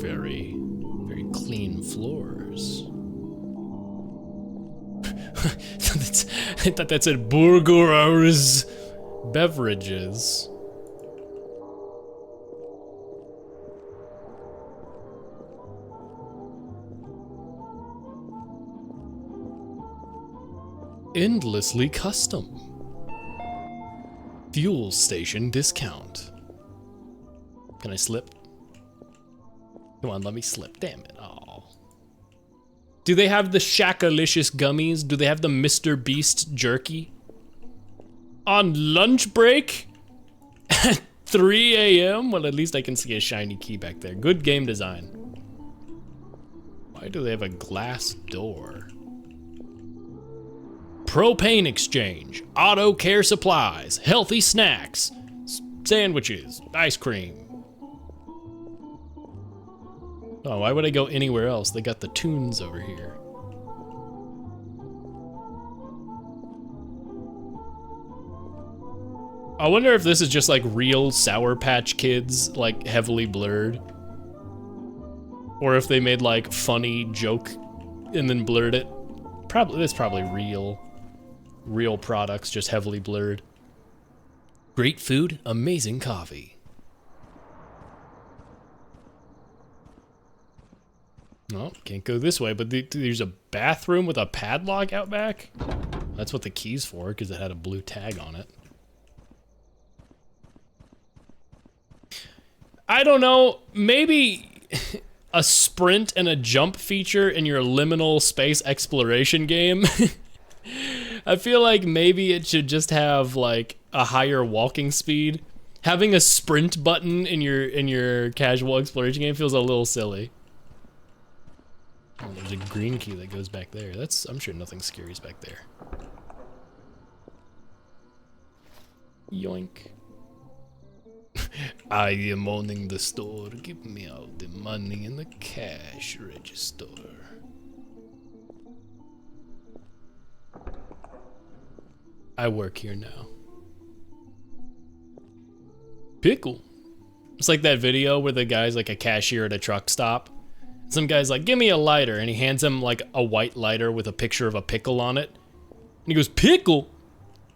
Very, very clean floors. I thought that said burgers. Beverages. Endlessly custom. Fuel station discount. Can I slip? Come on, let me slip. Damn it. Oh. Do they have the Shakalicious gummies? Do they have the Mr. Beast jerky? On lunch break? At 3 a.m.? Well, at least I can see a shiny key back there. Good game design. Why do they have a glass door? Propane exchange, auto care supplies, healthy snacks, sandwiches, ice cream. Oh, why would I go anywhere else? They got the tunes over here. I wonder if this is just like real Sour Patch Kids, like heavily blurred. Or if they made like funny joke and then blurred it. That's probably real products, just heavily blurred. Great food, amazing coffee. Oh, can't go this way, but there's a bathroom with a padlock out back? That's what the key's for, because it had a blue tag on it. I don't know, maybe a sprint and a jump feature in your liminal space exploration game. I feel like maybe it should just have like a higher walking speed. Having a sprint button in your casual exploration game feels a little silly. Oh, there's a green key that goes back there. I'm sure nothing scary is back there. Yoink. I am owning the store. Give me all the money in the cash register. I work here now. Pickle. It's like that video where the guy's like a cashier at a truck stop. Some guy's like, give me a lighter, and he hands him like a white lighter with a picture of a pickle on it. And he goes, pickle?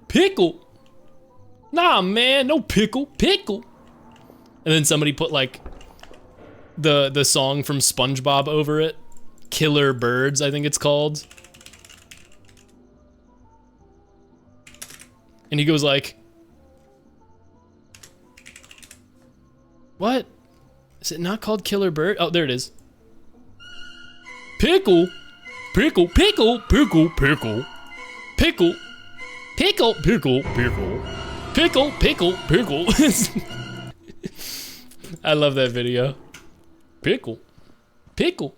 Pickle? Nah, man, no pickle, pickle. And then somebody put like the song from SpongeBob over it. Killer Birds, I think it's called. And he goes like, what? Is it not called Killer Bird? Oh, there it is. Pickle, pickle, pickle, pickle, pickle, pickle, pickle, pickle, pickle, pickle, pickle, pickle. I love that video. Pickle, pickle.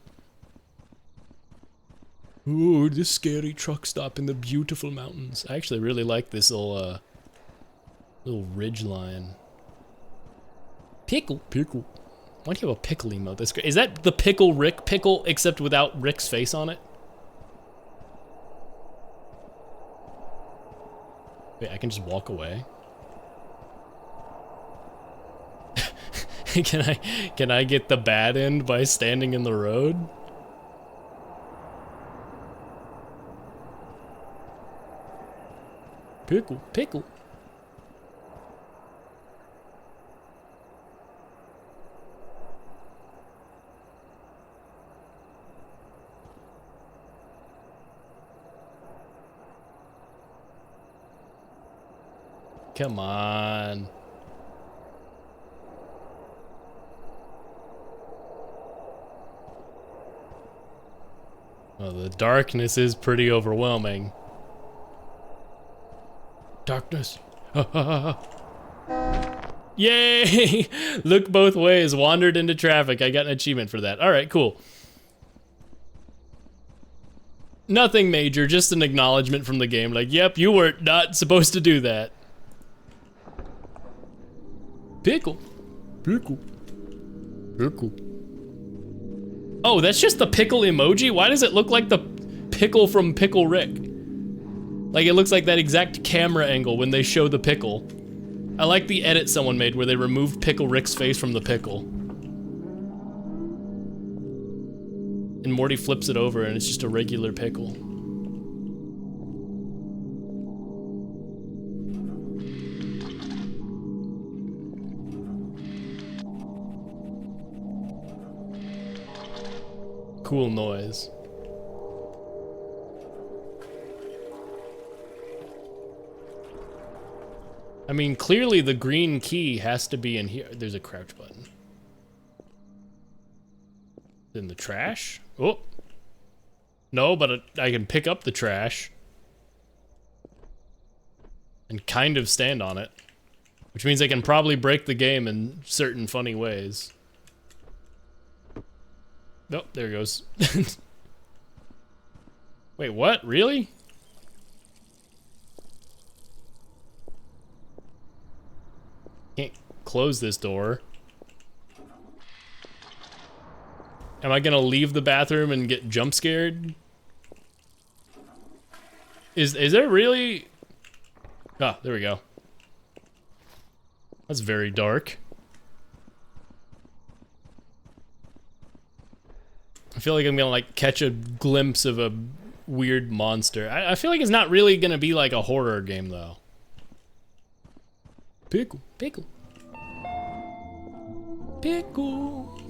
Ooh, this scary truck stop in the beautiful mountains. I actually really like this little ridge line. Pickle, pickle. Why do you have a pickle emote? That's great. Is that the Pickle Rick pickle, except without Rick's face on it? Wait, I can just walk away? Can I get the bad end by standing in the road? Pickle, pickle. Come on. Well, the darkness is pretty overwhelming. Darkness. Yay! Look both ways. Wandered into traffic. I got an achievement for that. All right, cool. Nothing major, just an acknowledgement from the game. Like, yep, you were not supposed to do that. Pickle. Pickle. Pickle. Oh, that's just the pickle emoji? Why does it look like the pickle from Pickle Rick? Like, it looks like that exact camera angle when they show the pickle. I like the edit someone made where they removed Pickle Rick's face from the pickle. And Morty flips it over and it's just a regular pickle. Cool noise. I mean, clearly the green key has to be in here. There's a crouch button. In the trash? Oh. No, but I can pick up the trash. And kind of stand on it. Which means I can probably break the game in certain funny ways. Oh, there it goes. Wait, what? Really? Can't close this door. Am I gonna leave the bathroom and get jump scared? Is there really? Ah, there we go. That's very dark. I feel like I'm gonna like catch a glimpse of a weird monster. I feel like it's not really gonna be like a horror game though. Pickle, pickle. Pickle.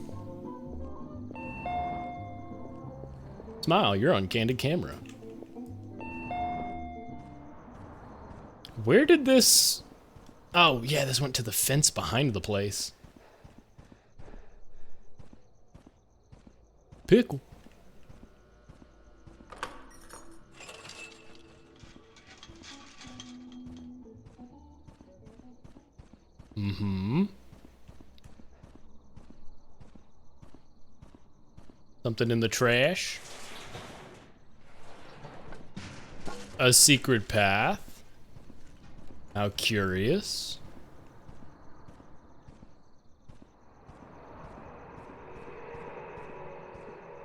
Smile, you're on candid camera. Where did this... Oh, yeah, this went to the fence behind the place. Pickle. Mm-hmm. Something in the trash. A secret path. How curious.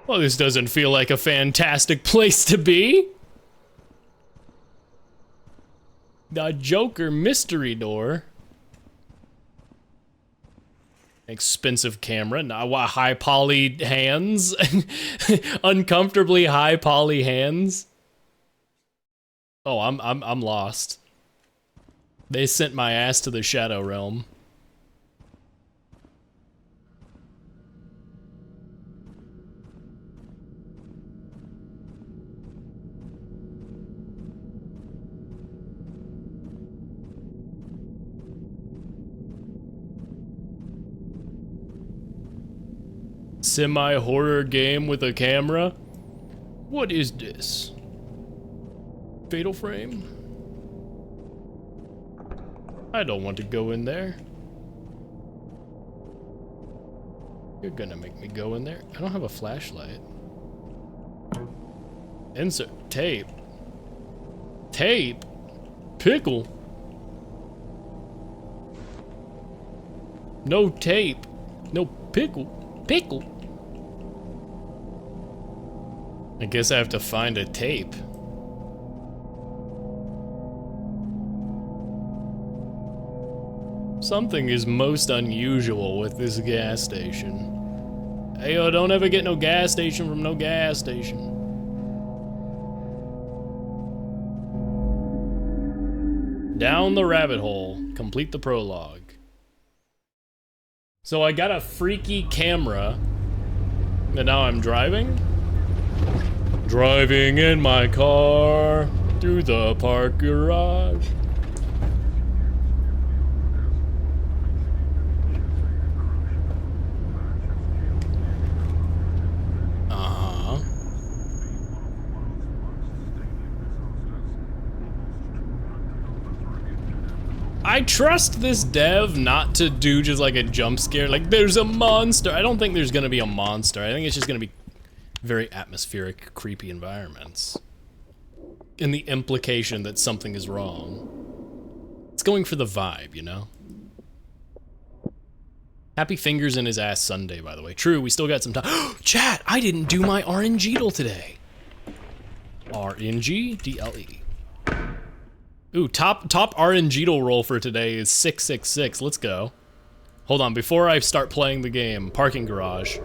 Well, this doesn't feel like a fantastic place to be. The Joker mystery door. Expensive camera, not what, high poly hands, uncomfortably high poly hands. Oh, I'm lost. They sent my ass to the Shadow Realm. Semi-horror game with a camera? What is this? Fatal Frame? I don't want to go in there. You're gonna make me go in there. I don't have a flashlight. Insert tape. Tape? Pickle? No tape. No pickle. Pickle? I guess I have to find a tape. Something is most unusual with this gas station. Hey, yo, don't ever get no gas station from no gas station. Down the rabbit hole. Complete the prologue. So I got a freaky camera, and now I'm driving? Driving in my car through the park garage. I trust this dev not to do just like a jump scare, like there's a monster. I don't think there's gonna be a monster. I think it's just gonna be very atmospheric, creepy environments. And the implication that something is wrong. It's going for the vibe, you know? Happy fingers in his ass Sunday, by the way. True, we still got some time. Chat, I didn't do my RNG today. RNG-DLE. Ooh, top RNG roll for today is 666. Let's go. Hold on, before I start playing the game, parking garage.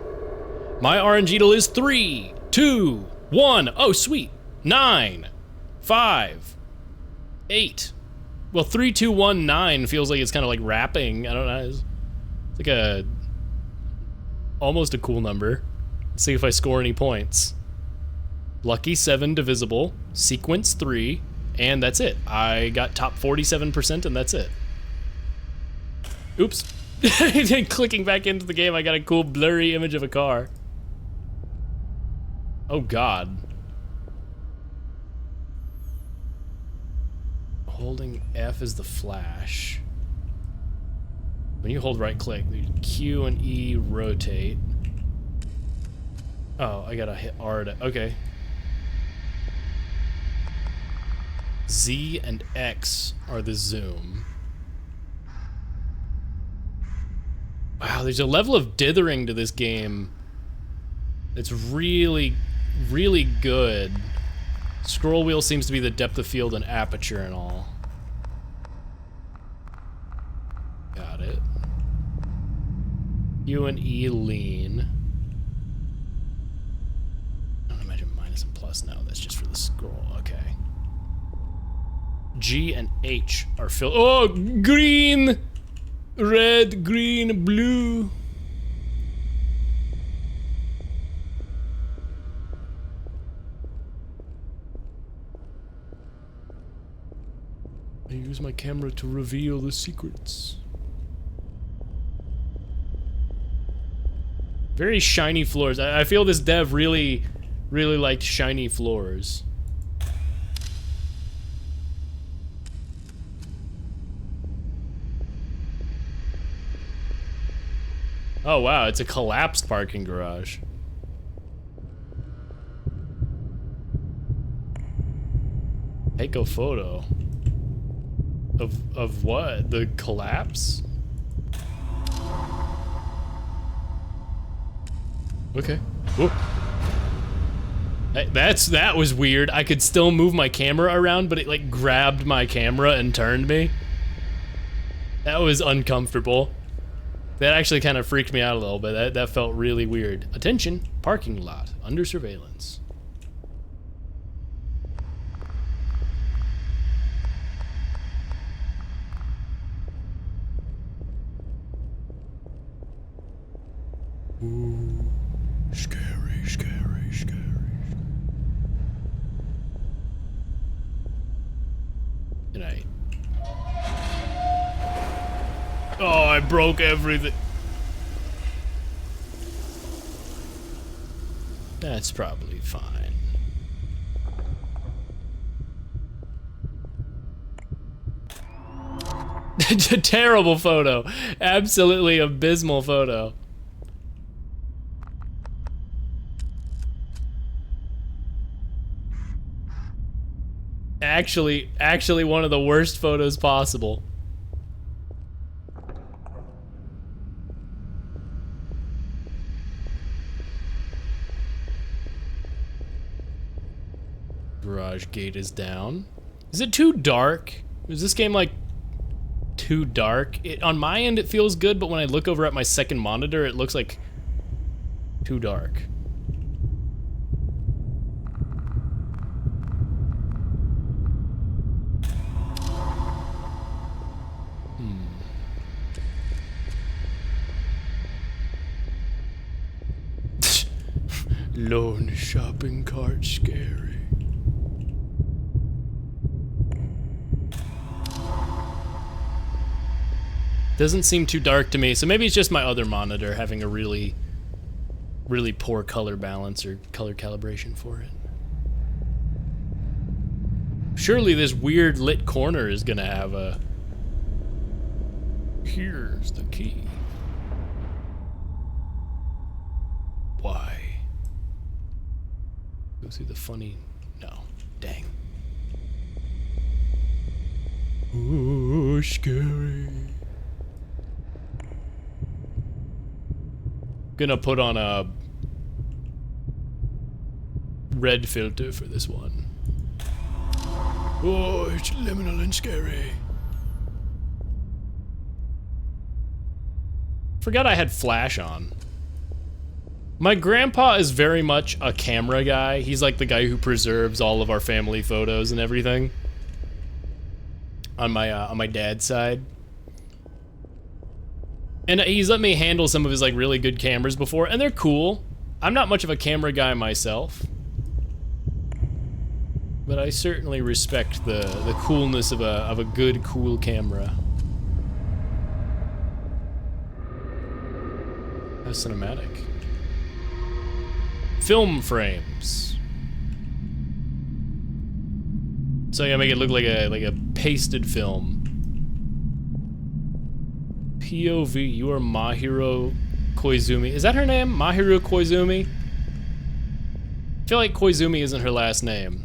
My RNG is 3, 2, 1. Oh, sweet. 9, 5, 8. Well, 3, 2, 1, 9 feels like it's kind of like rapping. I don't know. It's like a almost a cool number. Let's see if I score any points. Lucky 7 divisible. Sequence 3. And that's it. I got top 47% and that's it. Oops. Clicking back into the game, I got a cool blurry image of a car. Oh god. Holding F is the flash. When you hold right click, Q and E rotate. Oh, I gotta hit R to, okay. Z and X are the zoom. Wow, there's a level of dithering to this game that's really, really good. Scroll wheel seems to be the depth of field and aperture and all. Got it. U and E lean. I don't imagine minus and plus. No, that's just for the scroll. Okay. G and H are filled. Oh, green, red, green, blue. I use my camera to reveal the secrets. Very shiny floors. I feel this dev really liked shiny floors. Oh wow, it's a collapsed parking garage. Take a photo. Of what? The collapse? Okay. Whoa. Hey, that was weird. I could still move my camera around, but it like grabbed my camera and turned me. That was uncomfortable. That actually kind of freaked me out a little bit. That felt really weird. Attention, parking lot under surveillance. Ooh, scary, scary, scary. Good night. Oh, I broke everything. That's probably fine. It's a terrible photo. Absolutely abysmal photo. Actually one of the worst photos possible. Garage gate is down. Is it too dark? Is this game like too dark? On my end it feels good, but when I look over at my second monitor it looks like too dark. Lone shopping cart scary. Doesn't seem too dark to me, so maybe it's just my other monitor having a really poor color balance or color calibration for it. Surely this weird lit corner is gonna have a... Here's the key. Why? Go see the funny... No. Dang. Ooh, scary. Gonna put on a red filter for this one. Oh, it's liminal and scary. Forgot I had flash on. My grandpa is very much a camera guy. He's like the guy who preserves all of our family photos and everything. On my dad's side. And he's let me handle some of his like really good cameras before, and they're cool. I'm not much of a camera guy myself. But I certainly respect the coolness of a good, cool camera. How cinematic. Film frames. So I gotta make it look like a pasted film. POV, you are Mahiro Koizumi. Is that her name? Mahiro Koizumi? I feel like Koizumi isn't her last name.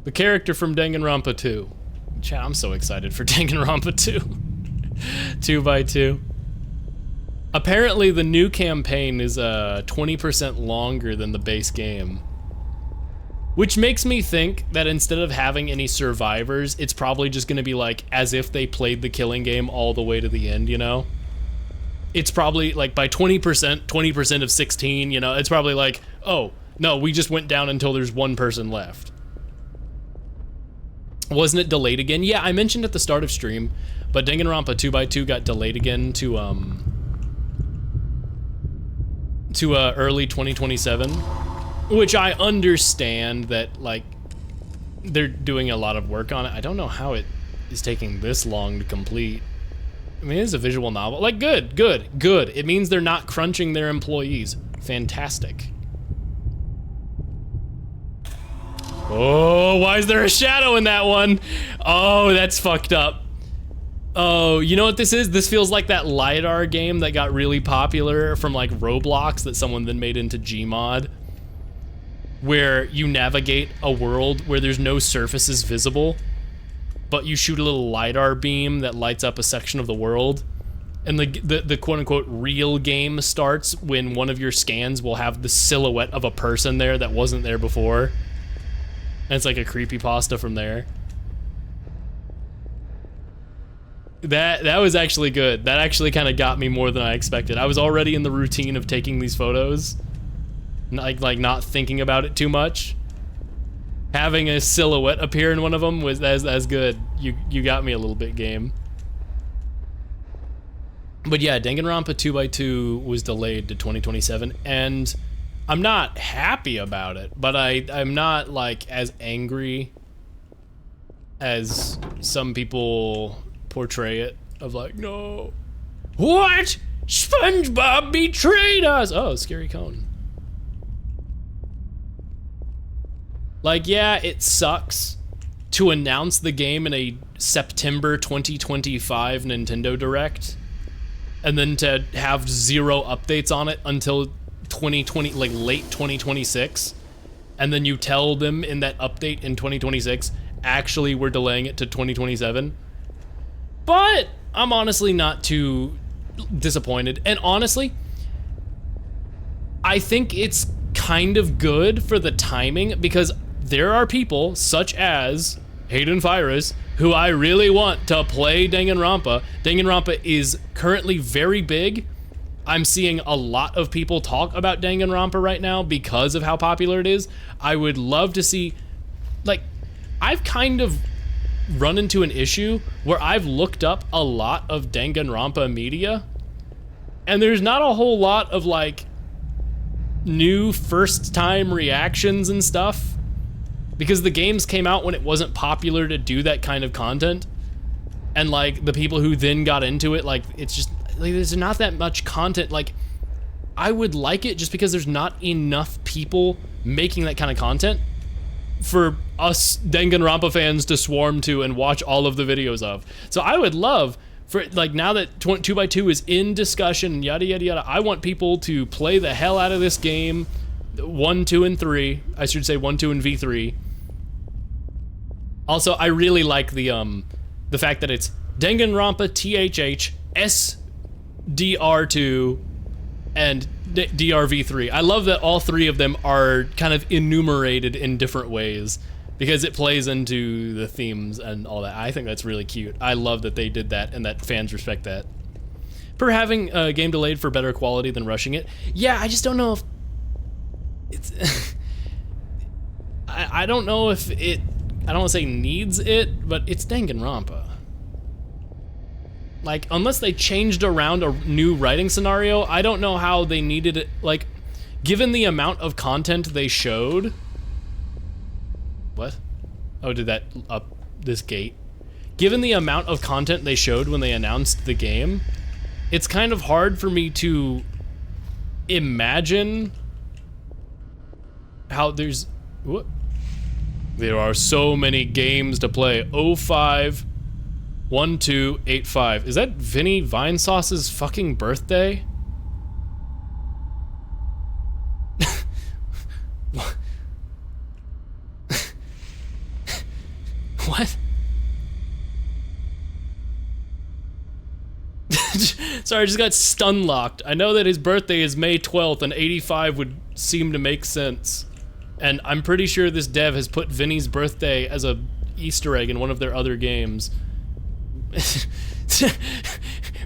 The character from Danganronpa 2. Chat, I'm so excited for Danganronpa 2. 2x2. Apparently the new campaign is 20% longer than the base game. Which makes me think that instead of having any survivors, it's probably just gonna be like as if they played the killing game all the way to the end, you know? It's probably like by 20% of 16, you know, it's probably like, oh, no, we just went down until there's one person left. Wasn't it delayed again? Yeah, I mentioned at the start of stream, but Danganronpa 2x2 got delayed again to early 2027. Which I understand that, like, they're doing a lot of work on it. I don't know how it is taking this long to complete. I mean, it's a visual novel. Like, good. It means they're not crunching their employees. Fantastic. Oh, why is there a shadow in that one? Oh, that's fucked up. Oh, you know what this is? This feels like that LiDAR game that got really popular from, like, Roblox that someone then made into Gmod. Where you navigate a world where there's no surfaces visible, but you shoot a little LiDAR beam that lights up a section of the world, and the quote-unquote real game starts when one of your scans will have the silhouette of a person there that wasn't there before. And it's like a creepypasta from there. That was actually good. That actually kind of got me more than I expected. I was already in the routine of taking these photos, like not thinking about it too much. Having a silhouette appear in one of them was as good. You got me a little bit, game. But yeah, Danganronpa 2x2 was delayed to 2027, and I'm not happy about it, but I'm not like as angry as some people portray it, of like, no. What? SpongeBob betrayed us! Oh, Scary Cone. Like, yeah, it sucks to announce the game in a September 2025 Nintendo Direct, and then to have 0 updates on it until 2020, like late 2026, and then you tell them in that update in 2026, actually we're delaying it to 2027. But I'm honestly not too disappointed, and honestly, I think it's kind of good for the timing, because there are people such as Hayden Fyrus who I really want to play Danganronpa. Danganronpa is currently very big. I'm seeing a lot of people talk about Danganronpa right now because of how popular it is. I would love to see, like, I've kind of run into an issue where I've looked up a lot of Danganronpa media, and there's not a whole lot of like new first time reactions and stuff, because the games came out when it wasn't popular to do that kind of content, and like the people who then got into it, like, it's just like there's not that much content. Like, I would like it just because there's not enough people making that kind of content for us Danganronpa fans to swarm to and watch all of the videos of. So I would love for, like, now that 2x2 is in discussion and yada yada yada, I want people to play the hell out of this game. 1, 2, and 3. I should say 1, 2, and V3. Also, I really like the fact that it's Danganronpa THH SDR2 and DRV3. I love that all 3 of them are kind of enumerated in different ways, because it plays into the themes and all that. I think that's really cute. I love that they did that and that fans respect that. Per having a game delayed for better quality than rushing it. Yeah, I just don't know if it's I don't know if it, I don't want to say needs it, but it's Danganronpa. Like, unless they changed around a new writing scenario, I don't know how they needed it. Like, given the amount of content they showed. What? Oh, did that up this gate? Given the amount of content they showed when they announced the game, it's kind of hard for me to imagine how there's, what? There are so many games to play. 05 1285. Is that Vinny Vinesauce's fucking birthday? What? Sorry, I just got stun locked. I know that his birthday is May 12th and 85 would seem to make sense. And I'm pretty sure this dev has put Vinny's birthday as a Easter egg in one of their other games.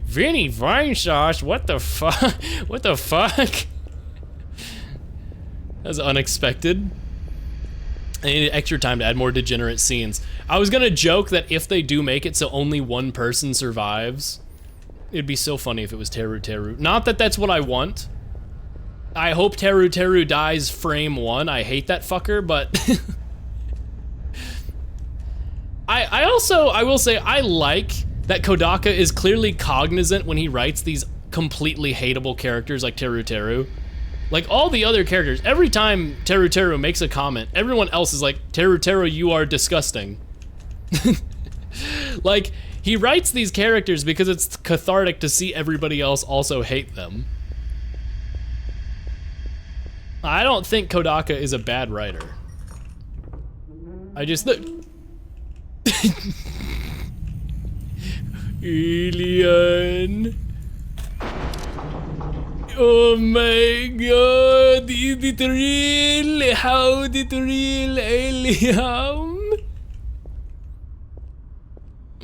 Vinny Vinesauce, what the fuck? What the fuck? That's unexpected. I needed extra time to add more degenerate scenes. I was gonna joke that if they do make it so only one person survives, it'd be so funny if it was Teru Teru. Not that that's what I want. I hope Teru Teru dies frame 1. I hate that fucker, but I will say I like that Kodaka is clearly cognizant when he writes these completely hateable characters like Teru Teru. Like, all the other characters, every time Teru Teru makes a comment, everyone else is like, Teru Teru, you are disgusting. Like, he writes these characters because it's cathartic to see everybody else also hate them. I don't think Kodaka is a bad writer. I just look. Alien. Oh my god, is it real? How did it real, alien?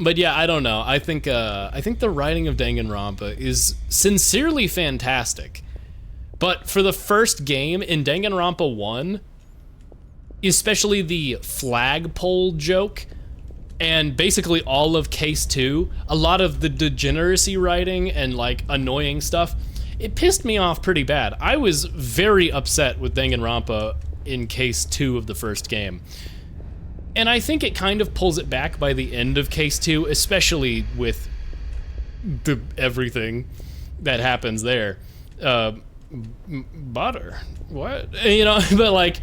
But yeah, I don't know. I think the writing of Danganronpa is sincerely fantastic. But for the first game in Danganronpa 1, especially the flagpole joke, and basically all of Case 2, a lot of the degeneracy writing and like annoying stuff, it pissed me off pretty bad. I was very upset with Danganronpa in Case 2 of the first game. And I think it kind of pulls it back by the end of Case 2, especially with everything that happens there. Butter? What? You know, but like,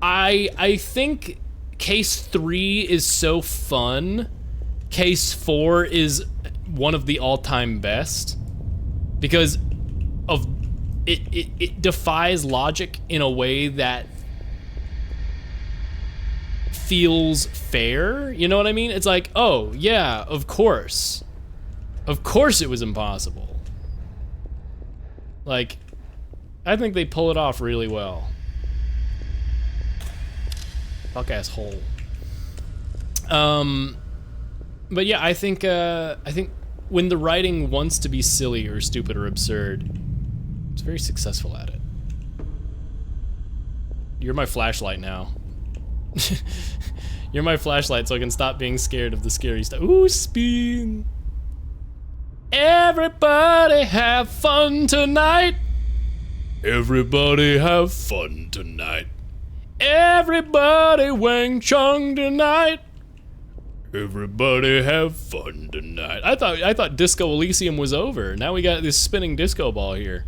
I think Case 3 is so fun. Case 4 is one of the all-time best because of it defies logic in a way that feels fair. You know what I mean? It's like, oh yeah, of course it was impossible. Like, I think they pull it off really well. Fuck ass hole. But yeah, I think when the writing wants to be silly or stupid or absurd, it's very successful at it. You're my flashlight now. You're my flashlight so I can stop being scared of the scary stuff. Ooh, spin. Everybody have fun tonight. Everybody have fun tonight. Everybody Wang Chung tonight. Everybody have fun tonight. I thought Disco Elysium was over. Now we got this spinning disco ball here.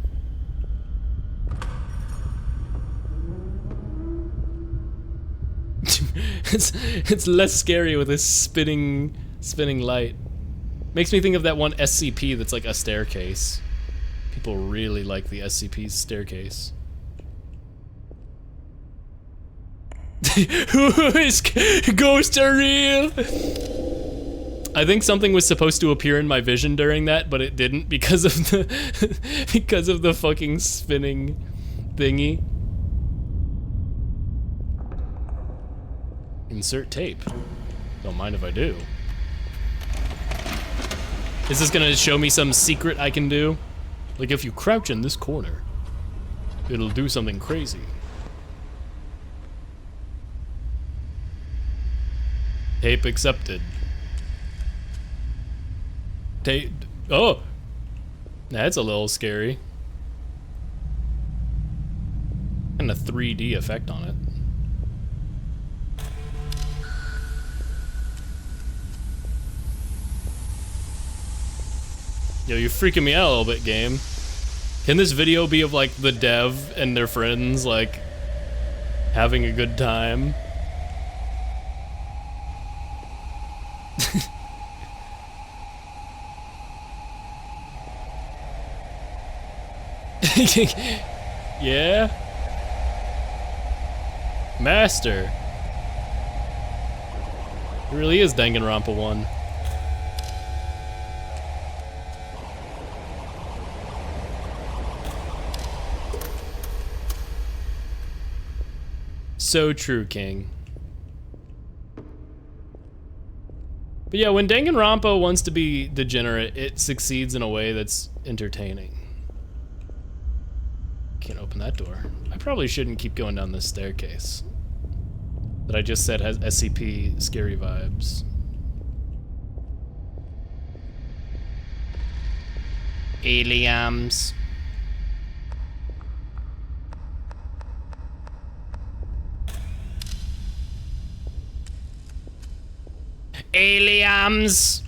It's less scary with this spinning light. Makes me think of that one SCP that's like a staircase. People really like the SCP's staircase. Who is ghosts are real? I think something was supposed to appear in my vision during that, but it didn't because of the fucking spinning thingy. Insert tape. Don't mind if I do. Is this gonna show me some secret I can do? Like if you crouch in this corner, it'll do something crazy. Tape accepted. Tape. Oh! That's a little scary. And a 3D effect on it. Yo, you're freaking me out a little bit, game. Can this video be of like the dev and their friends like having a good time? Yeah? Master. It really is Danganronpa 1. So true, King. But yeah, when Danganronpa wants to be degenerate, it succeeds in a way that's entertaining. Can't open that door. I probably shouldn't keep going down this staircase that I just said has SCP scary vibes. Aliens. Aliens.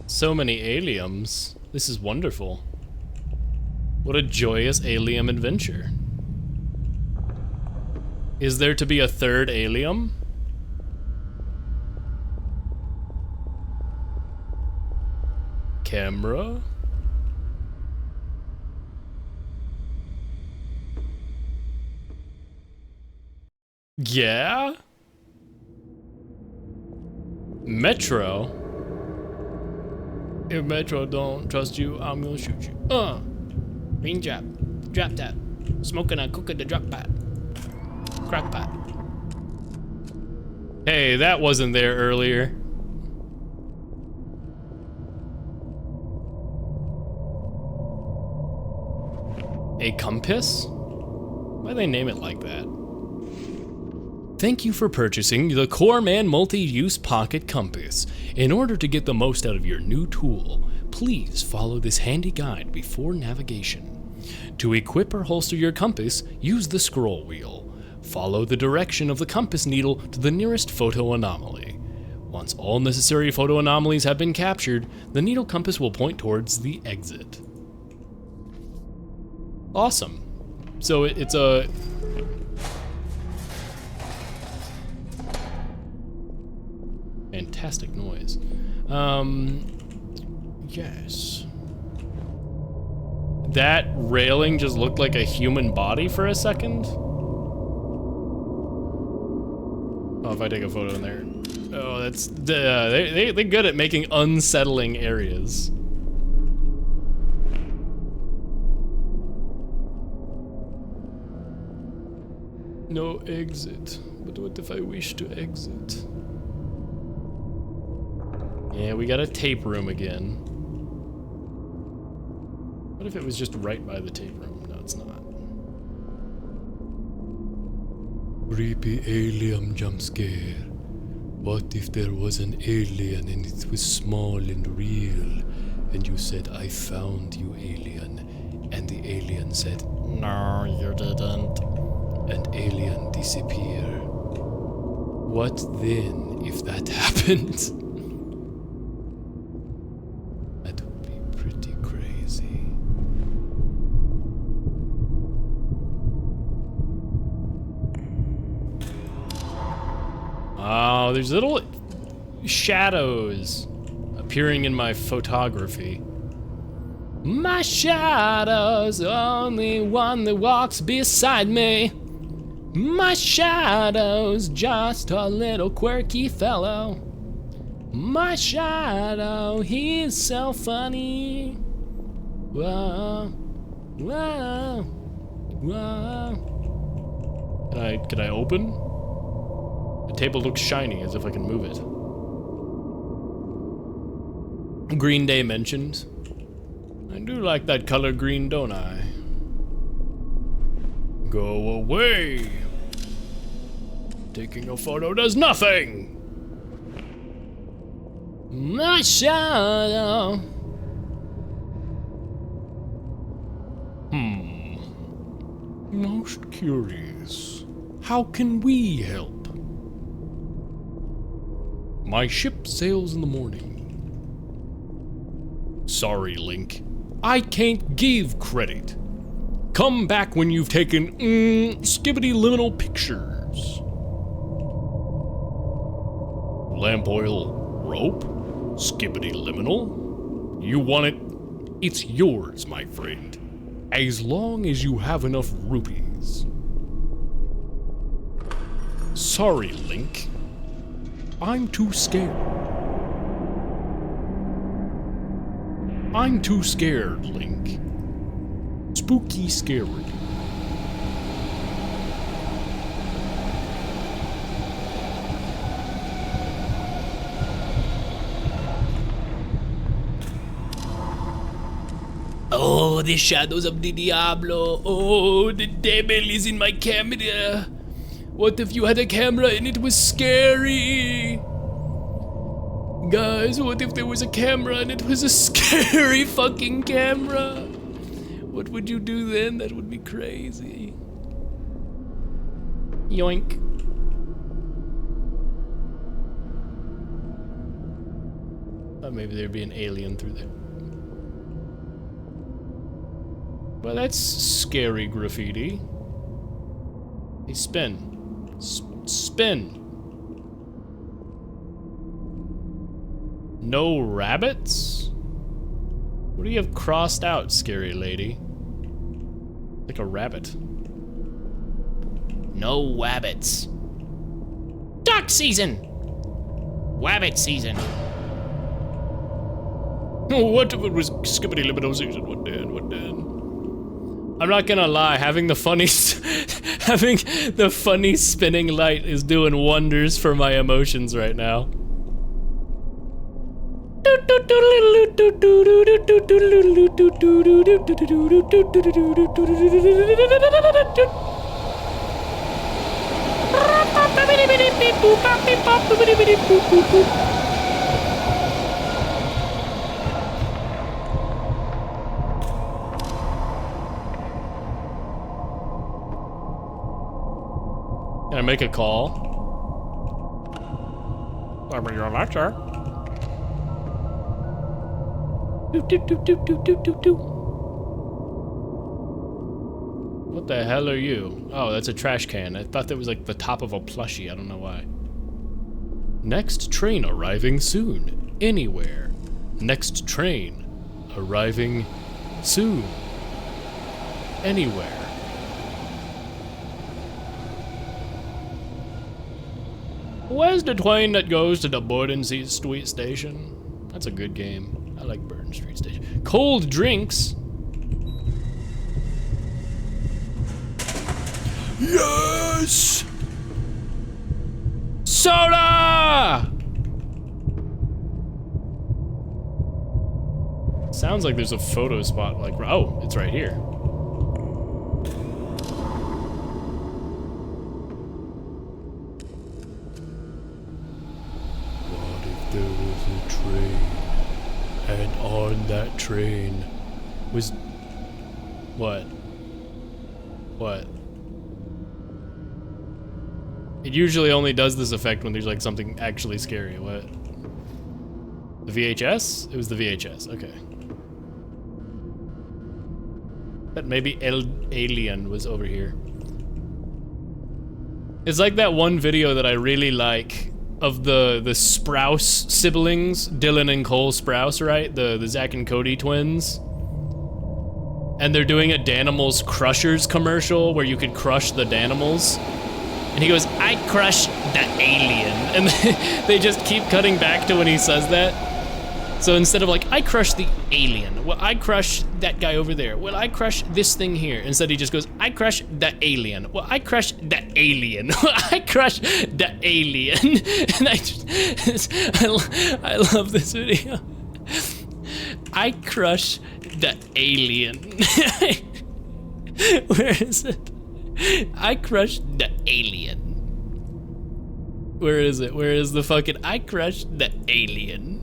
So many aliens. This is wonderful. What a joyous alien adventure. Is there to be a third alien? Camera? Yeah? Metro? If Metro don't trust you, I'm gonna shoot you. Green drop. Drop that. Smoking and cooking the drop pad. Crackpot. Hey, that wasn't there earlier. A compass? Why do they name it like that? Thank you for purchasing the Coreman Multi-Use Pocket Compass. In order to get the most out of your new tool, please follow this handy guide before navigation. To equip or holster your compass, use the scroll wheel. Follow the direction of the compass needle to the nearest photo anomaly. Once all necessary photo anomalies have been captured, the needle compass will point towards the exit. Awesome. So it's a... fantastic noise. Yes. That railing just looked like a human body for a second. Oh, if I take a photo in there. Oh, that's... they're good at making unsettling areas. No exit. But what if I wish to exit? Yeah, we got a tape room again. What if it was just right by the tape room? No, it's not. Creepy alien jump scare. What if there was an alien and it was small and real? And you said, I found you, alien. And the alien said, no, you didn't. And alien disappear. What then if that happened? That would be pretty crazy. Oh, there's little shadows appearing in my photography. My shadow's only one that walks beside me. My shadow's just a little quirky fellow. My shadow, he's so funny. Whoa, whoa, whoa. Can I open? The table looks shiny, as if I can move it. Green Day mentioned. I do like that color green, don't I? Go away! Taking a photo does nothing! My shadow! Most curious. How can we help? My ship sails in the morning. Sorry, Link. I can't give credit. Come back when you've taken, skibbity liminal pictures. Lamp oil rope? Skibbity liminal? You want it? It's yours, my friend. As long as you have enough rupees. Sorry, Link. I'm too scared. I'm too scared, Link. Spooky scary. Oh, the shadows of the Diablo. Oh, the devil is in my camera. What if you had a camera and it was scary? Guys, what if there was a camera and it was a scary fucking camera? What would you do then? That would be crazy. Yoink. Thought maybe there'd be an alien through there. Well, that's scary graffiti. Hey, spin. Spin. No rabbits? What do you have crossed out, scary lady? Like a rabbit. No wabbits. Duck season! Wabbit season. What if it was skippity libido season? What did? I'm not gonna lie, having the funny spinning light is doing wonders for my emotions right now. Can I make a call? I'm your lecture. What the hell are you? Oh, that's a trash can. I thought that was like the top of a plushie. I don't know why. Next train arriving soon. Anywhere. Next train arriving soon. Anywhere. Where's the train that goes to the Borden Street Station? That's a good game. I like Borden Street Station. Cold drinks. Yes! Soda! Sounds like there's a photo spot, like, oh, it's right here. What if there was a train, and on that train was... What? What? It usually only does this effect when there's like something actually scary. What? The VHS? It was the VHS, okay. But maybe Alien was over here. It's like that one video that I really like of the Sprouse siblings, Dylan and Cole Sprouse, right? The Zach and Cody twins. And they're doing a Danimals Crushers commercial where you could crush the Danimals. And he goes, I crushed the alien. And they just keep cutting back to when he says that. So instead of like, I crushed the alien. Well, I crushed that guy over there. Well, I crushed this thing here. Instead he just goes, I crushed the alien. Well, I crushed the alien. Well, I crushed the alien. And I love this video. I crushed the alien. Where is it? I crushed the alien. Where is it? Where is the fucking I crushed the alien?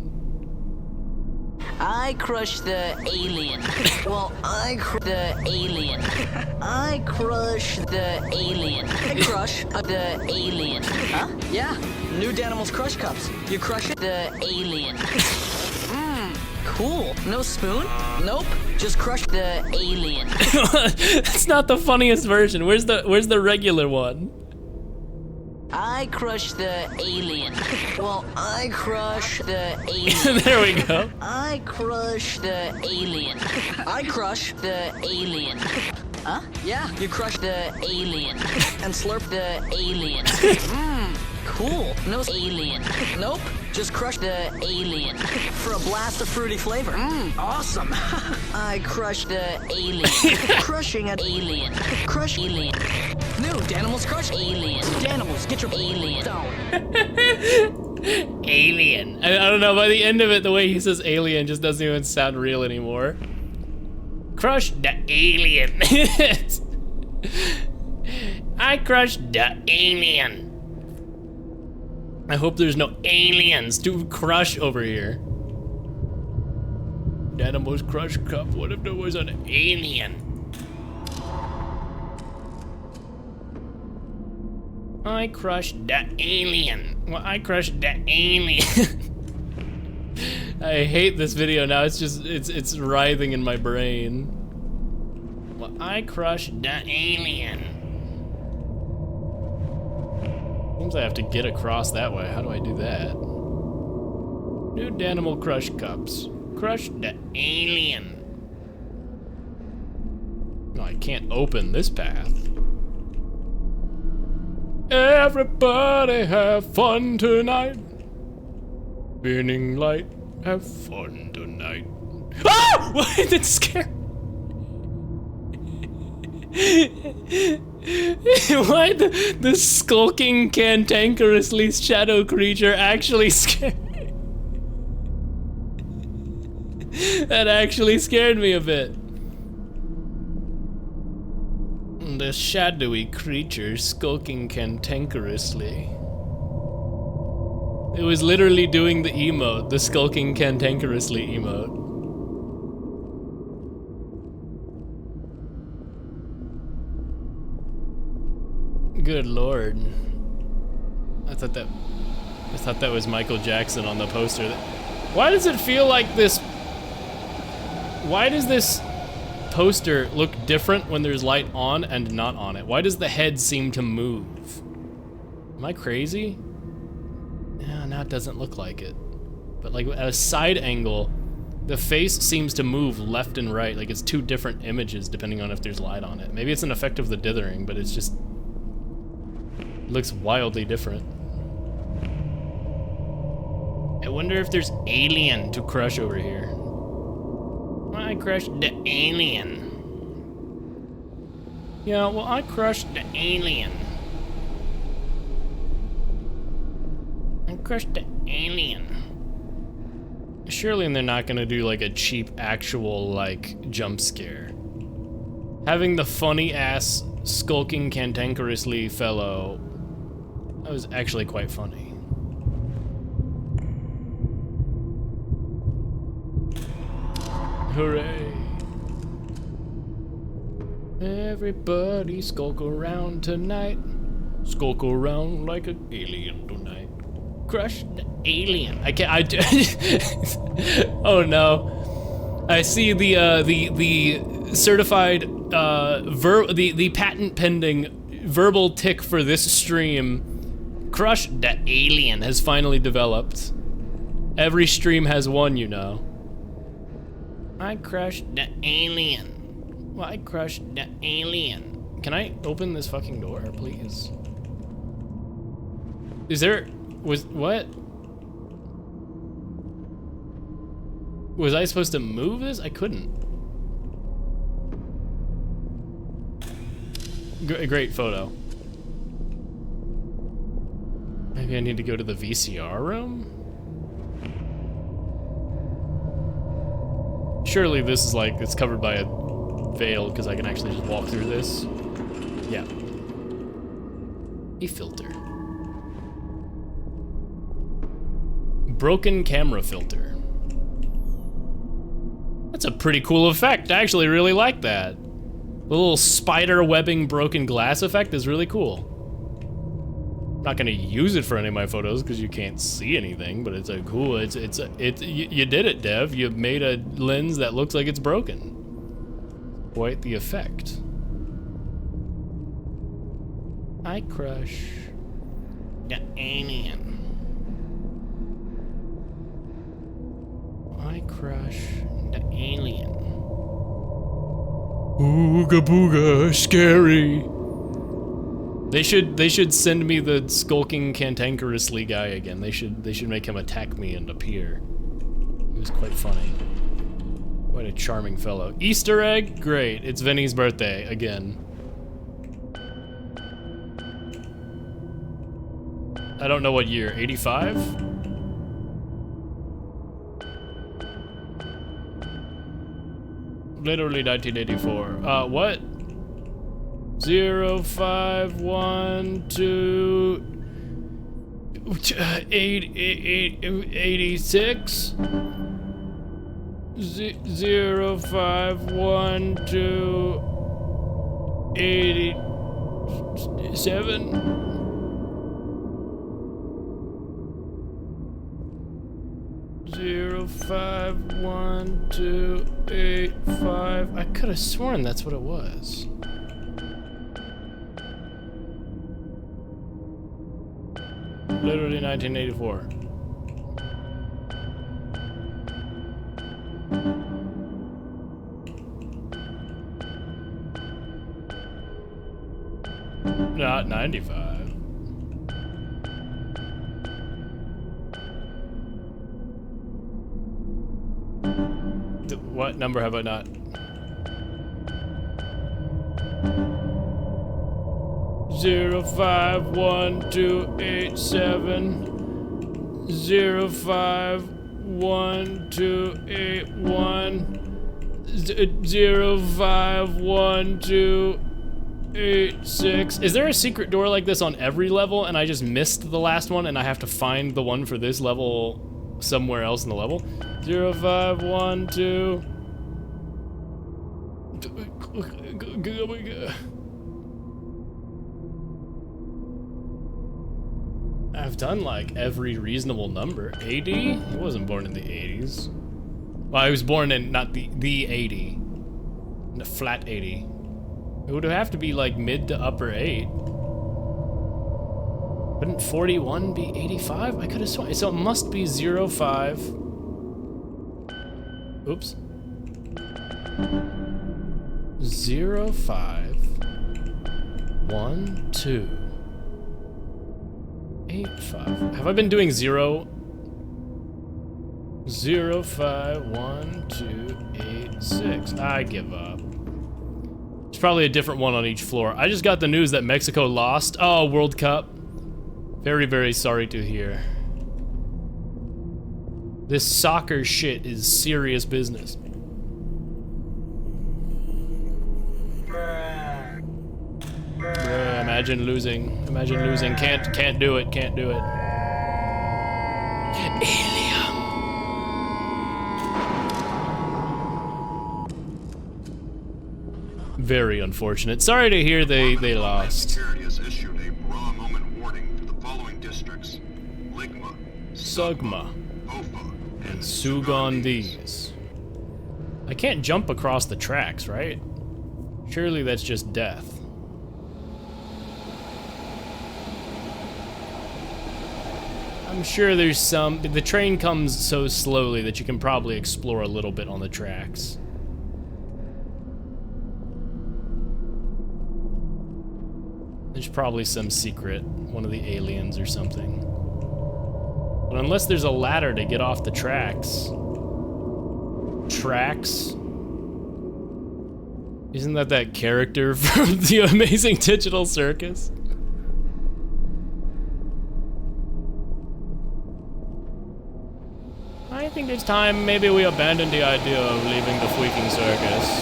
I crushed the alien. Well, I crushed the alien. I crushed the alien. I crush the alien. Huh? Yeah, new Danimals Crush Cups. You crush the alien. Cool. No spoon? Nope. Just crush the alien. That's not the funniest version. Where's the regular one? I crush the alien. Well, I crush the alien. There we go. I crush the alien. I crush the alien. Huh? Yeah, you crush the alien. And slurp the alien. Cool. No alien. Nope. Just crush the alien. For a blast of fruity flavor. Awesome. I crush the alien. Crushing an alien. Crush alien. New Danimals Crush alien. Danimals, get your alien down. Alien. I don't know, by the end of it, the way he says alien just doesn't even sound real anymore. Crush the alien. I crushed the alien. I hope there's no aliens to crush over here. Danimals Crush Cup, what if there was an alien? I crushed the alien. Well, I crushed the alien. I hate this video now, it's writhing in my brain. Well, I crushed the alien. Seems I have to get across that way. How do I do that? New Danimal Crush Cups. Crush the alien. No, I can't open this path. Everybody have fun tonight. Spinning light, have fun tonight. Ah! What? That scared. Why the skulking cantankerously shadow creature actually scared? That actually scared me a bit. The shadowy creature skulking cantankerously. It was literally doing the emote, the skulking cantankerously emote. Good lord. I thought that was Michael Jackson on the poster. Why does it feel like this? Why does this poster look different when there's light on and not on it? Why does the head seem to move? Am I crazy? Yeah, now it doesn't look like it. But like at a side angle, the face seems to move left and right, like it's two different images depending on if there's light on it. Maybe it's an effect of the dithering, but it's just looks wildly different. I wonder if there's alien to crush over here. I crushed the alien. Yeah, well, I crushed the alien. I crushed the alien. Surely they're not gonna do like a cheap actual like jump scare. Having the funny ass skulking cantankerously fellow, that was actually quite funny. Hooray. Everybody skulk around tonight. Skulk around like an alien tonight. Crush the alien. I can't, oh no. I see the certified, the patent pending verbal tick for this stream. Crush the alien has finally developed. Every stream has one, you know. I crushed the alien. Well, I crushed the alien. Can I open this fucking door, please? Is there... what? Was I supposed to move this? I couldn't. Great photo. Maybe I need to go to the VCR room? Surely this is like, it's covered by a veil because I can actually just walk through this. Yeah. A filter. Broken camera filter. That's a pretty cool effect. I actually really like that. The little spider webbing broken glass effect is really cool. I'm not gonna use it for any of my photos because you can't see anything, but it's a cool, you did it, Dev. You made a lens that looks like it's broken. Quite the effect. I crush the alien. I crush the alien. Ooga booga, scary. They should send me the skulking cantankerously guy again. They should make him attack me and appear. He was quite funny. Quite a charming fellow. Easter egg? Great. It's Vinny's birthday again. I don't know what year. 85? Literally 1984. What? 0, 5, 1, 2, 86. 0, 5, 1, 2, 87. 0, 5, 1, 2, 8, 5. I could have sworn that's what it was. Literally 1984. Not 95. What number have I not? 051287 051281 051286. Is there a secret door like this on every level and I just missed the last one and I have to find the one for this level somewhere else in the level? 0512. I've done like every reasonable number. 80? He wasn't born in the 80s. Well, I was born in not the 80. The flat 80. It would have to be like mid to upper 8. Wouldn't 41 be 85? I could have sworn. So it must be 05. Oops. 05 1 2 8 5. Have I been doing 0 05 1 2 8 6? I give up. There's probably a different one on each floor. I just got the news that Mexico lost. Oh, World Cup. Very, very sorry to hear. This soccer shit is serious business. Bruh, imagine losing. Imagine losing. Can't do it. Can't do it. Helium. Very unfortunate. Sorry to hear they lost. Security has issued a bra moment warning to the following districts: Ligma, Sugma, and Sugandese. I can't jump across the tracks, right? Surely that's just death. I'm sure there's some. The train comes so slowly that you can probably explore a little bit on the tracks. There's probably some secret, one of the aliens or something. But unless there's a ladder to get off the tracks. Tracks? Isn't that character from the Amazing Digital Circus? I think it's time maybe we abandon the idea of leaving the freaking circus.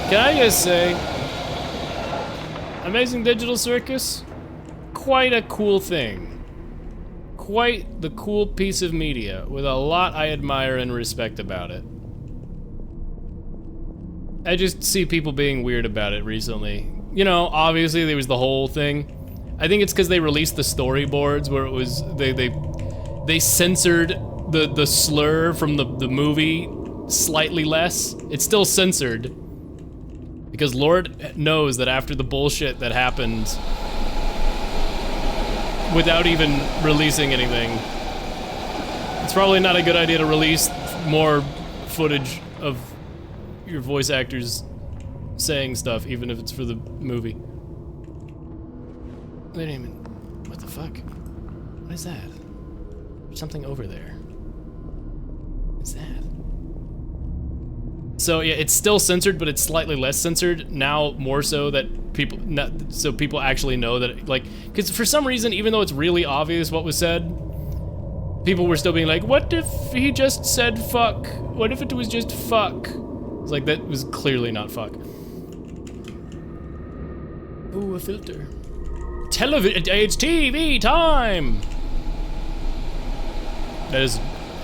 Can I just say, Amazing Digital Circus, quite a cool thing. Quite the cool piece of media with a lot I admire and respect about it. I just see people being weird about it recently. You know, obviously there was the whole thing. I think it's because they released the storyboards where it was, they censored the slur from the movie slightly less. It's still censored. Because Lord knows that after the bullshit that happened without even releasing anything, it's probably not a good idea to release more footage of your voice actors saying stuff, even if it's for the movie. Wait a minute. What the fuck? What is that? There's something over there. What's that? So yeah, it's still censored, but it's slightly less censored now, more so that people actually know that, like, because for some reason, even though it's really obvious what was said, people were still being like, what if he just said fuck? What if it was just fuck? It's like, that was clearly not fuck. Ooh, a filter. It's TV time! That is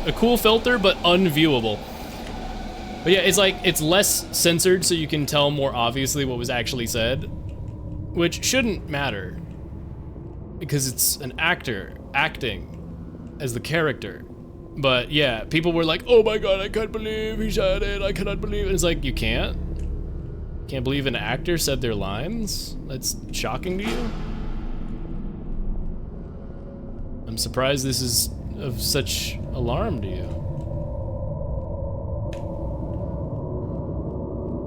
a cool filter, but unviewable. But yeah, it's like, it's less censored so you can tell more obviously what was actually said, which shouldn't matter because it's an actor acting as the character. But yeah, people were like, oh my god, I can't believe he said it, I cannot believe it. It's like, you can't believe an actor said their lines? That's shocking to you? I'm surprised this is of such alarm to you.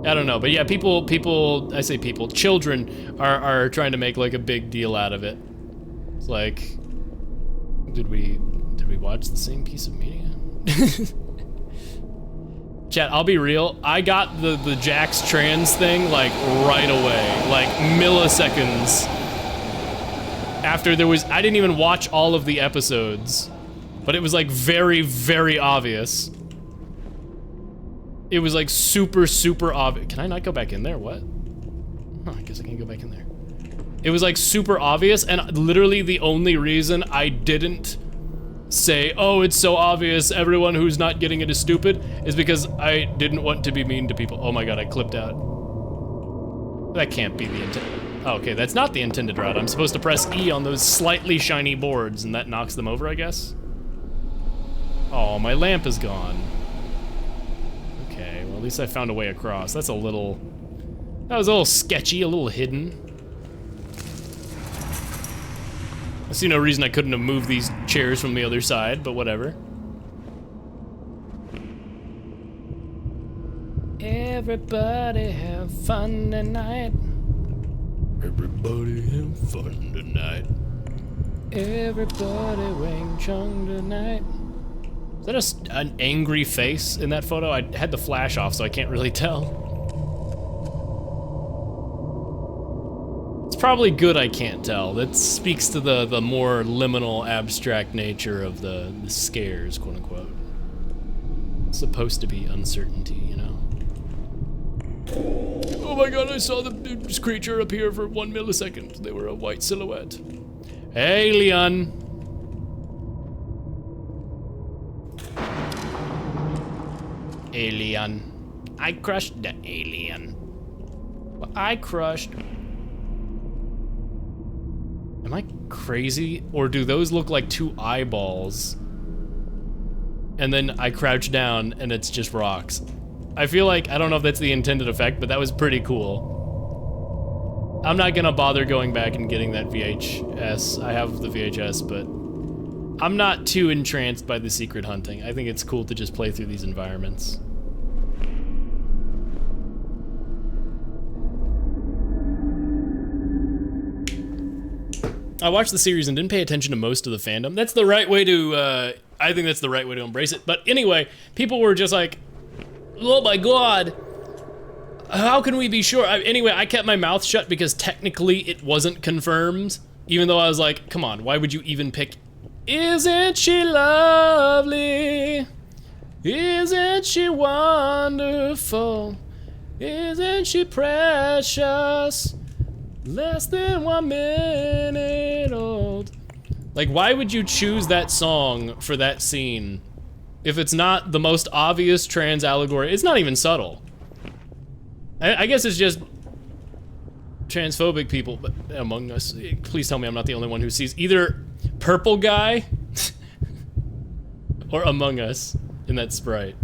I don't know, but yeah, I say people, children are trying to make like a big deal out of it. It's like, did we watch the same piece of media? Chat, I'll be real. I got the Jax trans thing like right away, like milliseconds after there was. I didn't even watch all of the episodes, but it was like very, very obvious. It was like super, super obvious. Can I not go back in there? What? Oh, I guess I can't go back in there. It was like super obvious, and literally the only reason I didn't say, oh, it's so obvious, everyone who's not getting it is stupid, is because I didn't want to be mean to people. Oh my god, I clipped out. That can't be the intent. Oh, okay, that's not the intended route. I'm supposed to press E on those slightly shiny boards, and that knocks them over, I guess? Oh, my lamp is gone. Okay, well, at least I found a way across. That's a little... That was a little sketchy, a little hidden. I see no reason I couldn't have moved these chairs from the other side, but whatever. Everybody have fun tonight. Everybody have fun tonight. Everybody Wang Chung tonight. Is that an angry face in that photo? I had the flash off, so I can't really tell. It's probably good I can't tell. That speaks to the more liminal, abstract nature of the scares, quote unquote. It's supposed to be uncertainty, you know? Oh my god, I saw this creature appear for 1 millisecond. They were a white silhouette. Alien! Alien. I crushed the alien. I crushed... Am I crazy? Or do those look like 2 eyeballs? And then I crouch down and it's just rocks. I feel like, I don't know if that's the intended effect, but that was pretty cool. I'm not gonna bother going back and getting that VHS. I have the VHS, but I'm not too entranced by the secret hunting. I think it's cool to just play through these environments. I watched the series and didn't pay attention to most of the fandom. That's the right way to, I think that's the right way to embrace it. But anyway, people were just like, oh my god, how can we be sure? Anyway, I kept my mouth shut because technically it wasn't confirmed. Even though I was like, come on, why would you even pick, isn't she lovely? Isn't she wonderful? Isn't she precious? Less than 1 minute old. Like, why would you choose that song for that scene if it's not the most obvious trans allegory? It's not even subtle. I guess it's just transphobic people, but among us, please tell me I'm not the only one who sees either purple guy or Among Us in that sprite.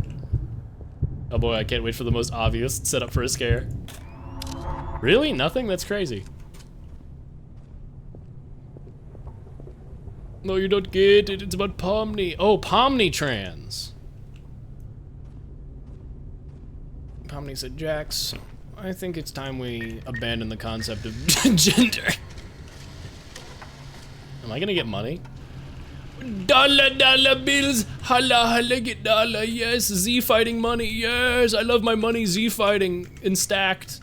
Oh boy, I can't wait for the most obvious setup for a scare. Really? Nothing? That's crazy. No, you don't get it. It's about Pomni. Oh, Pomni trans. Pomni said, Jax, I think it's time we abandon the concept of gender. Am I gonna get money? Dollar bills. Holla, get dollar. Yes, Z fighting money. Yes, I love my money Z fighting and stacked.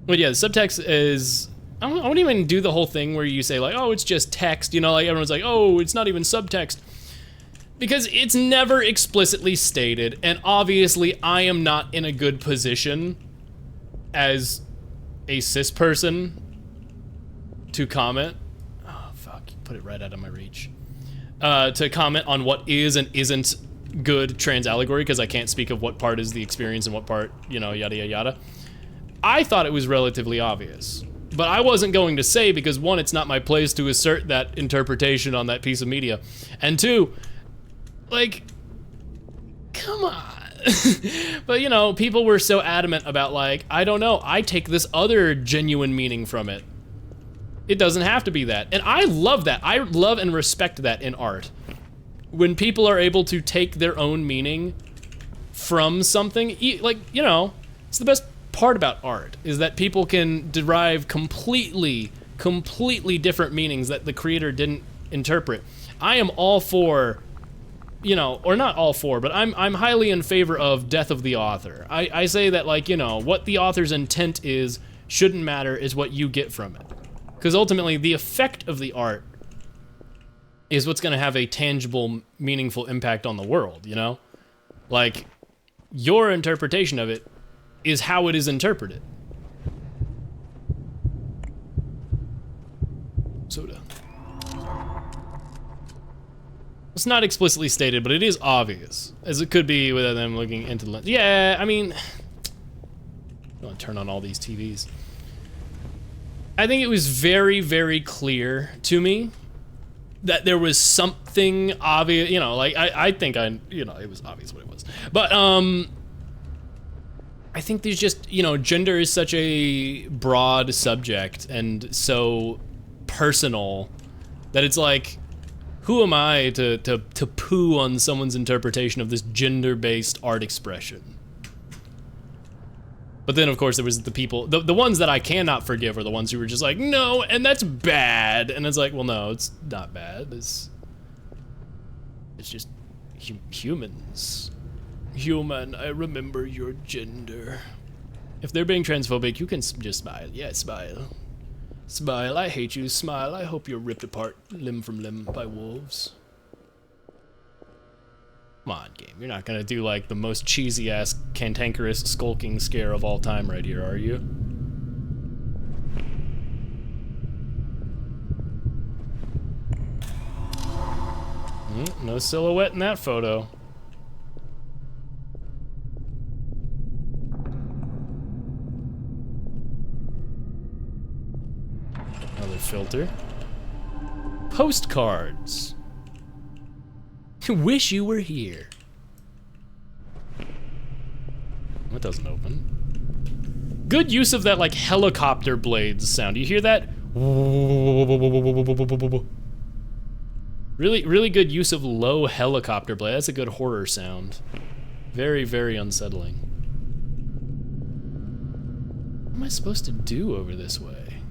But yeah, the subtext is, I won't even do the whole thing where you say like, oh, it's just text, you know, like everyone's like, oh, it's not even subtext. Because it's never explicitly stated, and obviously I am not in a good position as a cis person to comment. Oh, fuck, put it right out of my reach. To comment on what is and isn't good trans allegory, because I can't speak of what part is the experience and what part, you know, yada, yada, yada. I thought it was relatively obvious, but I wasn't going to say because one, it's not my place to assert that interpretation on that piece of media, and two, like, come on. But you know, people were so adamant about like, I don't know, I take this other genuine meaning from it. It doesn't have to be that, and I love that. I love and respect that in art. When people are able to take their own meaning from something, like, you know, it's the best part about art, is that people can derive completely different meanings that the creator didn't interpret. I am all for you know, or not all for, but I'm highly in favor of death of the author. I say that, like, you know, what the author's intent is shouldn't matter, is what you get from it. Because ultimately, the effect of the art is what's going to have a tangible, meaningful impact on the world, you know? Like, your interpretation of it is how it is interpreted. Soda. It's not explicitly stated, but it is obvious, as it could be without them looking into the lens. Yeah, I mean, I want to turn on all these TVs. I think it was very, very clear to me that there was something obvious, you know, like, I think you know, it was obvious what it was. But, I think there's just, you know, gender is such a broad subject and so personal that it's like, who am I to poo on someone's interpretation of this gender-based art expression? But then, of course, there was the people, the ones that I cannot forgive are the ones who were just like, no, and that's bad. And it's like, well, no, it's not bad. It's just humans. Human, I remember your gender. If they're being transphobic, you can just smile. Yeah, smile. Smile, I hate you. Smile, I hope you're ripped apart limb from limb by wolves. Come on, game. You're not gonna do like the most cheesy-ass, cantankerous, skulking scare of all time right here, are you? No silhouette in that photo. Another filter. Postcards. Wish you were here. That doesn't open. Good use of that, like, helicopter blades sound. You hear that? Really, really good use of low helicopter blade. That's a good horror sound. Very, very unsettling. What am I supposed to do over this way?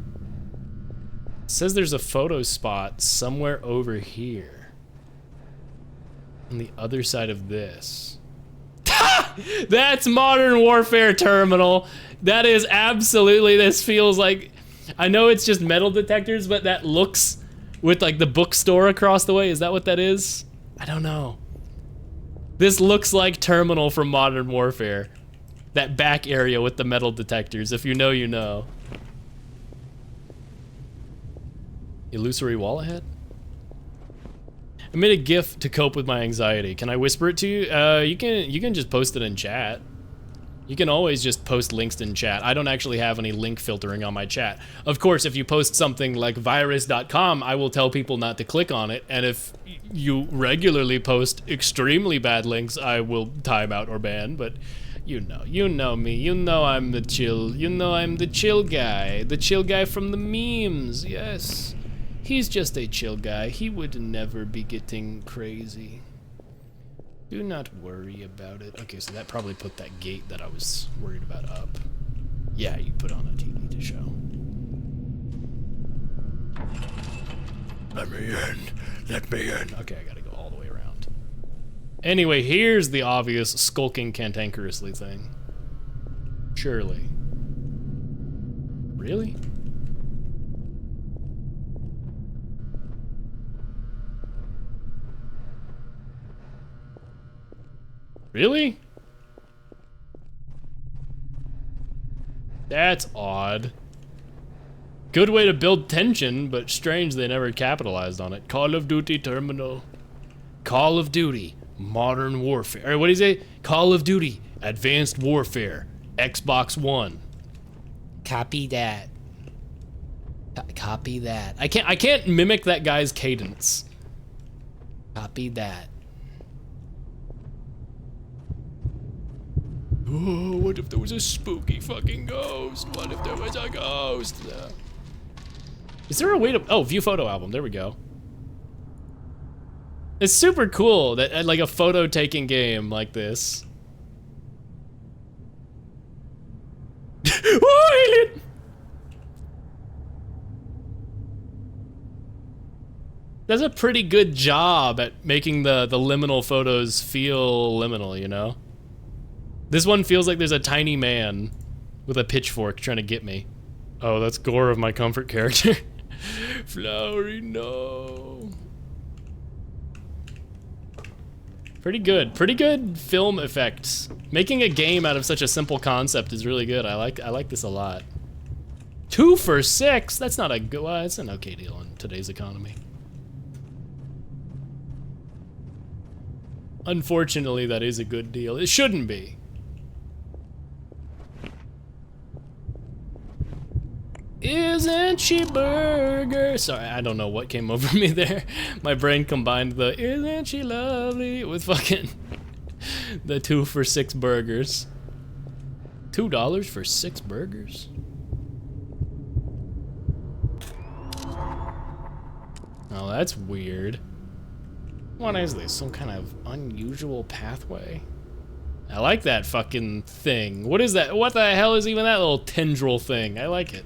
It says there's a photo spot somewhere over here. On the other side of this. That's Modern Warfare Terminal. That is absolutely, this feels like, I know it's just metal detectors, but that looks with like the bookstore across the way. Is that what that is? I don't know. This looks like Terminal from Modern Warfare. That back area with the metal detectors. If you know, you know. Illusory wall ahead? I made a GIF to cope with my anxiety. Can I whisper it to you? You can just post it in chat. You can always just post links in chat. I don't actually have any link filtering on my chat. Of course, if you post something like virus.com, I will tell people not to click on it. And if you regularly post extremely bad links, I will time out or ban. But you know me. You know I'm the chill. You know I'm the chill guy. The chill guy from the memes. Yes. He's just a chill guy. He would never be getting crazy. Do not worry about it. Okay, so that probably put that gate that I was worried about up. Yeah, you put on a TV to show. Let me in. Let me in. Okay, I gotta go all the way around. Anyway, here's the obvious skulking cantankerously thing. Surely. Really? Really? That's odd. Good way to build tension, but strange they never capitalized on it. Call of Duty Terminal. Call of Duty Modern Warfare. Or what do you say? Call of Duty Advanced Warfare. Xbox One. Copy that. Copy that. I can't mimic that guy's cadence. Copy that. Oh, what if there was a spooky fucking ghost? What if there was a ghost? Is there a way to... Oh, view photo album. There we go. It's super cool that like a photo taking game like this. Oh, alien! does a pretty good job at making the liminal photos feel liminal, you know? This one feels like there's a tiny man with a pitchfork trying to get me. Oh, that's gore of my comfort character. Flowery, no. Pretty good film effects. Making a game out of such a simple concept is really good. I like this a lot. 2 for $6, that's not a good, well, it's an okay deal in today's economy. Unfortunately, that is a good deal. It shouldn't be. Isn't she burger? Sorry, I don't know what came over me there. My brain combined the "Isn't she lovely" with fucking the 2 for $6 burgers. $2 for 6 burgers? Oh, that's weird. What is this? Some kind of unusual pathway? I like that fucking thing. What is that? What the hell is even that little tendril thing? I like it.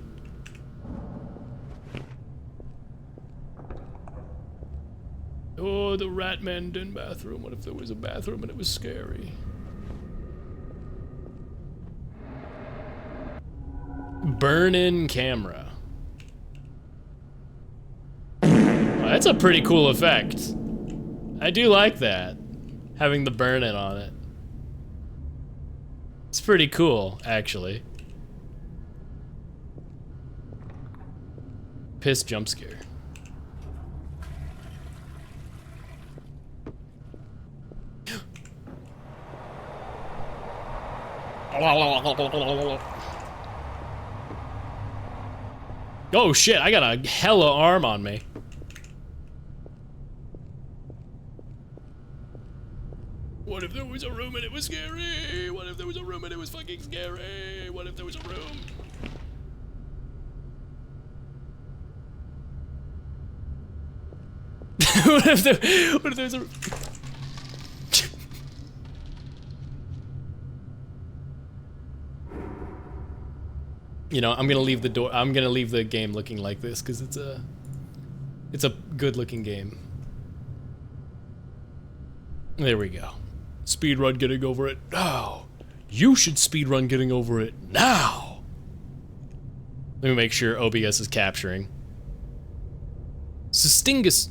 Oh, the rat man den bathroom. What if there was a bathroom and it was scary? Burn-in camera. Oh, that's a pretty cool effect. I do like that. Having the burn-in on it. It's pretty cool, actually. Piss jump scare. Oh shit, I got a hella arm on me. What if there was a room and it was scary? What if there was a room and it was fucking scary? What if there was a room? What if there was a... You know, I'm gonna leave the game looking like this because it's a good looking game. There we go. Speedrun getting over it now. You should speedrun getting over it now. Let me make sure OBS is capturing. Sustingus.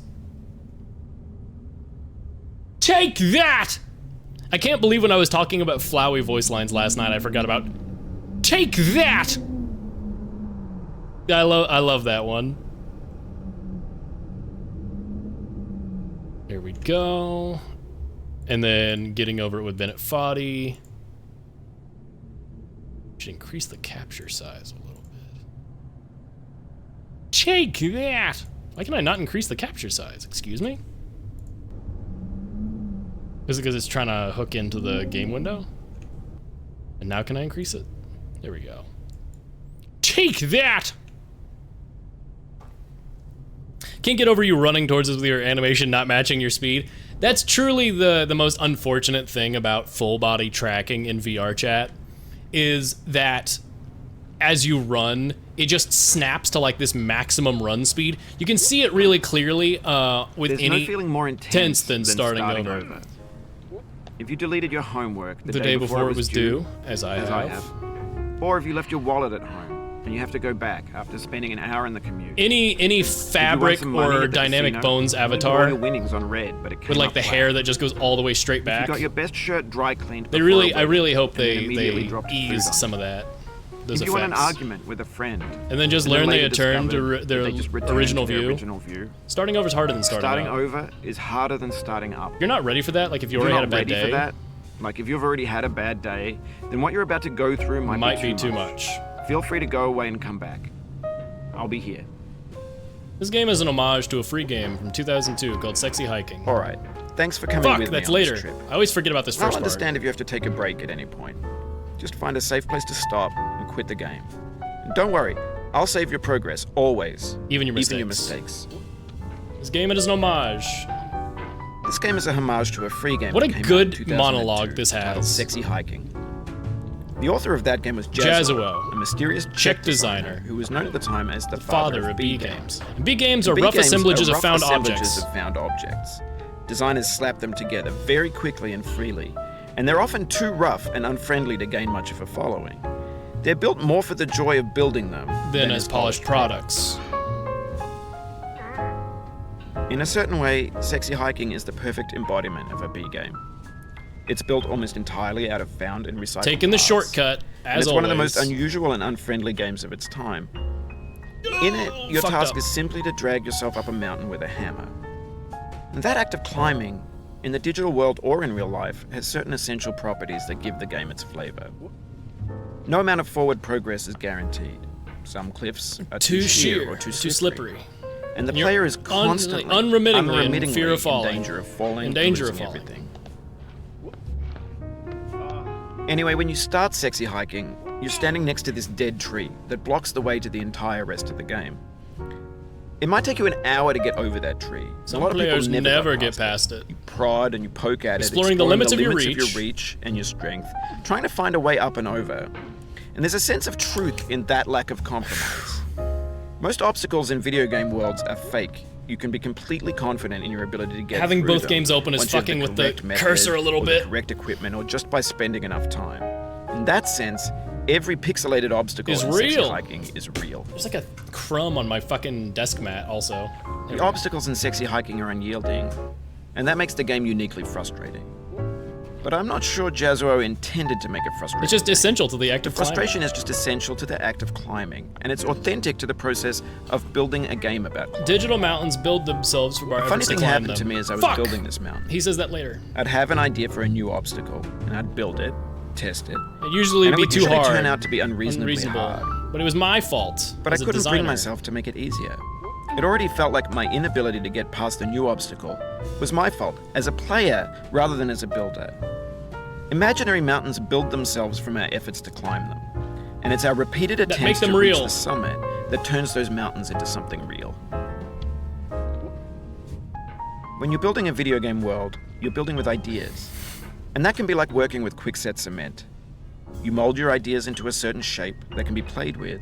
Take that! I can't believe when I was talking about flowy voice lines last night, I forgot about take that! I love that one. There we go. And then getting over it with Bennett Foddy. Should increase the capture size a little bit. Take that! Why can I not increase the capture size? Excuse me? Is it because it's trying to hook into the game window? And now can I increase it? There we go. Take that! Can't get over you running towards us with your animation not matching your speed. That's truly the most unfortunate thing about full body tracking in VR chat, is that as you run, it just snaps to like this maximum run speed. You can see it really clearly with There's any no feeling more intense than starting over. If you deleted your homework the day before it was due, as I have, or if you left your wallet at home and you have to go back after spending an hour in the commute. Any fabric or dynamic bones avatar your winnings on red, but it with like the hair that just goes all the way straight back. If you got your best shirt dry cleaned. I really hope they ease some of that. Those if you effects. want an argument with a friend, and then just learn they return to their original view. Starting over is harder than starting up. Over is harder than starting up. You're not ready for that? Like if you already had a bad day? For that, like if you've already had a bad day, then what you're about to go through might be too much. Feel free to go away and come back. I'll be here. This game is an homage to a free game from 2002 called Sexy Hiking. Alright, thanks for coming with me that's on later. this trip. I always forget about this first I'll part. understand if you have to take a break at any point. Just find a safe place to stop and quit the game. And don't worry, I'll save your progress, always. Even your mistakes. This game is an homage. This game is a homage to a free game. What a good monologue this has. Sexy Hiking. The author of that game was Jazzuo, a mysterious Czech designer who was known at the time as the father of B games. B games are rough assemblages of found objects. Designers slap them together very quickly and freely, and they're often too rough and unfriendly to gain much of a following. They're built more for the joy of building them than as polished products. In a certain way, Sexy Hiking is the perfect embodiment of a B game. It's built almost entirely out of found and recycled Taking the parts. shortcut, as It's always. one of the most unusual and unfriendly games of its time. In it, your task is simply to drag yourself up a mountain with a hammer. And that act of climbing, in the digital world or in real life, has certain essential properties that give the game its flavor. No amount of forward progress is guaranteed. Some cliffs are too sheer or too slippery. And the player is constantly, unremittingly in fear of falling, in danger of falling, in danger of losing falling. everything. Anyway, when you start Sexy Hiking, you're standing next to this dead tree that blocks the way to the entire rest of the game. It might take you an hour to get over that tree. Some a lot of players people never get past it. You prod and you poke at Exploring it, the limits of your reach and your strength, trying to find a way up and over. And there's a sense of truth in that lack of compromise. Most obstacles in video game worlds are fake. You can be completely confident in your ability to get Having through both them games open is once you have fucking with the correct method cursor a little or bit. the correct equipment, or just by spending enough time. In that sense, every pixelated obstacle Is in Sexy real. Hiking is real. There's like a crumb on my fucking desk mat also. The obstacles in Sexy Hiking are unyielding, and that makes the game uniquely frustrating. But I'm not sure Jazzuo intended to make it frustrating. It's just essential to the act of climbing. Frustration is just essential to the act of climbing, and it's authentic to the process of building a game about climbing. Digital mountains build themselves from our A funny efforts thing to climb happened them. to me as I was Fuck! building this mountain. He says that later. I'd have an idea for a new obstacle, and I'd build it, test it. It usually and be it would too usually hard. turn out to be unreasonably hard. But it was my fault. But I as a couldn't bring designer. myself to make it easier. It already felt like my inability to get past the new obstacle was my fault as a player rather than as a builder. Imaginary mountains build themselves from our efforts to climb them, and it's our repeated make attempts them to reach real. the summit that turns those mountains into something real. When you're building a video game world, you're building with ideas, and that can be like working with quickset cement. You mold your ideas into a certain shape that can be played with,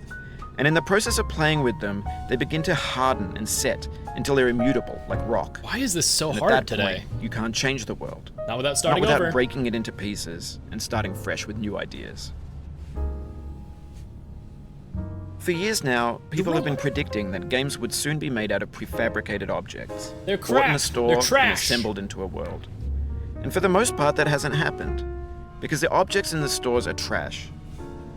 and in the process of playing with them, they begin to harden and set until they're immutable, like rock. Why is this so And hard at that today? point, you can't change the world. Not without starting Not without over. breaking it into pieces and starting fresh with new ideas. For years now, people have been predicting that games would soon be made out of prefabricated objects. They're bought in a crap. store They're and trash. assembled into a world. And for the most part, that hasn't happened, because the objects in the stores are trash.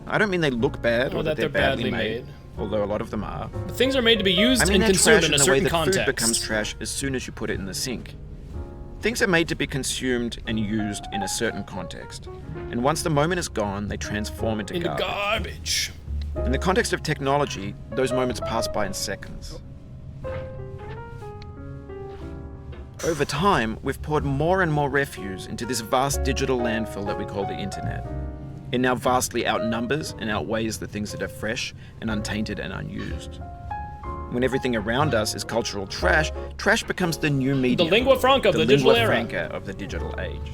I don't mean they look bad Or or that that they're they're badly badly made, although a lot of them are. But things are made to be used I mean, and they're consumed trash in a the way certain that context. food becomes trash as soon as you put it in the sink. Things are made to be consumed and used in a certain context. And once the moment is gone, they transform into garbage. In the context of technology, those moments pass by in seconds. Over time, we've poured more and more refuse into this vast digital landfill that we call the internet. It now vastly outnumbers and outweighs the things that are fresh and untainted and unused. When everything around us is cultural trash, trash becomes the new medium. The lingua franca of the digital lingua era. franca of the digital age.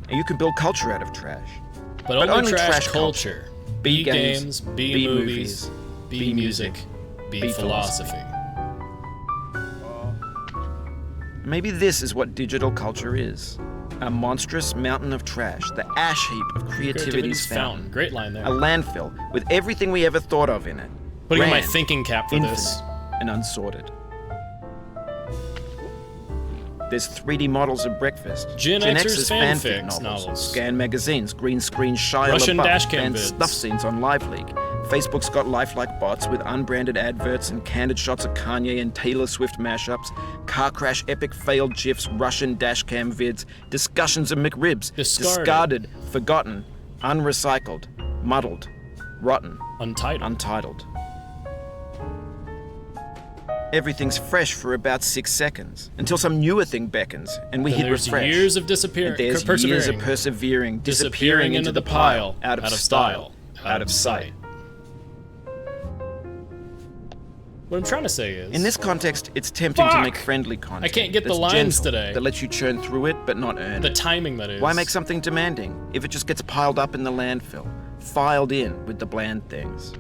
And you can build culture out of trash. But only trash culture. B games, B movies, B music, B philosophy. Maybe this is what digital culture is. A monstrous mountain of trash, the ash heap of creativity's fountain. Great line there. A landfill with everything we ever thought of in it. Putting on my Grand, thinking cap for infinite, this. and unsorted. There's 3D models of breakfast, Gen X's fanfic fanfics novels. scan magazines, green screen Shia Russian LaBeouf, dashcam and vids. stuff scenes on Live Leak. Facebook's got lifelike bots with unbranded adverts and candid shots of Kanye and Taylor Swift mashups, car crash epic failed gifs, Russian dashcam vids, discussions of McRibs, discarded, forgotten, unrecycled, muddled, rotten, untitled. Everything's fresh for about 6 seconds, until some newer thing beckons, and we Then hit there's refresh. years of disappearing, And there's persevering. years of persevering, disappearing into the pile, out of style, out of sight. What I'm trying to say is... In this context, it's tempting to Fuck! make friendly content. I can't get the that's lines gentle, today. That lets you churn through it, but not earn The it. timing, that is. Why make something demanding if it just gets piled up in the landfill, filed in with the bland things.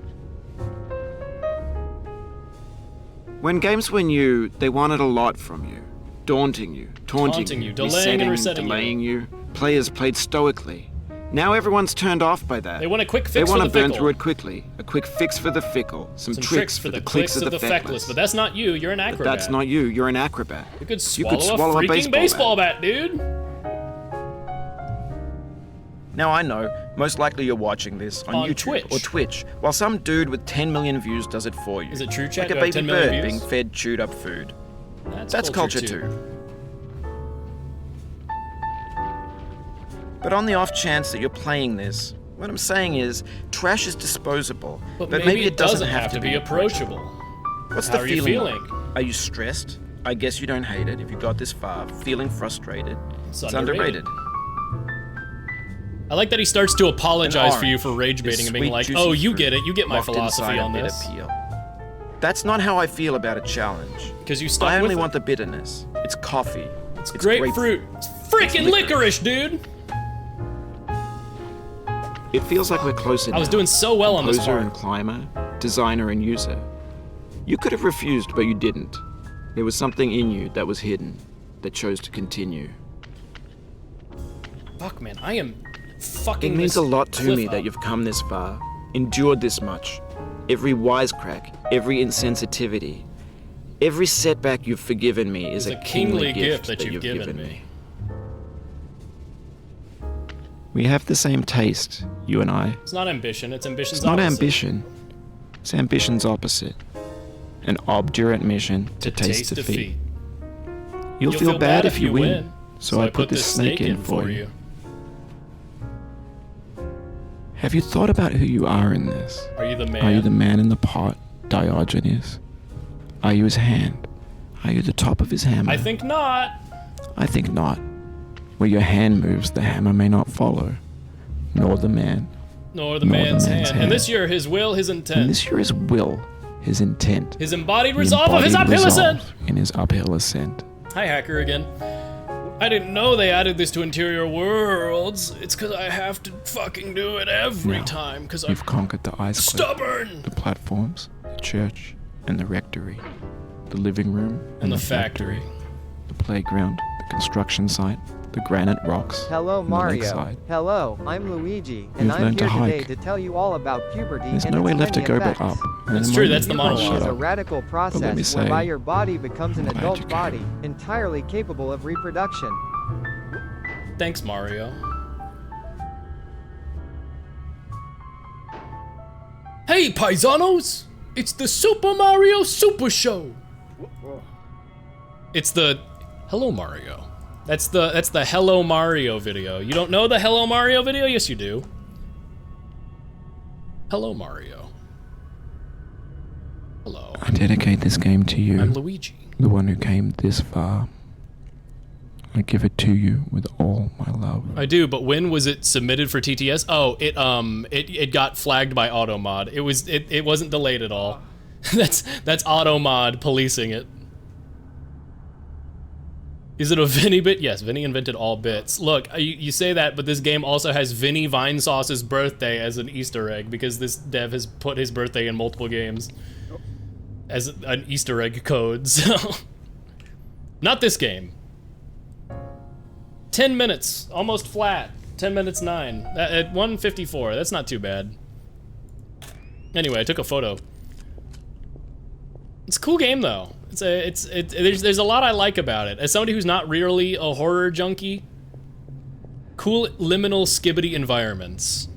When games were new, they wanted a lot from you. Daunting you, taunting you, delaying and resetting delaying you. Players played stoically. Now everyone's turned off by that. They want a quick fix They for want the to burn fickle. through it quickly. A quick fix for the fickle. Some tricks for the clicks of the feckless. But that's not you. You're an acrobat. But that's not you. You're an acrobat. You could swallow a freaking baseball bat, dude. Now I know, most likely you're watching this on YouTube or Twitch, while some dude with 10 million views does it for you. Is it true, chat? Like a Do I have baby 10 million bird views? being fed chewed up food. That's culture too. But on the off chance that you're playing this, what I'm saying is, trash is disposable, But maybe it doesn't have to be approachable. What's How the are you feeling feeling? like? Are you stressed? I guess you don't hate it if you got this far. Feeling frustrated? It's underrated. I like that he starts to apologize for you orange for rage is baiting and being sweet, like, juicy oh, you fruit get it. You get my locked philosophy inside a on bitter this. peel. That's not how I feel about a challenge. Because you stuck I with only it. want the bitterness. It's coffee. It's grapefruit. It's freaking licorice, dude. It feels like we're closer now. I was doing so well on this Composer part. and climber, designer and user. You could have refused, but you didn't. There was something in you that was hidden, that chose to continue. Fuck, man. I am fucking It means this a lot to cliff me up. that you've come this far, endured this much. Every wisecrack, every insensitivity, every setback you've forgiven me is a kingly gift that you've given me. We have the same taste, you and I. It's not ambition. It's ambition's It's not opposite. ambition. It's ambition's opposite. An obdurate mission to taste defeat. You'll feel bad if you win. So I put this snake in for you. Have you thought about who you are in this? Are you the man? Are you the man in the pot, Diogenes? Are you his hand? Are you the top of his hammer? I think not. I think not. Where your hand moves, the hammer may not follow, nor the man. Nor the man's hand. And this year, his will, his intent. And this year his will, his intent. His embodied the resolve of his embodied uphill resolve ascent. in his uphill ascent. Hi, Hacker again. I didn't know they added this to Interior Worlds. It's because I have to fucking do it every Now, time. Because I'm You've conquered the ice cliff, stubborn. the platforms, the church, and the rectory, the living room, And the factory. the playground, the construction site, the granite rocks, Hello, and the Mario. lakeside. Hello, I'm Luigi, and You've I'm learned to here today hike. to tell you all about puberty There's and no way its left to many go but effects. up. And That's in a true, moment that's the you monologue. shut Puberty is a up. radical let me process say, whereby your body becomes an I'm glad adult you came. body, entirely capable of reproduction. Thanks, Mario. Hey, paisanos! It's the Super Mario Super Show. It's the Hello Mario. That's the Hello Mario video. You don't know the Hello Mario video? Yes, you do. Hello Mario. Hello. I dedicate this game to you. I'm Luigi. The one who came this far. I give it to you with all my love. I do, but when was it submitted for TTS? Oh, it got flagged by Automod. It wasn't delayed at all. that's Automod policing it. Is it a Vinny bit? Yes, Vinny invented all bits. Look, you say that, but this game also has Vinny Vinesauce's birthday as an Easter egg because this dev has put his birthday in multiple games as an Easter egg code, so. Not this game. 10 minutes, almost flat. 10 minutes 9. At 1:54, that's not too bad. Anyway, I took a photo. It's a cool game though. There's a lot I like about it. As somebody who's not really a horror junkie, cool liminal skibbity environments.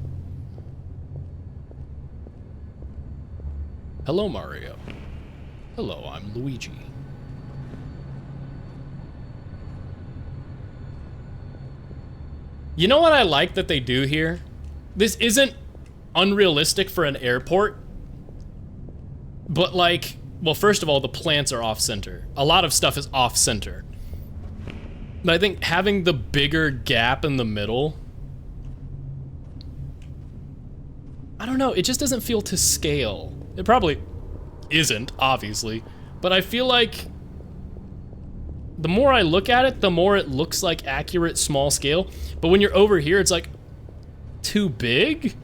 Hello, Mario. Hello, I'm Luigi. You know what I like that they do here? This isn't unrealistic for an airport, but like, well, first of all, the plants are off-center. A lot of stuff is off-center. But I think having the bigger gap in the middle, I don't know, it just doesn't feel to scale. It probably isn't, obviously, but I feel like the more I look at it, the more it looks like accurate small scale. But when you're over here, it's like too big.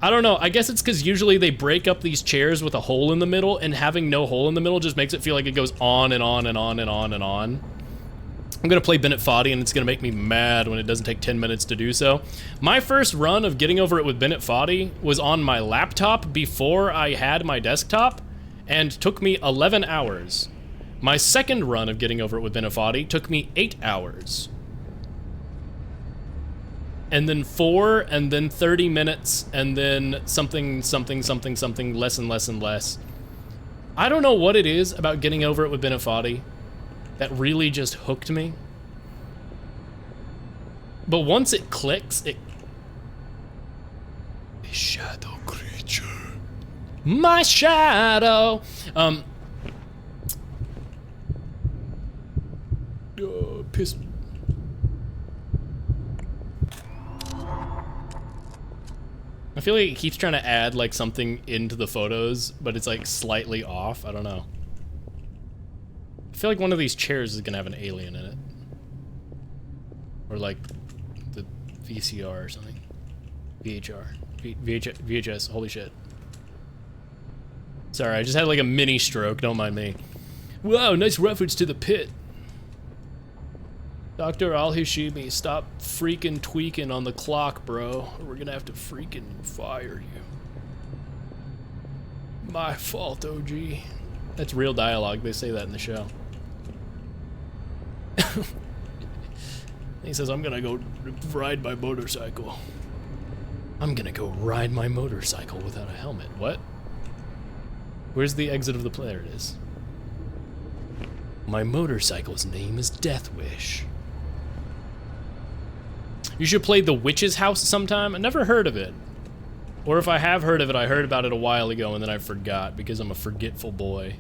I don't know, I guess it's because usually they break up these chairs with a hole in the middle, and having no hole in the middle just makes it feel like it goes on and on and on and on and on. I'm gonna play Bennett Foddy, and it's gonna make me mad when it doesn't take 10 minutes to do so. My first run of getting over it with Bennett Foddy was on my laptop before I had my desktop, and took me 11 hours. My second run of getting over it with Bennett Foddy took me 8 hours. And then 4, and then 30 minutes, and then something, less and less and less. I don't know what it is about getting over it with Bennett Foddy that really just hooked me. But once it clicks, it... A shadow creature. My shadow! Piss... I feel like it keeps trying to add like something into the photos, but it's like slightly off. I don't know. I feel like one of these chairs is gonna have an alien in it. Or like the VCR or something. VHS, holy shit. Sorry, I just had like a mini stroke, don't mind me. Wow, nice reference to the pit. Dr. Al-Hashimi, stop freaking tweaking on the clock, bro. Or we're gonna have to freaking fire you. My fault, OG. That's real dialogue, they say that in the show. He says, I'm gonna go ride my motorcycle. I'm gonna go ride my motorcycle without a helmet. What? Where's the exit of the player? It is. My motorcycle's name is Death Wish. You should play The Witch's House sometime. I never heard of it. Or if I have heard of it, I heard about it a while ago and then I forgot because I'm a forgetful boy.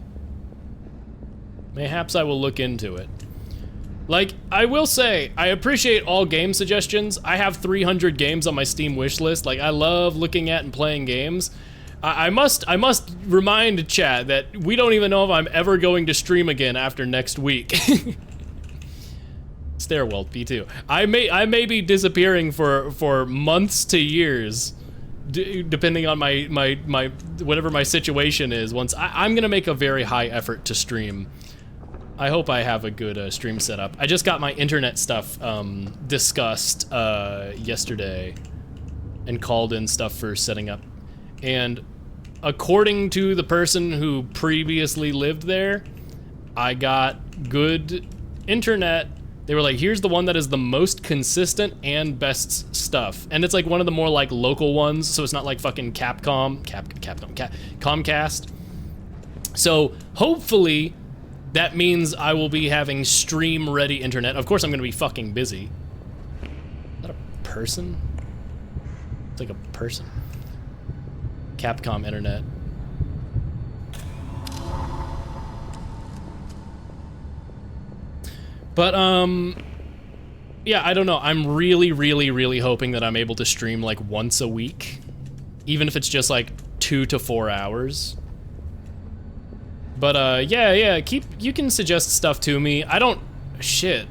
Mayhaps I will look into it. Like, I will say, I appreciate all game suggestions. I have 300 games on my Steam wish list. Like, I love looking at and playing games. I must remind chat that we don't even know if I'm ever going to stream again after next week. Stairwell P2. I may be disappearing for months to years, depending on my whatever my situation is. Once I'm gonna make a very high effort to stream. I hope I have a good stream setup. I just got my internet stuff discussed yesterday, and called in stuff for setting up. And according to the person who previously lived there, I got good internet. They were like, here's the one that is the most consistent and best stuff. And it's like one of the more like local ones, so it's not like fucking Comcast. So hopefully that means I will be having stream ready internet. Of course I'm gonna be fucking busy. Is that a person? It's like a person. Capcom internet. But, yeah, I don't know. I'm really hoping that I'm able to stream, like, once a week. Even if it's just, like, 2 to 4 hours. But, yeah, you can suggest stuff to me. I don't... Shit.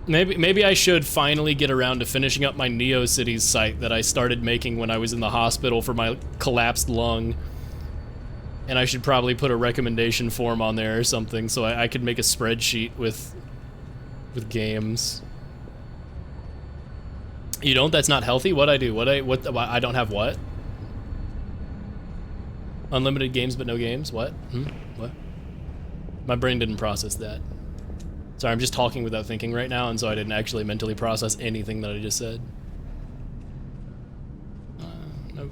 Maybe I should finally get around to finishing up my NeoCities site that I started making when I was in the hospital for my collapsed lung. And I should probably put a recommendation form on there or something so I could make a spreadsheet with games. You don't? That's not healthy? What'd I do? I don't have what? Unlimited games but no games? What? What? My brain didn't process that. Sorry, I'm just talking without thinking right now, and so I didn't actually mentally process anything that I just said.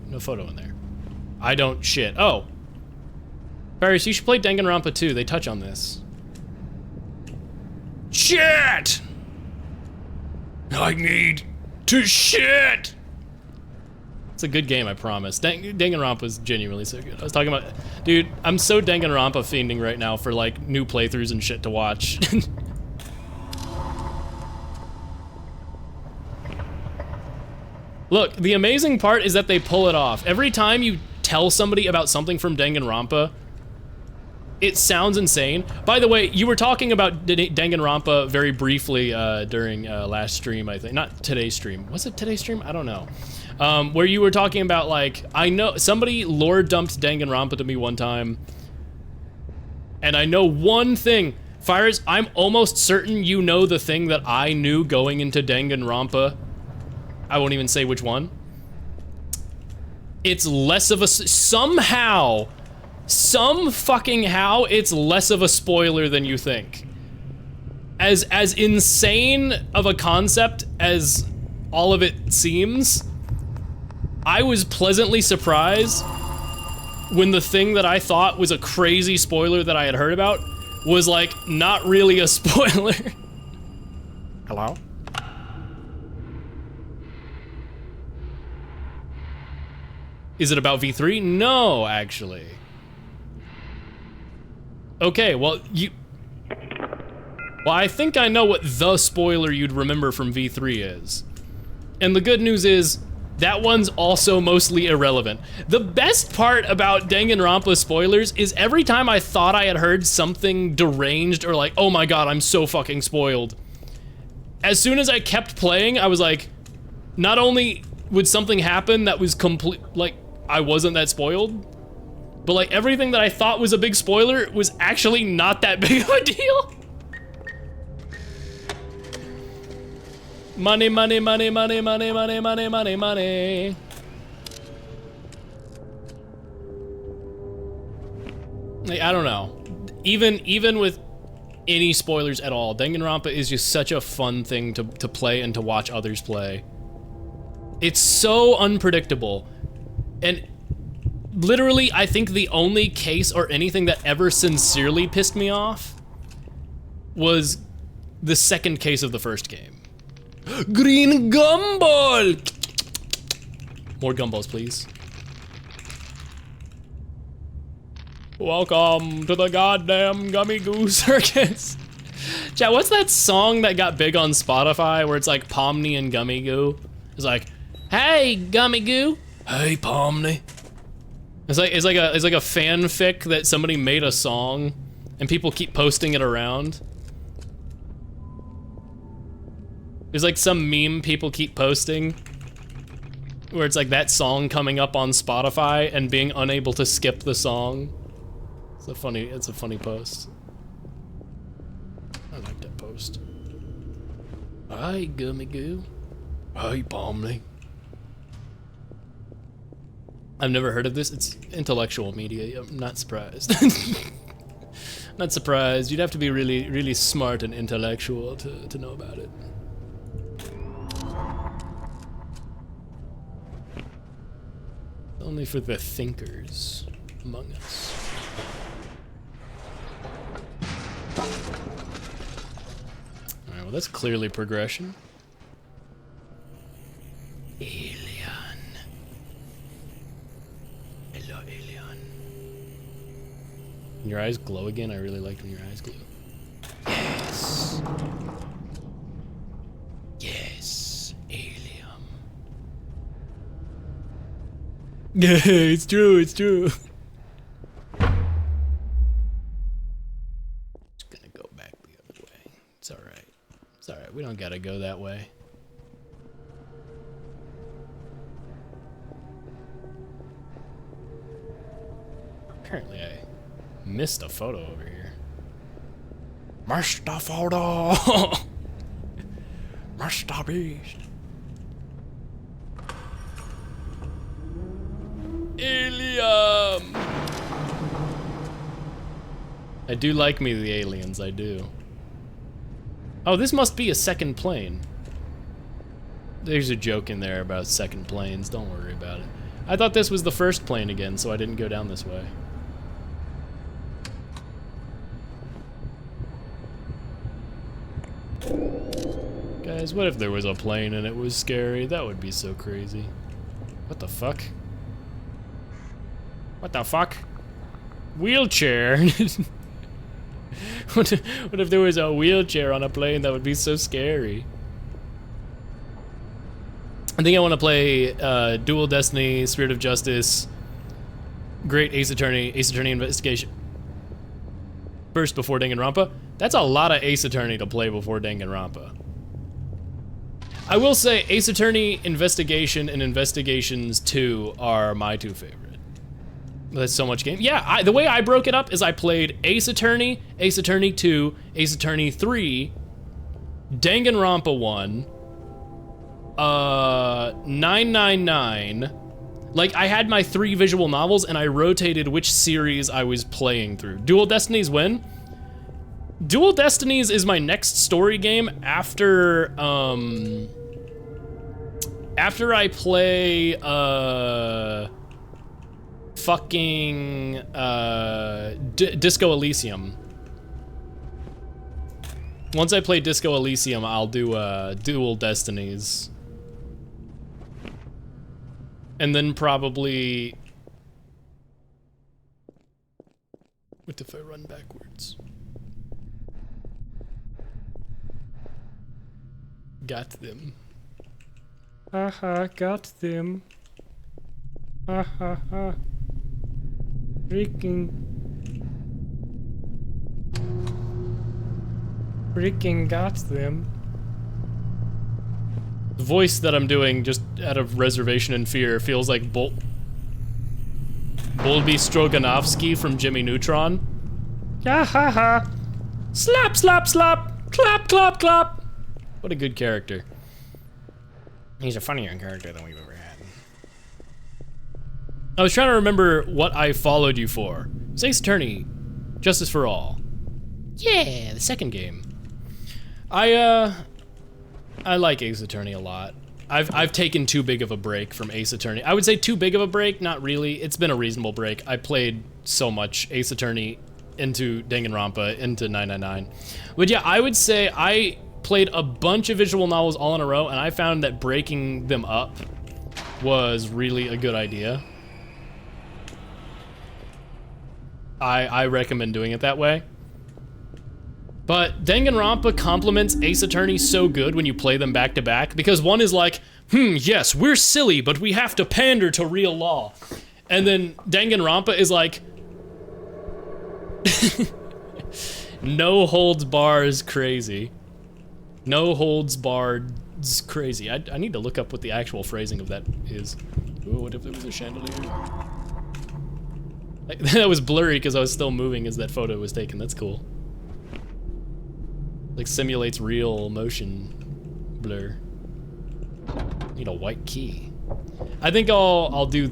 No photo in there. I don't shit. Oh! Paris, you should play Danganronpa 2. They touch on this. Shit! I need to shit! It's a good game, I promise. Danganronpa is genuinely so good. I was talking about... Dude, I'm so Danganronpa fiending right now for, like, new playthroughs and shit to watch. Look, the amazing part is that they pull it off. Every time you tell somebody about something from Danganronpa, It sounds insane. By the way, you were talking about Danganronpa very briefly during last stream, I think. Not today's stream. Was it today's stream? I don't know. Where you were talking about, like, I know somebody lore dumped Danganronpa to me one time. And I know one thing. Fires, I'm almost certain you know the thing that I knew going into Danganronpa. I won't even say which one. It's less of a... Somehow... Some fucking how, it's less of a spoiler than you think. As insane of a concept as all of it seems, I was pleasantly surprised when the thing that I thought was a crazy spoiler that I had heard about was, like, not really a spoiler. Hello? Is it about V3? No, actually. Okay, well, I think I know what the spoiler you'd remember from V3 is. And the good news is, that one's also mostly irrelevant. The best part about Danganronpa spoilers is every time I thought I had heard something deranged or like, oh my god, I'm so fucking spoiled. As soon as I kept playing, I was like, not only would something happen that was like, I wasn't that spoiled, but like everything that I thought was a big spoiler was actually not that big of a deal. Money, money, money, money, money, money, money, money, money. Like, I don't know. Even with any spoilers at all, Danganronpa is just such a fun thing to play and to watch others play. It's so unpredictable. And literally, I think the only case or anything that ever sincerely pissed me off was the second case of the first game. Green gumball! More gumballs, please. Welcome to the goddamn Gummy Goo Circus. Chat, what's that song that got big on Spotify where it's like Pomni and Gummy Goo? It's like, hey, Gummy Goo. Hey, Pomni. It's like a fanfic that somebody made a song and people keep posting it around. There's like some meme people keep posting where it's like that song coming up on Spotify and being unable to skip the song. It's a funny post. I like that post. Hi, Gummy Goo. Hi, Pomni. I've never heard of this. It's intellectual media. I'm not surprised. Not surprised. You'd have to be really, really smart and intellectual to know about it. Only for the thinkers among us. Alright, well that's clearly progression. Alien. Hello, alien. Your eyes glow again? I really liked when your eyes glowed. Yes. Yes, alien. Yeah, it's true, it's true. Just gonna go back the other way. It's alright. It's alright, we don't gotta go that way. Apparently I missed a photo over here. Missed a photo! Missed a beast. Alien! I do like me the aliens, I do. Oh, this must be a second plane. There's a joke in there about second planes, don't worry about it. I thought this was the first plane again, so I didn't go down this way. Guys, what if there was a plane and it was scary? That would be so crazy. What the fuck? What the fuck? Wheelchair? What if there was a wheelchair on a plane? That would be so scary. I think I want to play Dual Destiny, Spirit of Justice, Great Ace Attorney Investigation. first before Danganronpa. That's a lot of Ace Attorney to play before Danganronpa. I will say Ace Attorney Investigation and Investigations 2 are my two favorite. That's so much game. Yeah, the way I broke it up is I played Ace Attorney 2, Ace Attorney 3, Danganronpa 1, 999. Like, I had my 3 visual novels and I rotated which series I was playing through. Dual Destinies when? Dual Destinies is my next story game after I play, fucking, Disco Elysium. Once I play Disco Elysium, I'll do, Dual Destinies. And then probably... What if I run backwards? Got them. Haha, got them. Haha, ha. Freaking got them. The voice that I'm doing just out of reservation and fear feels like Bolby Stroganovsky from Jimmy Neutron. Yeah, ha ha. Slap, slap, slap. Clap, clap, clap. What a good character. He's a funnier character than we've ever had. I was trying to remember what I followed you for. Ace Attorney, Justice for All. Yeah, the second game. I like Ace Attorney a lot. I've taken too big of a break from Ace Attorney. I would say too big of a break, not really. It's been a reasonable break. I played so much Ace Attorney into Danganronpa, into 999. But yeah, I would say I played a bunch of visual novels all in a row, and I found that breaking them up was really a good idea. I recommend doing it that way. But Danganronpa complements Ace Attorney so good when you play them back to back, because one is like, yes, we're silly, but we have to pander to real law. And then Danganronpa is like, no holds bars crazy. No holds barred crazy. I need to look up what the actual phrasing of that is. Ooh, what if there was a chandelier? That was blurry because I was still moving as that photo was taken. That's cool. Like simulates real motion blur. Need a white key. I think I'll do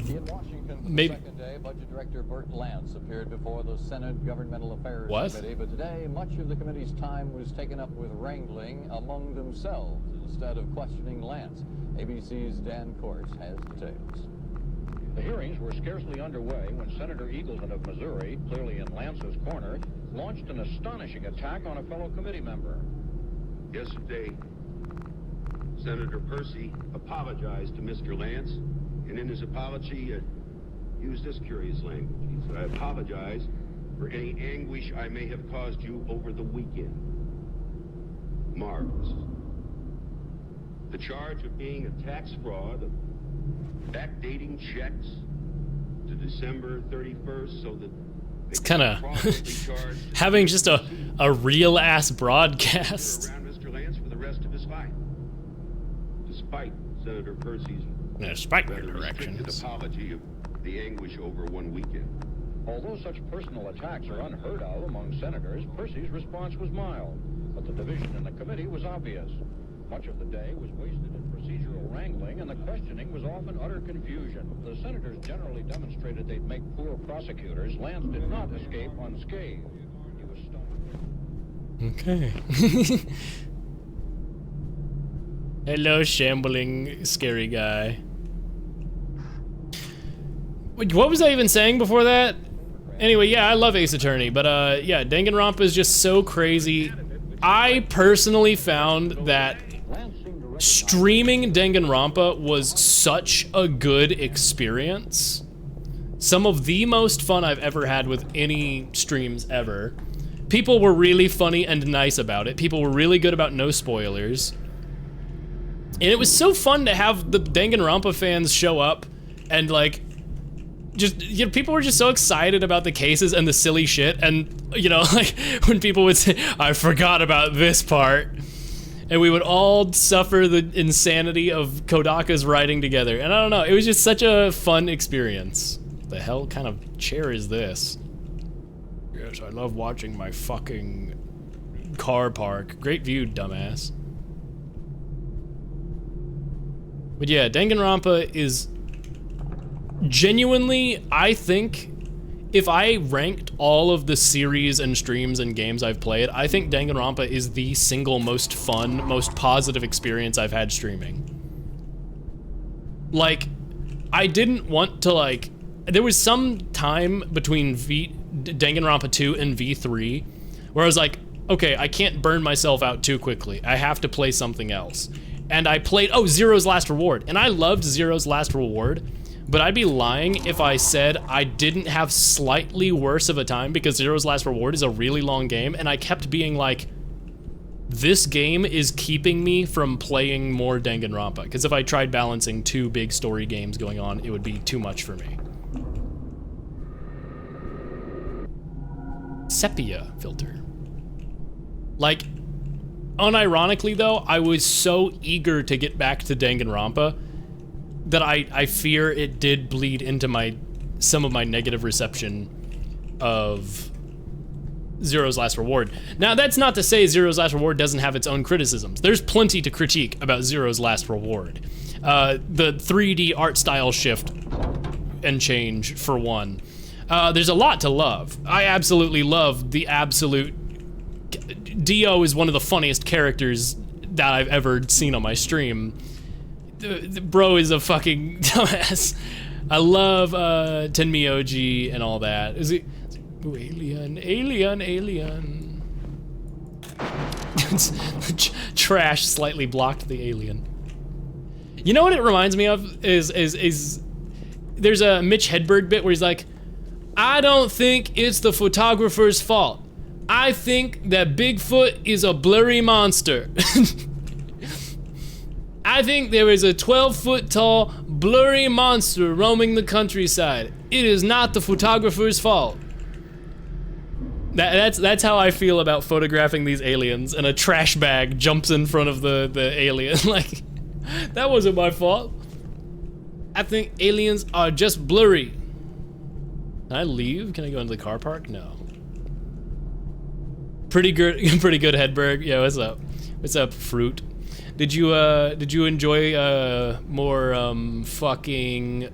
maybe. Budget Director Burt Lance appeared before the Senate Governmental Affairs Committee, but today much of the committee's time was taken up with wrangling among themselves instead of questioning Lance. ABC's Dan Course has details. The hearings were scarcely underway when Senator Eagleton of Missouri, clearly in Lance's corner, launched an astonishing attack on a fellow committee member. Yesterday, Senator Percy apologized to Mr. Lance, and in his apology, used this curious language. He said, "I apologize for any anguish I may have caused you over the weekend." Marvelous. The charge of being a tax fraud, of backdating checks to December 31st so that it's kind of having just a real ass broadcast. Around Mr. Lance for the rest of his life, despite Senator Percy's directions. Apology of the anguish over one weekend. Although such personal attacks are unheard of among senators, Percy's response was mild, but the division in the committee was obvious. Much of the day was wasted in procedural wrangling, and the questioning was often utter confusion. The senators generally demonstrated they'd make poor prosecutors. Lance did not escape unscathed. He was stunned. Okay. Hello, shambling, scary guy. What was I even saying before that? Anyway, yeah, I love Ace Attorney, but yeah, Danganronpa is just so crazy. I personally found that streaming Danganronpa was such a good experience. Some of the most fun I've ever had with any streams ever. People were really funny and nice about it. People were really good about no spoilers. And it was so fun to have the Danganronpa fans show up and like just, you know, people were just so excited about the cases and the silly shit, and, you know, like, when people would say, I forgot about this part, and we would all suffer the insanity of Kodaka's writing together, and I don't know, it was just such a fun experience. The hell kind of chair is this? Yes, I love watching my fucking car park. Great view, dumbass. But yeah, Danganronpa is genuinely, I think, if I ranked all of the series and streams and games I've played, I think Danganronpa is the single most fun, most positive experience I've had streaming. Like, I didn't want to, like, there was some time between Danganronpa 2 and V3 where I was like, okay, I can't burn myself out too quickly. I have to play something else. And I played, Zero's Last Reward. And I loved Zero's Last Reward, but I'd be lying if I said I didn't have slightly worse of a time, because Zero's Last Reward is a really long game, and I kept being like, this game is keeping me from playing more Danganronpa, because if I tried balancing two big story games going on, it would be too much for me. Sepia filter. Like, unironically though, I was so eager to get back to Danganronpa that I fear it did bleed into some of my negative reception of Zero's Last Reward. Now, that's not to say Zero's Last Reward doesn't have its own criticisms. There's plenty to critique about Zero's Last Reward. The 3D art style shift and change, for one. There's a lot to love. I absolutely love the absolute... Dio is one of the funniest characters that I've ever seen on my stream. The bro is a fucking dumbass. I love Tenmyoji and all that. Is it? Ooh, alien. Trash slightly blocked the alien. You know what it reminds me of is there's a Mitch Hedberg bit where he's like, I don't think it's the photographer's fault. I think that Bigfoot is a blurry monster. I think there is a 12-foot tall, blurry monster roaming the countryside. It is not the photographer's fault. That's how I feel about photographing these aliens, and a trash bag jumps in front of the alien. Like, that wasn't my fault. I think aliens are just blurry. Can I leave? Can I go into the car park? No. Pretty good Hedberg. Yeah, what's up? What's up, fruit? Did you enjoy more fucking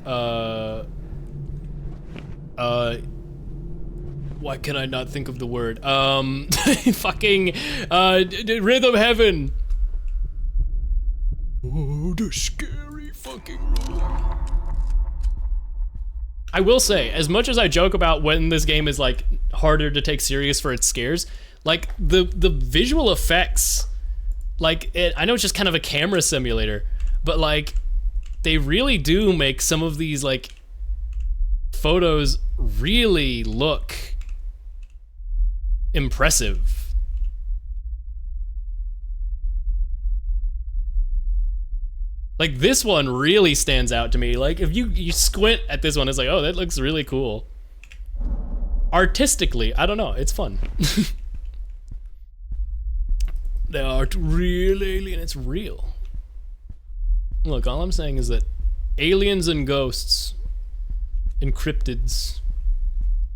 why can I not think of the word? Fucking Rhythm Heaven. Oh, the scary fucking rhythm. I will say, as much as I joke about when this game is like harder to take serious for its scares, like the visual effects, like I know it's just kind of a camera simulator, but like they really do make some of these like photos really look impressive. Like this one really stands out to me. Like if you squint at this one, it's like, oh, that looks really cool. Artistically, I don't know, it's fun. They are real alien, it's real. Look, all I'm saying is that aliens and ghosts, encryptids,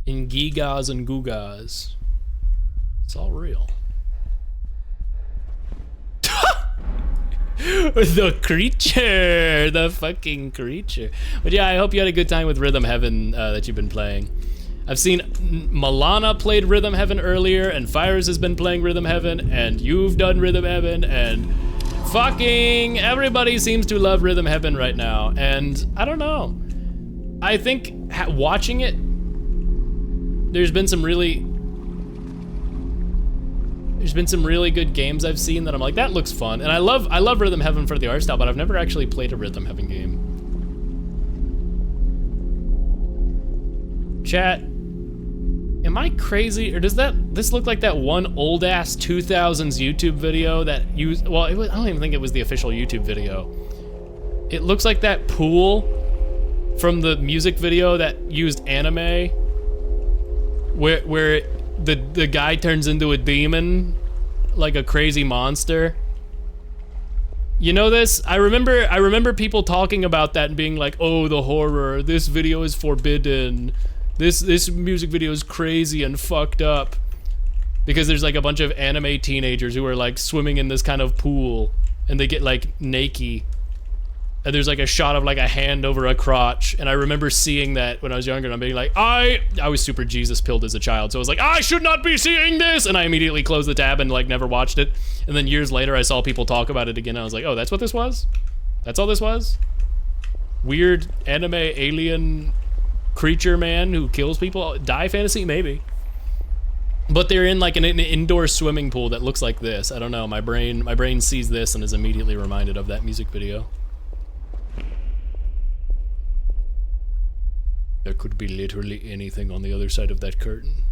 in gigas and gugas, it's all real. The creature, the fucking creature. But yeah, I hope you had a good time with Rhythm Heaven that you've been playing. I've seen Milana played Rhythm Heaven earlier, and Fires has been playing Rhythm Heaven, and you've done Rhythm Heaven, and fucking everybody seems to love Rhythm Heaven right now. And I don't know. I think watching it, there's been some really good games I've seen that I'm like, that looks fun. And I love Rhythm Heaven for the art style, but I've never actually played a Rhythm Heaven game. Chat, am I crazy, or does this look like that one old ass 2000s YouTube video that used, well, I don't even think it was the official YouTube video. It looks like that pool from the music video that used anime, where the guy turns into a demon, like a crazy monster. You know this? I remember people talking about that and being like, "Oh, the horror! This video is forbidden. This music video is crazy and fucked up." Because there's like a bunch of anime teenagers who are like swimming in this kind of pool, and they get like naked. And there's like a shot of like a hand over a crotch, and I remember seeing that when I was younger, and I'm being like, I was super Jesus pilled as a child, so I was like, I should not be seeing this, and I immediately closed the tab and like never watched it. And then years later, I saw people talk about it again, and I was like, oh, that's what this was? That's all this was? Weird anime alien creature man who kills people? Die fantasy? Maybe. But they're in like an indoor swimming pool that looks like this. I don't know, my brain sees this and is immediately reminded of that music video. There could be literally anything on the other side of that curtain.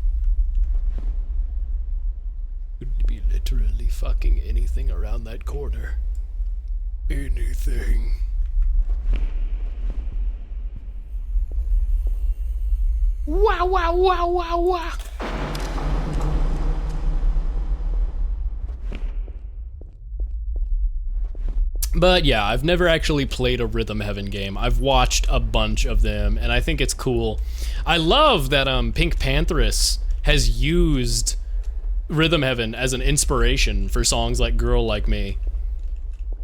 Could be literally fucking anything around that corner. Anything. Wow, wow, wow, wow, wow. But yeah, I've never actually played a Rhythm Heaven game. I've watched a bunch of them, and I think it's cool. I love that Pink Pantheress has used Rhythm Heaven as an inspiration for songs like Girl Like Me.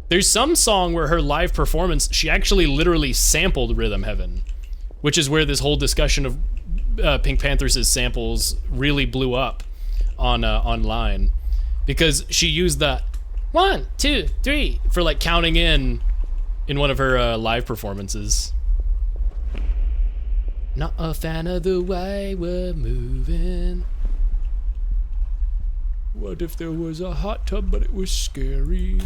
There's some song where her live performance, she actually literally sampled Rhythm Heaven, which is where this whole discussion of Pink Pantheress' samples really blew up on online, because she used the 1, 2, 3 for like counting in one of her live performances. Not a fan of the way we're moving. What if there was a hot tub but it was scary?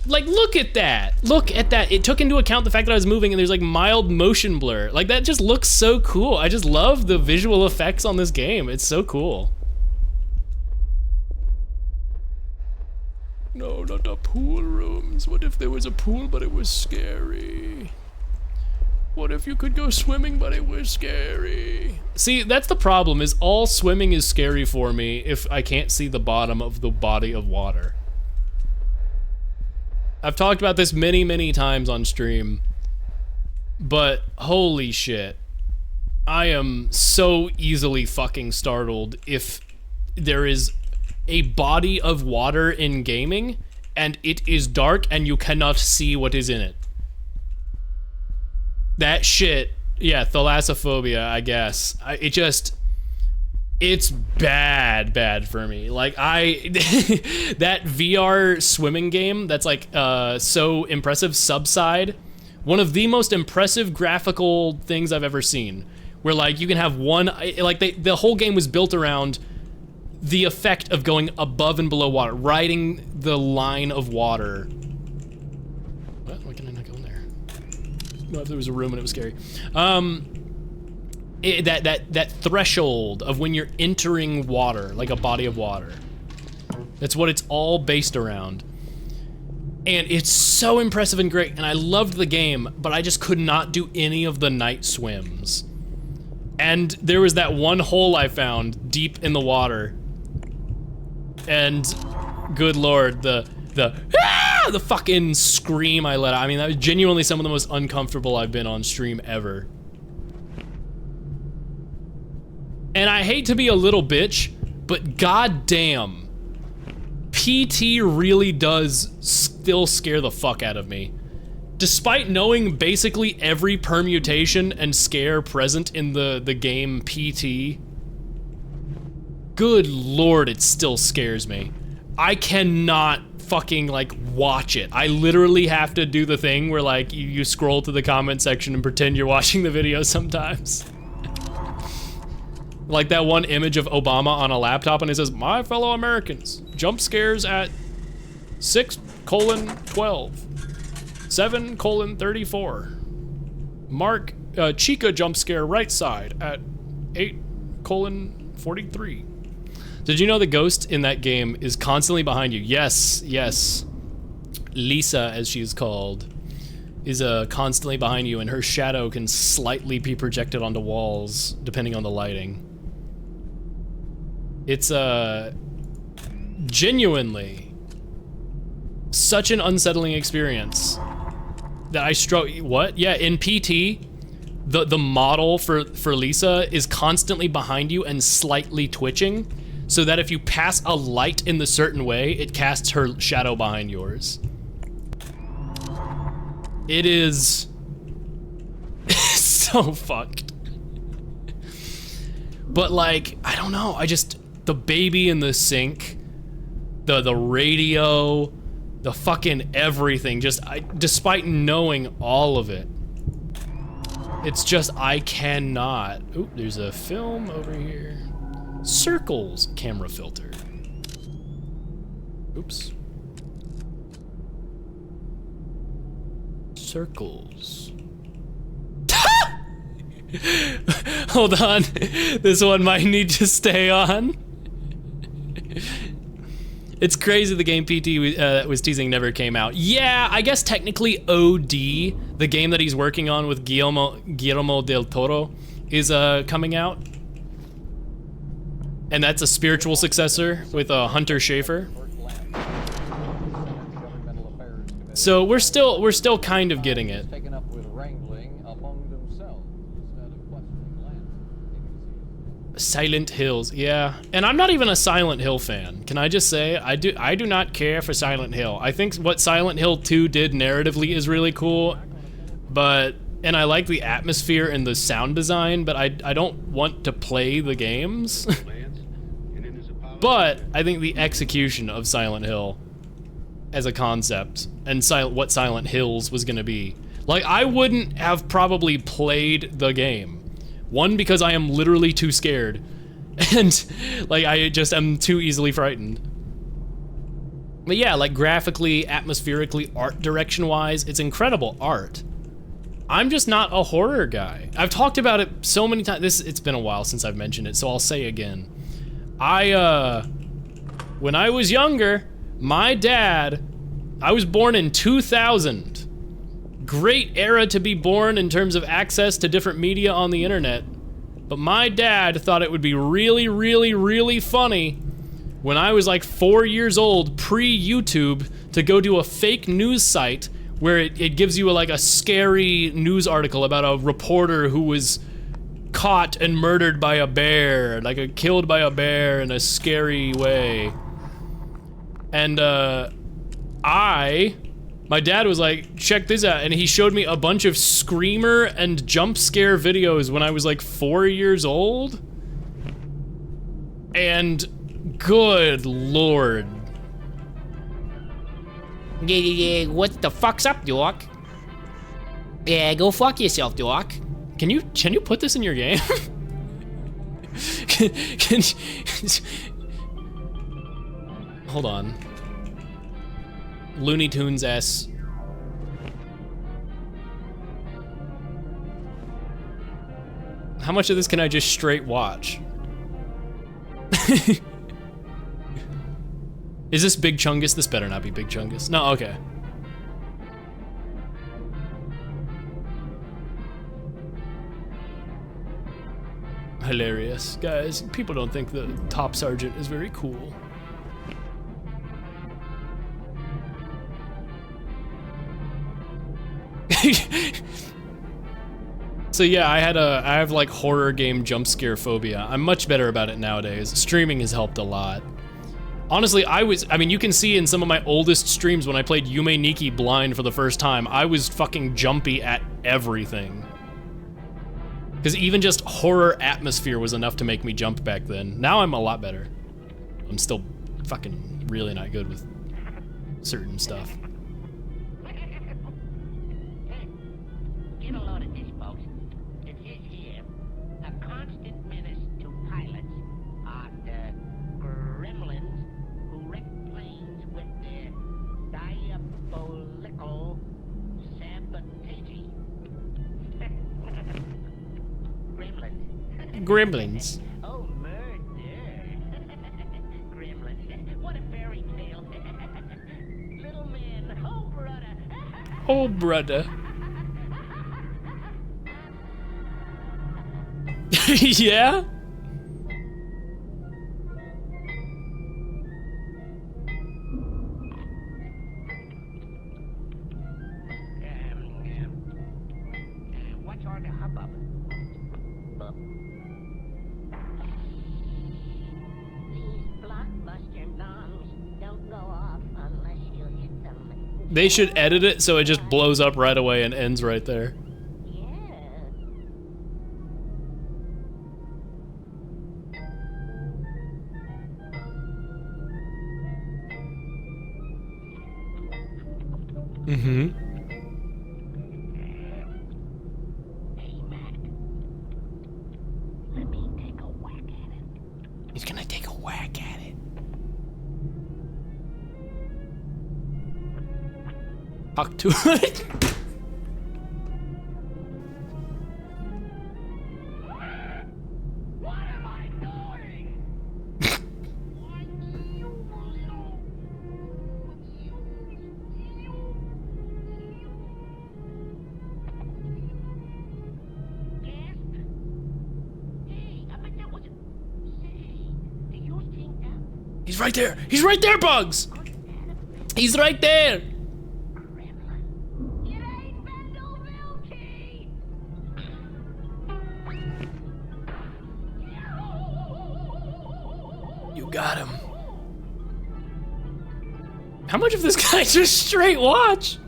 Like, look at that. Look at that. It took into account the fact that I was moving and there's like mild motion blur. Like, that just looks so cool. I just love the visual effects on this game. It's so cool. No, not the pool rooms. What if there was a pool but it was scary? What if you could go swimming but it was scary? See, that's the problem, is all swimming is scary for me if I can't see the bottom of the body of water. I've talked about this many, many times on stream, but holy shit. I am so easily fucking startled if there is a body of water in gaming and it is dark and you cannot see what is in it. That shit, yeah, thalassophobia, I guess. It's bad for me. Like, that VR swimming game that's like so impressive, Subside, one of the most impressive graphical things I've ever seen, where like you can have one, like the whole game was built around the effect of going above and below water, riding the line of water. What? Why can I not go in there? No, if there was a room and it was scary. That threshold of when you're entering water, like a body of water. That's what it's all based around. And it's so impressive and great, and I loved the game, but I just could not do any of the night swims. And there was that one hole I found deep in the water. And good lord, the fucking scream I let out. I mean, that was genuinely some of the most uncomfortable I've been on stream ever. And I hate to be a little bitch, but goddamn, PT really does still scare the fuck out of me. Despite knowing basically every permutation and scare present in the game PT, good lord, it still scares me. I cannot fucking like watch it. I literally have to do the thing where like you scroll to the comment section and pretend you're watching the video sometimes. Like that one image of Obama on a laptop and it says, "My fellow Americans, jump scares at 6:12, 7:34. Mark Chica jump scare right side at 8:43. Did you know the ghost in that game is constantly behind you? Yes, yes. Lisa, as she's called, is constantly behind you, and her shadow can slightly be projected onto walls depending on the lighting. It's genuinely such an unsettling experience that I struggle. What? Yeah, in PT, the model for Lisa is constantly behind you and slightly twitching, so that if you pass a light in the certain way, it casts her shadow behind yours. It is so fucked. But like, I don't know, the baby in the sink, the radio, the fucking everything, despite knowing all of it, it's just, I cannot. Oop, there's a film over here. Circles camera filter. Oops. Circles. Hold on. This one might need to stay on. It's crazy the game PT was teasing never came out. Yeah, I guess technically OD, the game that he's working on with Guillermo del Toro, is coming out. And that's a spiritual successor with Hunter Schafer. So we're still kind of getting it. Silent Hills, yeah. And I'm not even a Silent Hill fan. Can I just say, I do not care for Silent Hill. I think what Silent Hill 2 did narratively is really cool, and I like the atmosphere and the sound design, but I don't want to play the games. But I think the execution of Silent Hill as a concept and what Silent Hills was gonna be. Like, I wouldn't have probably played the game. One, because I am literally too scared, and like I just am too easily frightened. But yeah, like graphically, atmospherically, art direction-wise, it's incredible art. I'm just not a horror guy. I've talked about it so many times. It's been a while since I've mentioned it, so I'll say again. When I was younger, my dad, I was born in 2000. Great era to be born in terms of access to different media on the internet. But my dad thought it would be really, really, really funny when I was like 4 years old, pre-YouTube, to go to a fake news site where it gives you like a scary news article about a reporter who was caught and murdered by a bear, killed by a bear in a scary way. And my dad was like, check this out, and he showed me a bunch of screamer and jump scare videos when I was like 4 years old. And good lord. Yeah, what the fuck's up, Doc? Yeah, go fuck yourself, Doc. Can you put this in your game? can hold on. Looney Tunes S. How much of this can I just straight watch? Is this Big Chungus? This better not be Big Chungus. No, okay. Hilarious. Guys, people don't think the top sergeant is very cool. So yeah, I have like horror game jump scare phobia. I'm much better about it nowadays. Streaming has helped a lot. Honestly, I mean, you can see in some of my oldest streams when I played Yume Nikki blind for the first time, I was fucking jumpy at everything. Because even just horror atmosphere was enough to make me jump back then. Now I'm a lot better. I'm still fucking really not good with certain stuff. Get a load of this, folks. It says here, a constant menace to pilots are the gremlins who wreck planes with their diabolical sabotage. Gremlins. Gremlins. Oh, murder. Gremlins. What a fairy tale. Little man. Oh, brother. Oh, brother. Yeah? What's all the hubbub? These blockbuster bombs don't go off unless you hit them. They should edit it so it just blows up right away and ends right there. Mm-hmm. Let me take a whack at it. He's gonna take a whack at it. Talk to it. He's right there. He's right there, Bugs. He's right there. You got him. How much of this guy just straight watch?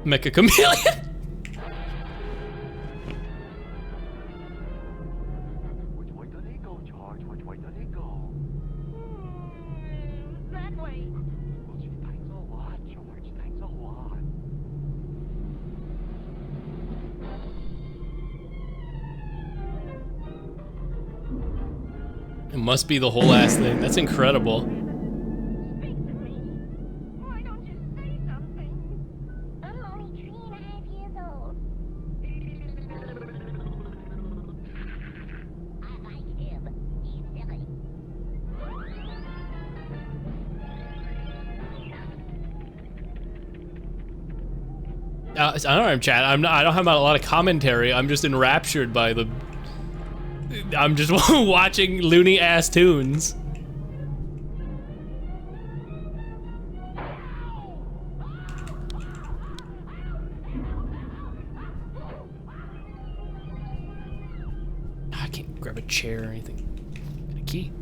Mecha Chameleon. That way. Thanks a lot, George. Thanks a lot. It must be the whole ass thing. That's incredible. Why don't you say something? I'm only 3.5 years old. I like him. He's silly. I don't know, chat. I don't have a lot of commentary. I'm just enraptured by the. I'm just watching loony ass tunes. I can't grab a chair or anything. Got a key.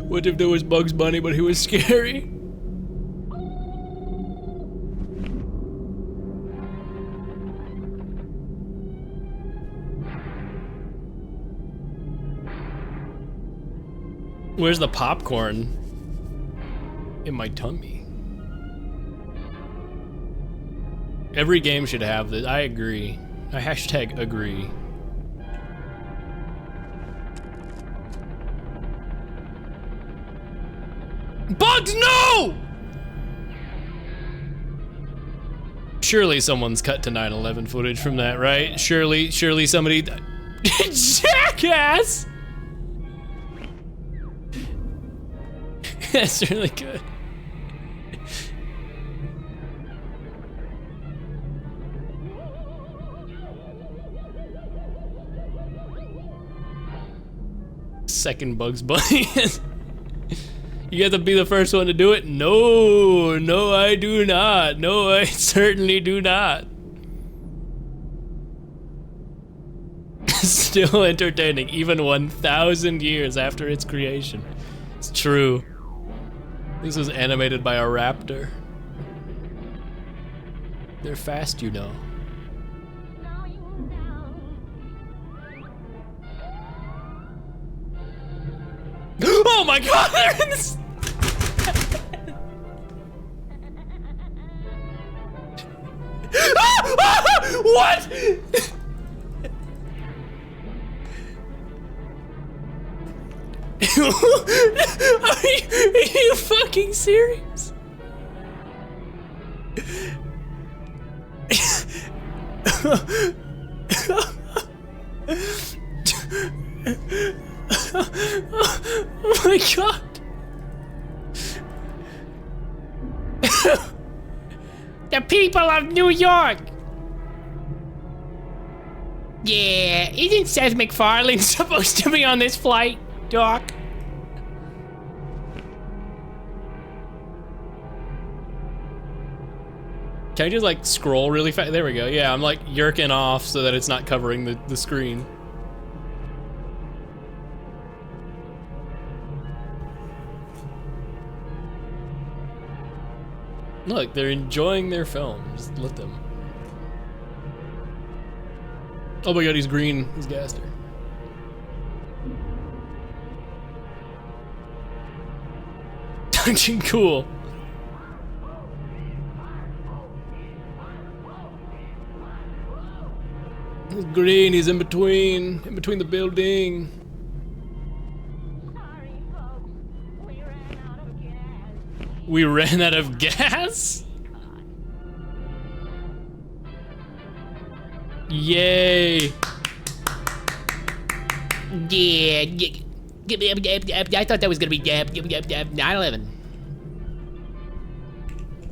What if there was Bugs Bunny, but he was scary? Where's the popcorn? In my tummy. Every game should have this. I agree. I hashtag agree. Bugs, no! Surely someone's cut to 9/11 footage from that, right? Surely somebody... Jackass! That's really good. Second Bugs Bunny. You have to be the first one to do it? No, no, I do not. No, I certainly do not. Still entertaining, even 1,000 years after its creation. It's true. This was animated by a raptor. They're fast, you know. Oh my god, they're in this. What? Are you fucking serious? Oh my god. The people of New York. Yeah, isn't Seth MacFarlane supposed to be on this flight, Doc? Can I just like scroll really fast? There we go. Yeah, I'm like yerking off so that it's not covering the screen. Look, they're enjoying their film. Just let them. Oh my god, he's green. He's Gaster. Cool. He's green, he's in between the building. We ran out of gas? Yay. Yeah. I thought that was gonna be 9/11.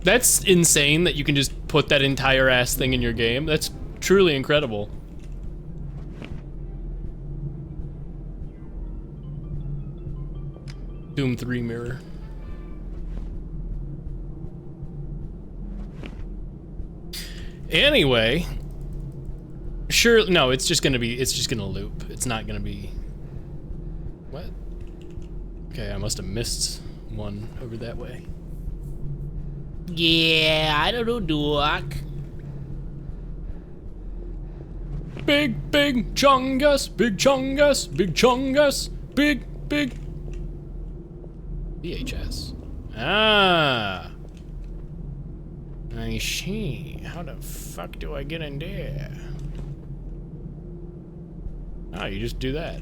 That's insane that you can just put that entire ass thing in your game. That's truly incredible. Doom 3 mirror. Anyway, sure, no, it's just gonna loop. It's not gonna be, what? Okay, I must have missed one over that way. Yeah, I don't know, Doc. Big chungus, big chungus, big chungus, big. VHS. Ah. I see. How the fuck do I get in there? Oh, you just do that.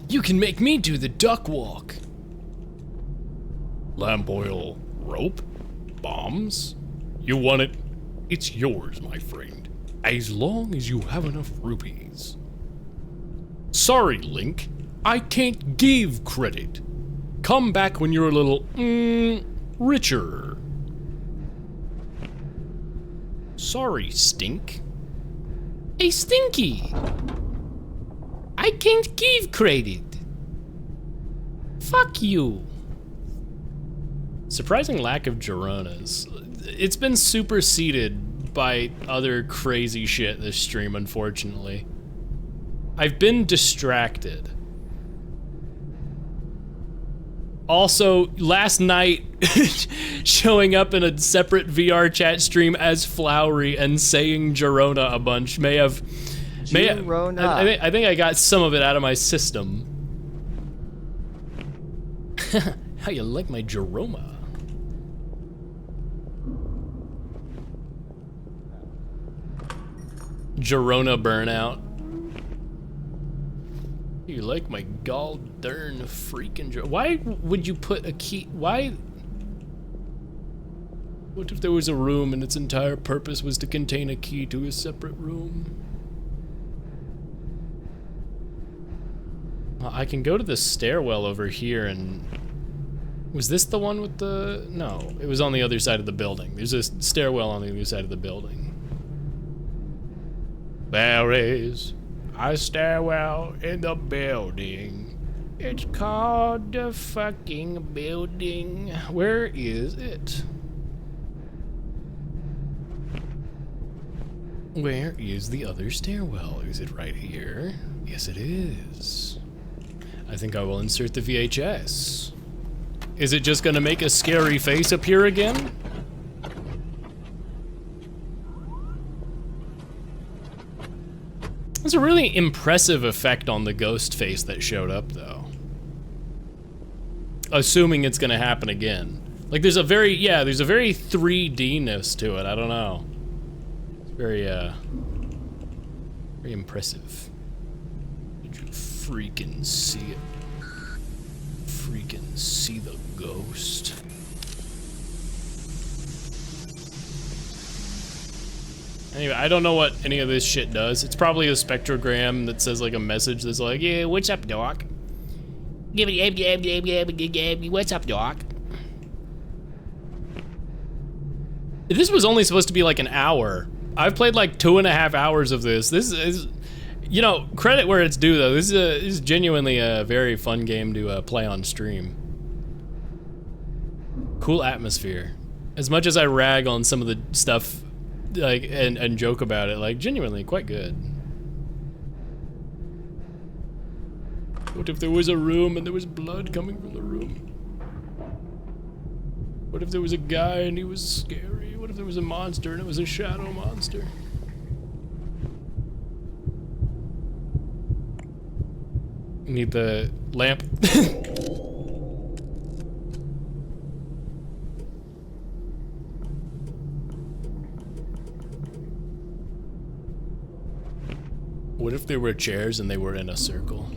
You can make me do the duck walk. Lamp oil, rope, bombs. You want it? It's yours, my friend. As long as you have enough rupees. Sorry, Link. I can't give credit. Come back when you're a little, richer. Sorry, Stink. Hey, Stinky. I can't give credit. Fuck you. Surprising lack of Gironas. It's been superseded by other crazy shit this stream, unfortunately. I've been distracted. Also, last night, showing up in a separate VR chat stream as Flowery and saying Girona a bunch may have... Girona. I think I got some of it out of my system. How you like my Jeroma? Girona burnout. You like my gall darn freaking why would you put a key? Why? What if there was a room and its entire purpose was to contain a key to a separate room? Well, I can go to the stairwell over here and... Was this the one with the... No, it was on the other side of the building. There's a stairwell on the other side of the building. There is a stairwell in the building. It's called the fucking building. Where is it? Where is the other stairwell? Is it right here? Yes, it is. I think I will insert the VHS. Is it just gonna make a scary face appear again? There's a really impressive effect on the ghost face that showed up, though. Assuming it's gonna happen again. Like, there's a very 3D-ness to it, I don't know. It's very, very impressive. Did you freaking see it? freaking see the ghost. Anyway, I don't know what any of this shit does. It's probably a spectrogram that says like a message that's like, yeah, what's up, doc? What's up, doc? This was only supposed to be like an hour. I've played like 2.5 hours of this. This is, you know, credit where it's due though. This is genuinely a very fun game to play on stream. Cool atmosphere. As much as I rag on some of the stuff, like, and joke about it, like, genuinely quite good. What if there was a room and there was blood coming from the room? What if there was a guy and he was scary? What if there was a monster and it was a shadow monster? Need the lamp. What if there were chairs and they were in a circle?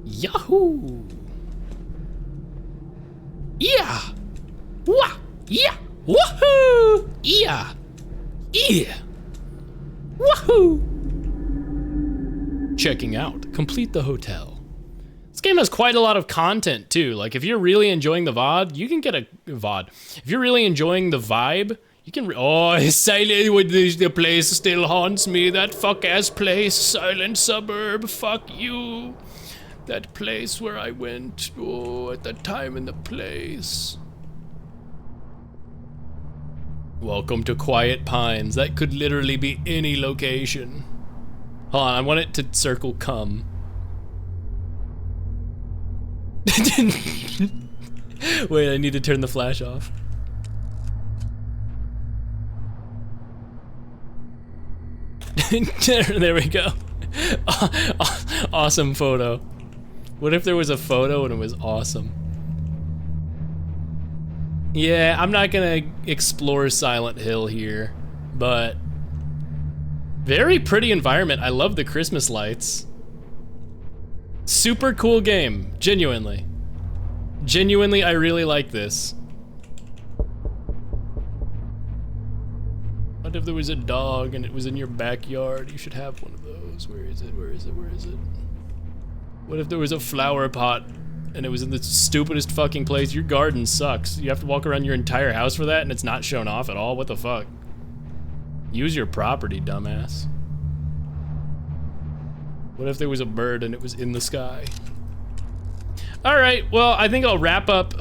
Yahoo! Yeah! Wah! Yeah! Woohoo! Yeah! Yeah! Woohoo! Checking out. Complete the hotel. This game has quite a lot of content too. Like if you're really enjoying the VOD, you can get a VOD. If you're really enjoying the vibe, you can silent with the place still haunts me. That fuck-ass place, silent suburb, fuck you. That place where I went, at that time and the place. Welcome to Quiet Pines. That could literally be any location. Hold on, I want it to circle come. Wait, I need to turn the flash off. There we go. Awesome photo. What if there was a photo and it was awesome? Yeah, I'm not gonna explore Silent Hill here, but very pretty environment. I love the Christmas lights. Super cool game, genuinely. Genuinely, I really like this. What if there was a dog and it was in your backyard? You should have one of those. Where is it? Where is it? Where is it? What if there was a flower pot and it was in the stupidest fucking place? Your garden sucks. You have to walk around your entire house for that and it's not shown off at all? What the fuck? Use your property, dumbass. What if there was a bird and it was in the sky? Alright, well, I think I'll wrap up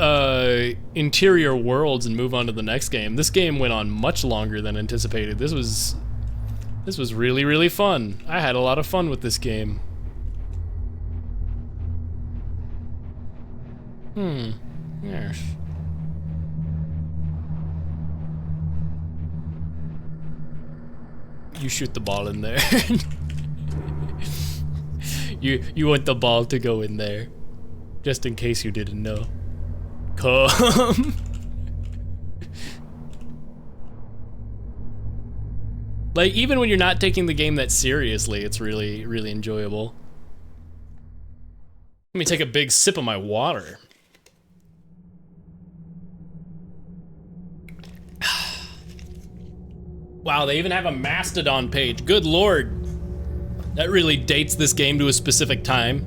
Interior Worlds and move on to the next game. This game went on much longer than anticipated. This was really, really fun. I had a lot of fun with this game. Yes. You shoot the ball in there. You want the ball to go in there. Just in case you didn't know. Come. Like, even when you're not taking the game that seriously, it's really, really enjoyable. Let me take a big sip of my water. Wow, they even have a Mastodon page. Good lord. That really dates this game to a specific time.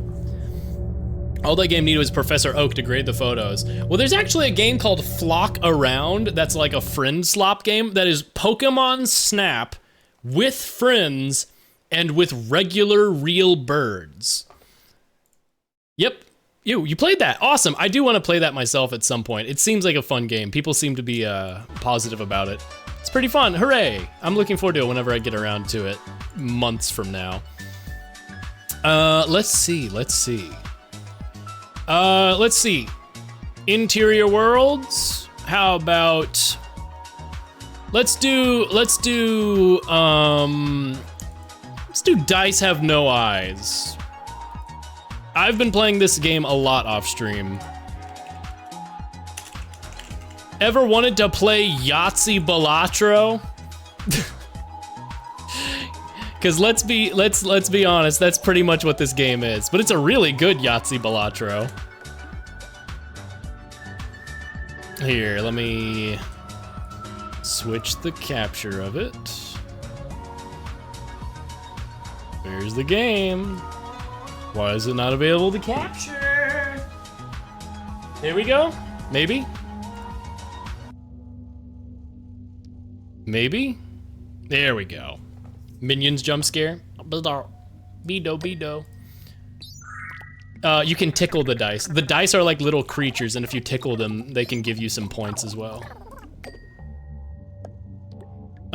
All that game needed was Professor Oak to grade the photos. Well, there's actually a game called Flock Around that's like a friend slop game that is Pokemon Snap with friends and with regular real birds. Yep, you played that, awesome. I do want to play that myself at some point. It seems like a fun game. People seem to be positive about it. It's pretty fun, hooray. I'm looking forward to it whenever I get around to it, months from now. Let's see. Interior Worlds. How about let's do Dice Have No Eyes. I've been playing this game a lot off stream. Ever wanted to play Yahtzee Balatro? Because let's be honest, that's pretty much what this game is. But it's a really good Yahtzee Balatro. Here, let me switch the capture of it. Where's the game? Why is it not available to capture? Here we go. Maybe. Maybe. There we go. Minions jump scare. Bedo. You can tickle the dice. The dice are like little creatures, and if you tickle them, they can give you some points as well.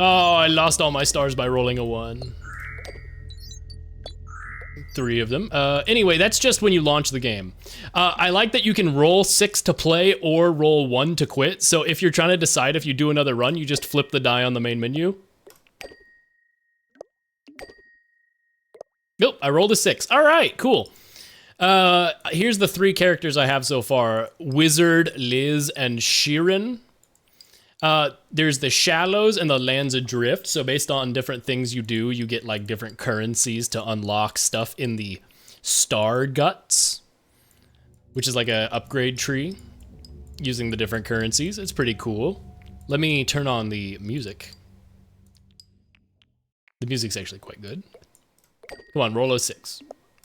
Oh, I lost all my stars by rolling a 1. 3 of them. Anyway, that's just when you launch the game. I like that you can roll 6 to play or roll 1 to quit. So if you're trying to decide if you do another run, you just flip the die on the main menu. Nope, I rolled a 6. All right, cool. Here's the 3 characters I have so far. Wizard, Liz, and Sheeran. There's the Shallows and the Lands Adrift. So based on different things you do, you get like different currencies to unlock stuff in the Star Guts, which is like a upgrade tree using the different currencies. It's pretty cool. Let me turn on the music. The music's actually quite good. Come on, roll a 6.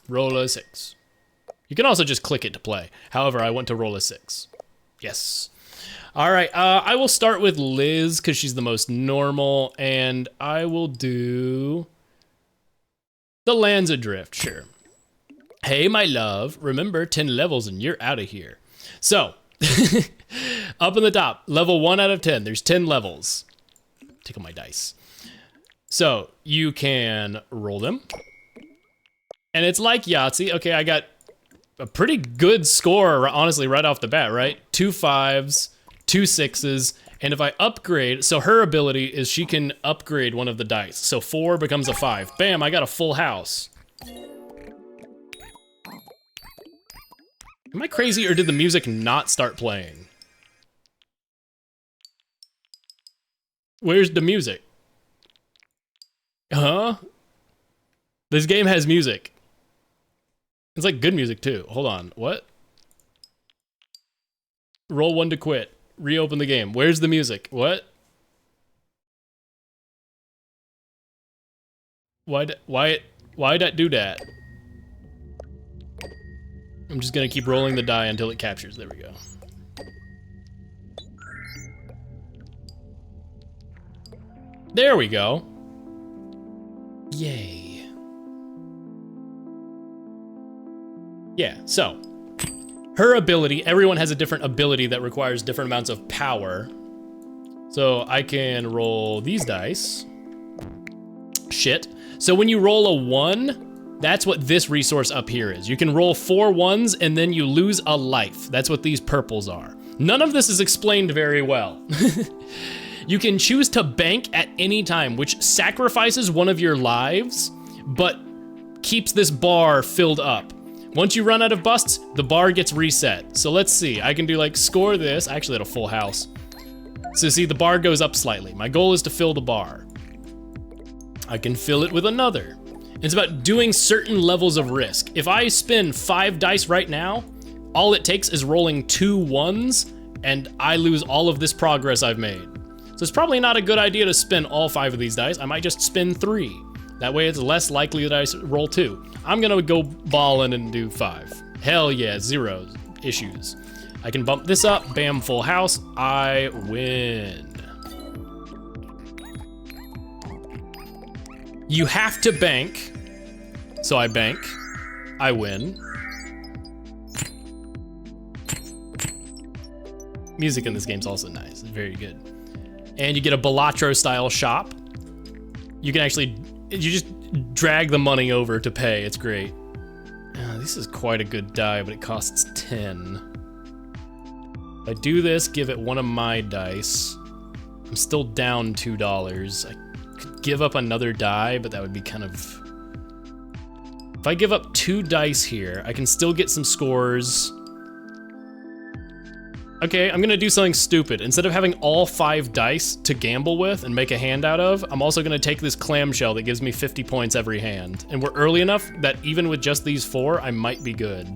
Roll a 6. You can also just click it to play. However, I want to roll a 6. Yes. All right, I will start with Liz because she's the most normal, and I will do the Lands Adrift, sure. Hey, my love, remember 10 levels and you're out of here. So, up in the top, level 1 out of 10, there's 10 levels. Tickle my dice. So, you can roll them. And it's like Yahtzee. Okay, I got a pretty good score, honestly, right off the bat, right? 2 5s. 2 6s, and if I upgrade, so her ability is she can upgrade one of the dice. So 4 becomes a 5. Bam, I got a full house. Am I crazy or did the music not start playing? Where's the music? Huh? This game has music. It's like good music too. Hold on, what? Roll 1 to quit. Reopen the game. Where's the music? What? Why did do that? I'm just gonna keep rolling the die until it captures. There we go. There we go. Yay. Yeah, so her ability, everyone has a different ability that requires different amounts of power. So I can roll these dice. Shit. So when you roll a 1, that's what this resource up here is. You can roll 4 1s and then you lose a life. That's what these purples are. None of this is explained very well. You can choose to bank at any time, which sacrifices one of your lives, but keeps this bar filled up. Once you run out of busts, the bar gets reset. So let's see, I can do like score this. I actually had a full house. So see, the bar goes up slightly. My goal is to fill the bar. I can fill it with another. It's about doing certain levels of risk. If I spin 5 dice right now, all it takes is rolling 2 1s and I lose all of this progress I've made. So it's probably not a good idea to spin all 5 of these dice. I might just spin 3. That way it's less likely that I roll 2. I'm gonna go ballin' and do 5. Hell yeah, 0 issues. I can bump this up, bam, full house, I win. You have to bank, so I bank, I win. Music in this game's also nice, it's very good. And you get a Balatro style shop. You can actually, you just drag the money over to pay, it's great. This is quite a good die, but it costs 10. If I do this, give it one of my dice. I'm still down $2. I could give up another die, but that would be kind of... If I give up 2 dice here, I can still get some scores. Okay, I'm gonna do something stupid. Instead of having all 5 dice to gamble with and make a hand out of, I'm also gonna take this clamshell that gives me 50 points every hand. And we're early enough that even with just these 4, I might be good.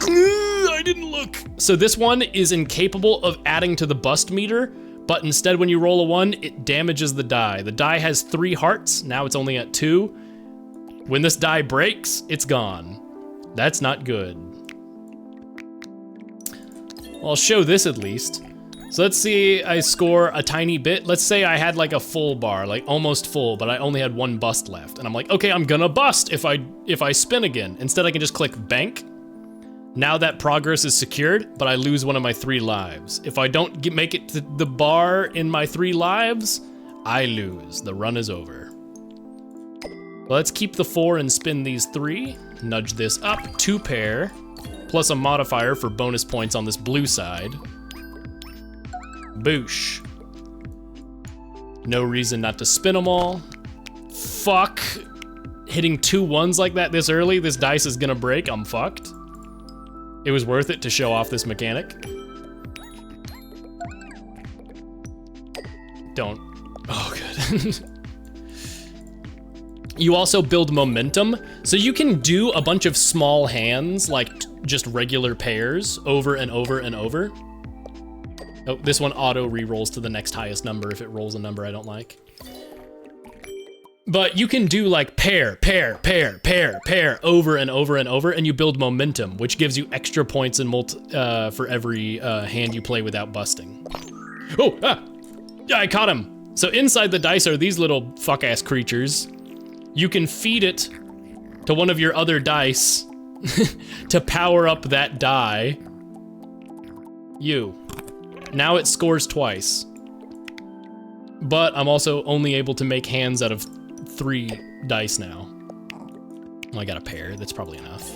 I didn't look. So this one is incapable of adding to the bust meter, but instead when you roll a 1, it damages the die. The die has 3 hearts, now it's only at 2. When this die breaks, it's gone. That's not good. Well, I'll show this at least. So let's see, I score a tiny bit. Let's say I had like a full bar, like almost full, but I only had 1 bust left. And I'm like, okay, I'm gonna bust if I spin again. Instead, I can just click bank. Now that progress is secured, but I lose one of my 3 lives. If I don't make it to the bar in my 3 lives, I lose. The run is over. Well, let's keep the 4 and spin these 3. Nudge this up, 2 pair, plus a modifier for bonus points on this blue side. Boosh. No reason not to spin them all. Fuck. Hitting 2 1s like that this early, this dice is gonna break, I'm fucked. It was worth it to show off this mechanic. Don't. Oh, good. You also build momentum, so you can do a bunch of small hands, like just regular pairs, over and over and over. Oh, this one auto re-rolls to the next highest number if it rolls a number I don't like. But you can do like pair, pair, pair, pair, pair, over and over and over, and you build momentum, which gives you extra points in for every hand you play without busting. Oh, yeah, I caught him. So inside the dice are these little fuck-ass creatures. You can feed it to one of your other dice to power up that die. Now it scores twice. But I'm also only able to make hands out of 3 dice now. Well, I got a pair, that's probably enough.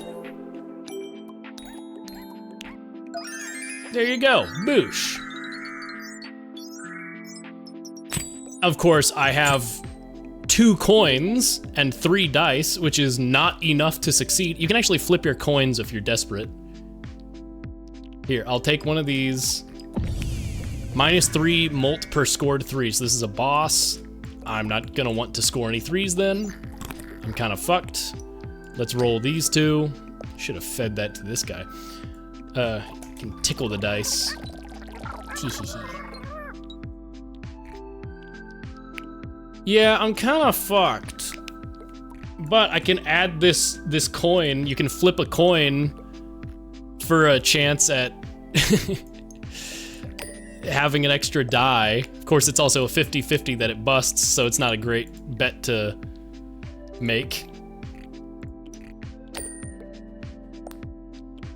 There you go, boosh. Of course, I have 2 coins and 3 dice, which is not enough to succeed. You can actually flip your coins if you're desperate. Here, I'll take one of these. -3 molt per scored 3, so this is a boss. I'm not gonna want to score any 3s then. I'm kind of fucked. Let's roll these 2. Should have fed that to this guy. Can tickle the dice. Yeah, I'm kind of fucked. But I can add this coin. You can flip a coin for a chance at having an extra die. Of course, it's also a 50-50 that it busts, so it's not a great bet to make.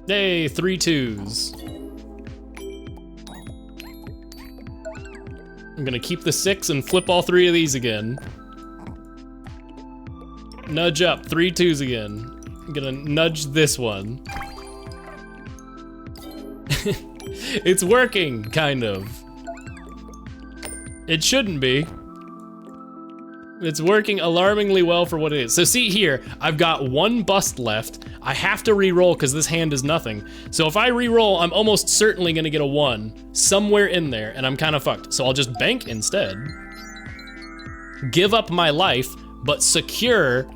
Hey, 3 2s. I'm gonna keep the 6 and flip all 3 of these again. Nudge up, 3 2s again. I'm gonna nudge this one. It's working, kind of. It shouldn't be. It's working alarmingly well for what it is. So see here, I've got 1 bust left. I have to re-roll because this hand is nothing. So if I re-roll, I'm almost certainly gonna get a 1 somewhere in there, and I'm kind of fucked. So I'll just bank instead. Give up my life, but secure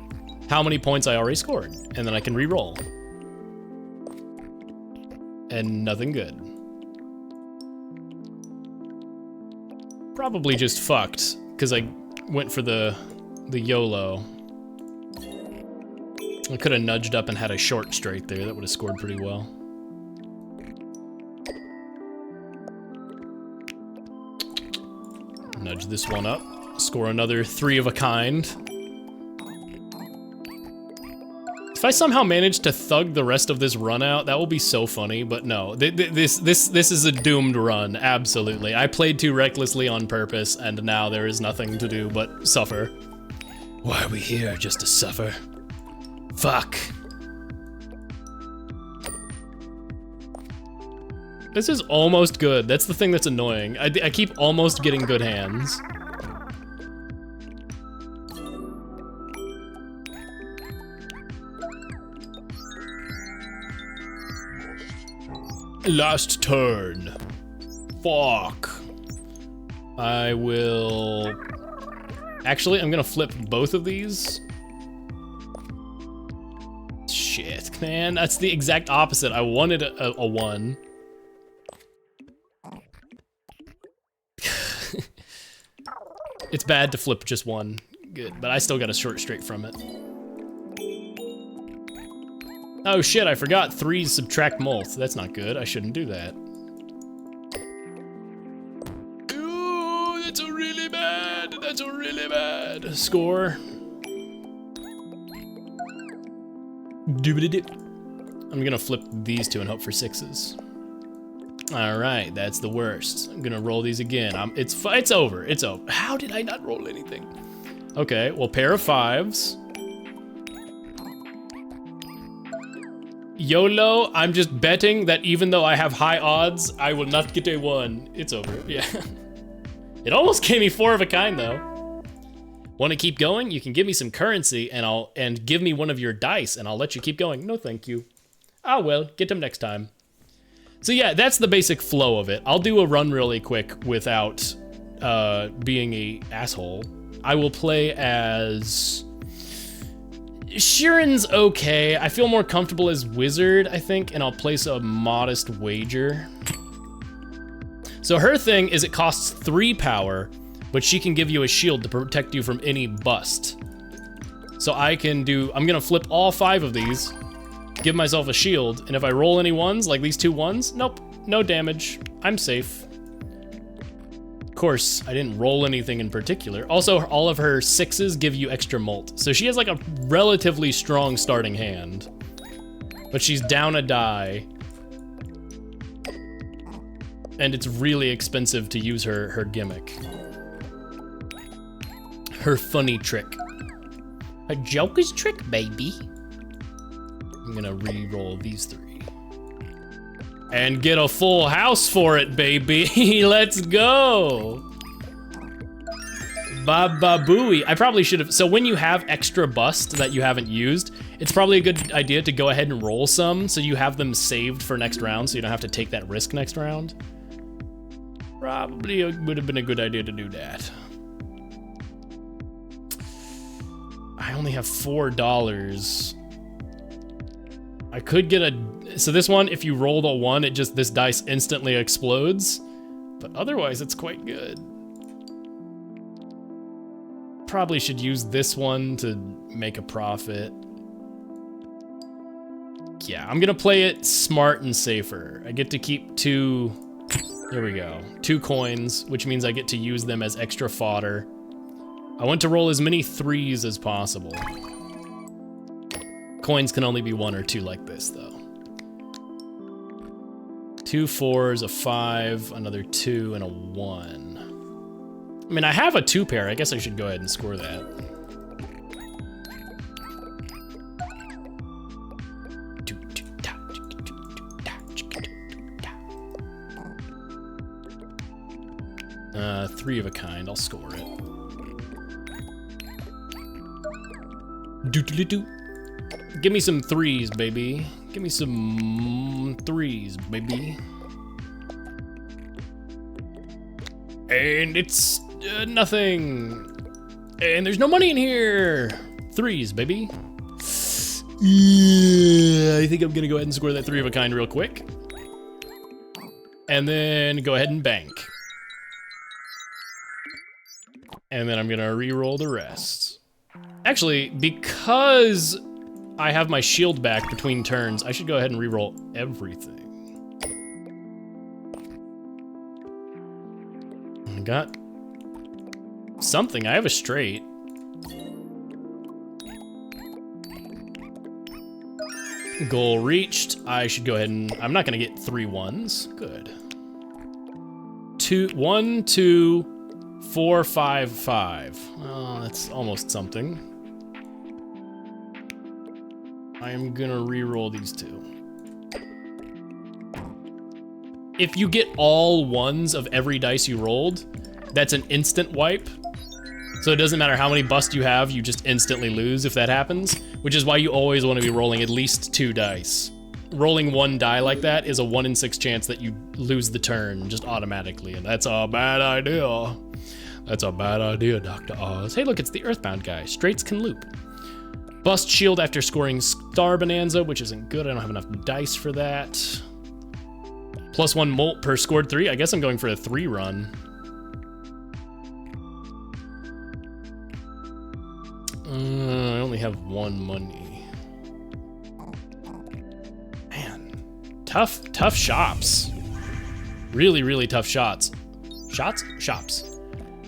how many points I already scored. And then I can re-roll. And nothing good. Probably just fucked, because I went for the YOLO. I could have nudged up and had a short straight there. That would have scored pretty well. Nudge this one up. Score another 3 of a kind. If I somehow manage to thug the rest of this run out, that will be so funny, but no. This is a doomed run, absolutely. I played too recklessly on purpose, and now there is nothing to do but suffer. Why are we here, just to suffer? Fuck. This is almost good. That's the thing that's annoying. I keep almost getting good hands. Last turn. Fuck. I will... Actually, I'm gonna flip both of these. Shit, man, that's the exact opposite. I wanted a 1. It's bad to flip just 1. Good, but I still got a short straight from it. Oh shit, I forgot 3s subtract molt. That's not good. I shouldn't do that. Ooh, that's a really bad. That's a really bad score. Doobity-doo. I'm gonna flip these 2 and hope for 6s. All right, that's the worst. I'm gonna roll these again. It's over. It's over. How did I not roll anything? Okay, well, pair of 5s. YOLO, I'm just betting that even though I have high odds, I will not get a 1. It's over, yeah. It almost gave me 4 of a kind though. Want to keep going? You can give me some currency and give me one of your dice and I'll let you keep going. No, thank you. Ah, well, get them next time. So yeah, that's the basic flow of it. I'll do a run really quick without being a asshole. I will play as... Sheeran's okay. I feel more comfortable as Wizard, I think, and I'll place a modest wager. So her thing is it costs 3 power, but she can give you a shield to protect you from any bust. So I'm gonna flip all 5 of these, give myself a shield, and if I roll any 1s, like these 2 1s, nope, no damage. I'm safe. Of course, I didn't roll anything in particular. Also, all of her 6s give you extra molt. So she has like a relatively strong starting hand. But she's down a die. And it's really expensive to use her gimmick. Her funny trick. A joker's trick, baby. I'm gonna re-roll these 3. And get a full house for it, baby. Let's go. Baba Booey. I probably should have. So when you have extra bust that you haven't used, it's probably a good idea to go ahead and roll some so you have them saved for next round so you don't have to take that risk next round. Probably would have been a good idea to do that. I only have $4. I could get so this one, if you rolled a 1, this dice instantly explodes. But otherwise, it's quite good. Probably should use this one to make a profit. Yeah, I'm gonna play it smart and safer. I get to keep 2, here we go, 2 coins, which means I get to use them as extra fodder. I want to roll as many 3s as possible. Coins can only be 1 or 2 like this, though. 2 4s, a 5, another 2, and a 1. I mean, I have a 2 pair. I guess I should go ahead and score that. Three of a kind. I'll score it. Doo-doo-doo-doo. Give me some 3s, baby. Give me some 3s, baby. And it's nothing. And there's no money in here. 3s, baby. Yeah, I think I'm gonna go ahead and score that 3 of a kind real quick. And then go ahead and bank. And then I'm gonna re-roll the rest. Actually, because I have my shield back between turns, I should go ahead and re-roll everything. I got something. I have a straight. Goal reached. I should go ahead and... I'm not gonna get 3 1s. Good. 1 2 4 5 5. Oh, that's almost something. I am gonna re-roll these 2. If you get all 1s of every dice you rolled, that's an instant wipe. So it doesn't matter how many busts you have, you just instantly lose if that happens, which is why you always want to be rolling at least 2 dice. rolling one die like that is a 1 in 6 chance that you lose the turn just automatically, and that's a bad idea. That's a bad idea, Dr. Oz. Hey, look, it's the Earthbound guy. Straights can loop. Bust shield after scoring Star Bonanza, which isn't good. I don't have enough dice for that. +1 molt per scored 3. I guess I'm going for a 3 run. I only have 1 money. Man, tough shops. Really, really tough shots. Shops.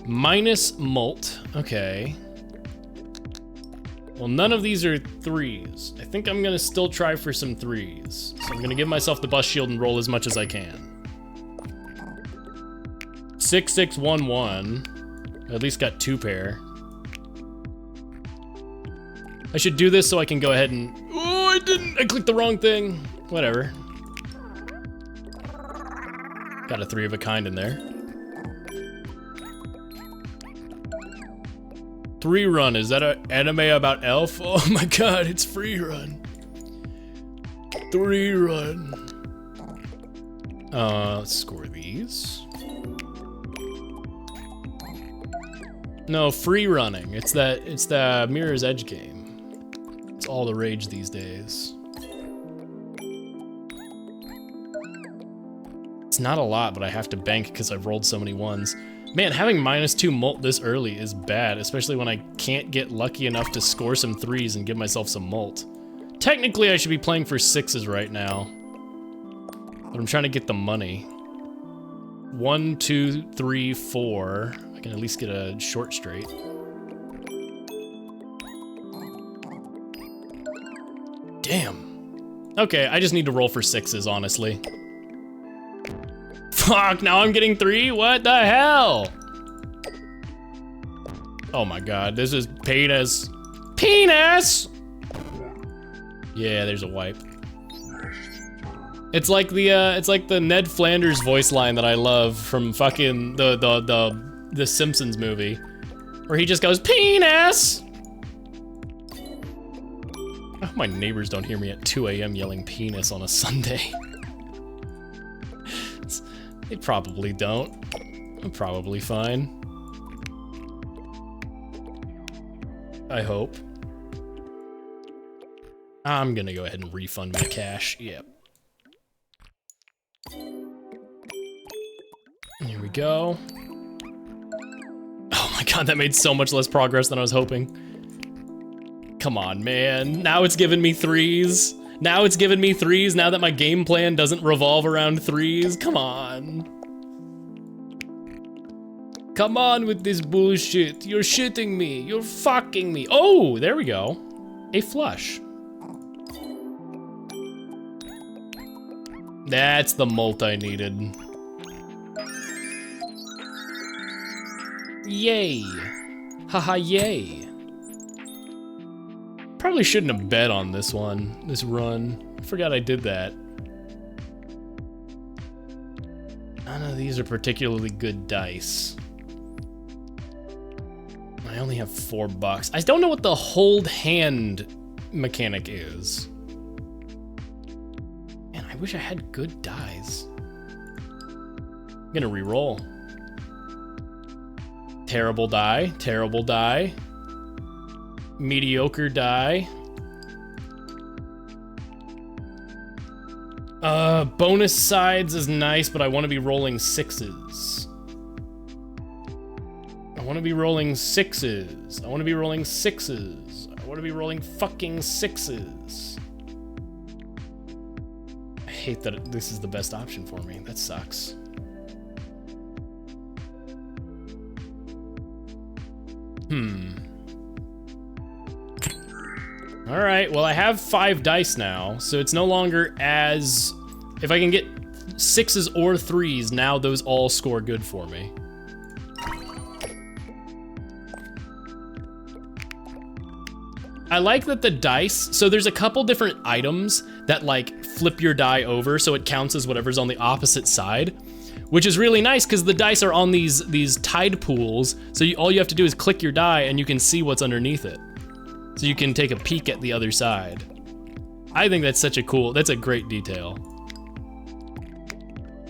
Minus molt, okay. Well, none of these are 3s. I think I'm gonna still try for some 3s. So I'm gonna give myself the bust shield and roll as much as I can. 6, 6, 1, 1. I at least got 2 pair. I should do this so I can go ahead and... Oh, I didn't! I clicked the wrong thing. Whatever. Got a 3 of a kind in there. 3 run, is that an anime about Elf? Oh my god, it's free run. 3 run. Let's score these. No, free running. It's the Mirror's Edge game. It's all the rage these days. It's not a lot, but I have to bank because I've rolled so many ones. Man, having -2 molt this early is bad, especially when I can't get lucky enough to score some 3s and give myself some molt. Technically, I should be playing for 6s right now, but I'm trying to get the money. 1, 2, 3, 4. I can at least get a short straight. Damn. Okay, I just need to roll for 6s, honestly. Fuck, now I'm getting 3? What the hell? Oh my god, this is penis. Penis! Yeah, there's a wipe. It's like the Ned Flanders voice line that I love from fucking the Simpsons movie, where he just goes, penis! I hope my neighbors don't hear me at 2 a.m. yelling penis on a Sunday. They probably don't. I'm probably fine. I hope. I'm gonna go ahead and refund my cash. Yep. Here we go. Oh my god, that made so much less progress than I was hoping. Come on, man. Now it's giving me 3s. Now it's giving me 3s now that my game plan doesn't revolve around 3s. Come on. Come on with this bullshit. You're shitting me. You're fucking me. Oh, there we go. A flush. That's the molt I needed. Yay. Haha, yay. Probably shouldn't have bet on this one, this run. I forgot I did that. None of these are particularly good dice. I only have $4. I don't know what the hold hand mechanic is. Man, I wish I had good dice. I'm gonna re-roll. Terrible die, terrible die. Mediocre die. Bonus sides is nice, but I want to be rolling 6s. I want to be rolling 6s. I want to be rolling 6s. I want to be rolling fucking 6s. I hate that this is the best option for me. That sucks. All right, well, I have 5 dice now, so it's no longer as... If I can get 6s or 3s, now those all score good for me. I like that the dice... So there's a couple different items that, like, flip your die over so it counts as whatever's on the opposite side, which is really nice because the dice are on these tide pools, so all you have to do is click your die and you can see what's underneath it. So you can take a peek at the other side. I think that's such a cool, that's a great detail.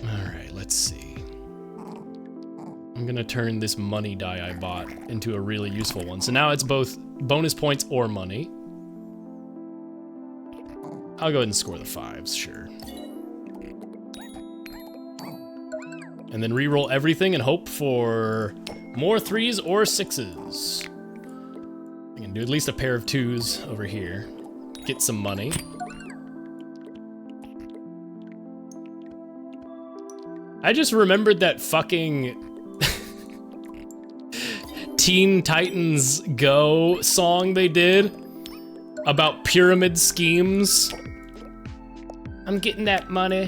All right, let's see. I'm gonna turn this money die I bought into a really useful one. So now it's both bonus points or money. I'll go ahead and score the 5s, sure. And then re-roll everything and hope for more 3s or 6s. I can do at least a pair of 2s over here. Get some money. I just remembered that fucking Teen Titans Go song they did about pyramid schemes. I'm getting that money.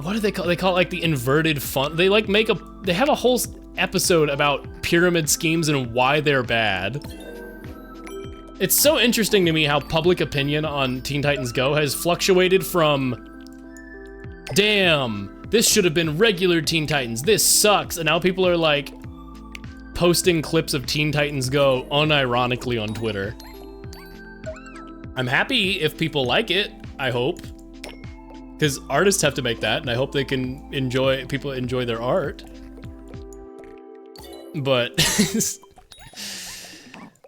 What do they call it? They call it like the inverted fun. They like they have a whole episode about pyramid schemes and why they're bad. It's so interesting to me how public opinion on Teen Titans Go has fluctuated from, damn, this should have been regular Teen Titans, this sucks, and now people are like posting clips of Teen Titans Go unironically on Twitter. I'm happy if people like it, I hope. Because artists have to make that, and I hope they can people enjoy their art. But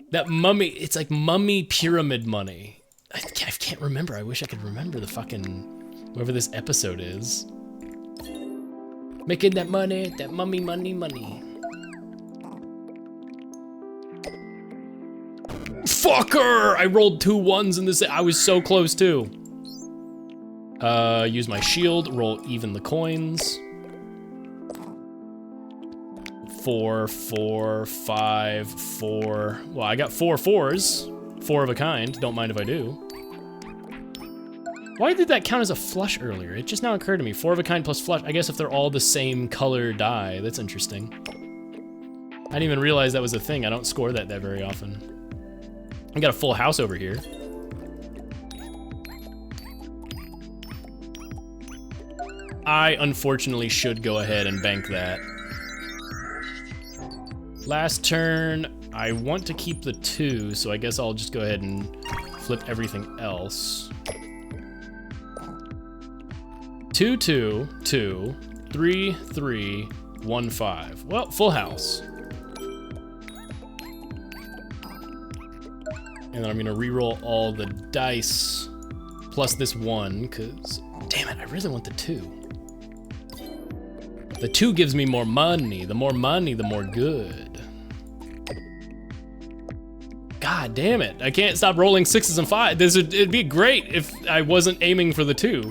that mummy, it's like mummy pyramid money. I can't remember. I wish I could remember the fucking, whoever this episode is. Making that money, that mummy money. Fucker! I rolled 2 1s in this. I was so close too. Use my shield, roll even the coins. 4, 4, 5, 4. Well, I got 4 4s. 4 of a kind. Don't mind if I do. Why did that count as a flush earlier? It just now occurred to me. 4 of a kind plus flush. I guess if they're all the same color die. That's interesting. I didn't even realize that was a thing. I don't score that very often. I got a full house over here. I unfortunately should go ahead and bank that. Last turn, I want to keep the 2, so I guess I'll just go ahead and flip everything else. 2, 2, 2, 3, 3, 1, 5. Well, full house. And then I'm gonna re-roll all the dice plus this 1, because, damn it, I really want the 2. The 2 gives me more money. The more money, the more good. God damn it. I can't stop rolling 6s and 5s. It'd be great if I wasn't aiming for the 2.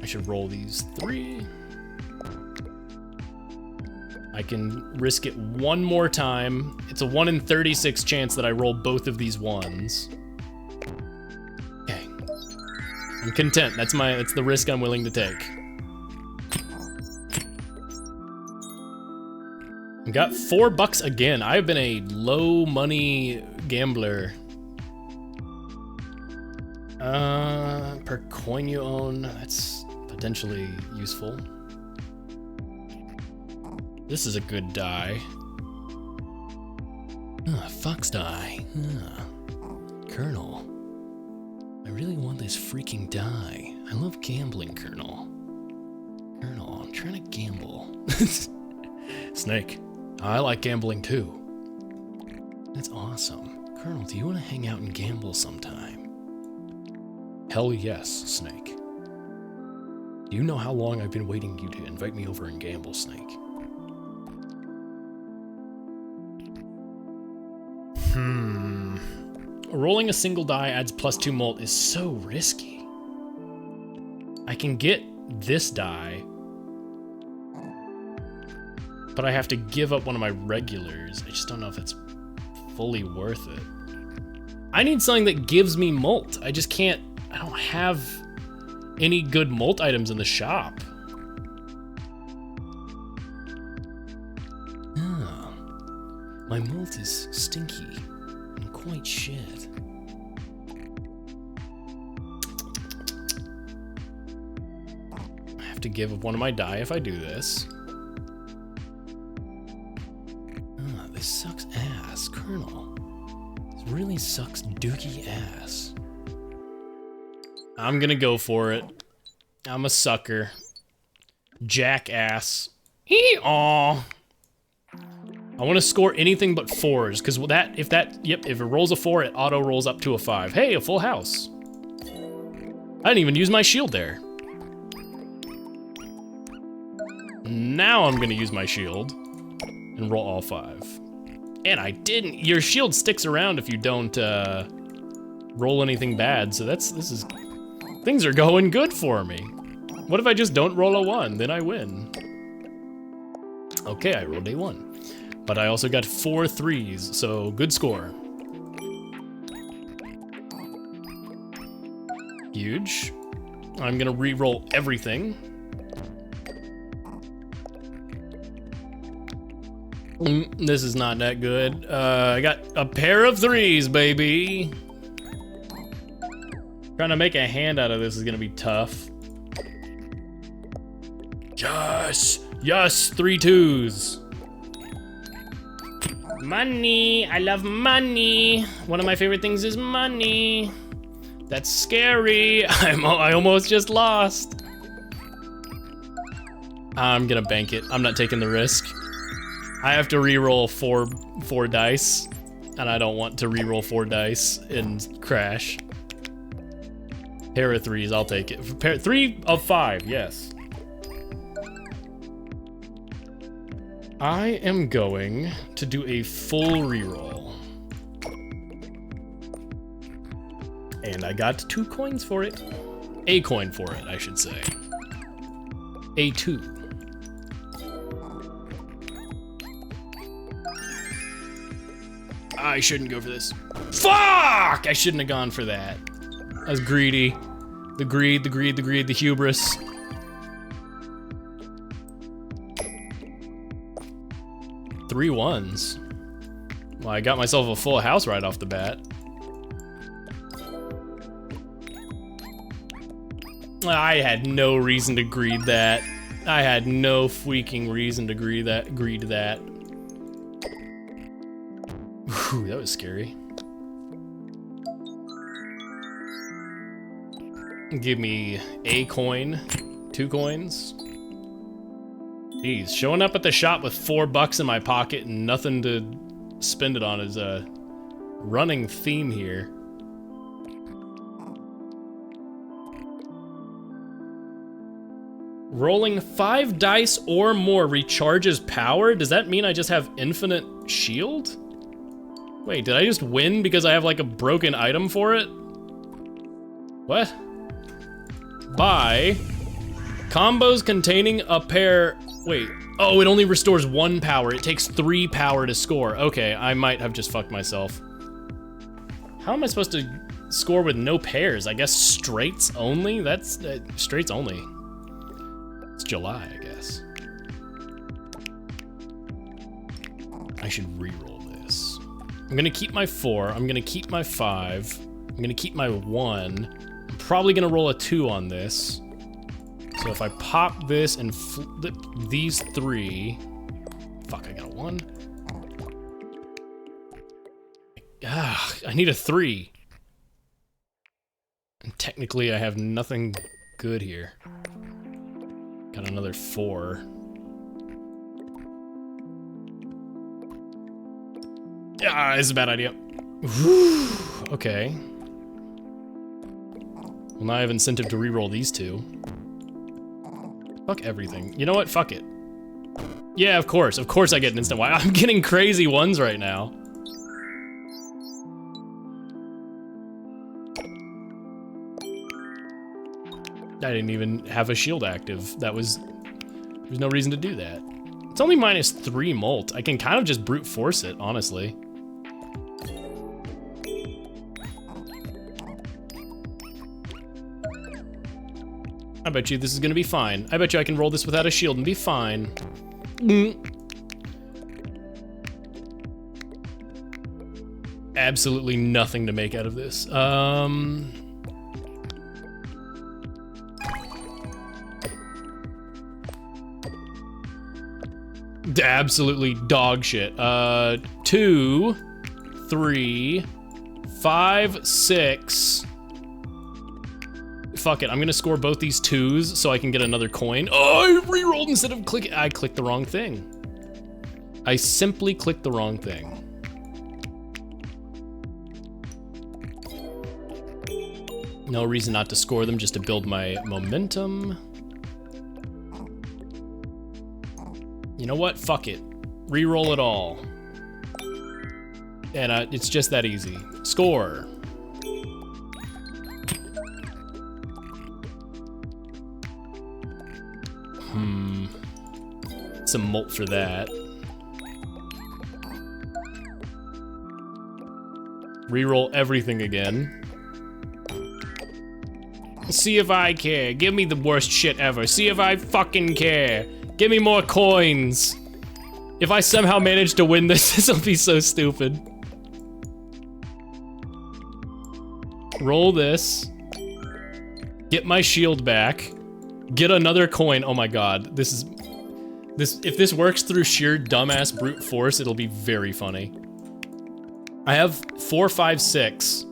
I should roll these 3. I can risk it one more time. It's a 1 in 36 chance that I roll both of these 1s. Okay. I'm content. That's the risk I'm willing to take. I got $4 again. I've been a low money gambler. Per coin you own, that's potentially useful. This is a good die. Fox die. Colonel. I really want this freaking die. I love gambling, Colonel. Colonel, I'm trying to gamble. Snake. I like gambling too. That's awesome. Colonel, do you want to hang out and gamble sometime? Hell yes, Snake. Do you know how long I've been waiting you to invite me over and gamble, Snake? Rolling a single die adds +2 molt is so risky. I can get this die, but I have to give up one of my regulars. I just don't know if it's fully worth it. I need something that gives me molt. I just can't, I don't have any good molt items in the shop. My molt is stinky and quite shit. I have to give up one of my die if I do this. This sucks ass, Colonel. It's really sucks dookie ass. I'm gonna go for it. I'm a sucker. Jackass. Hee-aw. I want to score anything but 4s, because if it rolls a 4, it auto rolls up to a 5. Hey, a full house. I didn't even use my shield there. Now I'm gonna use my shield and roll all 5. And I didn't. Your shield sticks around if you don't roll anything bad, so things are going good for me. What if I just don't roll a 1? Then I win. Okay, I rolled a 1. But I also got 4 3s, so good score. Huge. I'm gonna re-roll everything. This is not that good. I got a pair of 3s, baby. Trying to make a hand out of this is gonna be tough. Yes! Yes! 3 2s. Money! I love money! One of my favorite things is money. That's scary. I almost just lost. I'm gonna bank it. I'm not taking the risk. I have to re-roll four dice, and I don't want to re-roll 4 dice and crash. Pair of 3s, I'll take it. 3 of 5, yes. I am going to do a full re-roll. And I got 2 coins for it. A coin for it, I should say. A 2. I shouldn't go for this. Fuck! I shouldn't have gone for that. I was greedy. The greed, the hubris. Three 1s. Well, I got myself a full house right off the bat. I had no reason to greed that. I had no freaking reason to greed that. Whew, that was scary. Give me a coin, 2 coins. Jeez, showing up at the shop with $4 in my pocket and nothing to spend it on is a running theme here. Rolling 5 dice or more recharges power? Does that mean I just have infinite shield? Wait, did I just win because I have like a broken item for it? What? Buy combos containing a pair. Wait, oh, it only restores 1 power. It takes 3 power to score. Okay, I might have just fucked myself. How am I supposed to score with no pairs? I guess straights only? That's straights only. It's July, I guess. I should re-roll this. I'm gonna keep my 4. I'm gonna keep my 5. I'm gonna keep my 1. I'm probably gonna roll a 2 on this. So if I pop this and flip these 3, fuck, I got a 1. Ah, I need a 3. And technically I have nothing good here. Got another 4. Ah, this is a bad idea. Whew, okay. Well, now I have incentive to reroll these 2. Fuck everything. You know what? Fuck it. Yeah, of course. Of course I get an instant why. I'm getting crazy 1s right now. I didn't even have a shield active. There's no reason to do that. It's only -3 molt. I can kind of just brute force it, honestly. I bet you this is gonna be fine. I bet you I can roll this without a shield and be fine. Absolutely nothing to make out of this. Absolutely dog shit. 2, 3, 5, 6. Fuck it, I'm gonna score both these 2s so I can get another coin. Oh, I re-rolled instead of clicking. I clicked the wrong thing. I simply clicked the wrong thing. No reason not to score them, just to build my momentum. You know what? Fuck it. Reroll it all. And it's just that easy. Score. Some molt for that. Reroll everything again. See if I care. Give me the worst shit ever. See if I fucking care. Give me more coins. If I somehow manage to win this, this will be so stupid. Roll this. Get my shield back. Get another coin. Oh my god. If this works through sheer dumbass brute force, it'll be very funny. I have 4, 5, 6.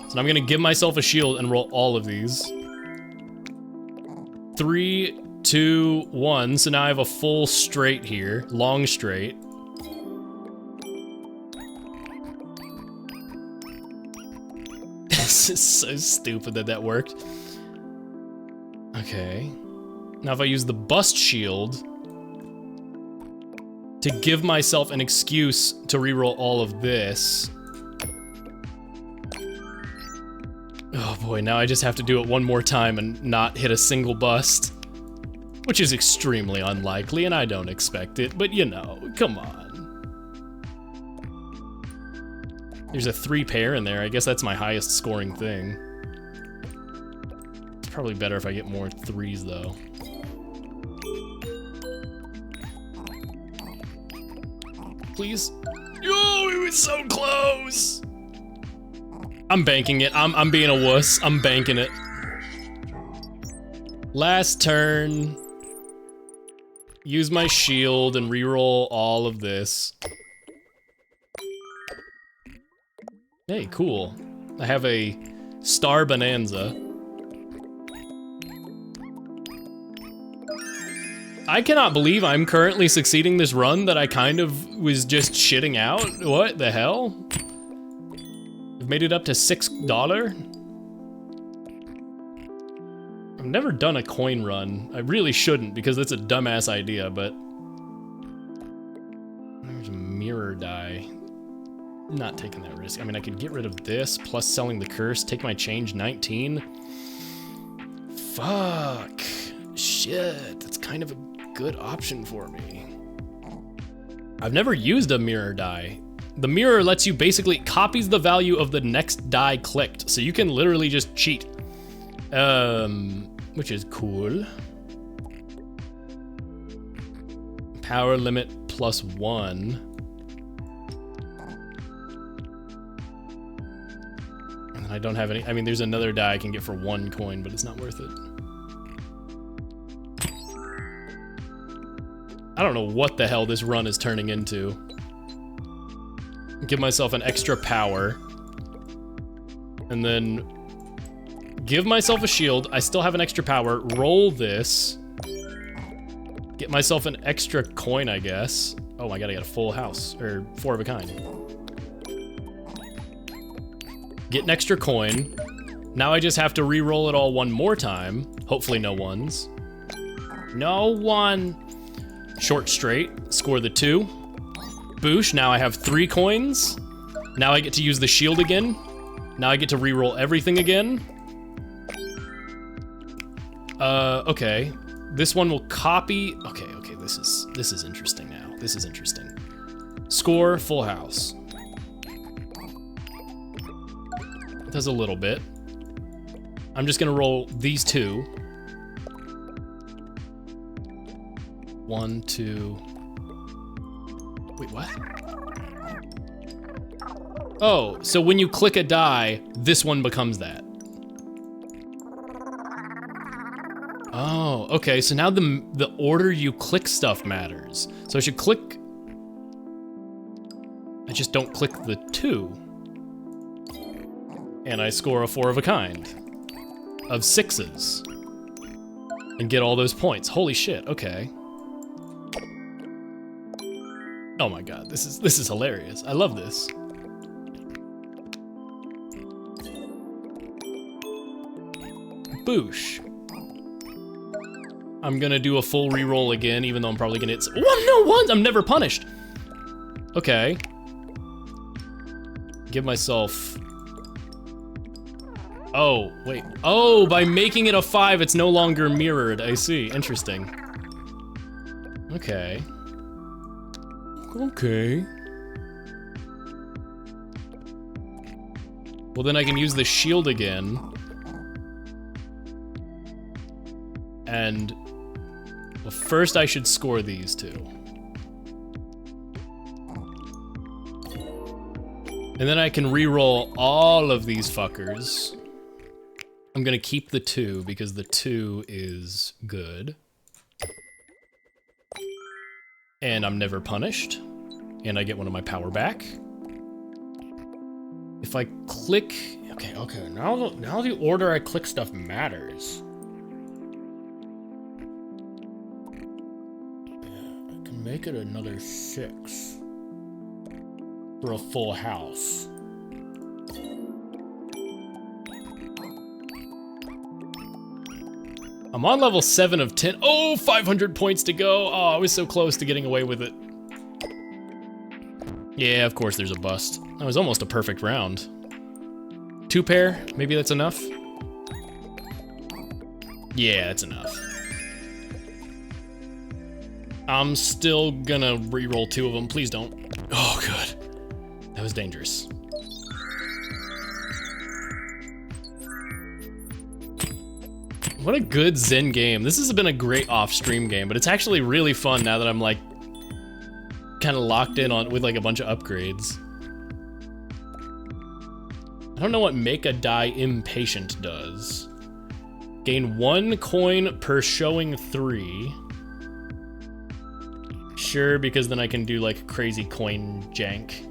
So I'm gonna give myself a shield and roll all of these. 3, 2, 1. So now I have a full straight here. Long straight. This is so stupid that worked. Okay. Now if I use the bust shield to give myself an excuse to reroll all of this. Oh boy, now I just have to do it one more time and not hit a single bust. Which is extremely unlikely, and I don't expect it, but you know, come on. There's a 3 pair in there. I guess that's my highest scoring thing. It's probably better if I get more 3s, though. Please. Oh, it was so close! I'm banking it. I'm being a wuss. I'm banking it. Last turn. Use my shield and reroll all of this. Hey, cool. I have a Star Bonanza. I cannot believe I'm currently succeeding this run that I kind of was just shitting out. What the hell? I've made it up to $6. I've never done a coin run. I really shouldn't because that's a dumbass idea, but... There's a mirror die. I'm not taking that risk. I mean, I could get rid of this, plus selling the curse, take my change 19. Fuck. Shit, that's kind of a good option for me. I've never used a mirror die. The mirror lets you basically copies the value of the next die clicked, so you can literally just cheat. Which is cool. Power limit +1. And I don't have any, I mean, there's another die I can get for 1 coin, but it's not worth it. I don't know what the hell this run is turning into. Give myself an extra power. And then give myself a shield. I still have an extra power. Roll this. Get myself an extra coin, I guess. Oh my god, I got a full house. Or 4 of a kind. Get an extra coin. Now I just have to re-roll it all one more time. Hopefully no ones. No one. Short straight. Score the 2. Boosh. Now I have 3 coins. Now I get to use the shield again. Now I get to re-roll everything again. Okay. This one will copy. Okay, this is interesting now. This is interesting. Score, full house. Does a little bit. I'm just gonna roll these 2. 1, 2. Wait, what? Oh, so when you click a die, this one becomes that. Oh, okay, so now the order you click stuff matters. So I should click... I just don't click the 2. and I score a 4 of a kind of 6s and get all those points. Holy shit, okay. Oh my god, this is hilarious. I love this. Boosh. I'm gonna do a full reroll again, even though I'm probably gonna hit. Oh, no, ones! I'm never punished! Okay. Give myself. Oh, wait. Oh, by making it a 5, it's no longer mirrored. I see. Interesting. Okay. Okay. Well, then I can use the shield again. And well, first I should score these two. And then I can re-roll all of these fuckers. I'm gonna keep the 2 because the 2 is good. And I'm never punished. And I get one of my power back. If I click, okay, now the order I click stuff matters. Yeah, I can make it another 6 for a full house. I'm on level 7 of 10. Oh, 500 points to go. Oh, I was so close to getting away with it. Yeah, of course there's a bust. That was almost a perfect round. 2 pair, maybe that's enough? Yeah, that's enough. I'm still gonna re-roll 2 of them, please don't. Oh, good. That was dangerous. What a good Zen game. This has been a great off-stream game, but it's actually really fun now that I'm like kind of locked in on with like a bunch of upgrades. I don't know what Make a Die Impatient does. Gain 1 coin per showing 3. Sure, because then I can do like crazy coin jank.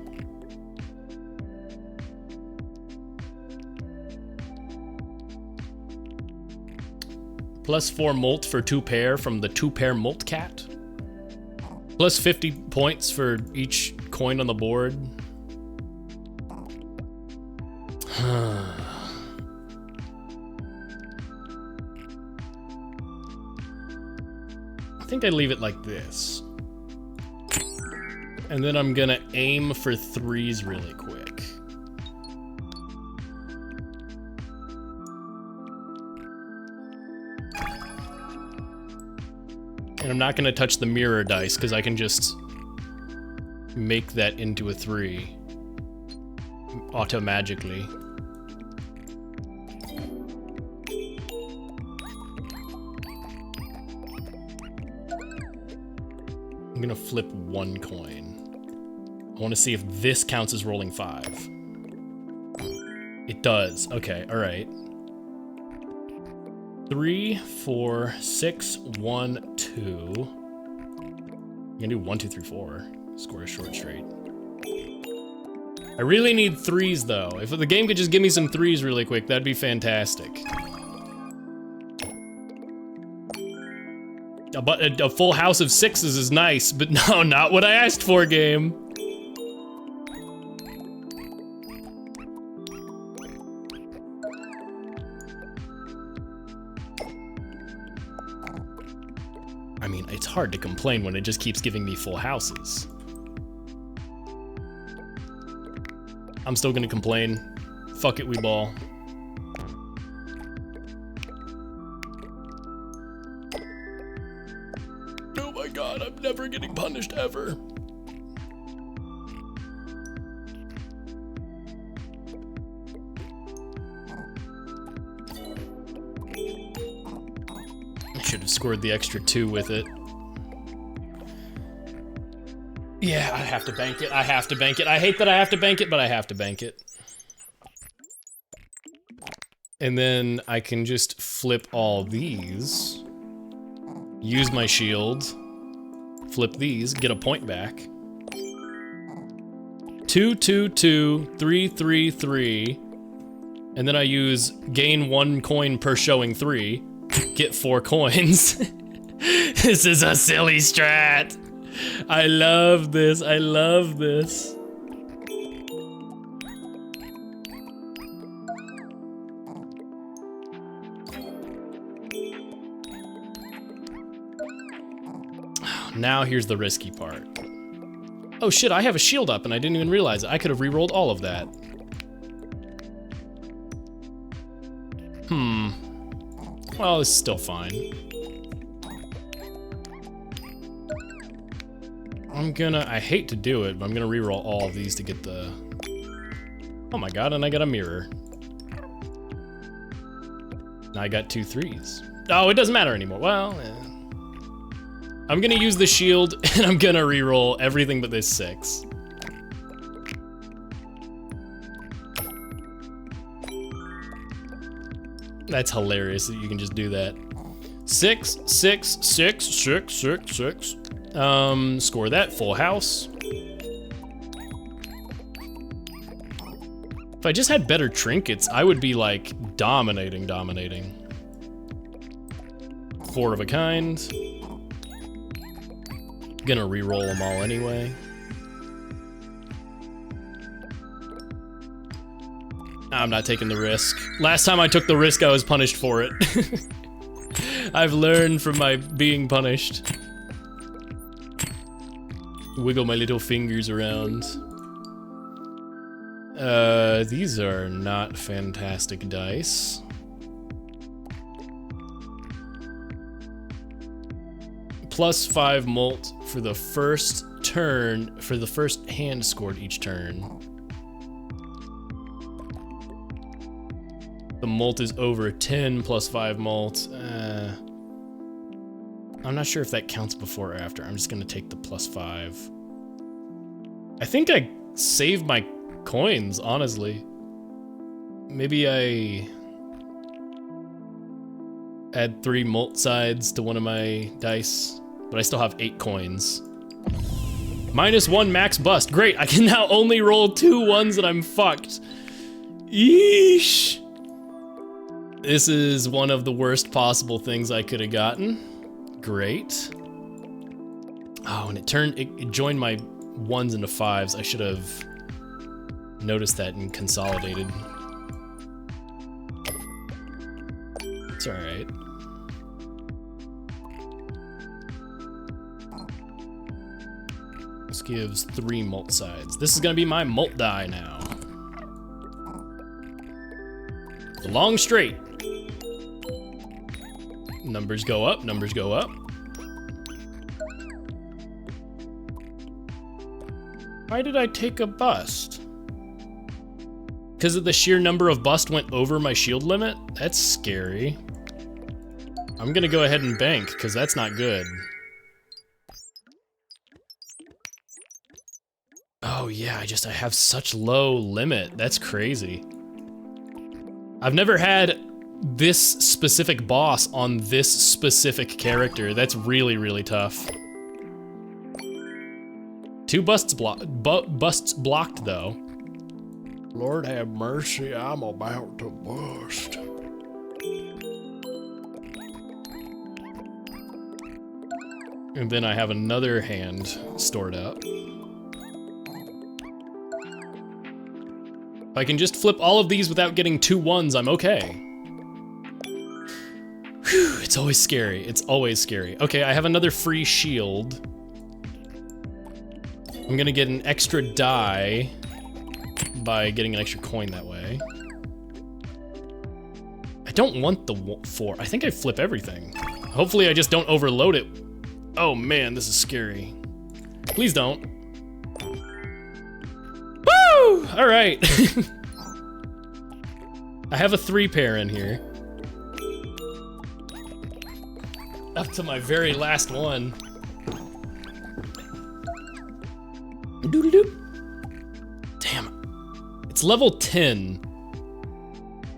Plus 4 molt for 2 pair from the 2 pair molt cat. Plus 50 points for each coin on the board. I think I leave it like this. And then I'm gonna aim for 3s really quick. And I'm not gonna touch the mirror dice because I can just make that into a 3 auto-magically. I'm gonna flip 1 coin. I want to see if this counts as rolling 5. It does. Okay, all right. 3, 4, 6, 1, 2. I'm gonna do 1, 2, 3, 4. Score a short straight. I really need 3s though. If the game could just give me some 3s really quick, that'd be fantastic. A full house of 6s is nice, but no, not what I asked for, game. I mean, it's hard to complain when it just keeps giving me full houses. I'm still gonna complain. Fuck it, we ball. Oh my god, I'm never getting punished ever. I should have scored the extra 2 with it. Yeah, I have to bank it. I have to bank it. I hate that I have to bank it, but I have to bank it. And then I can just flip all these. Use my shield. Flip these, get a point back. 2, 2, 2, 3, 3, 3. And then I use gain 1 coin per showing 3, get 4 coins. This is a silly strat. I love this, I love this. Now here's the risky part. Oh shit, I have a shield up and I didn't even realize it. I could have re-rolled all of that. Well, it's still fine. I hate to do it, but I'm gonna re-roll all of these to get the... Oh my god, and I got a mirror. Now I got 2 3s. Oh, it doesn't matter anymore. Well, I'm gonna use the shield and I'm gonna re-roll everything but this 6. That's hilarious that you can just do that. 6, 6, 6, 6, 6, 6. Score that, full house. If I just had better trinkets, I would be like dominating. 4 of a kind. Gonna re-roll them all anyway. I'm not taking the risk. Last time I took the risk, I was punished for it. I've learned from my being punished. Wiggle my little fingers around. These are not fantastic dice. +5 molt for the first turn, for the first hand scored each turn. The molt is over 10 +5 molt. I'm not sure if that counts before or after. I'm just gonna take the +5. I think I saved my coins, honestly. Maybe I add 3 molt sides to one of my dice, but I still have 8 coins. -1 max bust. Great, I can now only roll 2 1s and I'm fucked. Yeesh. This is one of the worst possible things I could have gotten. Great. Oh, and it joined my 1s into 5s. I should have noticed that and consolidated. It's alright. This gives 3 molt sides. This is gonna be my molt die now. The long straight. Numbers go up, numbers go up. Why did I take a bust? Because of the sheer number of bust went over my shield limit? That's scary. I'm gonna go ahead and bank, because that's not good. Oh yeah, I have such low limit. That's crazy. I've never had this specific boss on this specific character. That's really, really tough. 2 busts blocked though. Lord have mercy, I'm about to bust. And then I have another hand stored up. If I can just flip all of these without getting 2 1s, I'm okay. Whew, it's always scary. It's always scary. Okay, I have another free shield. I'm gonna get an extra die by getting an extra coin that way. I don't want the 4. I think I flip everything. Hopefully I just don't overload it. Oh man, this is scary. Please don't. Woo! All right. I have a 3 pair in here. Up to my very last one. Doodle-doo. Damn. It's level 10.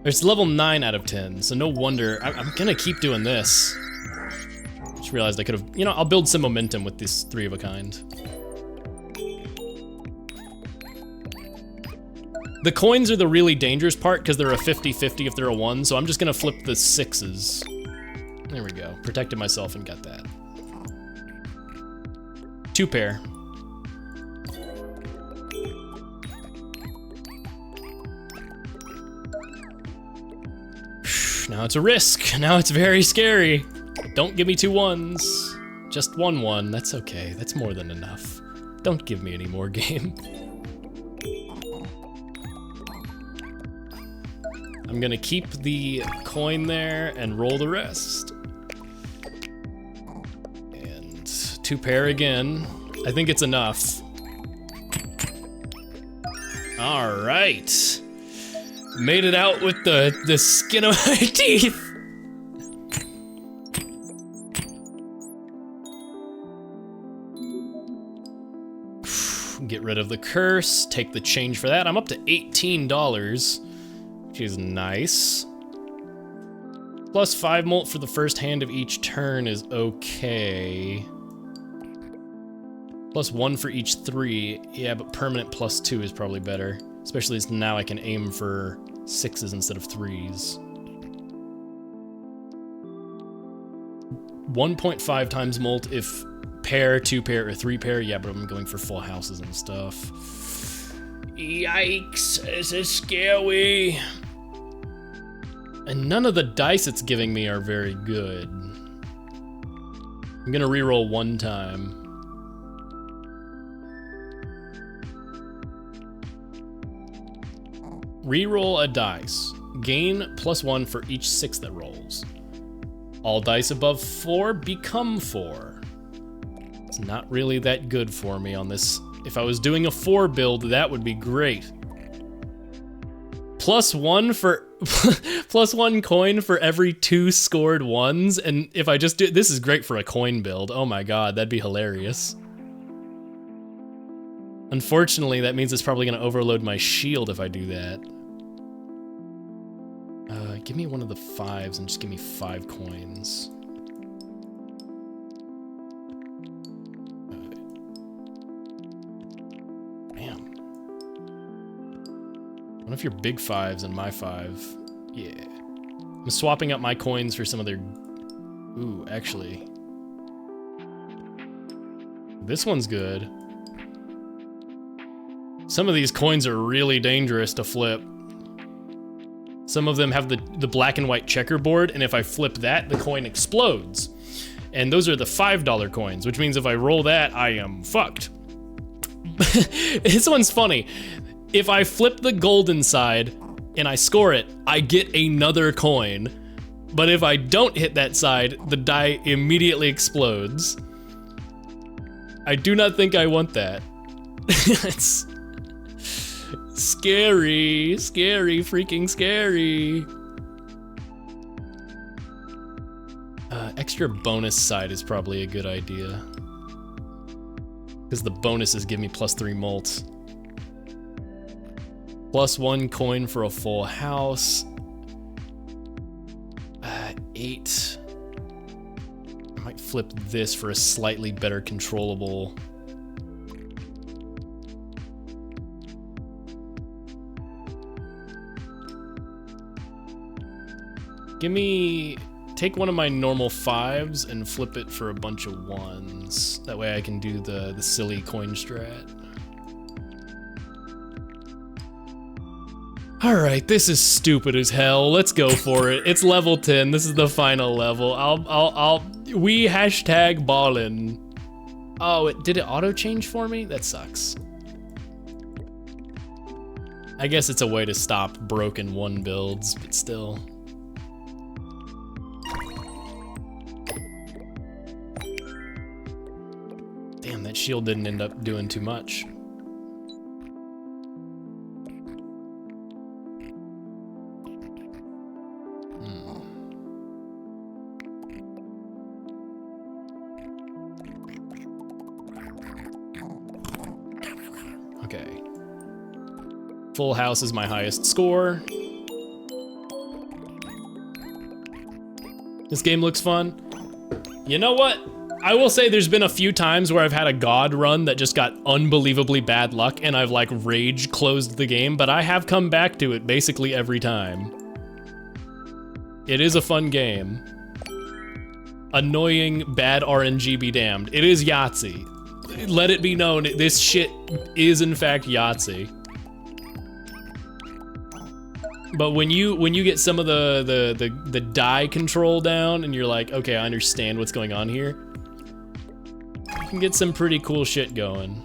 Or it's level 9 out of 10, so no wonder. I'm gonna keep doing this. Just realized I could have, you know, I'll build some momentum with this 3 of a kind. The coins are the really dangerous part because they're a 50-50 if they're a 1, so I'm just gonna flip the 6s. There we go. Protected myself and got that. 2 pair. Now it's a risk. Now it's very scary. Don't give me 2 1s. Just 1 1. That's okay. That's more than enough. Don't give me any more game. I'm gonna keep the coin there and roll the rest. And 2 pair again. I think it's enough. All right. Made it out with the skin of my teeth. Get rid of the curse, take the change for that. I'm up to $18, which is nice. Plus 5 molt for the first hand of each turn is okay. Plus 1 for each 3. Yeah, but permanent plus 2 is probably better. Especially as now I can aim for 6s instead of 3s. 1.5 times molt if pair, 2 pair, or 3 pair. Yeah, but I'm going for full houses and stuff. Yikes, this is scary. And none of the dice it's giving me are very good. I'm gonna reroll 1 time. Reroll a dice. Gain +1 for each 6 that rolls. All dice above 4 become 4. It's not really that good for me on this. If I was doing a 4 build, that would be great. +1 for +1 coin for every 2 scored 1s, and if I just do this is great for a coin build. Oh my god, that'd be hilarious. Unfortunately, that means it's probably gonna overload my shield if I do that. Give me one of the 5s and just give me 5 coins. Damn. One of your big 5s and my 5. Yeah. I'm swapping out my coins for some of their... Ooh, actually. This one's good. Some of these coins are really dangerous to flip. Some of them have the black and white checkerboard, and if I flip that, the coin explodes. And those are the $5 coins, which means if I roll that, I am fucked. This one's funny. If I flip the golden side and I score it, I get another coin. But if I don't hit that side, the die immediately explodes. I do not think I want that. It's scary, scary, freaking scary. Extra bonus side is probably a good idea. Because the bonuses give me +3 molt. +1 coin for a full house. 8. I might flip this for a slightly better controllable. Take one of my normal 5s and flip it for a bunch of 1s. That way I can do the silly coin strat. Alright, this is stupid as hell. Let's go for it. It's level 10. This is the final level. We hashtag ballin'. Oh, did it auto change for me? That sucks. I guess it's a way to stop broken 1 builds, but still. Damn, that shield didn't end up doing too much. Okay. Full house is my highest score. This game looks fun. You know what? I will say there's been a few times where I've had a god run that just got unbelievably bad luck and I've like rage closed the game, but I have come back to it basically every time. It is a fun game. Annoying, bad RNG be damned. It is Yahtzee. Let it be known, this shit is in fact Yahtzee. But when you get some of the die control down and you're like, okay, I understand what's going on here, you can get some pretty cool shit going.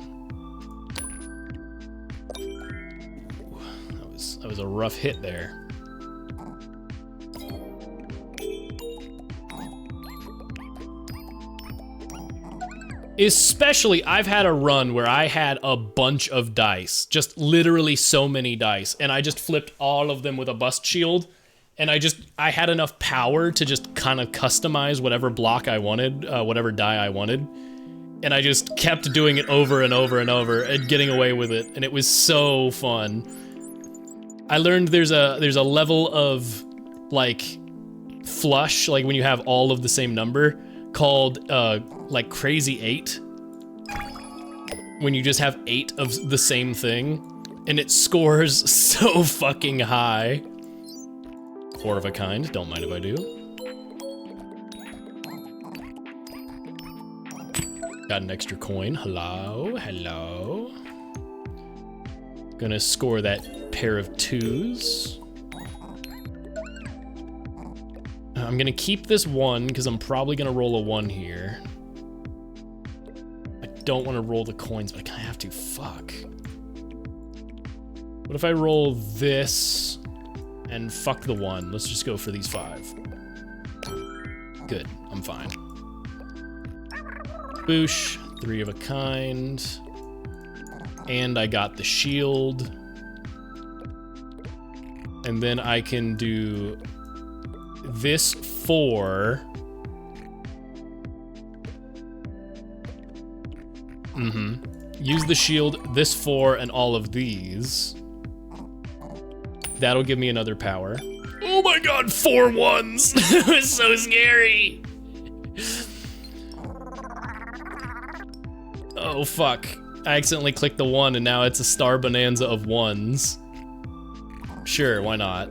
That was a rough hit there. Especially, I've had a run where I had a bunch of dice, just literally so many dice, and I just flipped all of them with a bust shield, and I had enough power to just kind of customize whatever block I wanted, whatever die I wanted, and I just kept doing it over and over and over and getting away with it, and it was so fun. I learned there's a level of like flush, like when you have all of the same number, called like Crazy 8, when you just have 8 of the same thing, and it scores so fucking high. 4 of a kind, don't mind if I do. Got an extra coin, hello, hello. Gonna score that pair of 2s. I'm gonna keep this 1 because I'm probably gonna roll a 1 here. I don't want to roll the coins, but I kind of have to. Fuck. What if I roll this and fuck the 1? Let's just go for these 5. Good, I'm fine. Boosh, 3 of a kind. And I got the shield. And then I can do this 4. Use the shield, this 4, and all of these. That'll give me another power. Oh my god, 4 1s! It was so scary! Oh fuck. I accidentally clicked the 1 and now it's a star bonanza of 1s. Sure, why not?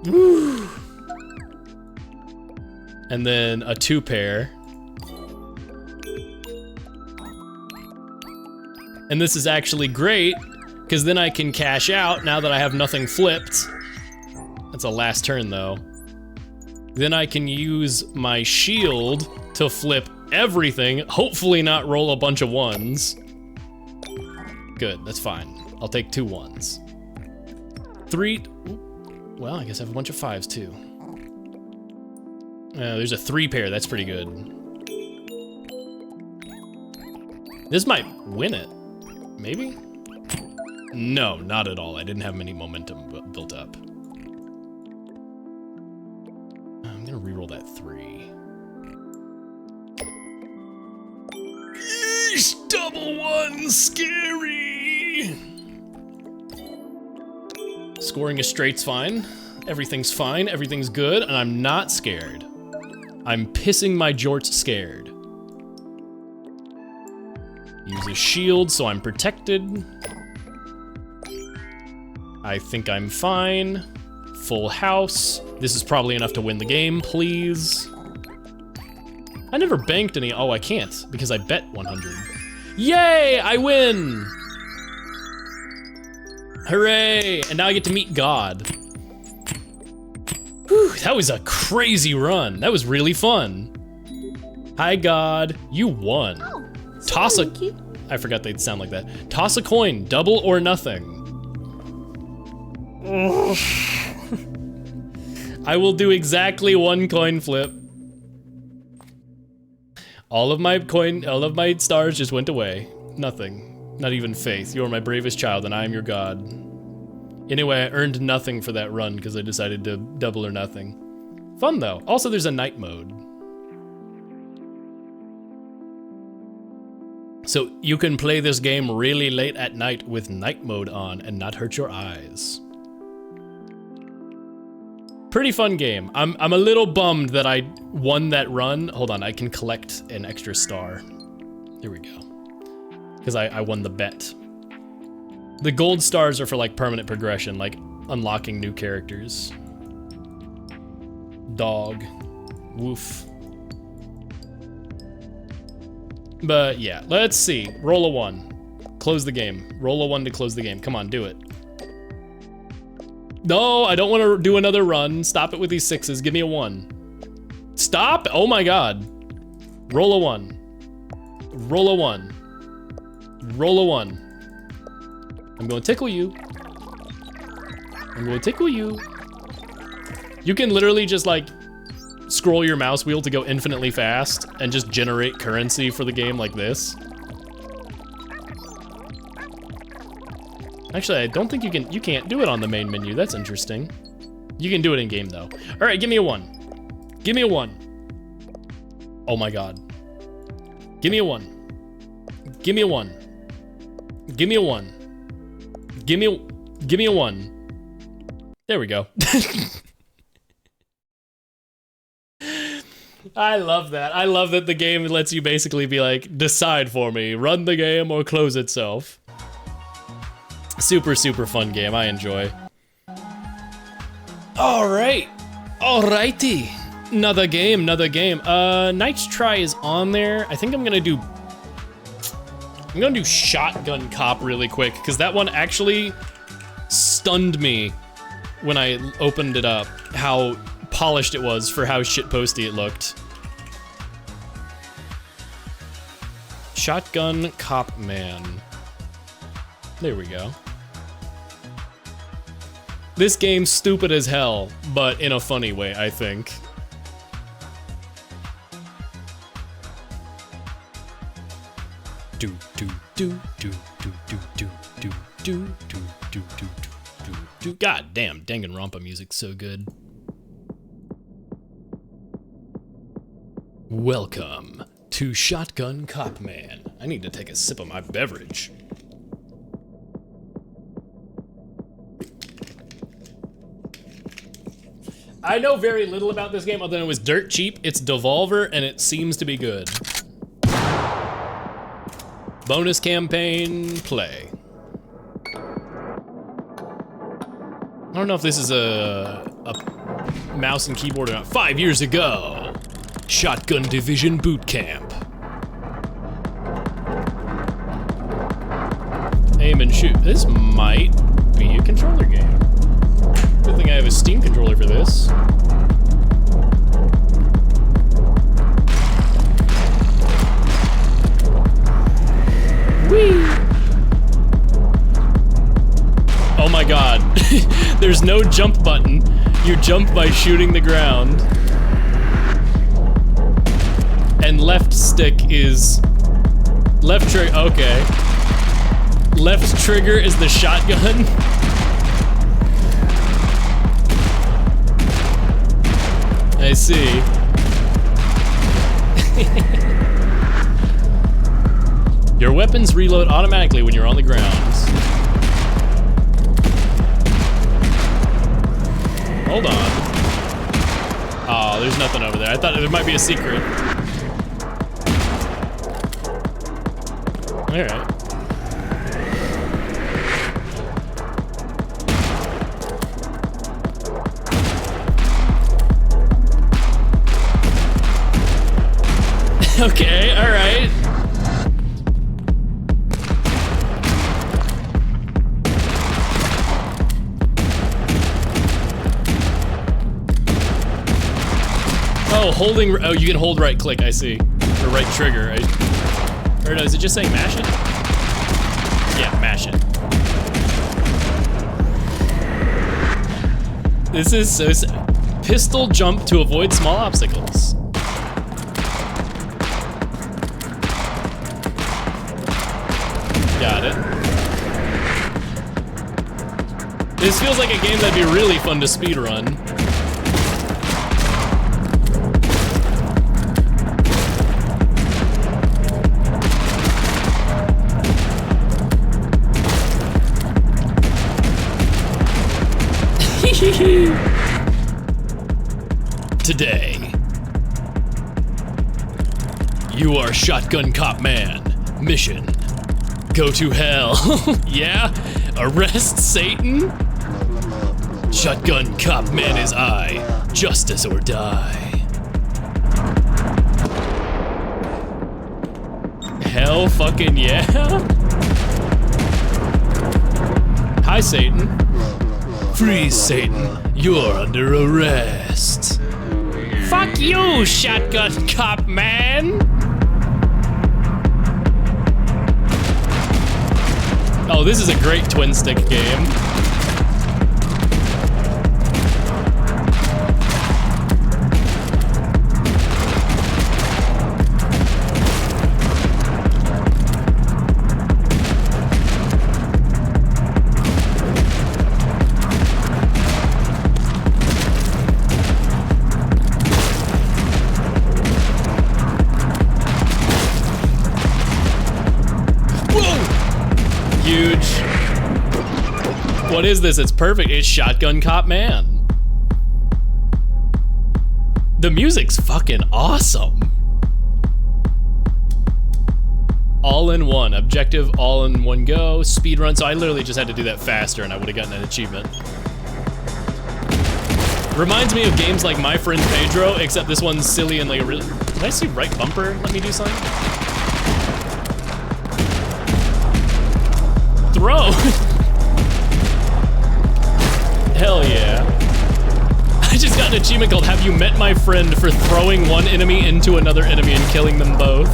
Woo. And then a 2 pair. And this is actually great, because then I can cash out now that I have nothing flipped. That's a last turn though. Then I can use my shield to flip everything, hopefully not roll a bunch of 1s. Good, that's fine. I'll take 2 1s. 3, well, I guess I have a bunch of 5s too. There's a 3 pair, that's pretty good. This might win it. Maybe? No, not at all. I didn't have any momentum built up. I'm gonna reroll that 3. Yeesh, double 1, scary! Scoring a straight's fine. Everything's fine, everything's good, and I'm not scared. I'm pissing my jorts scared. Use a shield so I'm protected. I think I'm fine. Full house. This is probably enough to win the game, please. I never banked any. Oh, I can't because I bet 100. Yay, I win! Hooray! And now I get to meet God. Whew, that was a crazy run. That was really fun. Hi, God. You won. Oh, Toss a... I forgot they'd sound like that. Toss a coin, double or nothing. I will do exactly 1 coin flip. All of my stars just went away. Nothing. Not even faith. You are my bravest child and I am your God. Anyway, I earned nothing for that run because I decided to double or nothing. Fun though. Also, there's a night mode. So you can play this game really late at night with night mode on and not hurt your eyes. Pretty fun game. I'm a little bummed that I won that run. Hold on, I can collect an extra star. Here we go. Because I won the bet. The gold stars are for like permanent progression, like unlocking new characters. Dog. Woof. But yeah, let's see. Roll a 1. Close the game. Roll a 1 to close the game. Come on, do it. No, I don't want to do another run. Stop it with these 6s. Give me a 1. Stop! Oh my god. Roll a 1. Roll a 1. Roll a 1. I'm going to tickle you. I'm going to tickle you. You can literally just like scroll your mouse wheel to go infinitely fast and just generate currency for the game like this. Actually, I don't think you can't do it on the main menu. That's interesting. You can do it in game though. All right, give me a 1. Give me a 1. Oh my god. Give me a 1. Give me a 1. Give me a 1. Give me a 1. There we go. I love that. I love that the game lets you basically be like, decide for me, run the game or close itself. Super, super fun game. I enjoy. All right. Alrighty. Another game, another game. Night's Try is on there. I think I'm gonna do Shotgun Cop really quick, because that one actually stunned me when I opened it up, how polished it was for how shitposty it looked. Shotgun Cop Man. There we go. This game's stupid as hell, but in a funny way, I think. Do do do do do do do do do do do do do. God damn, Danganronpa music's so good. Welcome to Shotgun Cop Man. I need to take a sip of my beverage. I know very little about this game other than it was dirt cheap, it's Devolver, and it seems to be good. Bonus campaign, play. I don't know if this is a mouse and keyboard or not. 5 years ago, Shotgun Division Boot Camp. Aim and shoot. This might be a controller game. Good thing I have a Steam controller for this. Whee! Oh my god. There's no jump button. You jump by shooting the ground. And left stick is... Left trigger, okay. Left trigger is the shotgun. I see. Your weapons reload automatically when you're on the ground. Hold on. Oh, there's nothing over there. I thought there might be a secret. Alright. Okay, alright. Oh, holding, oh, you can hold right click, I see. Or right trigger, right? Or no, is it just saying mash it? Yeah, mash it. This is so pistol jump to avoid small obstacles. Got it. This feels like a game that'd be really fun to speedrun. today. You are Shotgun Cop Man. Mission: go to hell. Yeah? Arrest Satan? Shotgun Cop Man is I. Justice or die. Hell fucking yeah? Hi, Satan. Freeze, Satan. You're under arrest. Fuck you, Shotgun Cop Man! Oh, this is a great twin stick game. What is this? It's perfect. It's Shotgun Cop Man. The music's fucking awesome. All in one. Objective, all in one go. Speedrun. So I literally just had to do that faster and I would have gotten an achievement. Reminds me of games like My Friend Pedro, except this one's silly and like a really... Did I see right bumper? Let me do something. Throw! Hell yeah. I just got an achievement called Have You Met My Friend for throwing one enemy into another enemy and killing them both.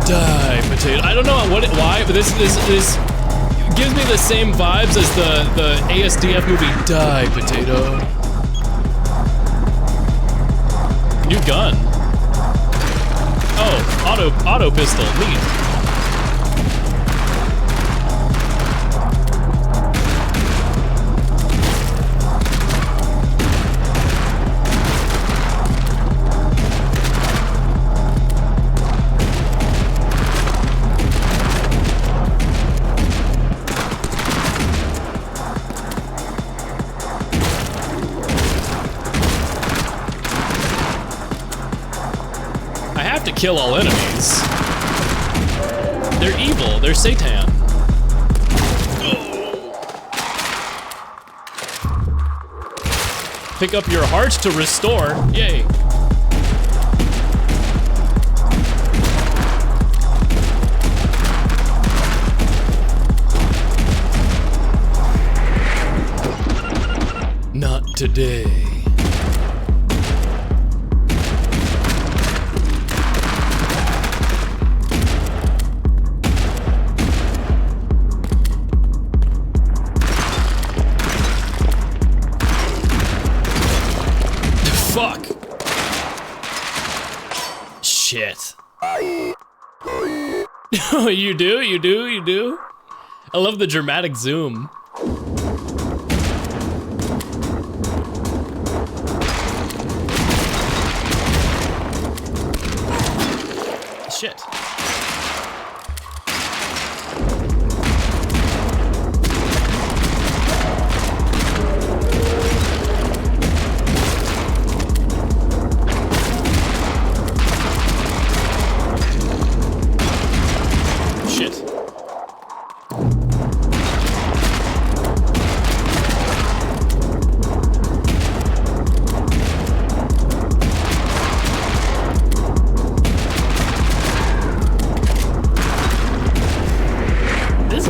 Die, potato. I don't know why, but this gives me the same vibes as the ASDF movie Die, Potato. New gun. Oh, auto pistol. Neat. Kill all enemies. They're evil. They're Satan. Pick up your heart to restore. Yay. Not today. Shit. You do? I love the dramatic zoom. Shit.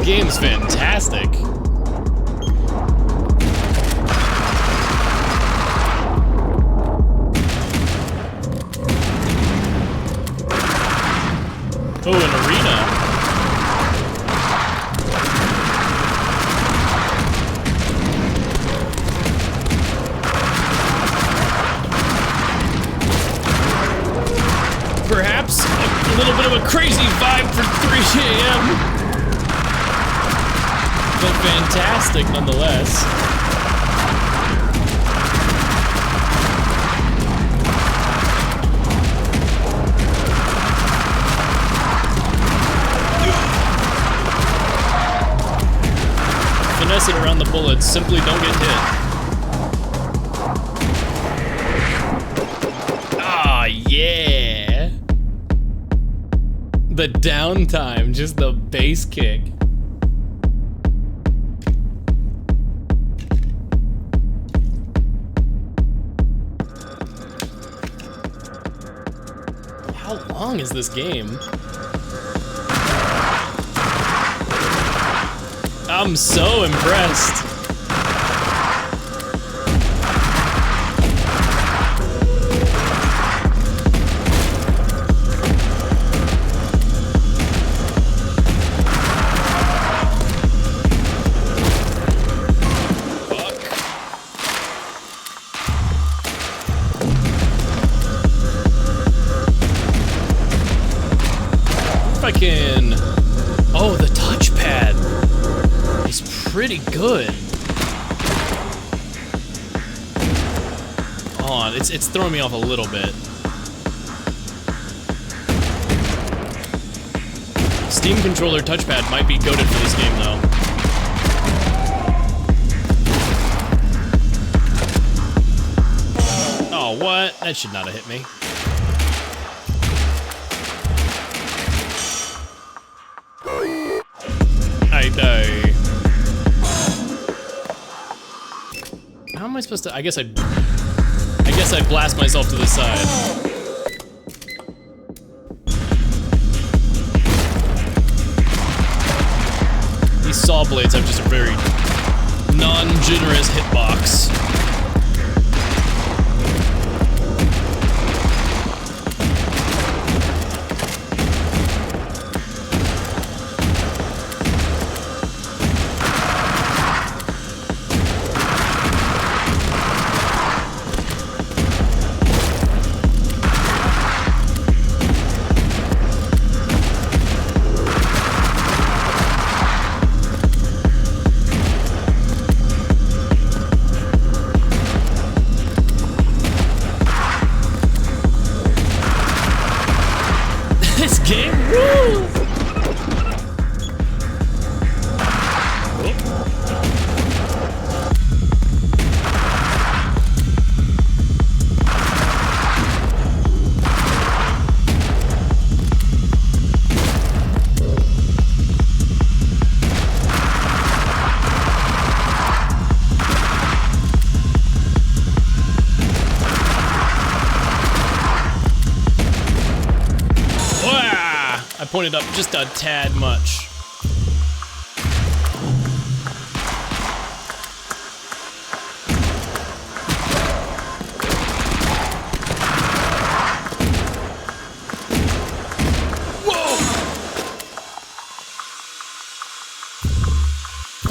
Game's fantastic. Oh, an arena. Perhaps a little bit of a crazy vibe for 3 a.m. But fantastic nonetheless. around the bullets simply don't get hit. Ah, yeah. The downtime, just the base kick. How long is this game? I'm so impressed. If I can... Oh, the touchpad is pretty good. Hold on, it's throwing me off a little bit. Steam controller touchpad might be goated for this game though. Oh, what? That should not have hit me. I die. How am I supposed to? I guess I blast myself to the side. These saw blades have just a very non-generous hitbox. This game rules! I pointed up just a tad much. Whoa!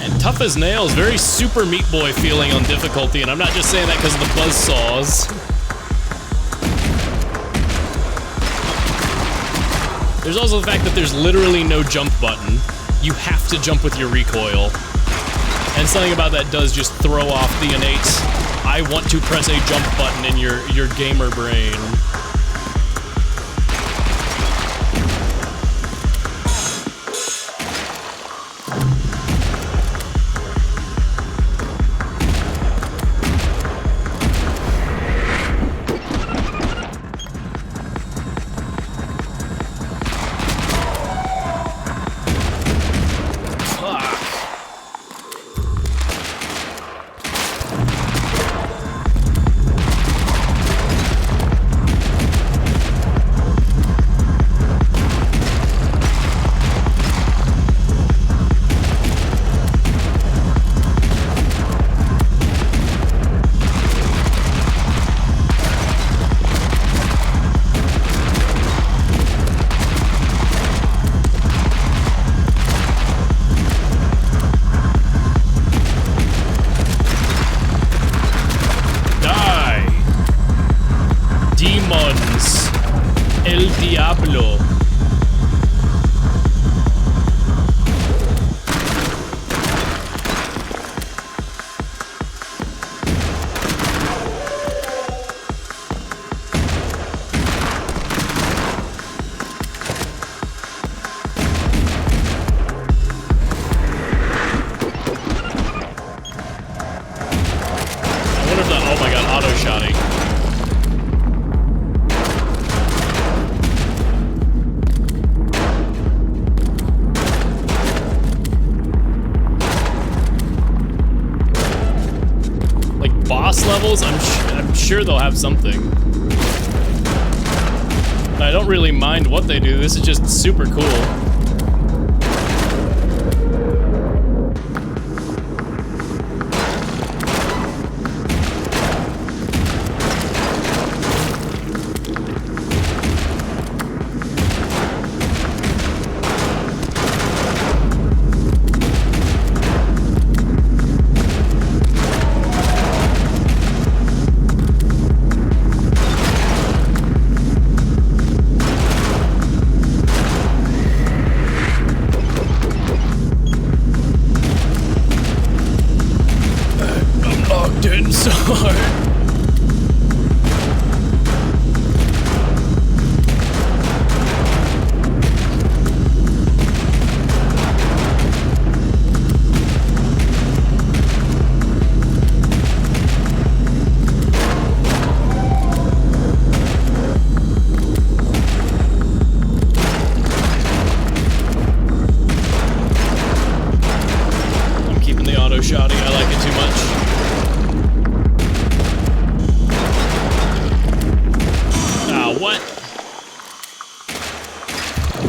And tough as nails, very Super Meat Boy feeling on difficulty, and I'm not just saying that because of the buzzsaws. There's also the fact that there's literally no jump button. You have to jump with your recoil. And something about that does just throw off the innate, I want to press a jump button in your gamer brain. El Diablo. I'm sure they'll have something. I don't really mind what they do. This is just super cool.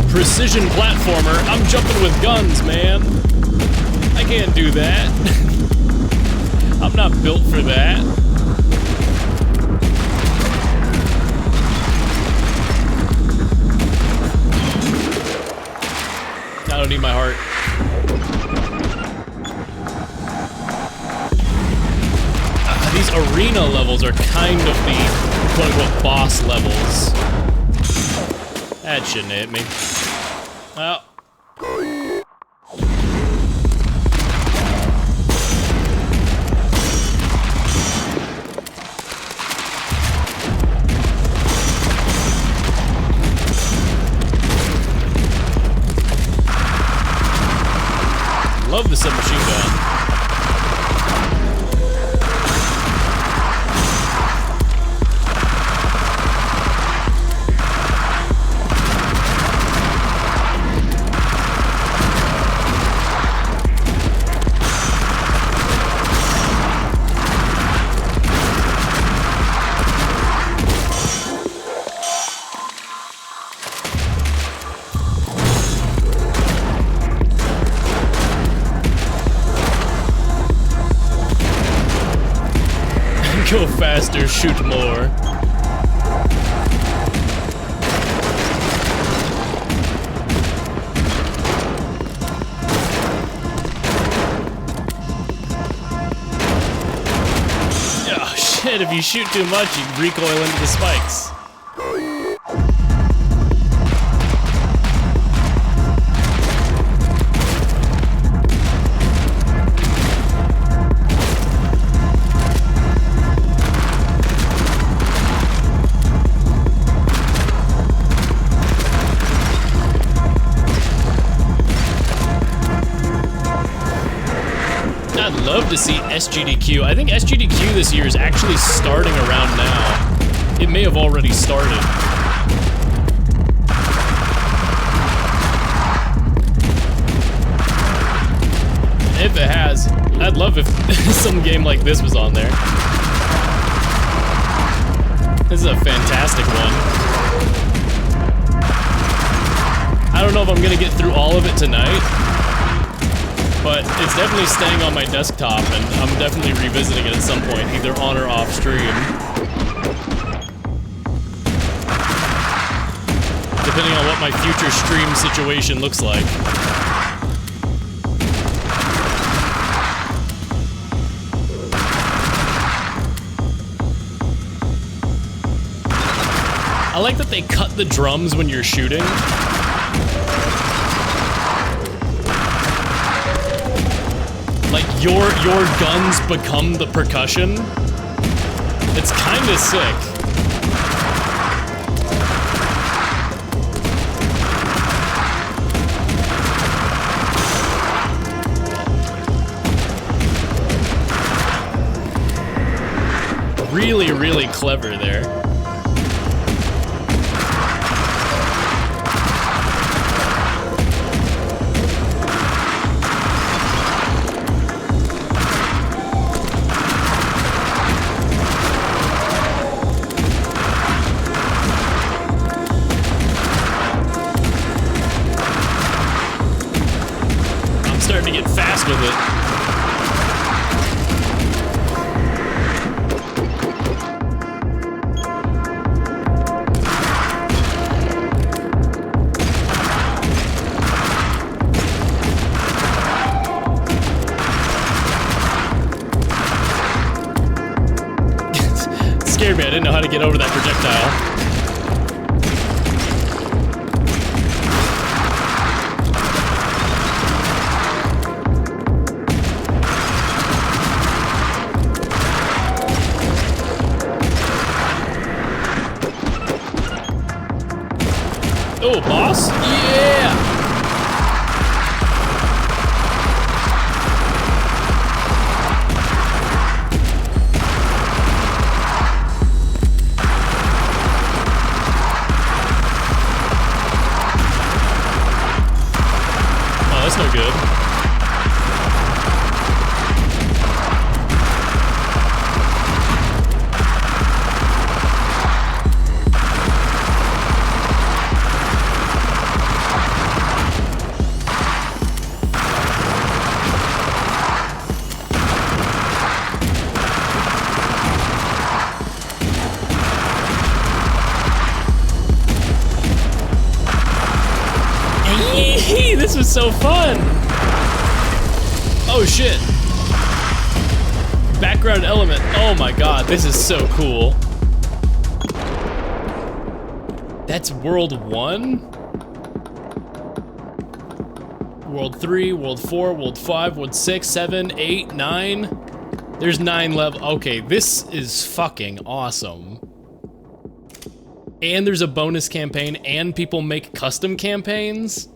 Precision platformer. I'm jumping with guns, man. I can't do that. I'm not built for that. I don't need my heart. These arena levels are kind of the quote-unquote boss levels. That shouldn't hit me. Well. Love the submachine gun. Go faster, shoot more. Oh shit, if you shoot too much, you recoil into the spikes. Love to see SGDQ. I think SGDQ this year is actually starting around now. It may have already started. If it has, I'd love if some game like this was on there. This is a fantastic one. I don't know if I'm gonna get through all of it tonight, but it's definitely staying on my desktop, and I'm definitely revisiting it at some point, either on or off stream. Depending on what my future stream situation looks like. I like that they cut the drums when you're shooting. Like, your guns become the percussion. It's kinda sick. Really, really clever there. how to get over that projectile. Oh, boss? Yeah! Oh, that's no good. This was so fun! Oh shit. Background element. Oh my god, this is so cool. That's World 1? World 3, World 4, World 5, World 6, 7, 8, 9. There's 9 levels. Okay, this is fucking awesome. And there's a bonus campaign, and people make custom campaigns?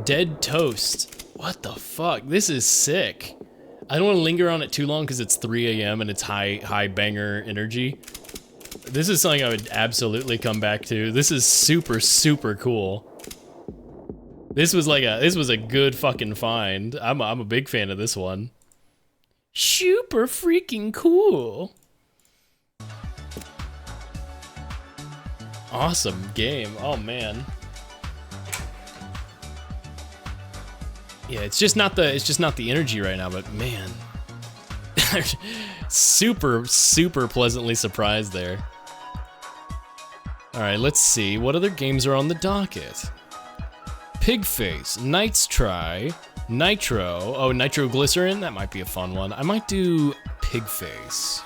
Dead Toast. What the fuck? This is sick. I don't want to linger on it too long because it's 3 a.m. and it's high banger energy. This is something I would absolutely come back to. This is super, super cool. This was a good fucking find. I'm a big fan of this one. Super freaking cool. Awesome game. Oh man. Yeah, it's just not the energy right now, but man. super, super pleasantly surprised there. Alright, let's see. What other games are on the docket? PIGFACE, Knight's Try, Nitro. Oh, Nitroglycerin? That might be a fun one. I might do PIGFACE.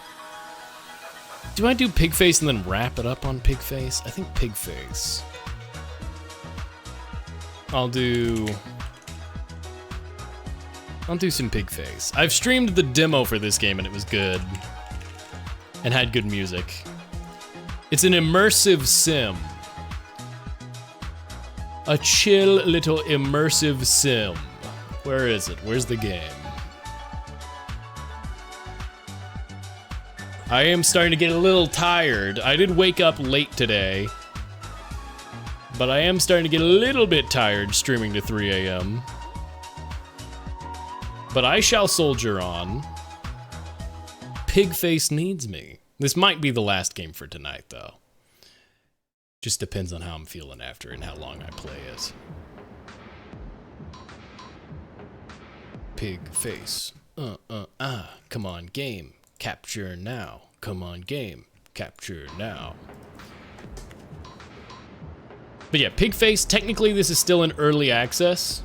Do I do PIGFACE and then wrap it up on PIGFACE? I think PIGFACE. I'll do some PIGFACE. I've streamed the demo for this game and it was good. And had good music. It's an immersive sim. A chill little immersive sim. Where is it? Where's the game? I am starting to get a little tired. I did wake up late today. But I am starting to get a little bit tired streaming to 3 a.m. But I shall soldier on. PIGFACE needs me. This might be the last game for tonight, though. Just depends on how I'm feeling after and how long I play it. PIGFACE. Come on, game. Capture now. Come on, game. Capture now. But yeah, PIGFACE, technically this is still in early access.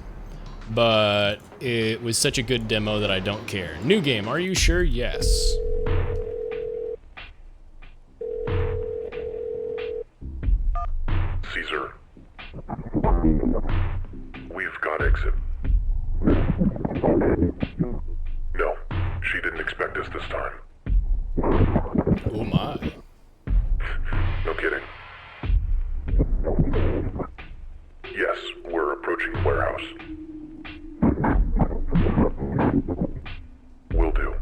But it was such a good demo that I don't care. New game, are you sure? Yes. Caesar. We've got exit. No, she didn't expect us this time. Oh my. No kidding. Yes, we're approaching the warehouse. Will do.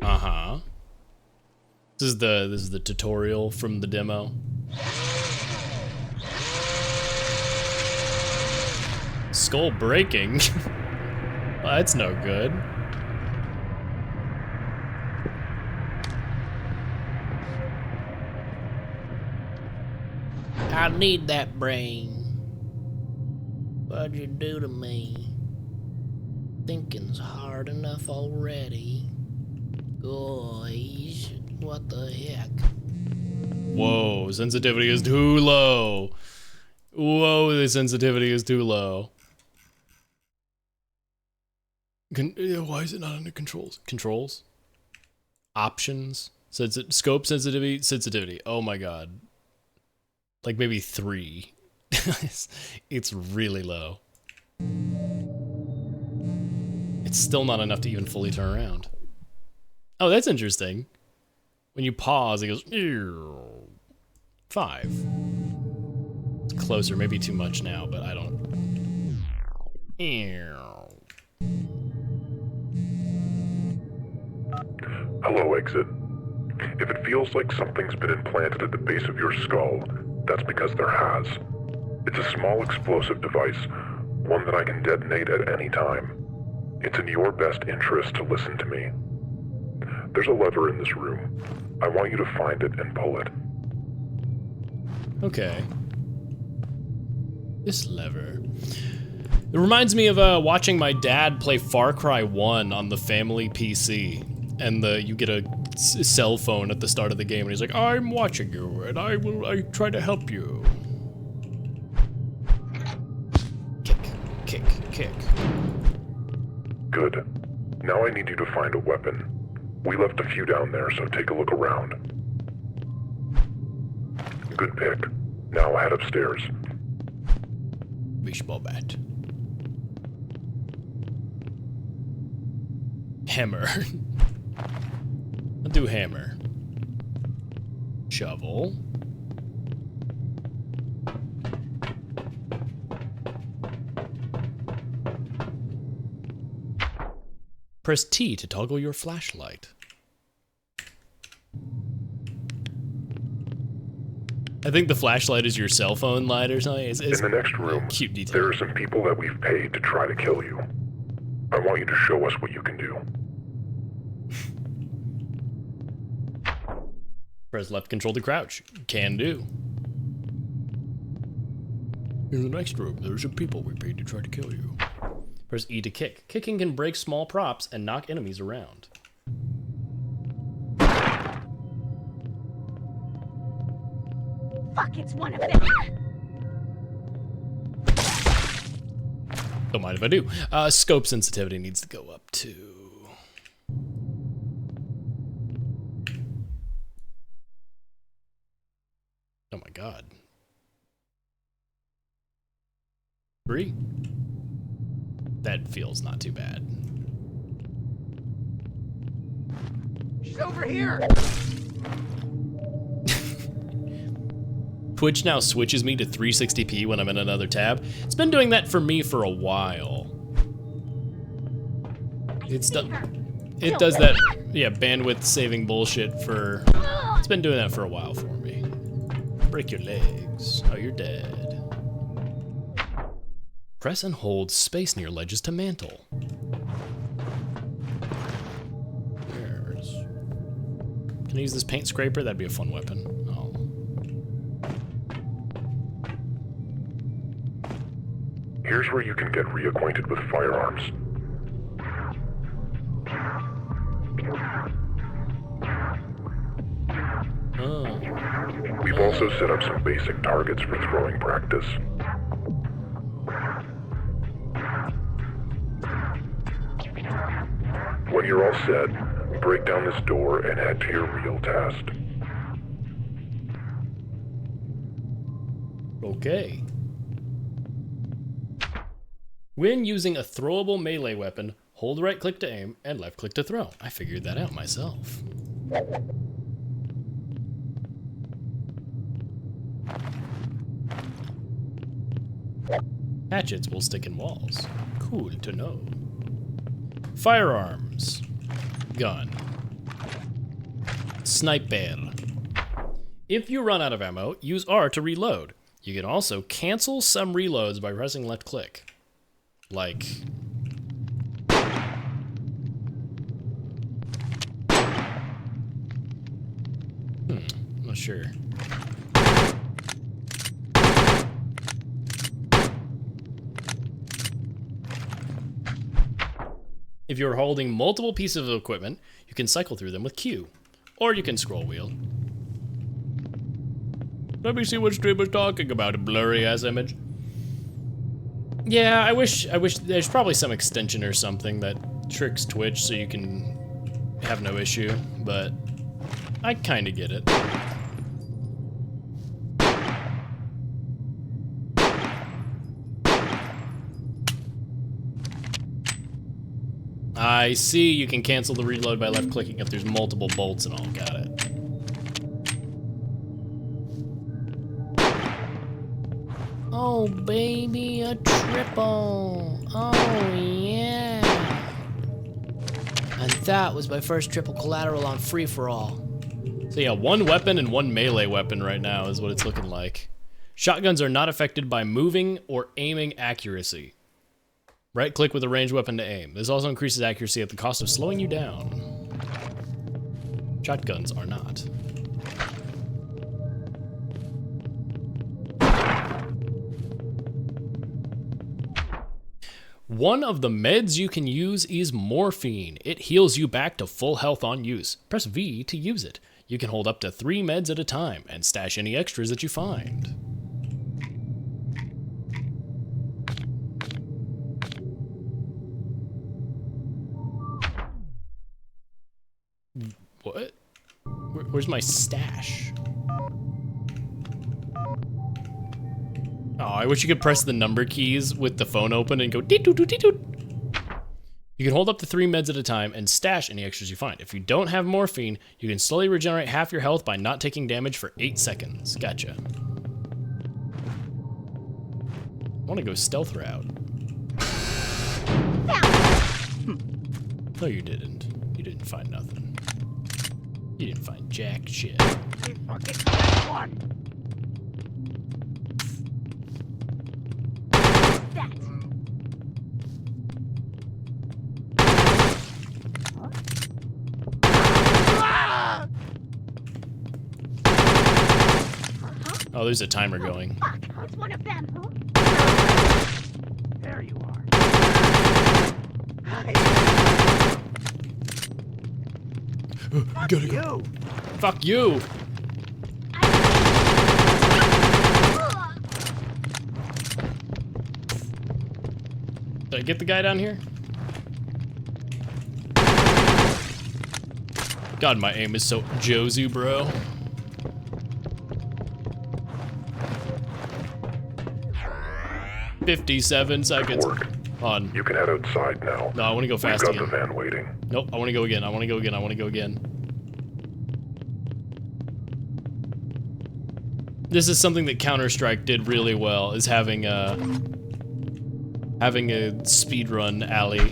Uh-huh. This is the tutorial from the demo. Skull breaking? Well, that's no good. I need that brain. What'd you do to me? Thinking's hard enough already. Gosh, what the heck? Whoa, sensitivity is too low. Whoa, the sensitivity is too low. Why is it not under controls? Controls? Options? Scope sensitivity. Oh my god. Like maybe 3. It's really low. It's still not enough to even fully turn around. Oh, that's interesting. When you pause, it goes 5. It's closer, maybe too much now, but I don't. Hello, Exit. If it feels like something's been implanted at the base of your skull, that's because there has. It's a small explosive device, one that I can detonate at any time. It's in your best interest to listen to me. There's a lever in this room. I want you to find it and pull it. Okay. This lever. It reminds me of watching my dad play Far Cry 1 on the family PC. And you get a cell phone at the start of the game, and he's like, "I'm watching you, and I try to help you." Kick. Good. Now I need you to find a weapon. We left a few down there, so take a look around. Good pick. Now head upstairs. Bat. Hammer. I'll do hammer. Shovel. Press T to toggle your flashlight. I think the flashlight is your cell phone light or something. It's in the next room, cute detail. There are some people that we've paid to try to kill you. I want you to show us what you can do. Press left control to crouch. Can do. In the next room, there are some people we paid to try to kill you. Press E to kick. Kicking can break small props and knock enemies around. Fuck, it's one of them. Don't mind if I do. Scope sensitivity needs to go up too. Oh my god. 3? That feels not too bad. She's over here. Twitch now switches me to 360p when I'm in another tab. It's been doing that for me for a while. It does that, yeah, bandwidth saving bullshit for... It's been doing that for a while for me. Break your legs. Oh, you're dead. Press and hold space near ledges to mantle. Can I use this paint scraper? That'd be a fun weapon. Oh. Here's where you can get reacquainted with firearms. Oh. We've also set up some basic targets for throwing practice. When you're all set, break down this door and head to your real task. Okay. When using a throwable melee weapon, hold right click to aim and left click to throw. I figured that out myself. Hatchets will stick in walls. Cool to know. Firearms. Gun. Sniper. If you run out of ammo, use R to reload. You can also cancel some reloads by pressing left click. Like... not sure. If you're holding multiple pieces of equipment, you can cycle through them with Q, or you can scroll wheel. Let me see what streamer's talking about, a blurry ass image. Yeah, I wish there's probably some extension or something that tricks Twitch so you can have no issue, but I kind of get it. I see you can cancel the reload by left clicking if there's multiple bolts and all. Got it. Oh, baby, a triple. Oh, yeah. And that was my first triple collateral on free-for-all. So yeah, 1 weapon and 1 melee weapon right now is what it's looking like. Shotguns are not affected by moving or aiming accuracy. Right-click with a ranged weapon to aim. This also increases accuracy at the cost of slowing you down. Shotguns are not. One of the meds you can use is morphine. It heals you back to full health on use. Press V to use it. You can hold up to 3 meds at a time and stash any extras that you find. What? Where's my stash? Oh, I wish you could press the number keys with the phone open and go dee-doot-doot-dee-doot. You can hold up to 3 meds at a time and stash any extras you find. If you don't have morphine, you can slowly regenerate half your health by not taking damage for 8 seconds. Gotcha. I want to go stealth route. No, you didn't. You didn't find nothing. You didn't find jack shit. Oh, there's a timer going. Fuck, it's one of them. There you are. Gotta go. Fuck you. Did I get the guy down here? God, my aim is so Jozu, bro. "57 seconds. On. You can head outside now. No, I want to go fast We've again. got the van waiting. Nope, I want to go again. I want to go again. I want to go again. This is something that Counter-Strike did really well, is having a speedrun alley.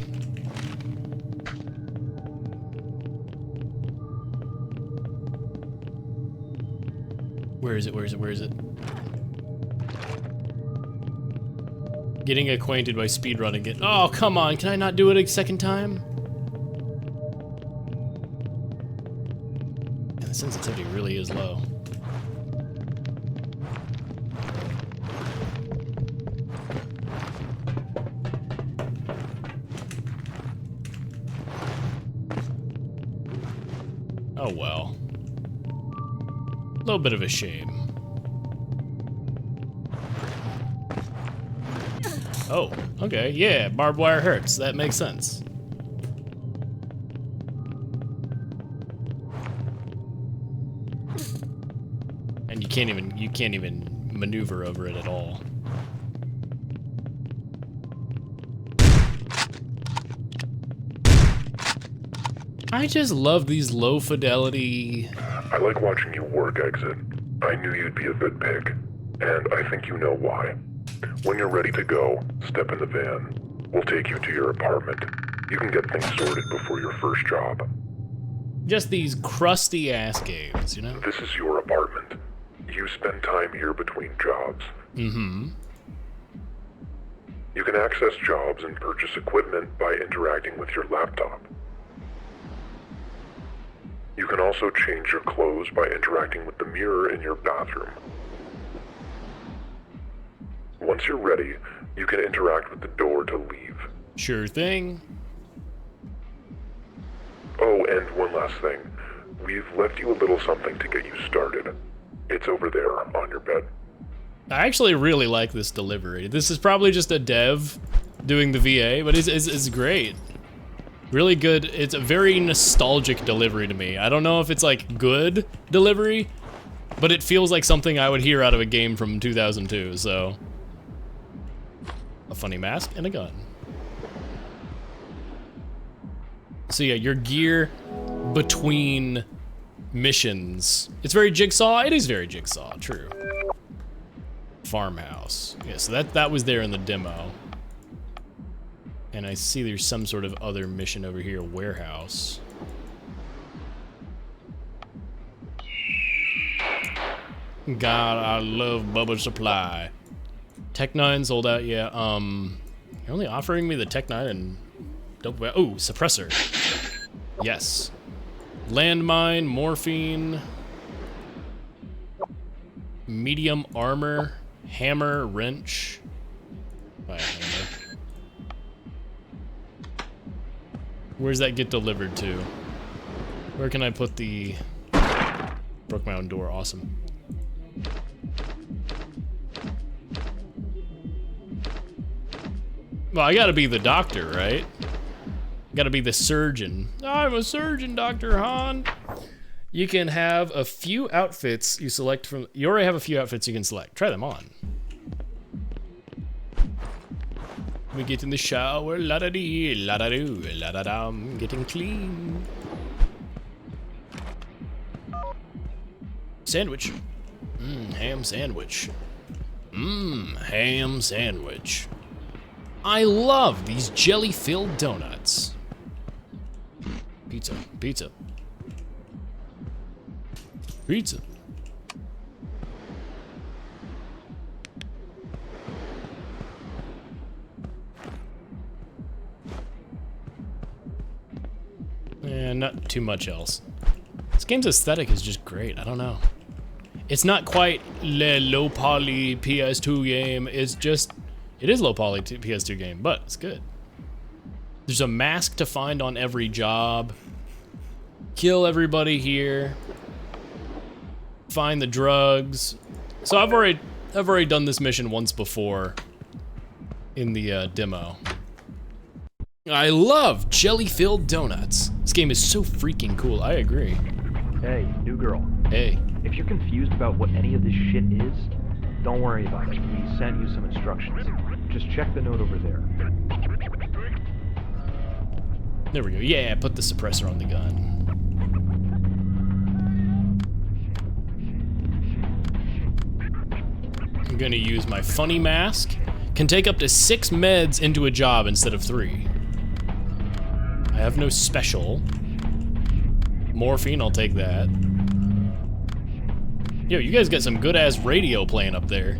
Where is it? Where is it? Where is it? Getting acquainted by speedrunning it. Oh, come on. Can I not do it a second time? And the sensitivity really is low. Oh well. A little bit of a shame. Oh, okay, yeah, barbed wire hurts. That makes sense. And you can't even maneuver over it at all. I just love these low fidelity. I like watching you work, Exit. I knew you'd be a good pick, and I think you know why. When you're ready to go, step in the van. We'll take you to your apartment. You can get things sorted before your first job. Just these crusty ass games, you know? This is your apartment. You spend time here between jobs. Mm-hmm. You can access jobs and purchase equipment by interacting with your laptop. You can also change your clothes by interacting with the mirror in your bathroom. Once you're ready, you can interact with the door to leave. Sure thing. Oh, and one last thing. We've left you a little something to get you started. It's over there on your bed. I actually really like this delivery. This is probably just a dev doing the VA, but it's great. Really good. It's a very nostalgic delivery to me. I don't know if it's like good delivery, but it feels like something I would hear out of a game from 2002, so. A funny mask and a gun. So yeah, your gear between missions. It's very Jigsaw. It is very Jigsaw, true. Farmhouse. Yeah, so that was there in the demo. And I see there's some sort of other mission over here, warehouse. God, I love Bubba Supply. Tech 9 sold out, yeah. You're only offering me the Tech 9 and dope. Oh, suppressor. Yes. Landmine, morphine, medium armor, hammer, wrench. Buy a hammer. Where's that get delivered to? Where can I put the... Broke my own door, awesome. Well, I gotta be the doctor, right? Gotta be the surgeon. I'm a surgeon, Dr. Han. You can have a few outfits you select from... You already have a few outfits you can select. Try them on. We get in the shower, la-da-dee, la-da-doo, la-da-dum, getting clean. Sandwich. Ham sandwich. Ham sandwich. I love these jelly-filled donuts. Pizza, pizza. Pizza. And not too much else. This game's aesthetic is just great. I don't know. It's not quite le low poly PS2 game. It's just, it is low poly PS2 game, but it's good. There's a mask to find on every job. Kill everybody here. Find the drugs. So I've already done this mission once before in the demo. I love jelly-filled donuts. This game is so freaking cool. I agree. Hey, new girl. Hey. If you're confused about what any of this shit is, don't worry about it. We sent you some instructions. Just check the note over there. There we go. Yeah, put the suppressor on the gun. I'm gonna use my funny mask. Can take up to 6 meds into a job instead of 3. I have no special. Morphine, I'll take that. Yo, you guys got some good-ass radio playing up there.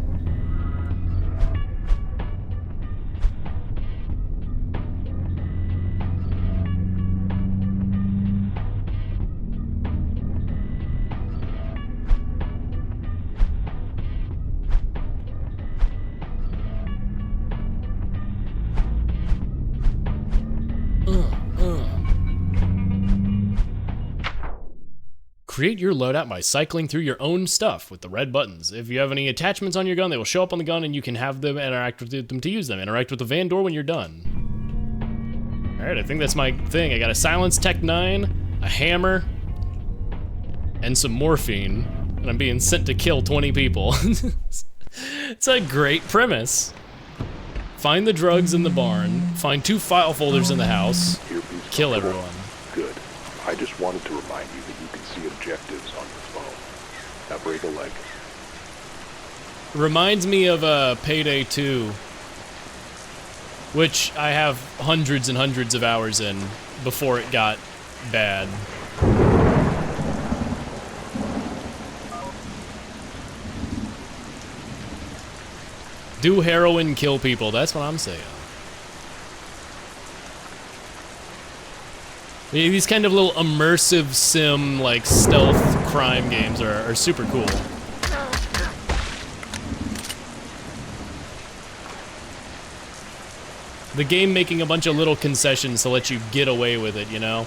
Create your loadout by cycling through your own stuff with the red buttons. If you have any attachments on your gun, they will show up on the gun and you can have them interact with them to use them. Interact with the van door when you're done. Alright, I think that's my thing. I got a Silence Tech 9, a hammer, and some morphine, and I'm being sent to kill 20 people. It's a great premise. Find the drugs in the barn, find 2 file folders in the house, kill everyone. Good. I just wanted to remind you that you can see objectives on your phone. Now break a leg. Reminds me of Payday 2, which I have hundreds and hundreds of hours in before it got bad. Do heroin, kill people, that's what I'm saying. These kind of little immersive sim, like, stealth crime games are super cool. The game making a bunch of little concessions to let you get away with it, you know?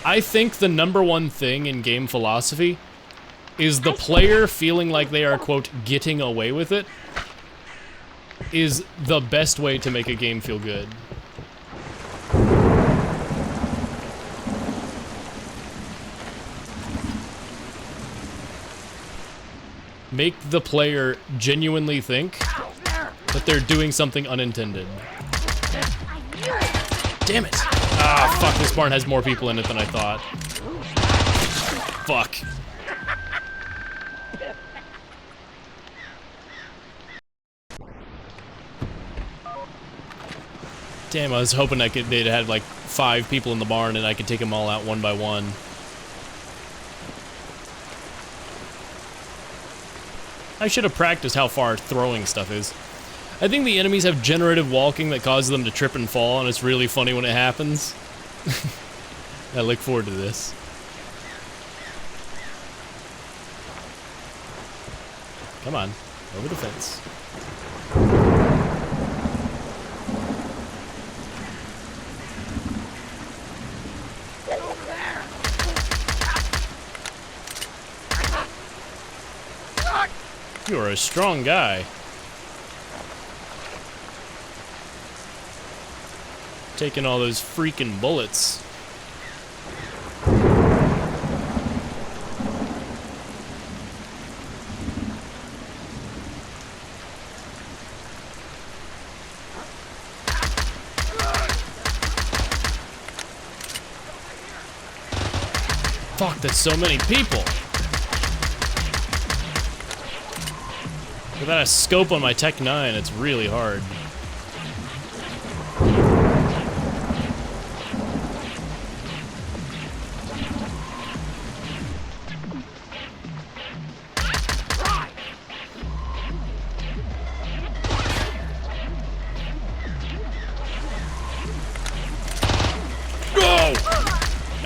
I think the #1 thing in game philosophy is the player feeling like they are, quote, getting away with it is the best way to make a game feel good. make the player genuinely think that they're doing something unintended. Damn it. Ah, fuck, this barn has more people in it than I thought. Fuck. Damn, I was hoping they'd had like 5 people in the barn and I could take them all out one by one. I should have practiced how far throwing stuff is. I think the enemies have generative walking that causes them to trip and fall, and it's really funny when it happens. I look forward to this. Come on, over the fence. You're a strong guy. Taking all those freaking bullets. Fuck, that's so many people. Without a scope on my Tech 9, it's really hard.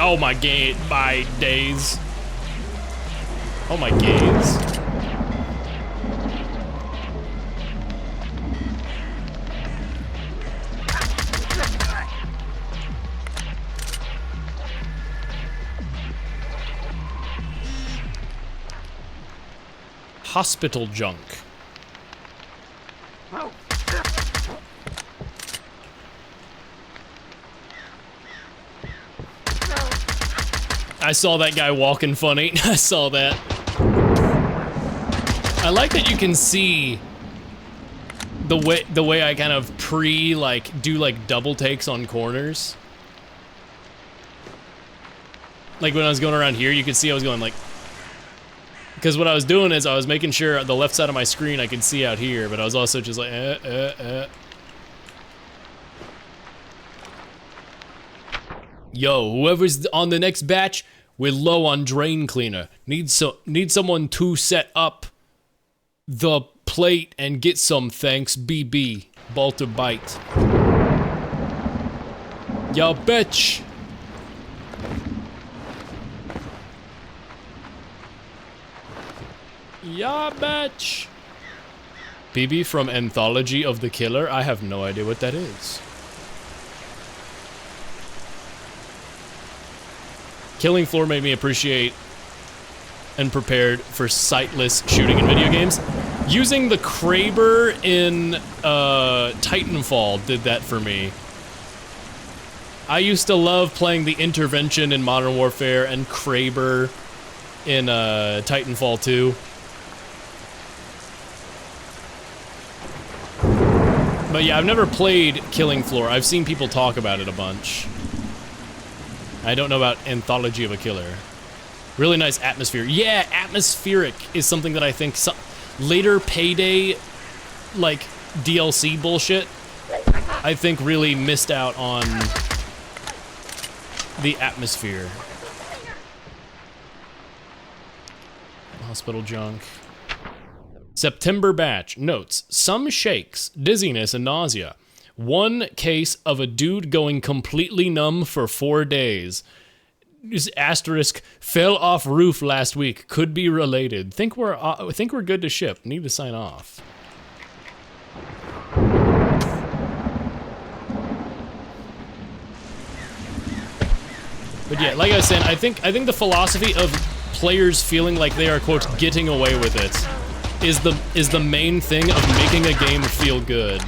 Oh my days. Oh my gaze. Hospital junk. I saw that guy walking funny. I saw that. I like that you can see the way I kind of do double takes on corners. Like when I was going around here, you could see I was going like, because what I was doing is I was making sure the left side of my screen I could see out here, but I was also just like, Yo, whoever's on the next batch, we're low on drain cleaner. Need someone to set up the plate and get some, thanks, BB. Balter bite. Yo, bitch. Yeah, bitch. BB from Anthology of the Killer? I have no idea what that is. Killing Floor made me appreciate and prepared for sightless shooting in video games. Using the Kraber in Titanfall did that for me. I used to love playing the Intervention in Modern Warfare and Kraber in Titanfall 2. But yeah, I've never played Killing Floor. I've seen people talk about it a bunch. I don't know about Anthology of a Killer. Really nice atmosphere. Yeah, atmospheric is something that I think later Payday, like, DLC bullshit, I think really missed out on the atmosphere. Hospital junk. September batch. Notes. Some shakes, dizziness, and nausea. One case of a dude going completely numb for 4 days. Asterisk, fell off roof last week. Could be related. Think we're good to ship. Need to sign off. But yeah, like I was saying, I think the philosophy of players feeling like they are, quote, getting away with it is the main thing of making a game feel good.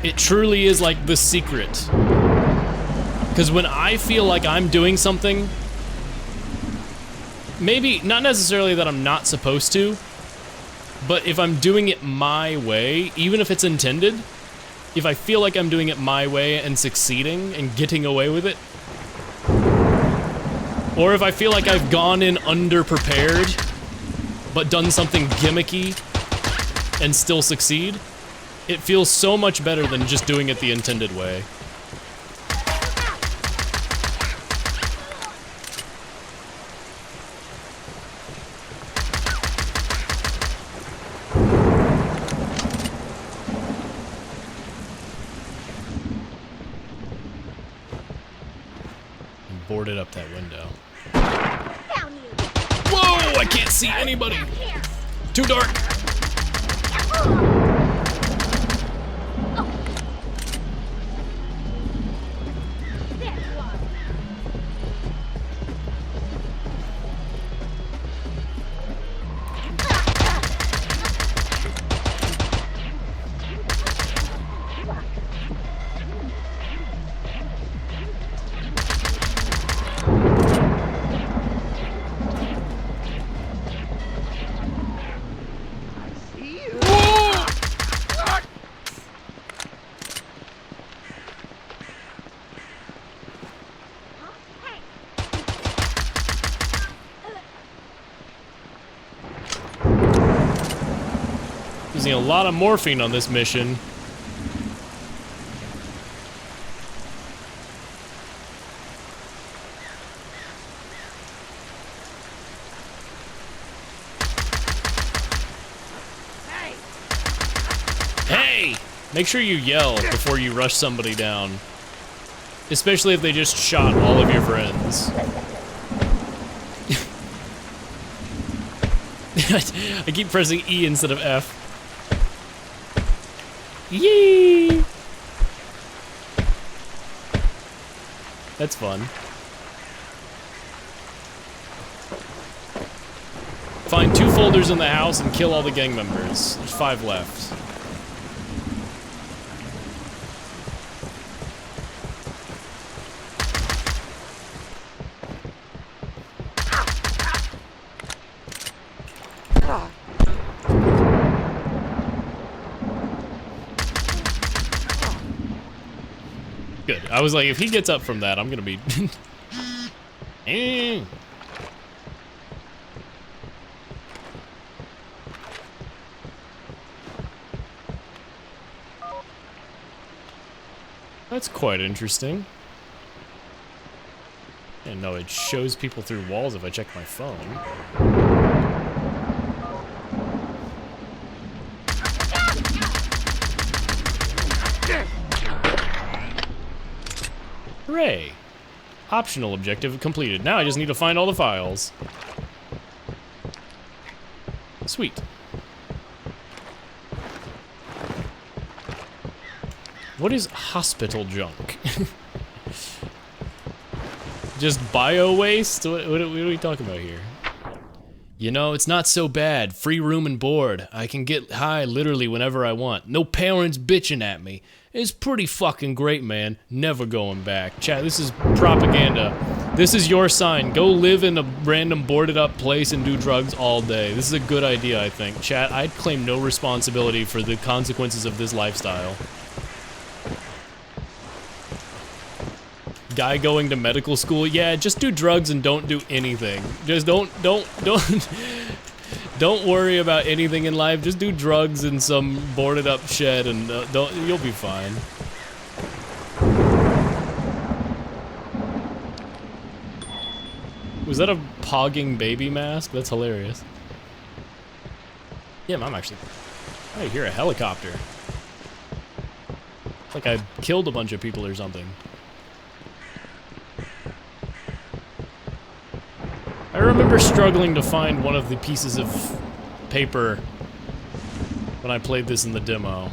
It truly is like the secret. Because when I feel like I'm doing something maybe, not necessarily that I'm not supposed to, but if I'm doing it my way, even if it's intended, if I feel like I'm doing it my way and succeeding and getting away with it, or if I feel like I've gone in underprepared, but done something gimmicky and still succeed, it feels so much better than just doing it the intended way. Boarded up that window. Whoa! I can't see anybody! Too dark! Using a lot of morphine on this mission. Hey! Make sure you yell before you rush somebody down. Especially if they just shot all of your friends. I keep pressing E instead of F. Yee! That's fun. Find 2 folders in the house and kill all the gang members. There's 5 left. Good. I was like, if he gets up from that, I'm gonna be... That's quite interesting. And no, it shows people through walls if I check my phone. Hooray! Optional objective completed. Now I just need to find all the files. Sweet. What is hospital junk? Just bio waste? What are we talking about here? You know, it's not so bad. Free room and board. I can get high literally whenever I want. No parents bitching at me. It's pretty fucking great, man. Never going back. Chat, this is propaganda. This is your sign. Go live in a random boarded up place and do drugs all day. This is a good idea, I think. Chat, I'd claim no responsibility for the consequences of this lifestyle. Guy going to medical school, yeah, just do drugs and don't do anything. Just don't worry about anything in life. Just do drugs in some boarded up shed and you'll be fine. Was that a pogging baby mask? That's hilarious. Yeah, I hear a helicopter. It's like I killed a bunch of people or something. I remember struggling to find one of the pieces of paper when I played this in the demo.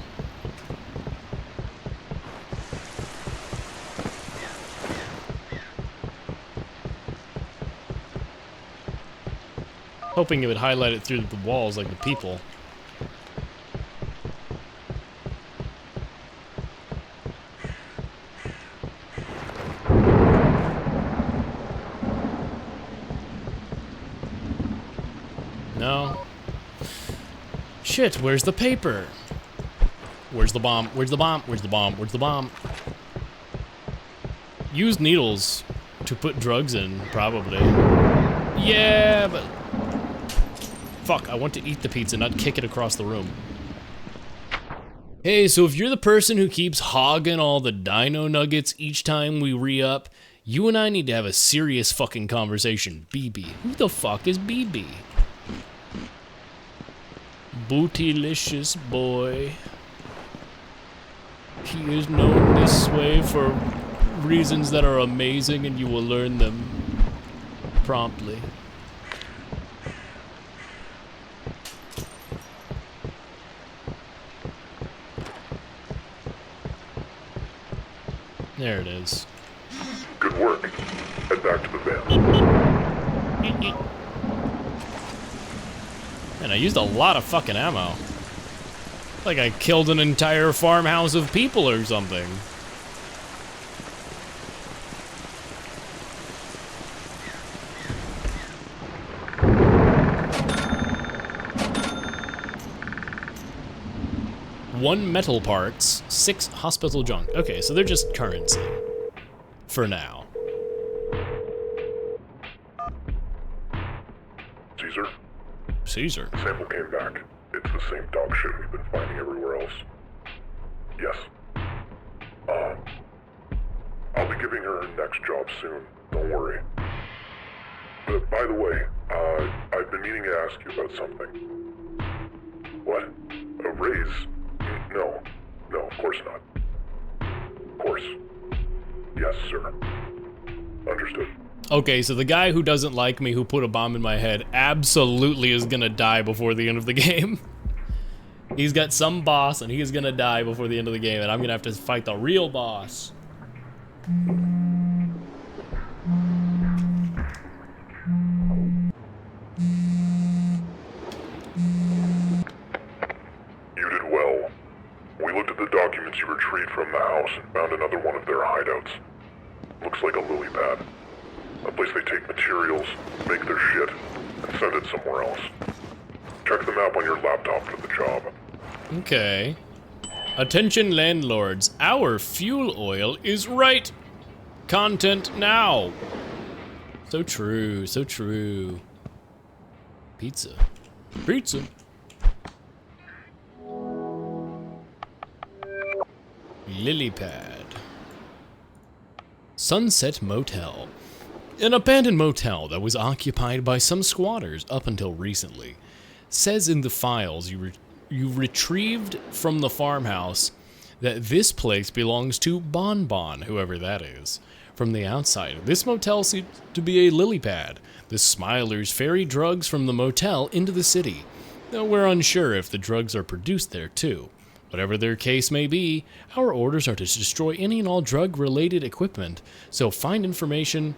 Hoping it would highlight it through the walls like the people. No. Shit, where's the paper? Where's the bomb? Where's the bomb? Where's the bomb? Where's the bomb? Use needles to put drugs in, probably. Yeah, but... Fuck, I want to eat the pizza, not kick it across the room. Hey, so if you're the person who keeps hogging all the dino nuggets each time we re-up, you and I need to have a serious fucking conversation. BB. Who the fuck is BB? Bootylicious boy. He is known this way for reasons that are amazing, and you will learn them promptly. There it is. Good work. Head back to the van. And I used a lot of fucking ammo. Like I killed an entire farmhouse of people or something. One metal parts, 6 hospital junk. Okay, so they're just currency. For now. Caesar? Caesar? Sample came back. It's the same dog shit we've been finding everywhere else. Yes. I'll be giving her her next job soon. Don't worry. But by the way, I've been meaning to ask you about something. What? A raise? No, of course not. Of course. Yes, sir. Understood. Okay, so the guy who doesn't like me, who put a bomb in my head, absolutely is gonna die before the end of the game. He's got some boss, and he is gonna die before the end of the game, and I'm gonna have to fight the real boss. You did well. We looked at the documents you retrieved from the house and found another one of their hideouts. Looks like a lily pad. A place they take materials, make their shit, and send it somewhere else. Check the map on your laptop for the job. Okay. Attention landlords, our fuel oil is right. Content now. So true, so true. Pizza. Pizza. Lily pad. Sunset Motel. An abandoned motel that was occupied by some squatters up until recently. Says in the files you retrieved from the farmhouse that this place belongs to Bon Bon, whoever that is. From the outside, this motel seems to be a lily pad. The Smilers ferry drugs from the motel into the city. Though we're unsure if the drugs are produced there too. Whatever their case may be, our orders are to destroy any and all drug-related equipment. So find information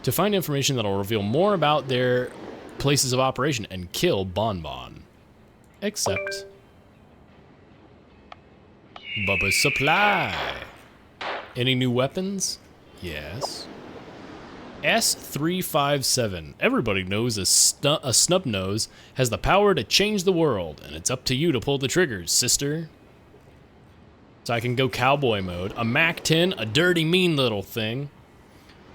that will reveal more about their places of operation and kill Bon Bon. Except Bubba's Supply. Any new weapons? Yes. S357. Everybody knows a snub nose has the power to change the world, and it's up to you to pull the triggers, sister. So I can go cowboy mode. A MAC-10, a dirty, mean little thing.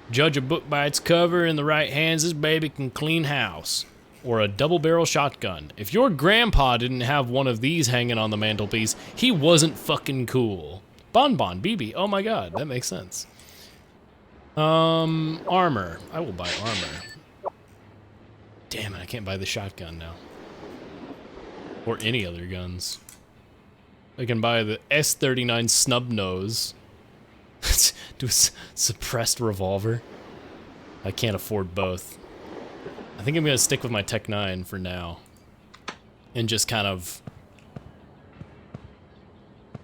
Judge a book by its cover. In the right hands, this baby can clean house. Or a double-barrel shotgun. If your grandpa didn't have one of these hanging on the mantelpiece, he wasn't fucking cool. Bon Bon, BB. Oh my god, that makes sense. Armor. I will buy armor. Damn it, I can't buy the shotgun now. Or any other guns. I can buy the S39 snub nose. Do a suppressed revolver. I can't afford both. I think I'm gonna stick with my Tech 9 for now. And just kind of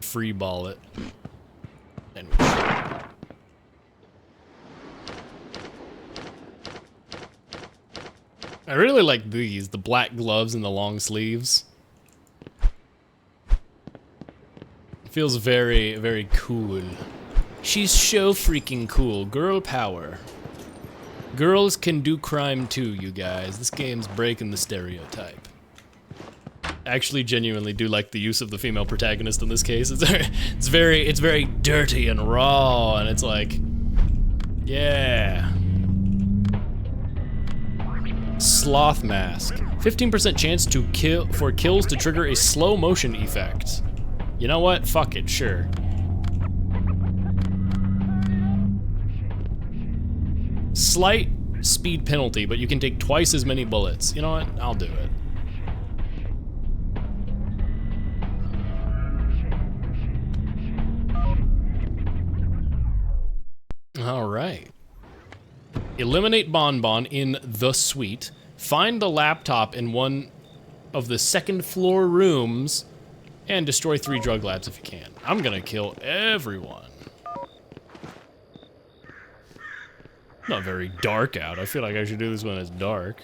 free ball it. And I really like these, the black gloves and the long sleeves. Feels very, very cool. She's so freaking cool. Girl power. Girls can do crime too, you guys. This game's breaking the stereotype. actually genuinely do like the use of the female protagonist in this case. It's very dirty and raw, and it's like, yeah. Sloth mask. 15% chance to for kills to trigger a slow motion effect. You know what? Fuck it, sure. Slight speed penalty, but you can take twice as many bullets. You know what? I'll do it. All right. Eliminate Bonbon in the suite. Find the laptop in one of the second floor rooms and destroy 3 drug labs if you can. I'm gonna kill everyone. Not very dark out. I feel like I should do this when it's dark.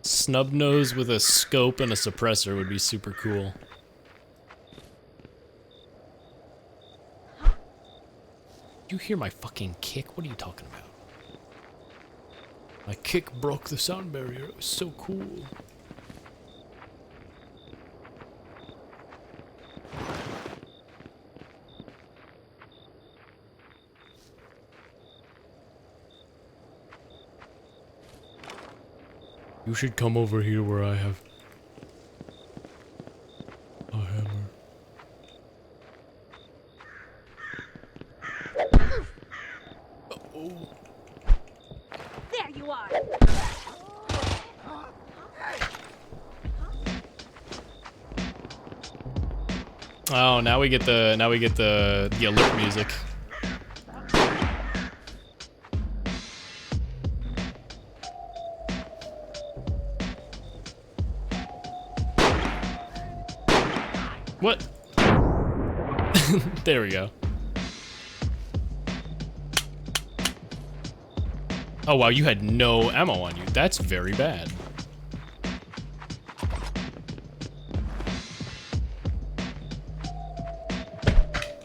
Snubnose with a scope and a suppressor would be super cool. You hear my fucking kick? What are you talking about? My kick broke the sound barrier. It was so cool. You should come over here where I have a hammer. Uh-oh. There you are. Oh, now we get the alert music. What? There we go. Oh wow, you had no ammo on you. That's very bad.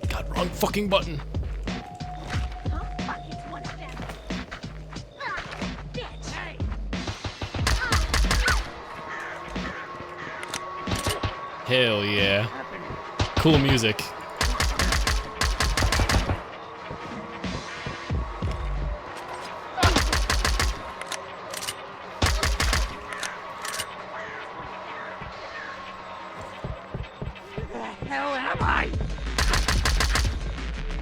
God, wrong fucking button. Hell yeah. Cool music. Hell am I?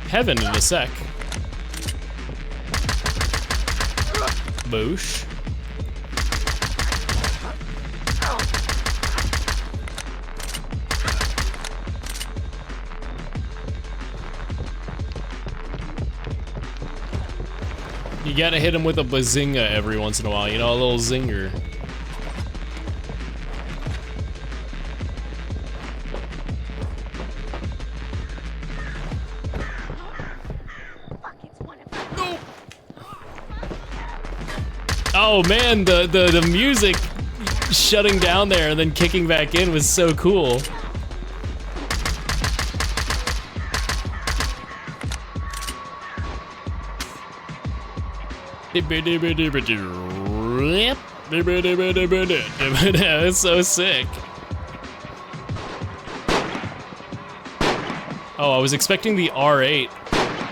Heaven in a sec. Boosh. You gotta hit him with a bazinga every once in a while, you know, a little zinger. Oh man, the music shutting down there and then kicking back in was so cool. It's so sick. Oh, I was expecting the R8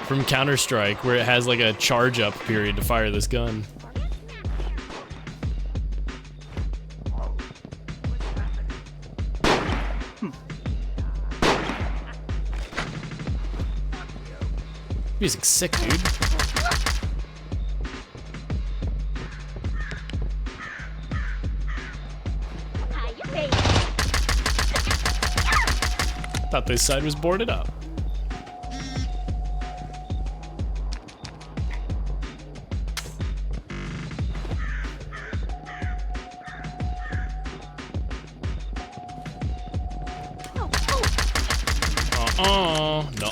from Counter-Strike, where it has like a charge up period to fire this gun. Music's sick, dude. Thought this side was boarded up.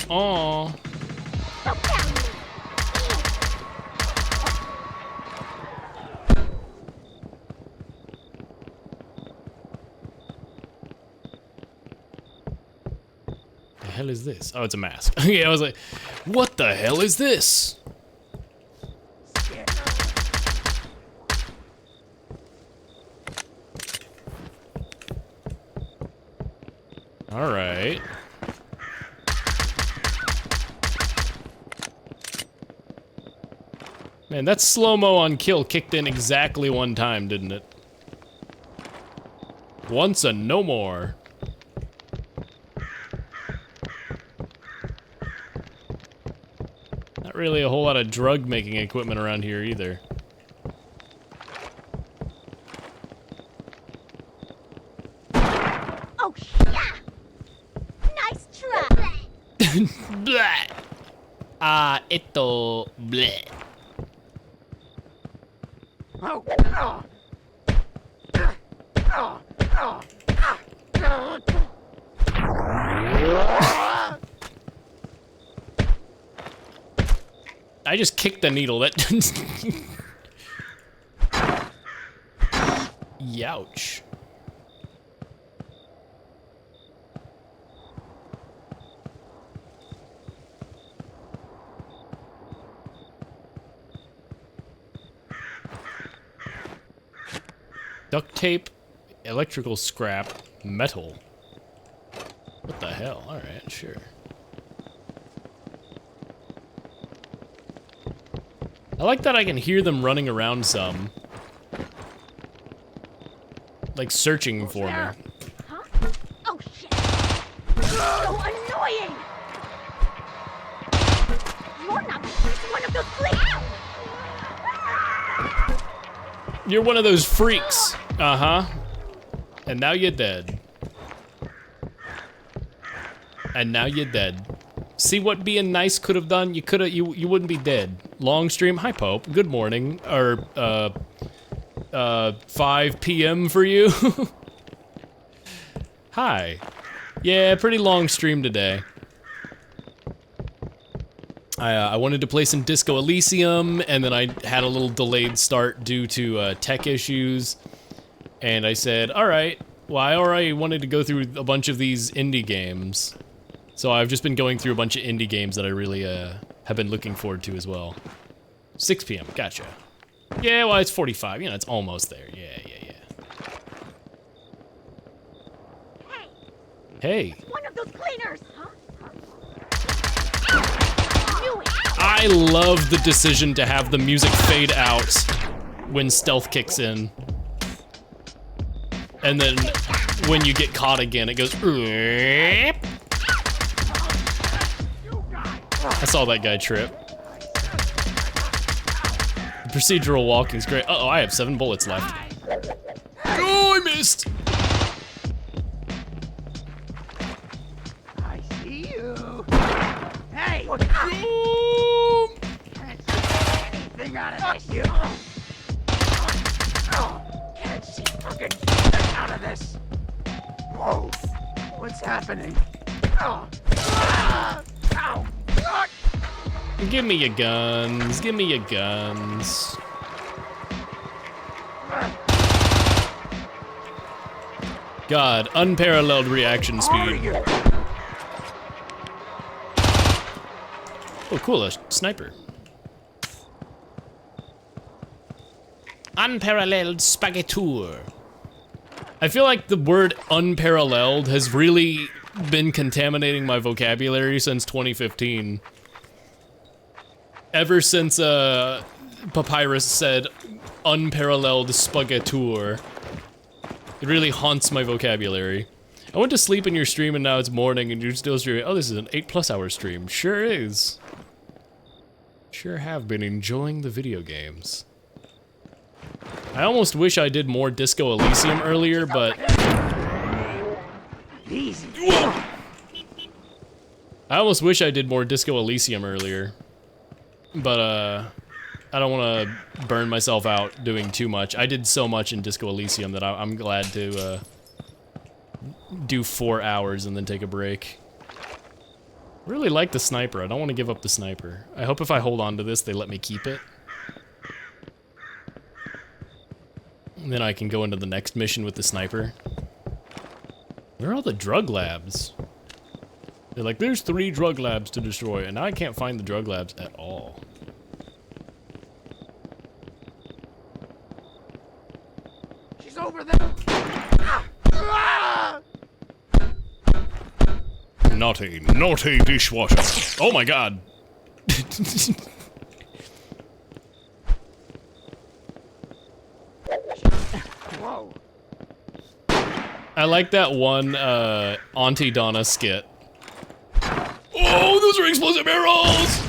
No. The hell is this? Oh, it's a mask. Yeah, I was like, What the hell is this? All right. Man, that slow-mo on kill kicked in exactly one time, didn't it? Once and no more. Not really a whole lot of drug-making equipment around here either. Oh, yeah! Nice try! Bleh. Esto, bleh. Oh, oh. I just kicked the needle. That. Youch. Duct tape, electrical scrap, metal. What the hell? Alright, sure. I like that I can hear them running around some. Like searching for me. Huh? Oh, shit! So annoying! You're not one of those fleas! You're one of those freaks. Uh-huh. And now you're dead. And now you're dead. See what being nice could have done? You wouldn't be dead. Long stream. Hi, Pope. Good morning. Or, 5 p.m. for you? Hi. Yeah, pretty long stream today. I wanted to play some Disco Elysium, and then I had a little delayed start due to tech issues. And I said, alright, well, I already wanted to go through a bunch of these indie games. So I've just been going through a bunch of indie games that I really have been looking forward to as well. 6 p.m., gotcha. Yeah, well, it's 45, you know, it's almost there. Yeah. Hey. One of those cleaners! Huh? I love the decision to have the music fade out when stealth kicks in. And then when you get caught again, it goes. I saw that guy trip. Procedural walking's great. Uh-oh, I have 7 bullets left. Oh, I missed! I see you. Hey! Can't see anything out of this, you. Can't see fucking shit out of this. Whoa! What's happening? Ow! Give me your guns. Give me your guns. God, unparalleled reaction speed. Oh, cool, a sniper. Unparalleled spaghetteur. I feel like the word unparalleled has really been contaminating my vocabulary since 2015. Ever since Papyrus said unparalleled spaghetteur, it really haunts my vocabulary. I went to sleep in your stream and now it's morning and you're still streaming. Oh, this is an 8+ hour stream. Sure is. Sure have been enjoying the video games. I almost wish I did more Disco Elysium earlier, but... Easy. I almost wish I did more Disco Elysium earlier. But, I don't want to burn myself out doing too much. I did so much in Disco Elysium that I'm glad to, do 4 hours and then take a break. I really like the sniper. I don't want to give up the sniper. I hope if I hold on to this, they let me keep it. And then I can go into the next mission with the sniper. Where are all the drug labs? They're like, there's 3 drug labs to destroy, and now I can't find the drug labs at all. She's over there. Ah! Naughty, naughty dishwasher. Oh my god. Whoa. I like that one Auntie Donna skit. Oh, those are explosive arrows!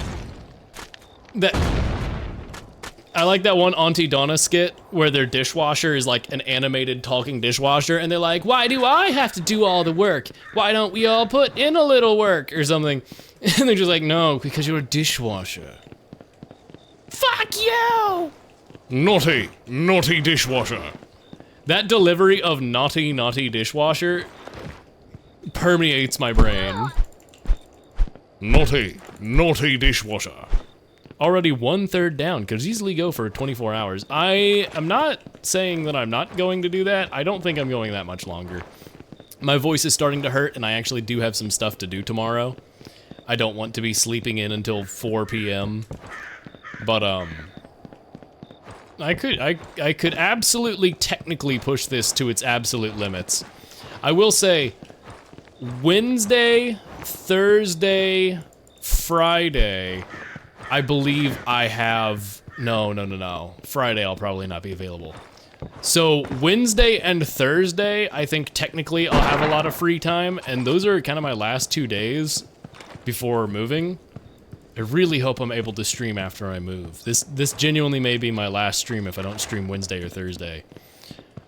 I like that one Auntie Donna skit where their dishwasher is like an animated talking dishwasher, and they're like, why do I have to do all the work? Why don't we all put in a little work or something? And they're just like, no, because you're a dishwasher. Fuck you! Naughty, naughty dishwasher. That delivery of naughty, naughty dishwasher permeates my brain. Naughty, naughty dishwasher. Already 1/3 down, could easily go for 24 hours. I am not saying that I'm not going to do that. I don't think I'm going that much longer. My voice is starting to hurt, and I actually do have some stuff to do tomorrow. I don't want to be sleeping in until 4 p.m. But, I could absolutely technically push this to its absolute limits. I will say, Wednesday, Thursday, Friday, I believe I have, no. Friday I'll probably not be available. So Wednesday and Thursday, I think technically I'll have a lot of free time, and those are kind of my last 2 days before moving. I really hope I'm able to stream after I move. This genuinely may be my last stream if I don't stream Wednesday or Thursday.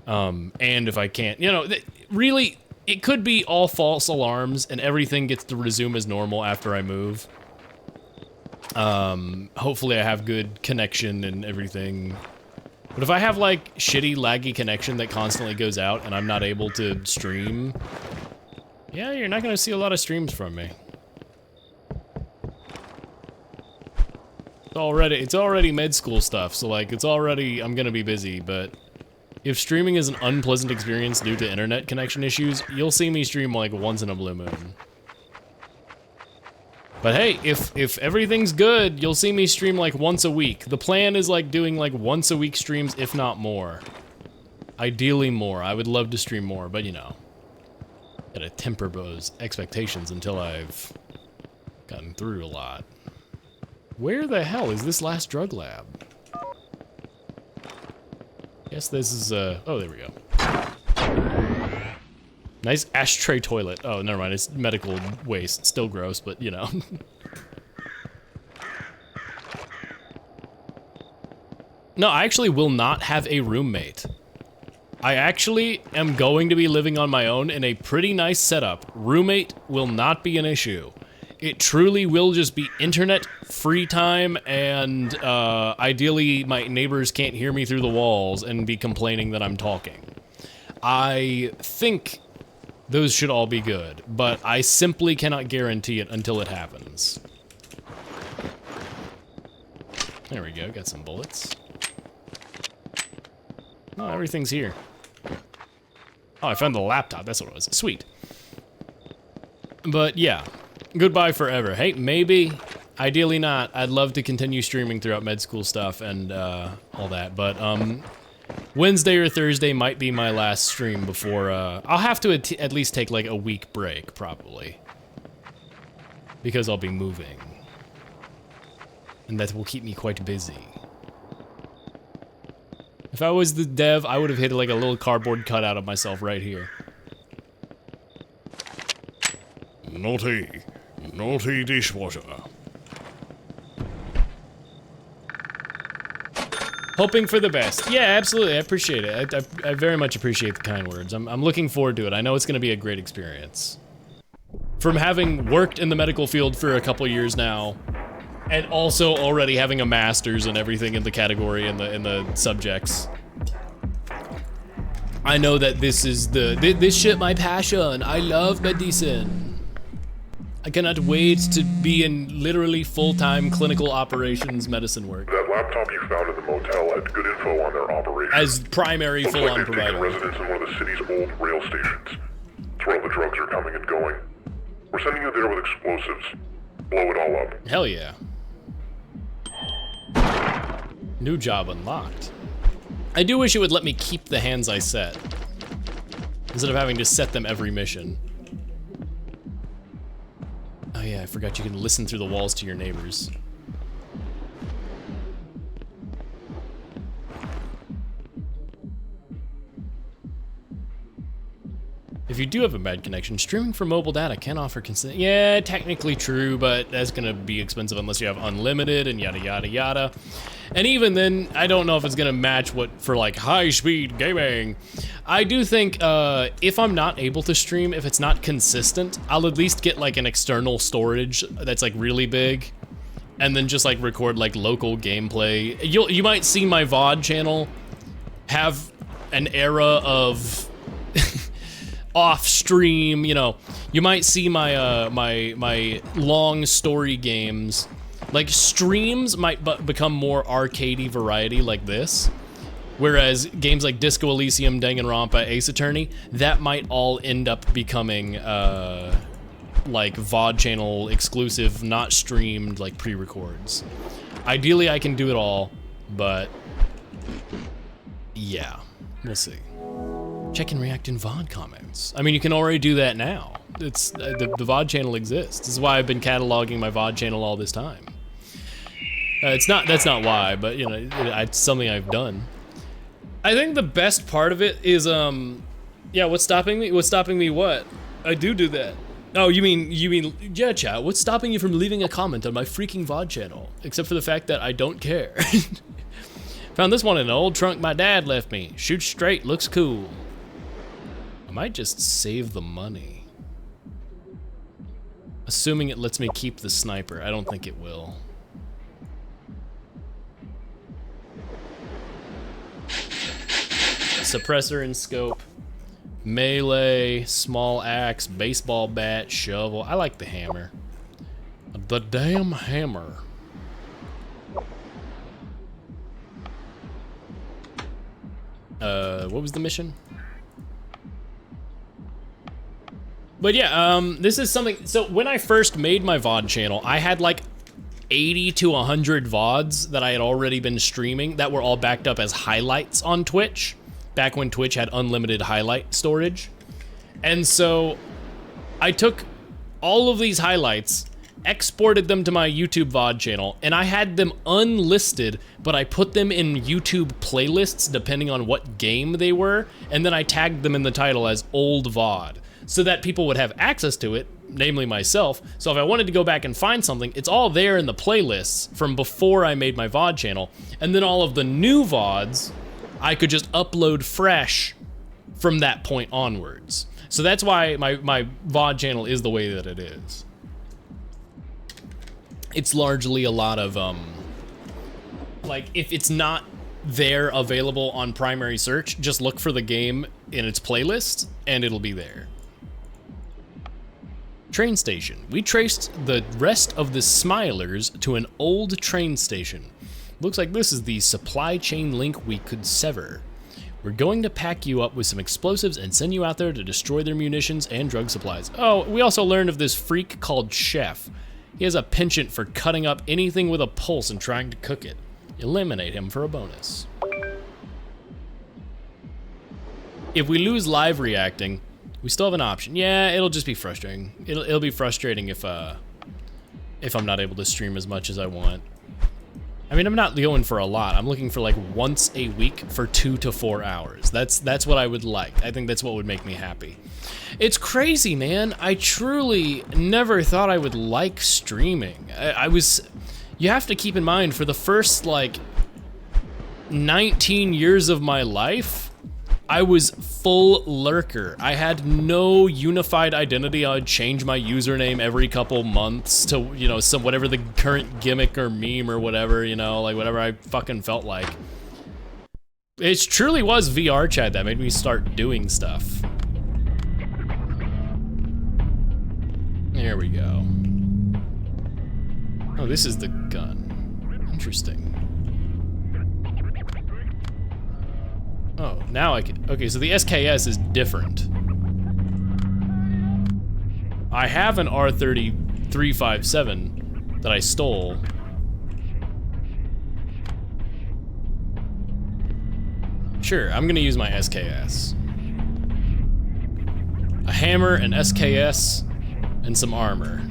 And if I can't, you know, really, it could be all false alarms and everything gets to resume as normal after I move. Hopefully I have good connection and everything. But if I have like shitty laggy connection that constantly goes out and I'm not able to stream, yeah, you're not gonna see a lot of streams from me. It's already med school stuff, so like I'm gonna be busy, but if streaming is an unpleasant experience due to internet connection issues, you'll see me stream like once in a blue moon. But hey, if everything's good, you'll see me stream like once a week. The plan is like doing like once a week streams, if not more. Ideally more. I would love to stream more, but you know, gotta temper those expectations until I've gotten through a lot. Where the hell is this last drug lab? Guess this is, oh, there we go. Nice ashtray toilet. Oh, never mind, it's medical waste. Still gross, but you know. No, I actually will not have a roommate. I actually am going to be living on my own in a pretty nice setup. Roommate will not be an issue. It truly will just be internet, free time, and ideally my neighbors can't hear me through the walls and be complaining that I'm talking. I think those should all be good, but I simply cannot guarantee it until it happens. There we go, got some bullets. Oh, everything's here. Oh, I found the laptop, that's what it was. Sweet. But yeah. Goodbye forever. Hey, maybe, ideally not. I'd love to continue streaming throughout med school stuff and all that, but Wednesday or Thursday might be my last stream before, I'll have to at least take like a week break, probably. Because I'll be moving. And that will keep me quite busy. If I was the dev, I would have hit like a little cardboard cutout of myself right here. Naughty. Naughty dishwasher. Hoping for the best. Yeah, absolutely. I appreciate it. I very much appreciate the kind words. I'm looking forward to it. I know it's going to be a great experience. From having worked in the medical field for a couple years now, and also already having a master's and everything in the category and in the subjects, I know that this is this shit my passion. I love medicine. I cannot wait to be in literally full-time clinical operations medicine work. That laptop you found in the motel had good info on their operation. As primary full-on Looks like provider. they've taken residence in one of the city's old rail stations. It's where all the drugs are coming and going. We're sending you there with explosives. Blow it all up. Hell yeah. New job unlocked. I do wish it would let me keep the hands I set, instead of having to set them every mission. Oh yeah, I forgot you can listen through the walls to your neighbors. If you do have a bad connection, streaming from mobile data can offer consent. Yeah, technically true, but that's gonna be expensive unless you have unlimited and yada yada yada. And even then, I don't know if it's gonna match what for like high-speed gaming. I do think if I'm not able to stream, if it's not consistent, I'll at least get like an external storage that's like really big, and then just like record like local gameplay. You might see my VOD channel have an era of off stream, you know, you might see my my long story games. Like streams might become more arcadey variety like this, whereas games like Disco Elysium, Danganronpa, Ace Attorney, that might all end up becoming like VOD channel exclusive, not streamed, like pre-records. Ideally I can do it all, but yeah, we'll see. Check and react in VOD comments. I mean, you can already do that now. It's the VOD channel exists. This is why I've been cataloging my VOD channel all this time. That's not why, but you know, it's something I've done. I think the best part of it is yeah, what's stopping me? What's stopping me what? I do that. Oh, you mean yeah, chat. What's stopping you from leaving a comment on my freaking VOD channel? Except for the fact that I don't care. Found this one in an old trunk my dad left me. Shoots straight, looks cool. I might just save the money. Assuming it lets me keep the sniper. I don't think it will. Suppressor and scope. Melee, small axe, baseball bat, shovel. I like the hammer. The damn hammer. What was the mission? But yeah, this is something, so when I first made my VOD channel, I had like 80 to 100 VODs that I had already been streaming that were all backed up as highlights on Twitch, back when Twitch had unlimited highlight storage. And so I took all of these highlights, exported them to my YouTube VOD channel, and I had them unlisted, but I put them in YouTube playlists depending on what game they were, and then I tagged them in the title as old VOD, so that people would have access to it, namely myself. So if I wanted to go back and find something, it's all there in the playlists from before I made my VOD channel, and then all of the new VODs, I could just upload fresh from that point onwards. So that's why my VOD channel is the way that it is. It's largely a lot of, like, if it's not there available on primary search, just look for the game in its playlist, and it'll be there. Train station. We traced the rest of the Smilers to an old train station. Looks like this is the supply chain link we could sever. We're going to pack you up with some explosives and send you out there to destroy their munitions and drug supplies. Oh, we also learned of this freak called Chef. He has a penchant for cutting up anything with a pulse and trying to cook it. Eliminate him for a bonus. If we lose live reacting, we still have an option. Yeah, it'll just be frustrating. It'll be frustrating if I'm not able to stream as much as I want. I mean, I'm not going for a lot. I'm looking for like once a week for 2 to 4 hours. That's what I would like. I think that's what would make me happy. It's crazy, man. I truly never thought I would like streaming. You have to keep in mind, for the first like 19 years of my life, I was full lurker. I had no unified identity. I'd change my username every couple months to, you know, whatever the current gimmick or meme or whatever, you know, like whatever I fucking felt like. It truly was VR chat that made me start doing stuff. There we go. Oh, this is the gun. Interesting. Oh, now I can. Okay, so the SKS is different. I have an R3357 that I stole. Sure, I'm gonna use my SKS. A hammer, an SKS, and some armor.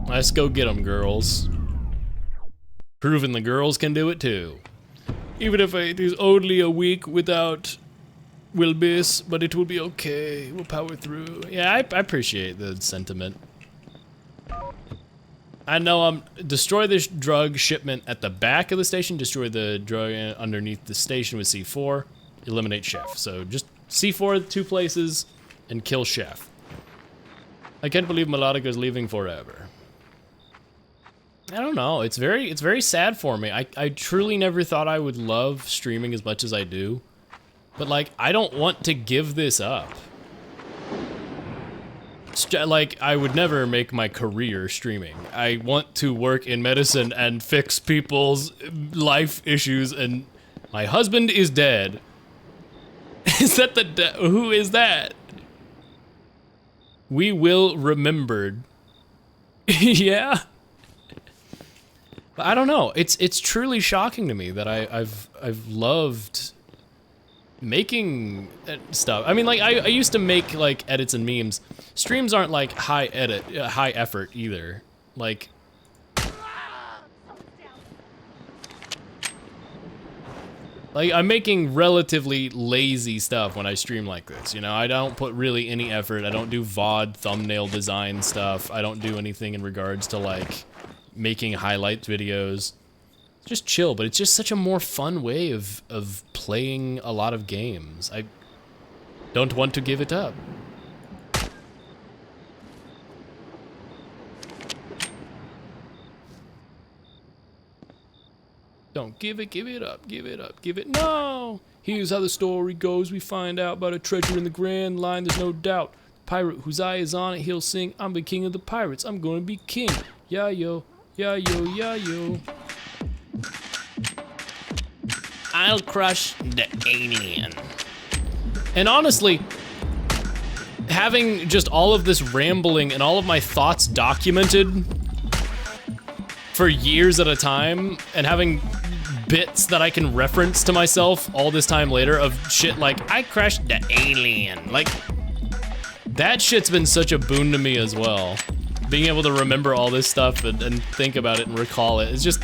Let's go get them, girls. Proving the girls can do it too. Even if it is only a week without Wilbis, but it will be okay. We'll power through. Yeah, I appreciate the sentiment. I know destroy this drug shipment at the back of the station, destroy the drug underneath the station with C4, eliminate Chef. So just C4 two places and kill Chef. I can't believe Melodica's leaving forever. I don't know, it's very sad for me. I truly never thought I would love streaming as much as I do. But like, I don't want to give this up. Like, I would never make my career streaming. I want to work in medicine and fix people's life issues, and my husband is dead. Is that who is that? We will remembered. Yeah. But I don't know. It's truly shocking to me that I've loved making stuff. I mean, like, I used to make like edits and memes. Streams aren't like high effort either. Like, I'm making relatively lazy stuff when I stream like this, you know? I don't put really any effort. I don't do VOD thumbnail design stuff. I don't do anything in regards to like making highlights videos. Just chill, but it's just such a more fun way of playing a lot of games. I don't want to give it up. Don't give it up, give it up, give it, no! Here's how the story goes. We find out about a treasure in the Grand Line, there's no doubt. Pirate whose eye is on it, he'll sing, I'm the king of the pirates, I'm gonna be king. Yeah, yo, yeah, yo, yeah, yo. I'll crush the alien. And honestly, having just all of this rambling and all of my thoughts documented for years at a time, and having bits that I can reference to myself all this time later of shit like, I crushed the alien. Like, that shit's been such a boon to me as well. Being able to remember all this stuff and think about it and recall it. It's just,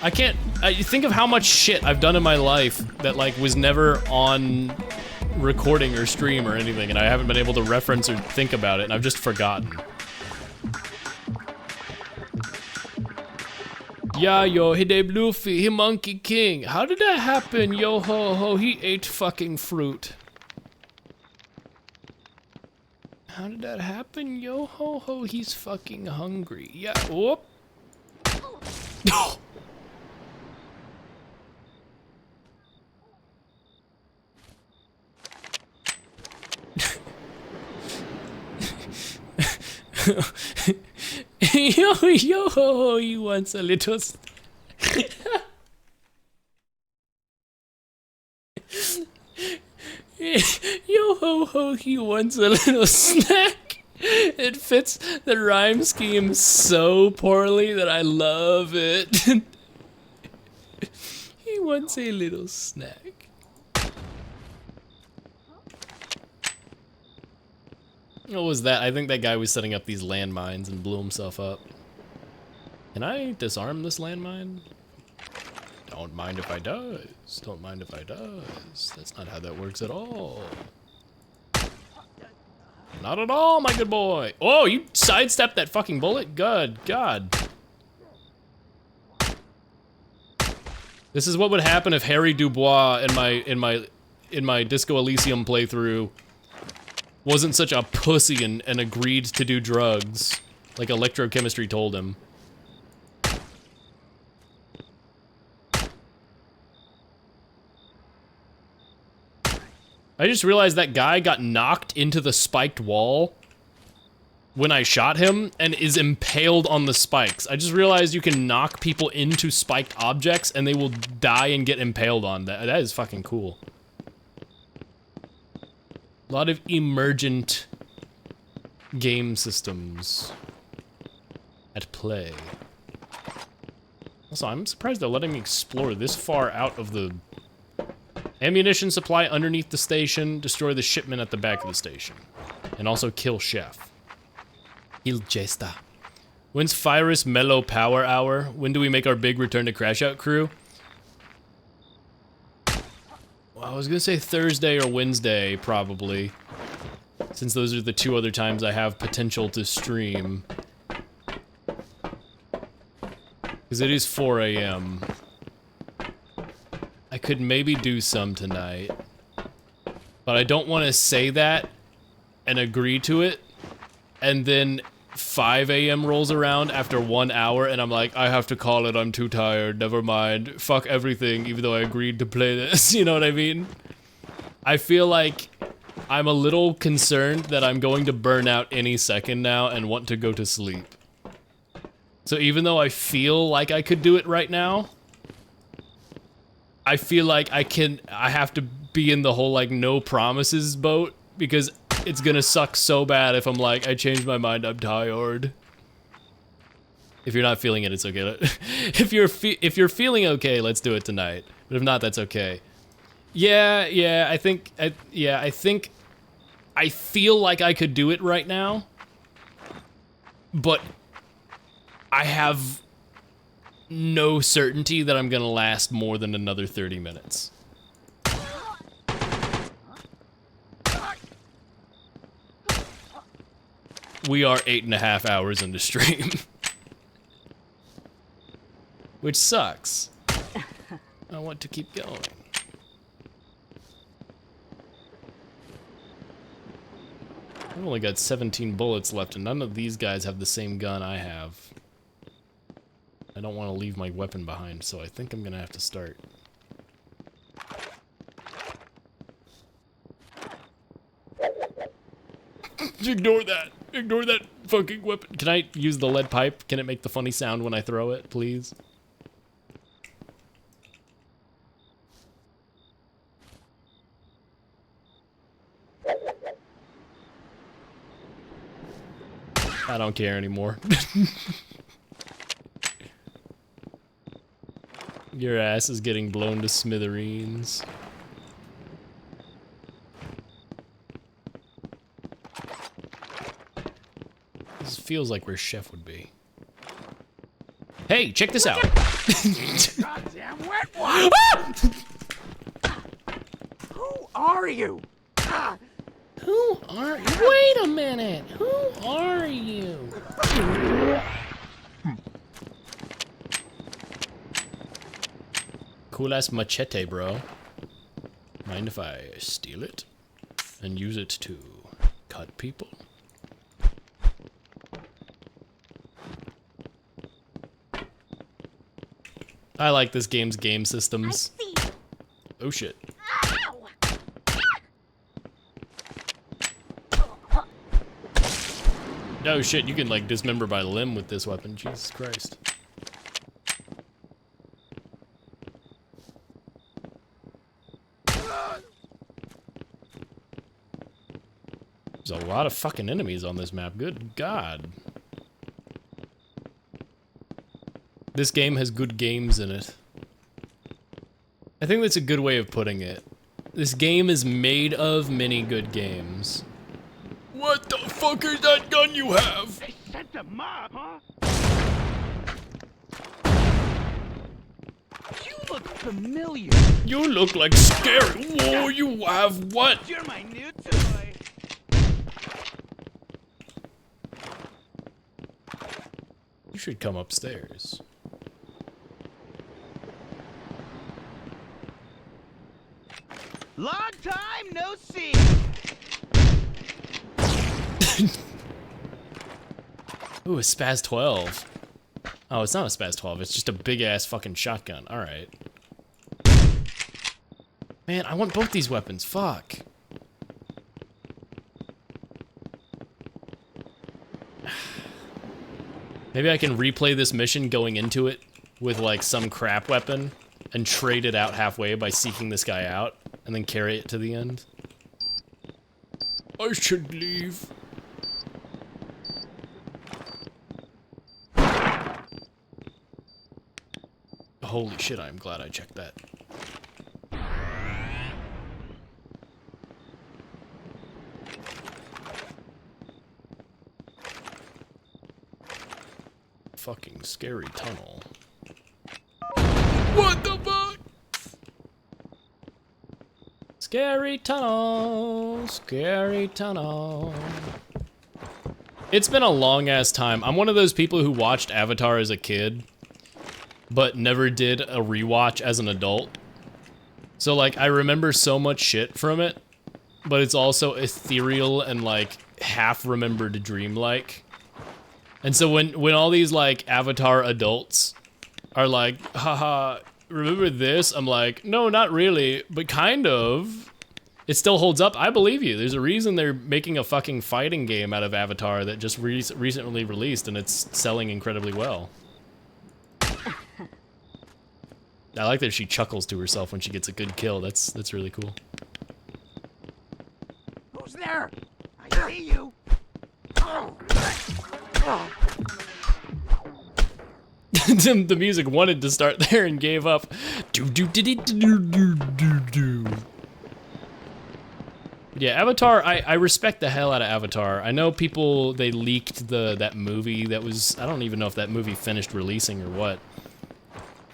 I think of how much shit I've done in my life that like was never on recording or stream or anything, and I haven't been able to reference or think about it, and I've just forgotten. Yeah, yo, he de Bluefy, he Monkey King. How did that happen? Yo ho ho, he ate fucking fruit. How did that happen? Yo ho ho, he's fucking hungry. Yeah, whoop. No. Yo ho ho, he wants a little yo ho ho, he wants a little snack. It fits the rhyme scheme so poorly that I love it. He wants a little snack. What was that? I think that guy was setting up these landmines and blew himself up. Can I disarm this landmine? Don't mind if I does. Don't mind if I does. That's not how that works at all. Not at all, my good boy. Oh, you sidestepped that fucking bullet? Good God. This is what would happen if Harry Dubois in my Disco Elysium playthrough wasn't such a pussy and agreed to do drugs like electrochemistry told him. I just realized that guy got knocked into the spiked wall when I shot him and is impaled on the spikes. I just realized you can knock people into spiked objects and they will die and get impaled on that. That is fucking cool. A lot of emergent game systems at play. Also, I'm surprised they're letting me explore this far out of the ammunition supply underneath the station, destroy the shipment at the back of the station, and also kill Chef. Il Gesta. When's Fyrus Mellow Power Hour? When do we make our big return to Crash Out crew? Well, I was gonna say Thursday or Wednesday, probably, since those are the 2 other times I have potential to stream. Because it is 4 a.m. I could maybe do some tonight, but I don't want to say that and agree to it, and then 5 a.m. rolls around after 1 hour, and I'm like, I have to call it, I'm too tired, never mind, fuck everything, even though I agreed to play this, you know what I mean? I feel like I'm a little concerned that I'm going to burn out any second now and want to go to sleep. So even though I feel like I could do it right now, I feel like I have to be in the whole like no promises boat, because it's gonna suck so bad if I'm like, I changed my mind, I'm tired. If you're not feeling it, it's okay. If you're feeling okay, let's do it tonight. But if not, that's okay. Yeah, I think I feel like I could do it right now, but I have no certainty that I'm gonna last more than another 30 minutes. We are 8.5 hours into stream. Which sucks. I want to keep going. I've only got 17 bullets left, and none of these guys have the same gun I have. I don't want to leave my weapon behind, so I think I'm gonna have to start. Ignore that! Ignore that fucking weapon! Can I use the lead pipe? Can it make the funny sound when I throw it, please? I don't care anymore. Your ass is getting blown to smithereens. This feels like where Chef would be. Hey, check this out. Goddamn wet one! Who are you? Who are you? Wait a minute. Who are you? Cool ass machete, bro. Mind if I steal it and use it to cut people? I like this game's game systems. Oh shit. Oh shit, you can like dismember my limb with this weapon, Jesus Christ. There's a lot of fucking enemies on this map, good God. This game has good games in it. I think that's a good way of putting it. This game is made of many good games. What the fuck is that gun you have? They sent a mob, huh? You look familiar. You look like scary. Whoa, you have what? You're my new toy. You should come upstairs. Long time no see. Ooh, a Spaz 12. Oh, it's not a Spaz 12, it's just a big ass fucking shotgun. Alright. Man, I want both these weapons, fuck. Maybe I can replay this mission going into it with like some crap weapon and trade it out halfway by seeking this guy out and then carry it to the end. I should leave. Holy shit, I'm glad I checked that. Fucking scary tunnel. What the fuck? Scary tunnel, scary tunnel. It's been a long ass time. I'm one of those people who watched Avatar as a kid, but never did a rewatch as an adult. So like, I remember so much shit from it, but it's also ethereal and like half remembered dreamlike. And so when all these like Avatar adults are like, haha, remember this? I'm like, no, not really, but kind of. It still holds up. I believe you. There's a reason they're making a fucking fighting game out of Avatar that just recently released, and it's selling incredibly well. I like that she chuckles to herself when she gets a good kill. That's really cool. Who's there? I see you. The music wanted to start there and gave up. Yeah, Avatar, I respect the hell out of Avatar. I know people, they leaked that movie that was, I don't even know if that movie finished releasing or what.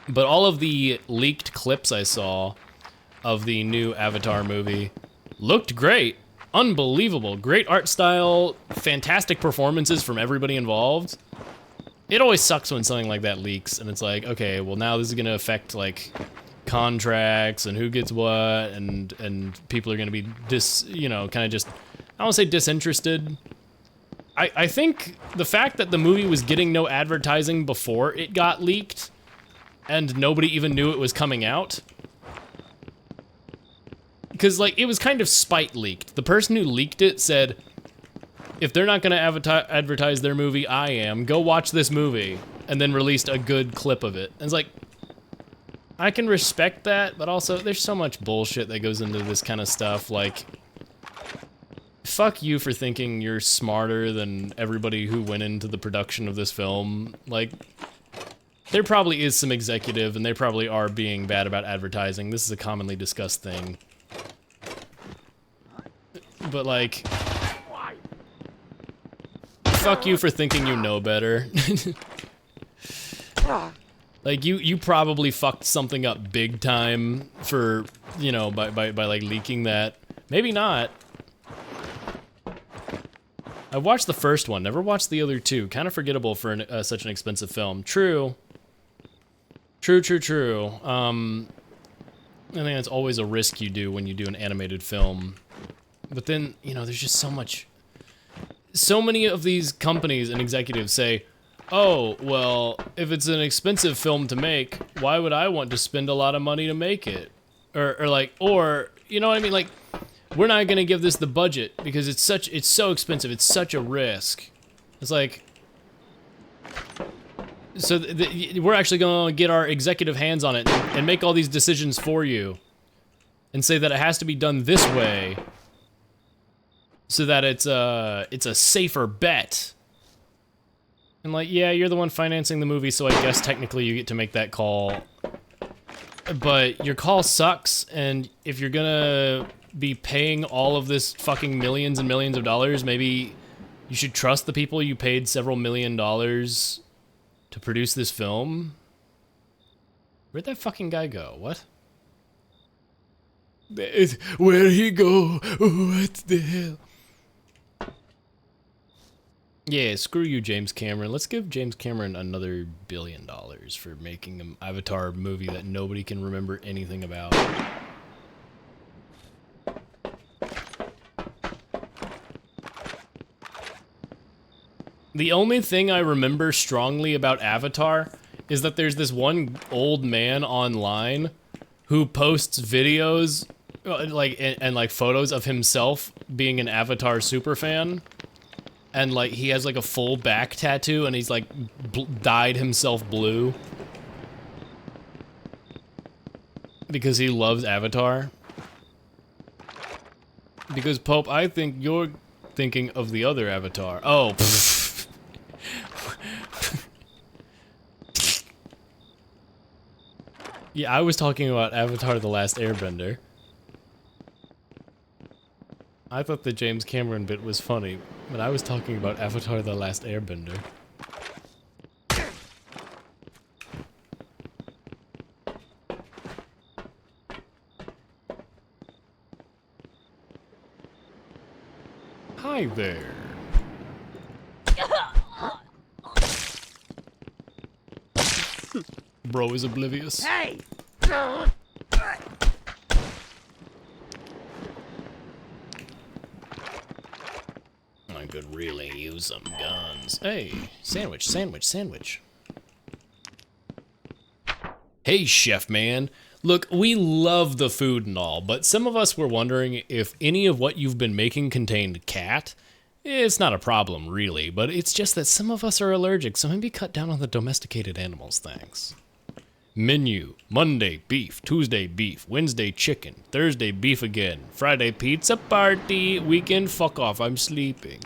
But all of the leaked clips I saw of the new Avatar movie looked great. Unbelievable. Great art style, fantastic performances from everybody involved. It always sucks when something like that leaks and it's like, okay, well now this is gonna affect like contracts and who gets what, and people are gonna be kind of just, I don't wanna say disinterested. I think the fact that the movie was getting no advertising before it got leaked and nobody even knew it was coming out, because like it was kind of spite leaked. The person who leaked it said, if they're not gonna advertise their movie, I am. Go watch this movie. And then released a good clip of it. And it's like, I can respect that, but also there's so much bullshit that goes into this kind of stuff. Like, fuck you for thinking you're smarter than everybody who went into the production of this film. Like, there probably is some executive and they probably are being bad about advertising. This is a commonly discussed thing. But like, fuck you for thinking you know better. Like, you probably fucked something up big time for, you know, by like leaking that. Maybe not. I watched the first one, never watched the other two. Kind of forgettable for such an expensive film. True. True. I think that's always a risk you do when you do an animated film. But then, you know, there's just so many of these companies and executives say, oh, well, if it's an expensive film to make, why would I want to spend a lot of money to make it? Or you know what I mean? Like, we're not gonna give this the budget because it's so expensive, it's such a risk. It's like, so we're actually gonna get our executive hands on it and make all these decisions for you and say that it has to be done this way so that it's a safer bet. And like, yeah, you're the one financing the movie, so I guess technically you get to make that call. But your call sucks, and if you're gonna be paying all of this fucking millions and millions of dollars, maybe you should trust the people you paid several $1 million to produce this film. Where'd that fucking guy go? What? Where'd he go? What the hell? Yeah, screw you, James Cameron. Let's give James Cameron another $1 billion for making an Avatar movie that nobody can remember anything about. The only thing I remember strongly about Avatar is that there's this one old man online who posts videos like photos of himself being an Avatar superfan. And like, he has like a full back tattoo and he's like dyed himself blue because he loves Avatar. Because Pope, I think you're thinking of the other Avatar. Oh, Yeah, I was talking about Avatar: The Last Airbender. I thought the James Cameron bit was funny, but I was talking about Avatar: The Last Airbender. Hi there. Bro is oblivious. Hey! I could really use some guns. Hey, sandwich, sandwich, sandwich. Hey, chef man. Look, we love the food and all, but some of us were wondering if any of what you've been making contained cat. It's not a problem, really, but it's just that some of us are allergic, so maybe cut down on the domesticated animals, thanks. Menu: Monday, beef. Tuesday, beef. Wednesday, chicken. Thursday, beef again. Friday, pizza party. Weekend, fuck off, I'm sleeping.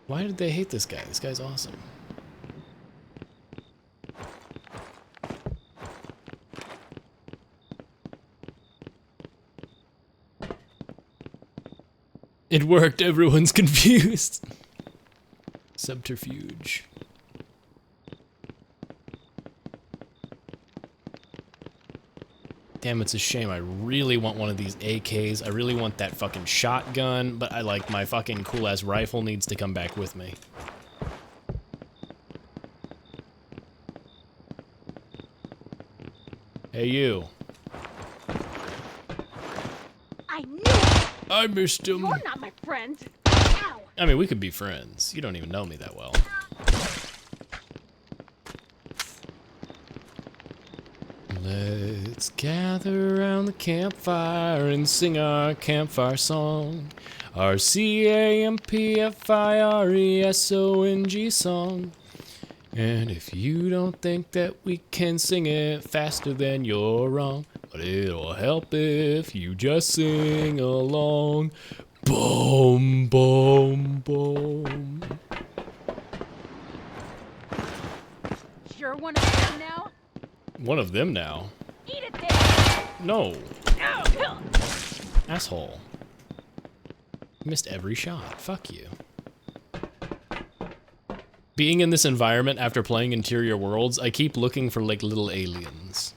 Why did they hate this guy? This guy's awesome. It worked, everyone's confused. Subterfuge. Damn, it's a shame. I really want one of these AKs. I really want that fucking shotgun, but I like my fucking cool-ass rifle needs to come back with me. Hey, you. I knew it! I missed him. You're not my friend. Ow! I mean, we could be friends. You don't even know me that well. Let's gather around the campfire and sing our campfire song. Our CAMPFIRESONG song. And if you don't think that we can sing it faster, then you're wrong. But it'll help if you just sing along. Boom, boom, boom. You're one of them now? One of them now? Eat it there! No. Asshole. Missed every shot. Fuck you. Being in this environment after playing Interior Worlds, I keep looking for like little aliens.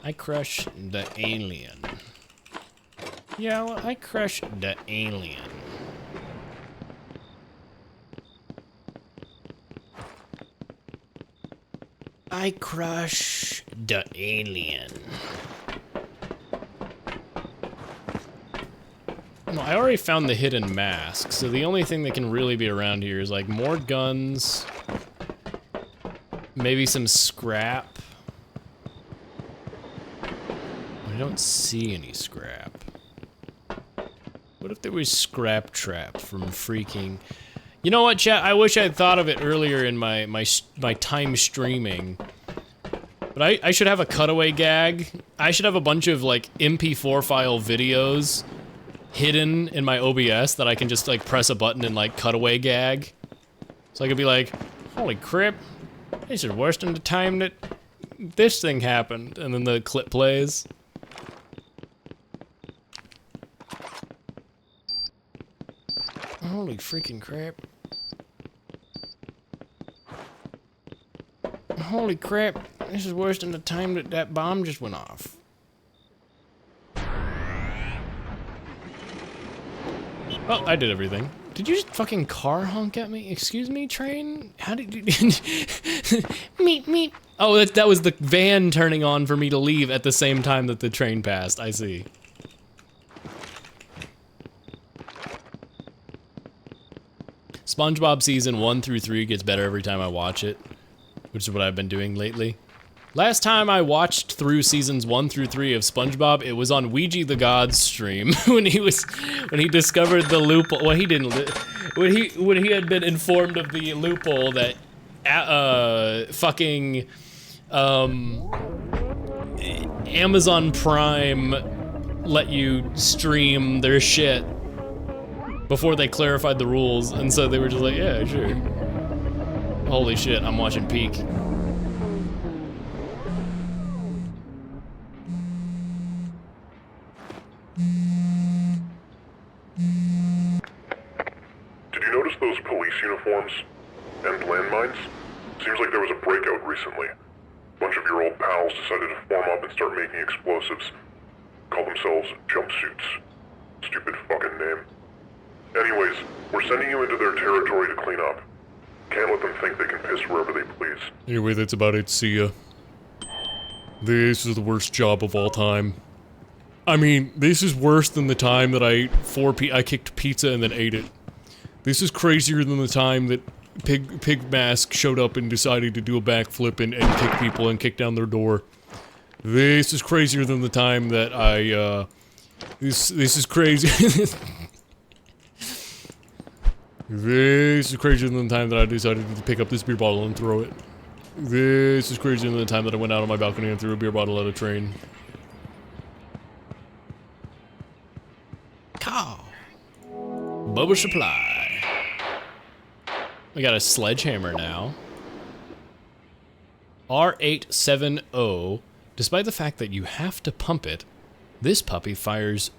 I crush the alien. Yeah, well, I crush the alien. I crush the alien. No, I already found the hidden mask, so the only thing that can really be around here is like more guns, maybe some scrap. I don't see any scrap. What if there was scrap trap from freaking... You know what, chat? I wish I'd thought of it earlier in my time streaming. But I should have a cutaway gag. I should have a bunch of like MP4 file videos hidden in my OBS that I can just like press a button and like cutaway gag. So I could be like, holy crap, this is worse than the time that this thing happened. And then the clip plays. Holy freaking crap. Holy crap, this is worse than the time that that bomb just went off. Well, I did everything. Did you just fucking car honk at me? Excuse me, train? How did you... Meep, meep. Oh, that was the van turning on for me to leave at the same time that the train passed. I see. SpongeBob season 1 through 3 gets better every time I watch it, which is what I've been doing lately. Last time I watched through seasons 1 through 3 of SpongeBob, it was on Ouija the God's stream when he discovered the loophole. Well, he didn't. When he had been informed of the loophole that fucking Amazon Prime let you stream their shit before they clarified the rules, and so they were just like, yeah, sure. Holy shit, I'm watching Peak. Did you notice those police uniforms? And landmines? Seems like there was a breakout recently. A bunch of your old pals decided to form up and start making explosives. Call themselves jumpsuits. Stupid fucking name. Anyways, we're sending you into their territory to clean up. Can't let them think they can piss wherever they please. Anyway, that's about it. See ya. This is the worst job of all time. I mean, this is worse than the time that I kicked pizza and then ate it. This is crazier than the time that Pig Mask showed up and decided to do a backflip and kick people and kick down their door. This is crazier than the time that this is crazy. This is crazier than the time that I decided to pick up this beer bottle and throw it. This is crazier than the time that I went out on my balcony and threw a beer bottle at a train. Cow. Bubba Supply. We got a sledgehammer now. R870. Despite the fact that you have to pump it, this puppy fires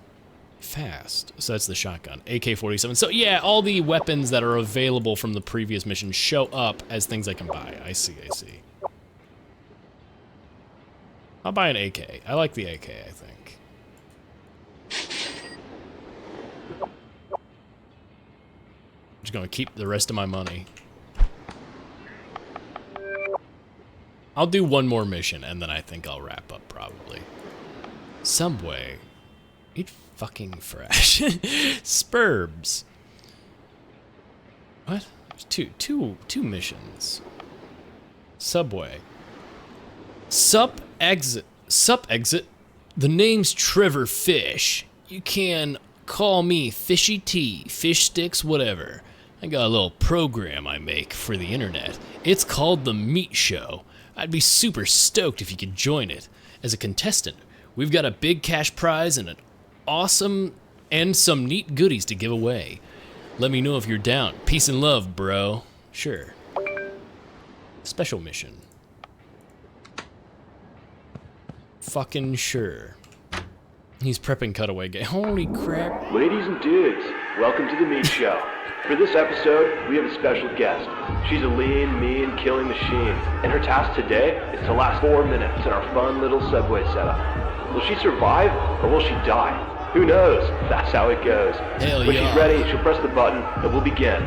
fast. So that's the shotgun. AK-47. So yeah, all the weapons that are available from the previous mission show up as things I can buy. I see. I'll buy an AK. I like the AK, I think. I'm just gonna keep the rest of my money. I'll do one more mission, and then I think I'll wrap up, probably. Subway. Eat fucking fresh. Spurbs. What? Two missions. Subway. Sup exit. The name's Trevor Fish. You can call me Fishy T, Fish Sticks, whatever. I got a little program I make for the internet. It's called The Meat Show. I'd be super stoked if you could join it. As a contestant, we've got a big cash prize and an awesome and some neat goodies to give away. Let me know if you're down. Peace and love, bro. Sure. Special mission. Fucking sure. He's prepping cutaway game. Holy crap. Ladies and dudes, welcome to the Meat Show. For this episode, we have a special guest. She's a lean, mean, killing machine, and her task today is to last 4 minutes in our fun little subway setup. Will she survive, or will she die? Who knows? That's how it goes. Hell when yeah. she's ready, she'll press the button, and we'll begin.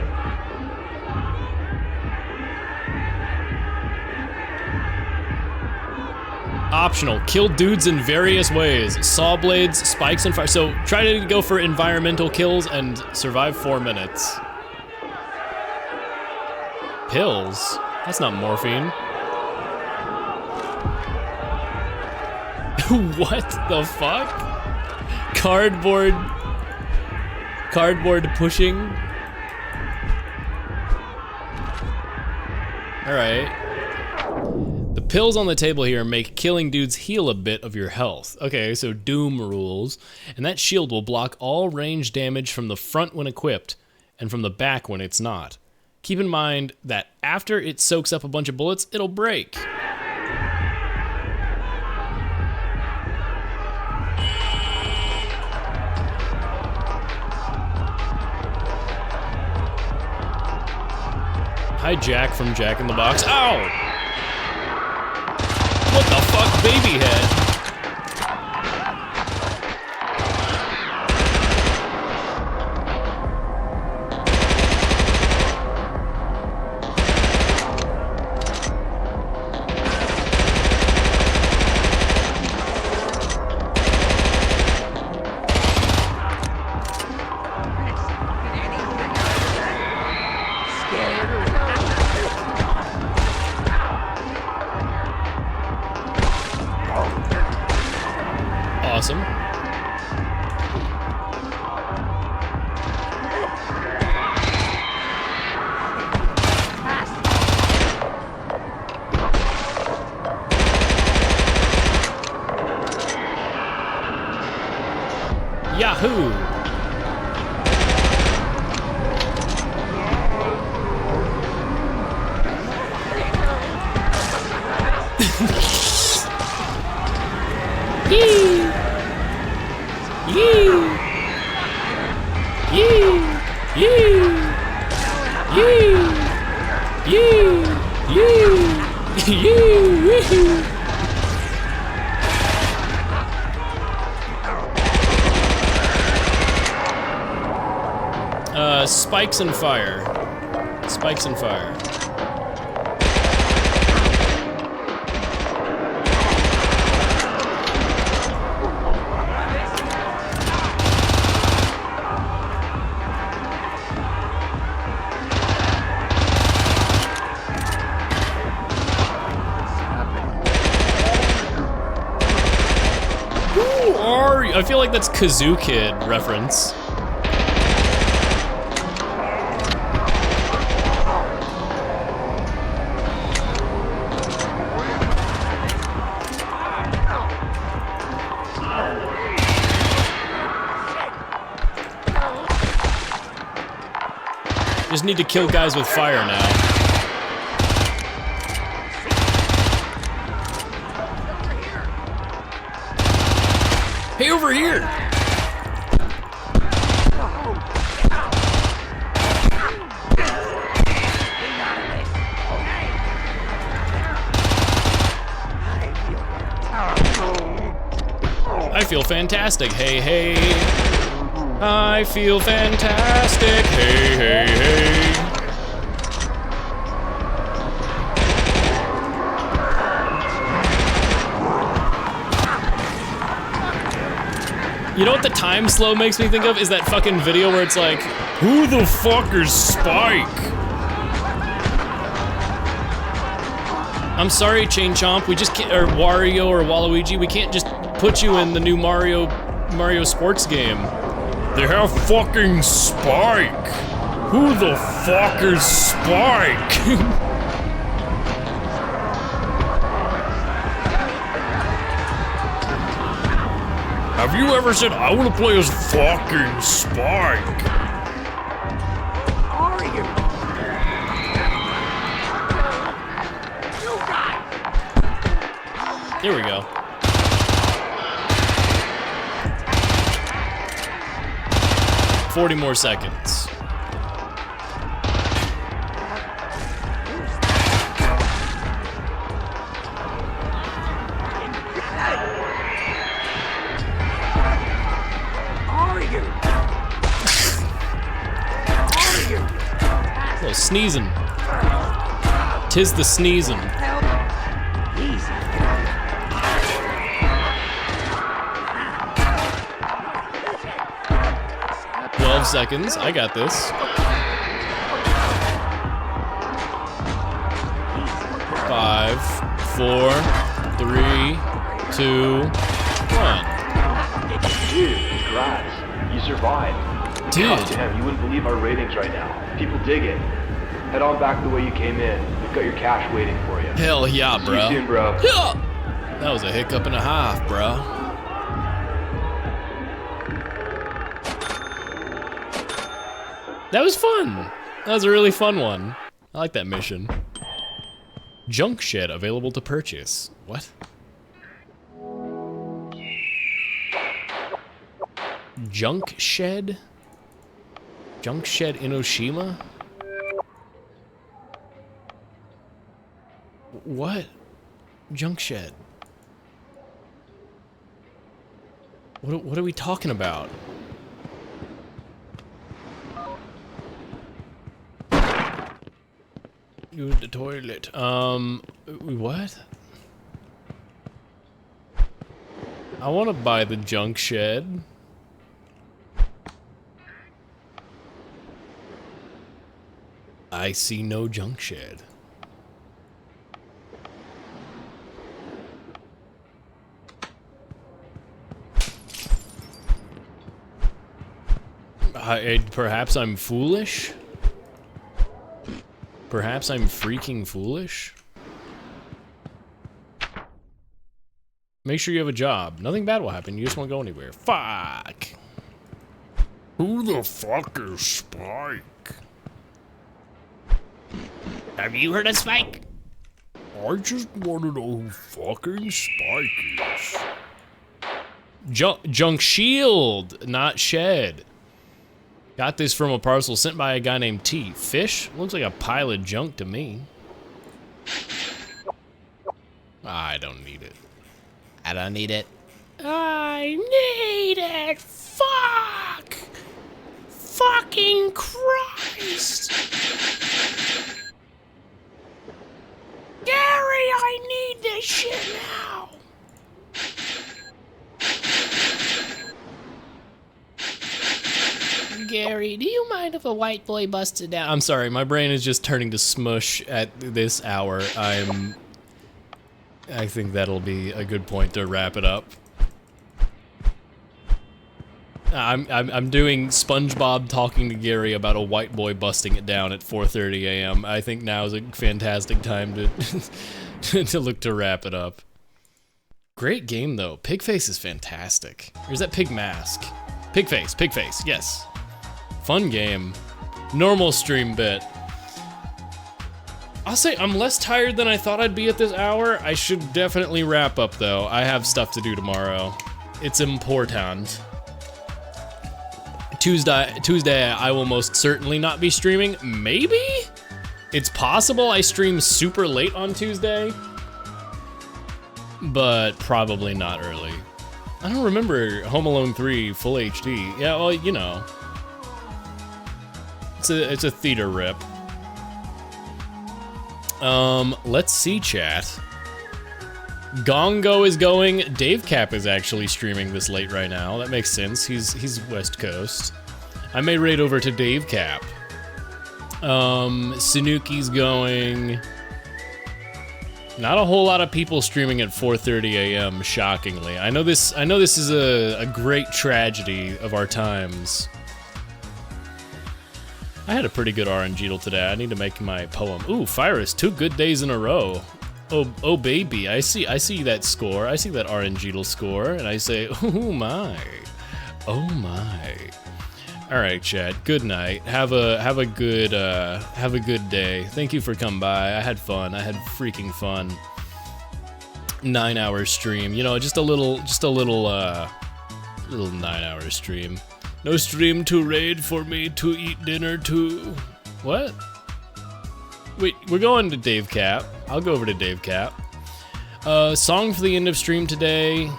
Optional. Kill dudes in various ways. Saw blades, spikes, and fire. So try to go for environmental kills and survive 4 minutes. Pills? That's not morphine. What the fuck? Cardboard pushing? Alright. The pills on the table here make killing dudes heal a bit of your health. Okay, so Doom rules. And that shield will block all range damage from the front when equipped, and from the back when it's not. Keep in mind that after it soaks up a bunch of bullets, it'll break. Hi, Jack from Jack in the Box. Ow! What the fuck, baby head? Spikes and fire. Spikes and fire. Who are you? I feel like that's Kazoo Kid reference. Just need to kill guys with fire now. Hey, over here! I feel fantastic, hey, hey. I feel fantastic, hey, hey, hey. You know what the time slow makes me think of? Is that fucking video where it's like, who the fuck is Spike? I'm sorry, Chain Chomp, we just can't, or Wario or Waluigi, we can't just put you in the new Mario sports game. They have fucking Spike. Who the fuck is Spike? Have you ever said, I want to play as fucking Spike? Are you? Here we go. $40 more seconds. A little sneezing. Tis the sneezing. 12 seconds. I got this. 5, 4, 3, 2, 1. Dude, congrats. You survived. Dude. God damn, you wouldn't believe our ratings right now. People dig it. Head on back the way you came in. We've got your cash waiting for you. Hell yeah, bro. See you soon, bro. Yeah. That was a hiccup and a half, bro. That was fun. That was a really fun one. I like that mission. Junk shed available to purchase. What? Junk shed? Junk shed Inoshima? What? Junk shed. What are we talking about? Use the toilet. What? I want to buy the junk shed. I see no junk shed. Perhaps I'm foolish? Perhaps I'm freaking foolish? Make sure you have a job. Nothing bad will happen. You just won't go anywhere. Fuck. Who the fuck is Spike? Have you heard of Spike? I just want to know who fucking Spike is. Junk shield, not shed. Got this from a parcel sent by a guy named T. Fish? Looks like a pile of junk to me. I don't need it. I don't need it. I need it! Fuck! Fucking Christ! Gary, I need this shit now! Gary, do you mind if a white boy busted down? I'm sorry, my brain is just turning to smush at this hour. I think that'll be a good point to wrap it up. I'm doing SpongeBob talking to Gary about a white boy busting it down at 4:30 a.m. I think now is a fantastic time to to look to wrap it up. Great game though. PIGFACE is fantastic. Or is that Pig Mask? PIGFACE, yes. Fun game. Normal stream bit. I'll say I'm less tired than I thought I'd be at this hour. I should definitely wrap up though. I have stuff to do tomorrow. It's important. Tuesday, I will most certainly not be streaming. Maybe? It's possible I stream super late on Tuesday, but probably not early. I don't remember Home Alone 3 full HD. Yeah, well, you know. It's a theater rip. Let's see, chat. Gongo is going. Dave Cap is actually streaming this late right now. That makes sense. He's West Coast. I may raid over to Dave Cap. Sanuki's going. Not a whole lot of people streaming at 4:30 a.m. Shockingly, I know this is a great tragedy of our times. I had a pretty good RNG'll today. I need to make my poem. Ooh, Fyrus, 2 good days in a row. Oh baby, I see that score. I see that RNG'll score, and I say, oh my. All right, chat. Good night. Have a good day. Thank you for coming by. I had fun. I had freaking fun. 9-hour stream. You know, just a little 9-hour stream. No stream to raid for me to eat dinner too. What? Wait, we're going to Dave Cap. I'll go over to Dave Cap. Song for the end of stream today. Do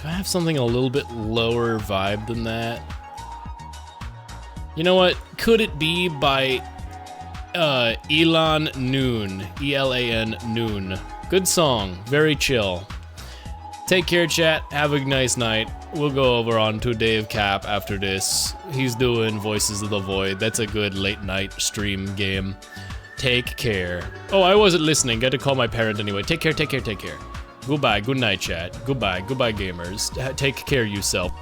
I have something a little bit lower vibe than that? You know what? Could it be by Elan Noon? E-L-A-N Noon. Good song. Very chill. Take care, chat. Have a nice night. We'll go over on to Dave Cap after this. He's doing Voices of the Void. That's a good late night stream game. Take care. Oh, I wasn't listening. Got to call my parent anyway. Take care. Goodbye. Good night, chat. Goodbye, gamers. Take care of yourself.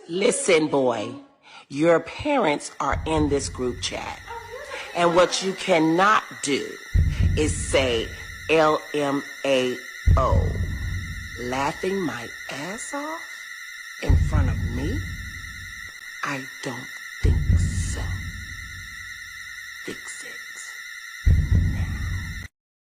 Listen, boy, your parents are in this group chat. And what you cannot do is say LMAO, laughing my ass off in front of me. I don't